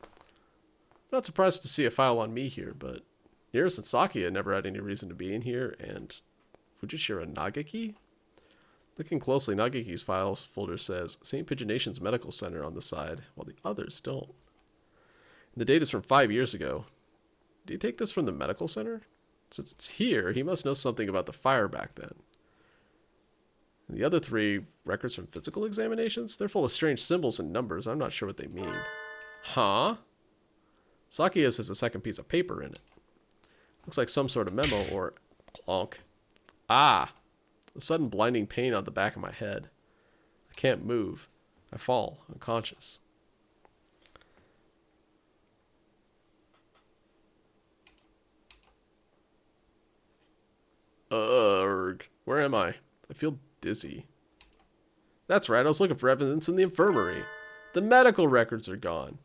I'm not surprised to see a file on me here, but Nearest and Sakuya never had any reason to be in here, and Fujishiro Nagaki? Looking closely, Nagaki's files folder says St. Pigeonation's Medical Center on the side, while the others don't. And the date is from 5 years ago. Did he take this from the medical center? Since it's here, he must know something about the fire back then. And the other 3 records from physical examinations? They're full of strange symbols and numbers. I'm not sure what they mean. Huh? Sakuya's has a second piece of paper in it. Looks like some sort of memo or clonk. Ah! A sudden blinding pain on the back of my head. I can't move. I fall, unconscious. Where am I? I feel dizzy. That's right, I was looking for evidence in the infirmary. The medical records are gone.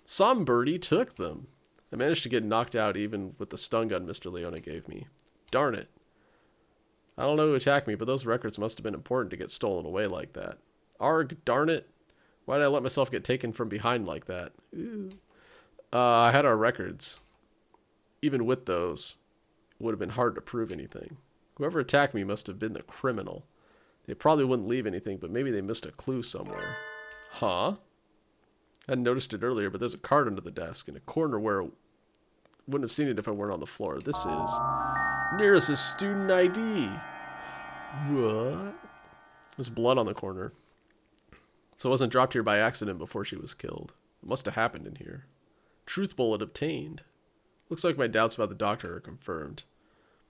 Some birdie took them. I managed to get knocked out even with the stun gun Mr. Leone gave me. Darn it. I don't know who attacked me, but those records must have been important to get stolen away like that. Arg, darn it. Why did I let myself get taken from behind like that? I had our records. Even with those, it would have been hard to prove anything. Whoever attacked me must have been the criminal. They probably wouldn't leave anything, but maybe they missed a clue somewhere. Huh? I hadn't noticed it earlier, but there's a card under the desk in a corner where I wouldn't have seen it if I weren't on the floor. This is Nearest student ID. What? There's blood on the corner. So it wasn't dropped here by accident before she was killed. It must have happened in here. Truth bullet obtained. Looks like my doubts about the doctor are confirmed.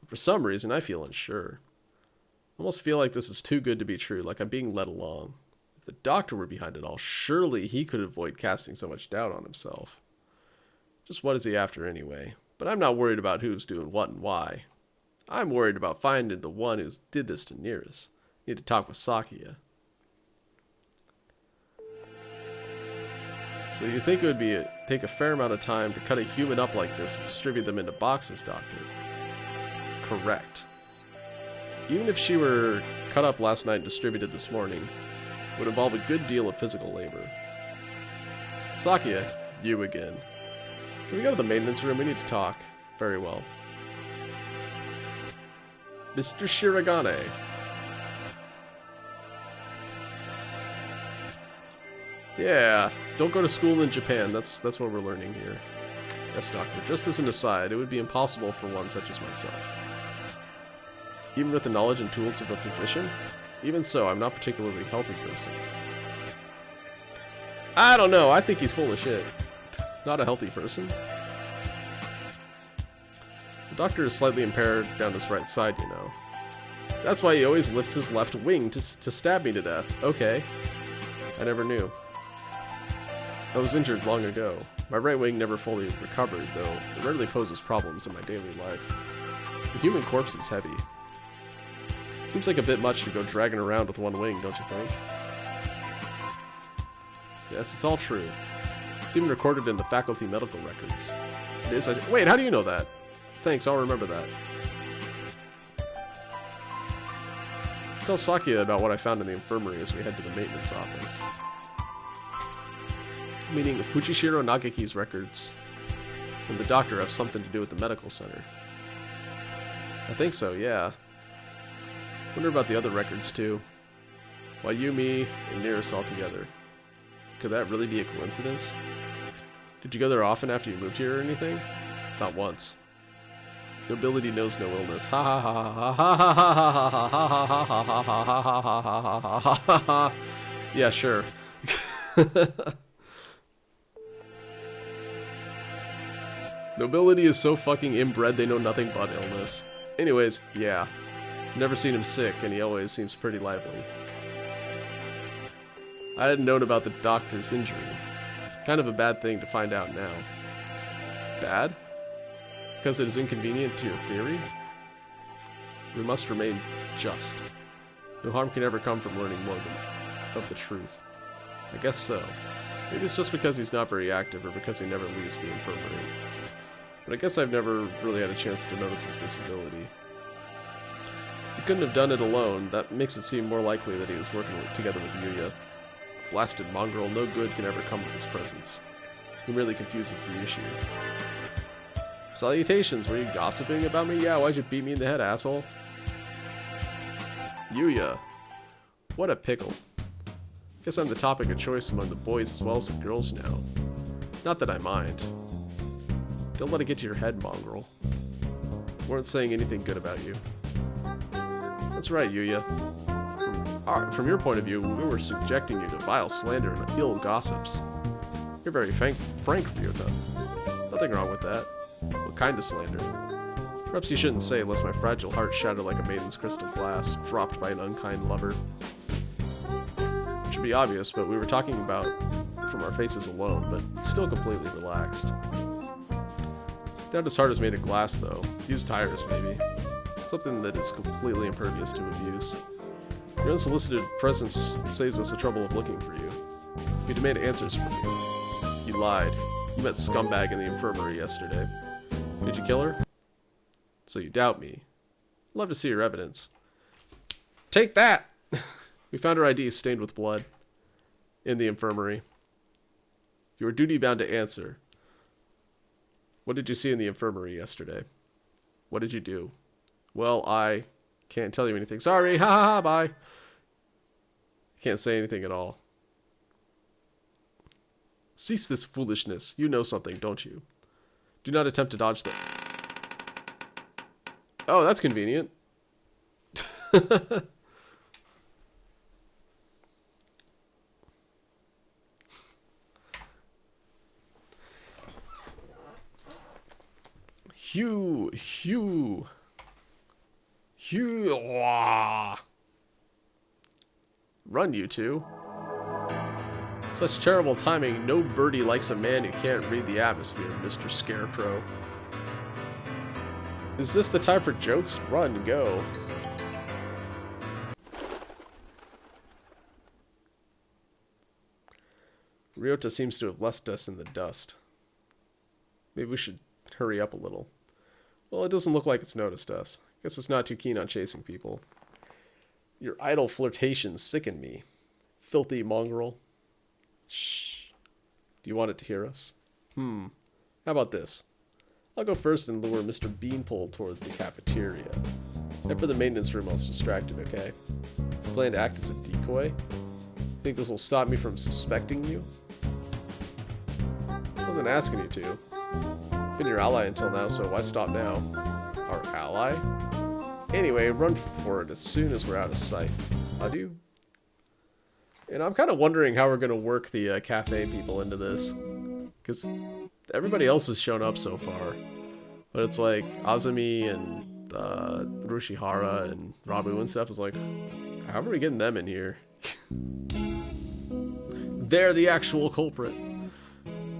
But for some reason, I feel unsure. I almost feel like this is too good to be true, like I'm being led along. If the doctor were behind it all, surely he could avoid casting so much doubt on himself. Just what is he after anyway? But I'm not worried about who's doing what and why. I'm worried about finding the one who did this to Nearest. Need to talk with Sakia. So you think it would take a fair amount of time to cut a human up like this and distribute them into boxes, Doctor? Correct. Even if she were cut up last night and distributed this morning, it would involve a good deal of physical labor. Sakia, you again. Can we go to the maintenance room? We need to talk. Very well. Mr. Shiragane. Yeah, don't go to school in Japan. That's what we're learning here. Yes, Doctor. Just as an aside, it would be impossible for one such as myself. Even with the knowledge and tools of a physician? Even so, I'm not a particularly healthy person. I don't know. I think he's full of shit. Not a healthy person. The doctor is slightly impaired down his right side, you know. That's why he always lifts his left wing to stab me to death. Okay. I never knew. I was injured long ago. My right wing never fully recovered, though it rarely poses problems in my daily life. The human corpse is heavy. Seems like a bit much to go dragging around with one wing, don't you think? Yes, it's all true. It's even recorded in the faculty medical records. It is. Wait, how do you know that? Thanks, I'll remember that. Tell Sakia about what I found in the infirmary as we head to the maintenance office. Meaning Fujishiro Nagaki's records and the doctor have something to do with the medical center. I think so, yeah. Wonder about the other records too. Why you, me, and Nearest all together. Could that really be a coincidence? Did you go there often after you moved here or anything? Not once. Nobility knows no illness. Ha ha ha ha ha ha ha ha ha ha ha ha ha ha ha ha ha. Yeah, sure. Nobility is so fucking inbred they know nothing but illness. Anyways, yeah. Never seen him sick, and he always seems pretty lively. I hadn't known about the doctor's injury. Kind of a bad thing to find out now. Bad? Because it is inconvenient to your theory? We must remain just. No harm can ever come from learning more of the truth. I guess so. Maybe it's just because he's not very active or because he never leaves the infirmary. But I guess I've never really had a chance to notice his disability. If he couldn't have done it alone, that makes it seem more likely that he was working together with Yuya. Blasted mongrel, no good can ever come of his presence. He merely confuses the issue. Salutations, were you gossiping about me? Yeah, why'd you beat me in the head, asshole? Yuya. What a pickle. Guess I'm the topic of choice among the boys as well as the girls now. Not that I mind. Don't let it get to your head, mongrel. Weren't saying anything good about you. That's right, Yuya. From your point of view, we were subjecting you to vile slander and ill gossips. You're very frank, Ryota. Nothing wrong with that. What kind of slander? Perhaps you shouldn't say, lest my fragile heart shatter like a maiden's crystal glass, dropped by an unkind lover. It should be obvious, but we were talking about from our faces alone, but still completely relaxed. Doubt his heart is made of glass, though. Used tires, maybe. Something that is completely impervious to abuse. Your unsolicited presence saves us the trouble of looking for you. You demand answers from you. You lied. You met scumbag in the infirmary yesterday. Did you kill her? So you doubt me. Love to see your evidence. Take that! We found her ID stained with blood. in the infirmary. You are duty-bound to answer. What did you see in the infirmary yesterday? What did you do? Well, I can't tell you anything. Sorry, ha ha ha, bye. Can't say anything at all. Cease this foolishness. You know something, don't you? Do not attempt to dodge them. Oh, that's convenient. Hugh. Wah. Run, you two. Such terrible timing. No birdie likes a man who can't read the atmosphere, Mr. Scarecrow. Is this the time for jokes? Run, go. Ryota seems to have left us in the dust. Maybe we should hurry up a little. Well, it doesn't look like it's noticed us. Guess it's not too keen on chasing people. Your idle flirtations sicken me. Filthy mongrel. Shh. Do you want it to hear us? How about this? I'll go first and lure Mr. Beanpole toward the cafeteria. Head for the maintenance room while it's distracted, okay? Plan to act as a decoy? Think this will stop me from suspecting you? I wasn't asking you to. Been your ally until now, so why stop now? Our ally? Anyway, run for it as soon as we're out of sight. Adieu. And I'm kind of wondering how we're going to work the cafe people into this. Because everybody else has shown up so far. But it's like Azumi and Rushihara and Rabu and stuff is like, how are we getting them in here? They're the actual culprit.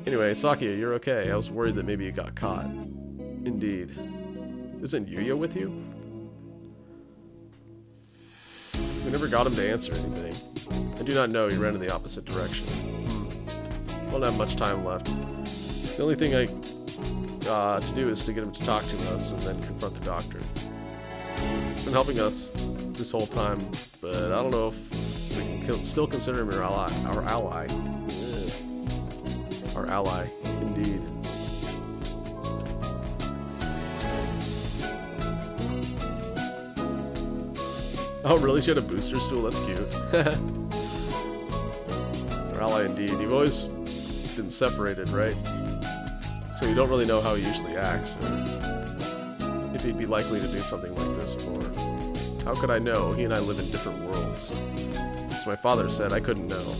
Anyway, Sakia, you're okay. I was worried that maybe you got caught. Indeed. Isn't Yuya with you? We never got him to answer anything. I do not know. He ran in the opposite direction. Won't have much time left. The only thing to do is to get him to talk to us and then confront the doctor. He's been helping us this whole time, but I don't know if we can still consider him our ally. Our ally. Our ally, indeed. Oh, really? She had a booster stool? That's cute. Our ally, indeed. You've always been separated, right? So you don't really know how he usually acts, or if he'd be likely to do something like this, or how could I know? He and I live in different worlds. As my father said, I couldn't know.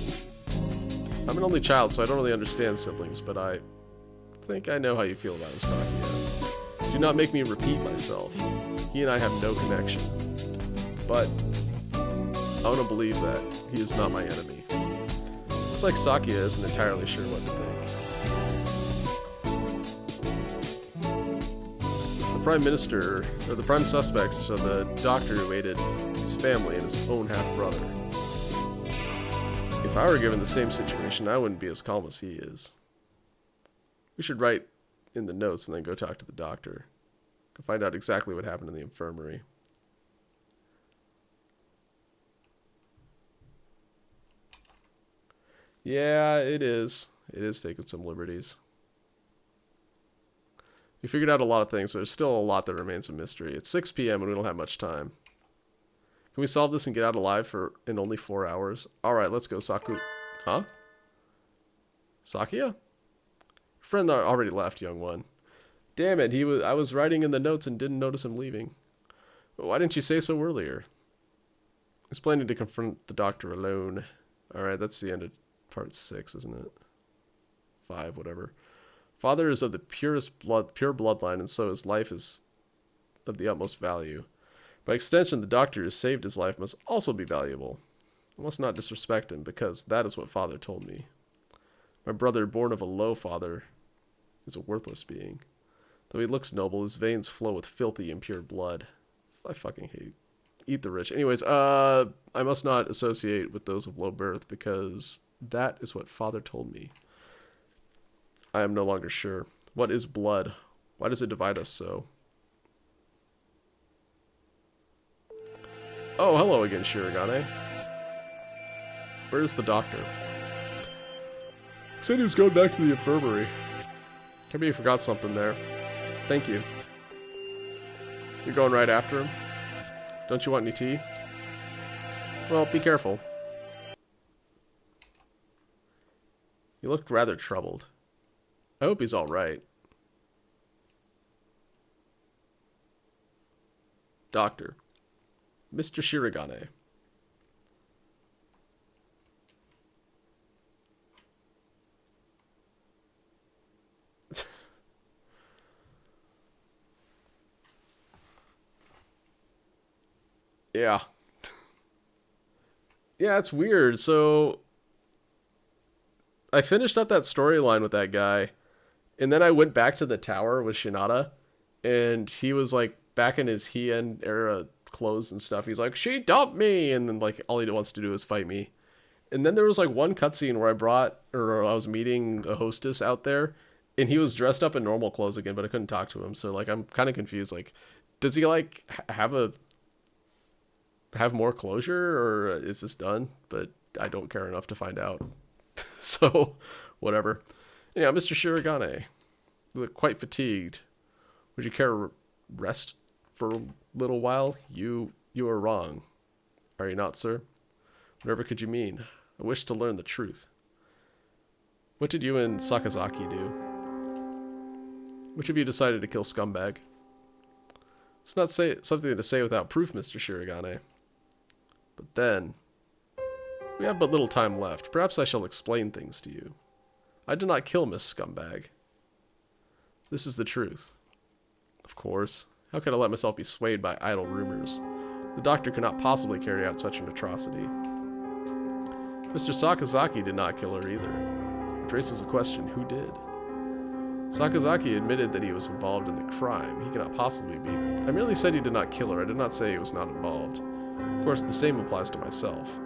I'm an only child, so I don't really understand siblings, but I think I know how you feel about him, Sakia. Do not make me repeat myself. He and I have no connection. But I want to believe that he is not my enemy. Looks like Sakia isn't entirely sure what to think. The Prime Minister, or the Prime Suspects, are the doctor who aided his family and his own half-brother. If I were given the same situation, I wouldn't be as calm as he is. We should write in the notes and then go talk to the doctor. Go find out exactly what happened in the infirmary. Yeah, it is. It is taking some liberties. We figured out a lot of things, but there's still a lot that remains a mystery. It's 6 p.m. and we don't have much time. Can we solve this and get out alive in only 4 hours? Alright, let's go, Saku. Huh? Sakia? Your friend already left, young one. Damn it, I was writing in the notes and didn't notice him leaving. Why didn't you say so earlier? He's planning to confront the doctor alone. Alright, that's the end of part 6, isn't it? 5, whatever. Father is of the pure bloodline, and so his life is of the utmost value. By extension, the doctor who saved his life must also be valuable. I must not disrespect him, because that is what Father told me. My brother, born of a low father, is a worthless being. Though he looks noble, his veins flow with filthy, impure blood. I fucking hate. Eat the rich. Anyways, I must not associate with those of low birth, because that is what Father told me. I am no longer sure. What is blood? Why does it divide us so? Oh, hello again, Shirogane. Where's the doctor? Said he was going back to the infirmary. Maybe you forgot something there. Thank you. You're going right after him? Don't you want any tea? Well, be careful. You looked rather troubled. I hope he's alright. Doctor. Mr. Shirogane. Yeah. Yeah, it's weird. So I finished up that storyline with that guy, and then I went back to the tower with Shinada, and he was like back in his Hien era clothes and stuff. He's like, she dumped me, and then like all he wants to do is fight me. And then there was like one cutscene where I was meeting a hostess out there, and he was dressed up in normal clothes again, but I couldn't talk to him. So like I'm kind of confused. Like, does he like have more closure, or is this done? But I don't care enough to find out. So, whatever. Yeah, Mr. Shirogane. You look quite fatigued. Would you care to rest for a little while? You are wrong. Are you not, sir? Whatever could you mean? I wish to learn the truth. What did you and Sakazaki do? Which of you decided to kill Scumbag? It's not something to say without proof, Mr. Shirogane. But then, we have but little time left. Perhaps I shall explain things to you. I did not kill Miss Scumbag. This is the truth. Of course. How could I let myself be swayed by idle rumors? The doctor could not possibly carry out such an atrocity. Mr. Sakazaki did not kill her either. Which raises the question, who did? Sakazaki admitted that he was involved in the crime. He cannot possibly be. I merely said he did not kill her. I did not say he was not involved. Of course, the same applies to myself.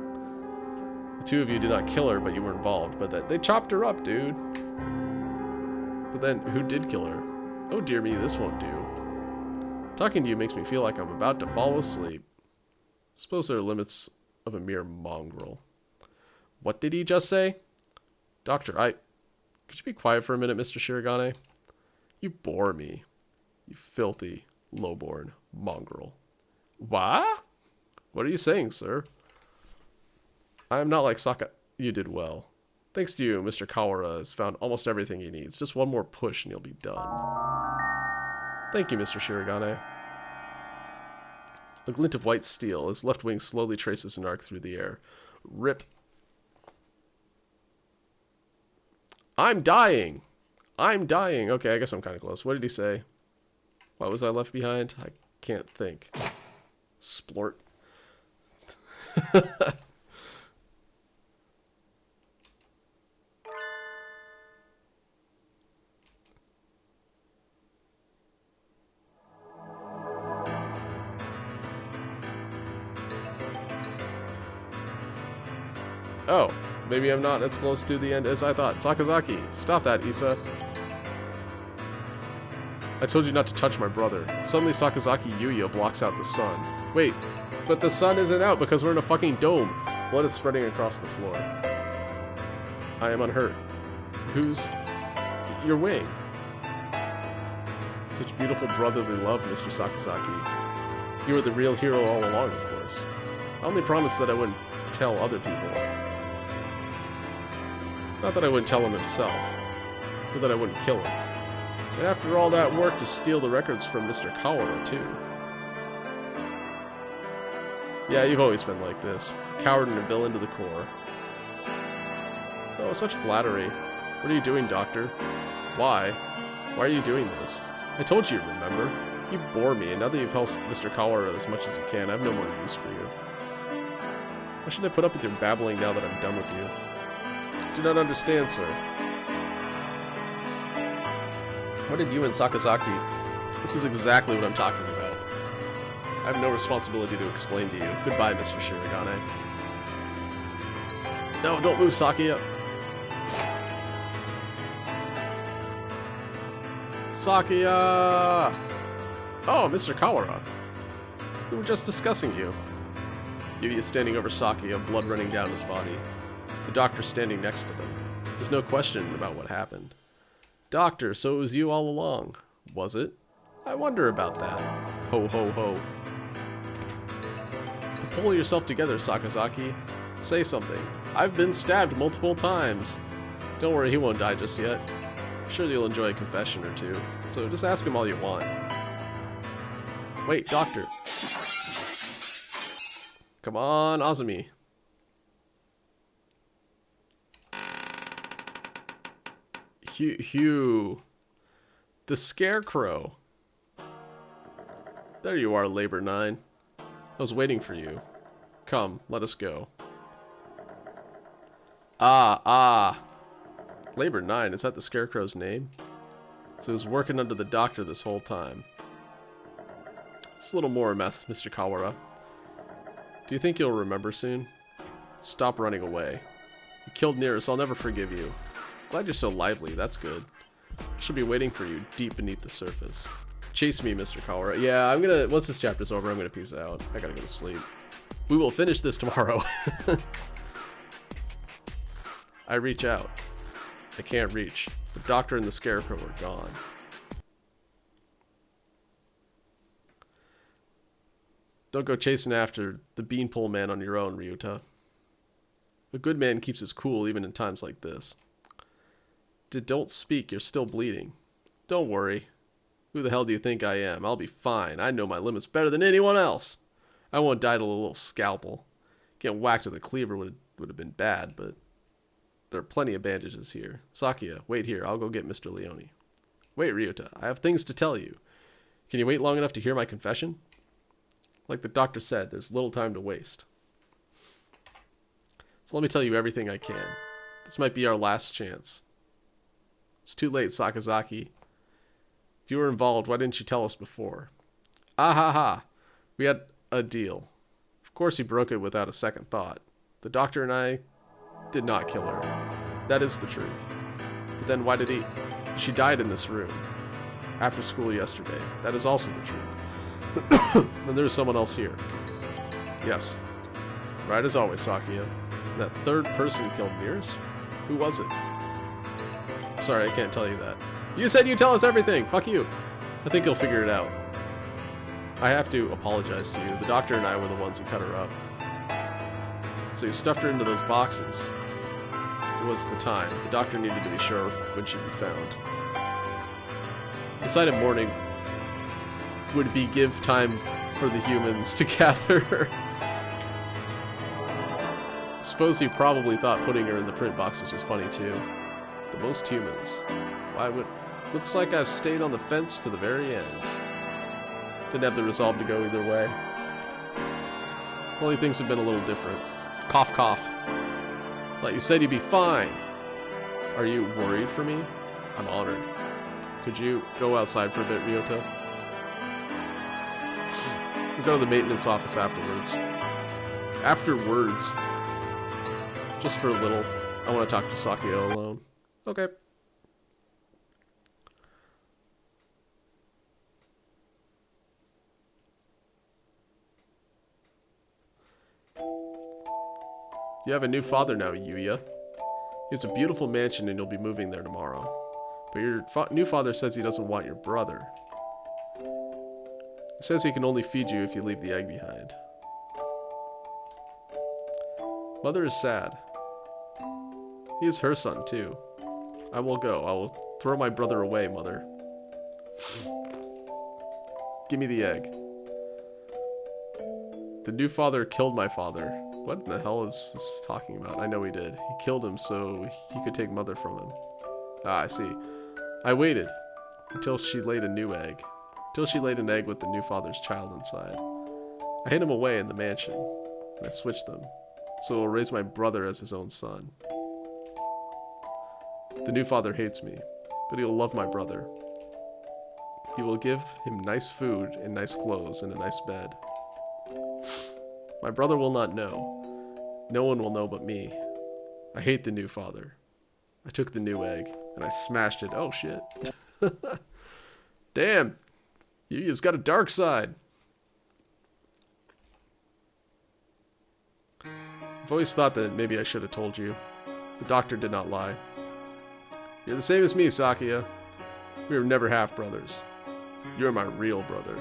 The two of you did not kill her, but you were involved. But that they chopped her up, dude. But then, who did kill her? Oh dear me, this won't do. Talking to you makes me feel like I'm about to fall asleep. Suppose there are limits of a mere mongrel. What did he just say? Doctor, could you be quiet for a minute, Mr. Shirogane? You bore me. You filthy, lowborn mongrel. What? What are you saying, sir? I am not like Saka. You did well. Thanks to you, Mr. Kawara has found almost everything he needs. Just one more push and you'll be done. Thank you, Mr. Shirogane. A glint of white steel. His left wing slowly traces an arc through the air. Rip. I'm dying! I'm dying! Okay, I guess I'm kind of close. What did he say? Why was I left behind? I can't think. Splort. Oh, maybe I'm not as close to the end as I thought. Sakazaki, stop that, Issa. I told you not to touch my brother. Suddenly Sakazaki Yuya blocks out the sun. Wait, but the sun isn't out because we're in a fucking dome. Blood is spreading across the floor. I am unhurt. Who's... your wing? Such beautiful brotherly love, Mr. Sakazaki. You were the real hero all along, of course. I only promised that I wouldn't tell other people. Not that I wouldn't tell him himself, or that I wouldn't kill him. And after all that work to steal the records from Mr. Kawara, too. Yeah, you've always been like this. Coward and a villain to the core. Oh, such flattery. What are you doing, Doctor? Why? Why are you doing this? I told you, remember? You bore me, and now that you've helped Mr. Kawara as much as you can, I have no more use for you. Why should I put up with your babbling now that I'm done with you? Do not understand, sir. What did you and Sakazaki... This is exactly what I'm talking about. I have no responsibility to explain to you. Goodbye, Mr. Shirogane. No, don't move, Sakia. Sakia! Oh, Mr. Kawara. We were just discussing you. Yuya standing over Sakia, blood running down his body. The doctor standing next to them. There's no question about what happened. Doctor, so it was you all along. Was it? I wonder about that. Ho ho ho. Pull yourself together, Sakazaki. Say something. I've been stabbed multiple times. Don't worry, he won't die just yet. I'm sure you'll enjoy a confession or two. So just ask him all you want. Wait, Doctor. Come on, Azumi. Hugh. The Scarecrow. There you are, Labor 9. I was waiting for you. Come, let us go. Labor 9, is that the Scarecrow's name? So he was working under the doctor this whole time. Just a little more, Mr. Kawara. Do you think you'll remember soon? Stop running away. You killed Nearest, I'll never forgive you. Glad you're so lively, that's good. I should be waiting for you deep beneath the surface. Chase me, Mr. Kawara. Yeah, I'm gonna, once this chapter's over, I'm gonna peace out. I gotta go to sleep. We will finish this tomorrow. I reach out. I can't reach. The doctor and the Scarecrow are gone. Don't go chasing after the beanpole man on your own, Ryuta. A good man keeps his cool even in times like this. Don't speak, you're still bleeding. Don't worry. Who the hell do you think I am? I'll be fine. I know my limits better than anyone else. I won't die to a little scalpel. Getting whacked with a cleaver would have been bad, but there are plenty of bandages here. Sakia, wait here. I'll go get Mr. Leone. Wait, Ryuta. I have things to tell you. Can you wait long enough to hear my confession? Like the doctor said, there's little time to waste. So let me tell you everything I can. This might be our last chance. It's too late, Sakazaki. If you were involved, why didn't you tell us before? Ah ha ha. We had a deal. Of course he broke it without a second thought. The doctor and I did not kill her. That is the truth. But then why did he... She died in this room. After school yesterday. That is also the truth. And there's someone else here. Yes. Right as always, Sakia. That third person killed Nearest? Who was it? Sorry, I can't tell you that. You said you tell us everything! Fuck you! I think you'll figure it out. I have to apologize to you. The doctor and I were the ones who cut her up. So you stuffed her into those boxes. It was the time. The doctor needed to be sure when she'd be found. Decided morning would be give time for the humans to gather her. Suppose he probably thought putting her in the print boxes was funny too. The most humans. Why would... Looks like I've stayed on the fence to the very end. Didn't have the resolve to go either way. Only things have been a little different. Cough, cough. Thought you said you'd be fine. Are you worried for me? I'm honored. Could you go outside for a bit, Ryota? We'll go to the maintenance office afterwards. Afterwards. Just for a little. I want to talk to Sakia alone. Okay. You have a new father now, Yuya. He has a beautiful mansion and you'll be moving there tomorrow. But your new father says he doesn't want your brother. He says he can only feed you if you leave the egg behind. Mother is sad. He is her son, too. I will go. I will throw my brother away, Mother. Give me the egg. The new father killed my father. What in the hell is this talking about? I know he did. He killed him so he could take Mother from him. Ah, I see. I waited until she laid a new egg. Until she laid an egg with the new father's child inside. I hid him away in the mansion, and I switched them, so he'll raise my brother as his own son. The new father hates me, but he will love my brother. He will give him nice food and nice clothes and a nice bed. My brother will not know. No one will know but me. I hate the new father. I took the new egg, and I smashed it. Oh, shit. Damn. Yuya's got a dark side. I've always thought that maybe I should have told you. The doctor did not lie. You're the same as me, Sakia. We were never half-brothers. You're my real brother.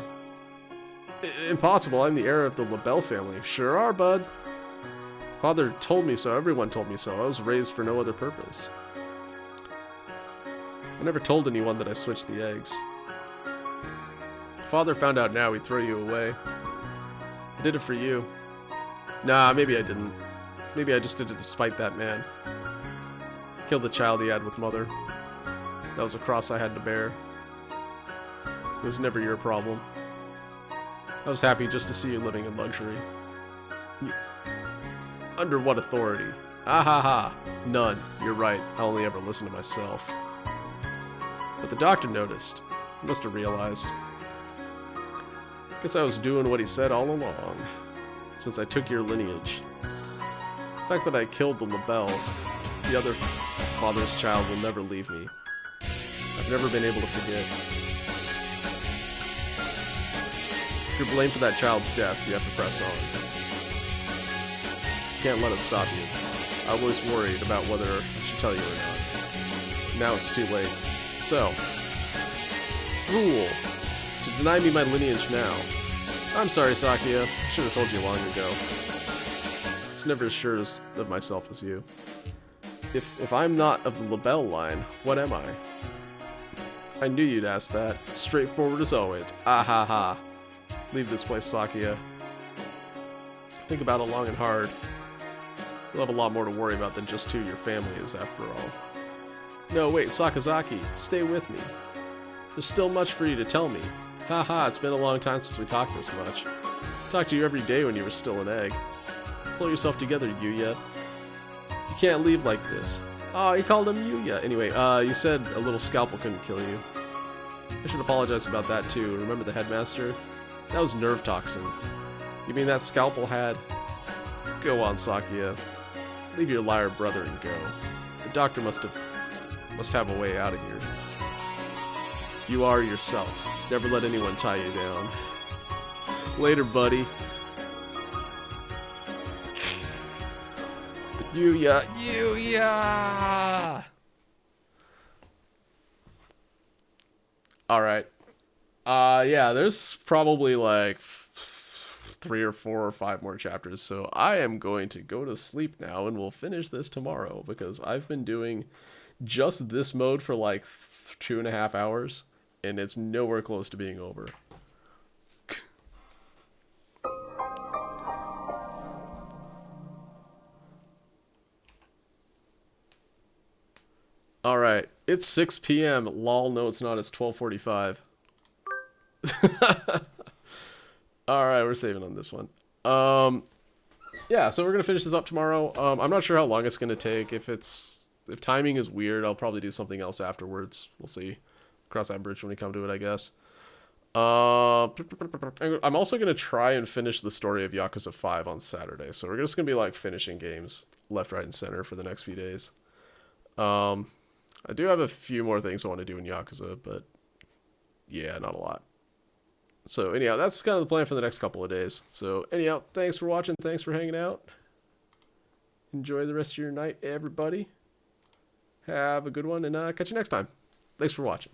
Impossible, I'm the heir of the LaBelle family. Sure are, bud. Father told me so, everyone told me so. I was raised for no other purpose. I never told anyone that I switched the eggs. If Father found out now, he'd throw you away. I did it for you. Nah, maybe I didn't. Maybe I just did it to spite that man. Killed the child he had with Mother. That was a cross I had to bear. It was never your problem. I was happy just to see you living in luxury. Under what authority? Ah ha ha. None. You're right. I only ever listen to myself. But the doctor noticed. He must have realized. Guess I was doing what he said all along. Since I took your lineage. The fact that I killed the LaBelle, the other father's child, will never leave me. I've never been able to forget. If you're blamed for that child's death, you have to press on. You can't let it stop you. I was worried about whether I should tell you or not. Now it's too late. So, fool, to deny me my lineage now. I'm sorry, Sakia. I should have told you long ago. It's never as sure of myself as you. If I'm not of the LaBelle line, what am I? I knew you'd ask that. Straightforward as always. Ah ha ha. Leave this place, Sakia. Think about it long and hard. You'll have a lot more to worry about than just who your family is, after all. No, wait, Sakazaki, stay with me. There's still much for you to tell me. Haha, it's been a long time since we talked this much. Talked to you every day when you were still an egg. Pull yourself together, Yuya. You can't leave like this. Oh, you called him Yuya. Anyway, you said a little scalpel couldn't kill you. I should apologize about that too. Remember the headmaster? That was nerve toxin. You mean that scalpel had... Go on, Sakia. Leave your liar brother and go. The doctor must have a way out of here. You are yourself. Never let anyone tie you down. Later, buddy. Yuya! Alright. Yeah, there's probably like 3 or 4 or 5 more chapters, so I am going to go to sleep now, and we'll finish this tomorrow, because I've been doing just this mode for like 2.5 hours, and it's nowhere close to being over. Alright, it's 6 p.m. Lol, no it's not, it's 12:45. Alright, we're saving on this one. Yeah, so we're gonna finish this up tomorrow. I'm not sure how long it's gonna take. If timing is weird, I'll probably do something else afterwards. We'll see. Cross that bridge when we come to it, I guess. I'm also gonna try and finish the story of Yakuza 5 on Saturday. So we're just gonna be like finishing games left, right, and center for the next few days. I do have a few more things I want to do in Yakuza, but yeah, not a lot. So anyhow, that's kind of the plan for the next couple of days. So anyhow, thanks for watching. Thanks for hanging out. Enjoy the rest of your night, everybody. Have a good one, and catch you next time. Thanks for watching.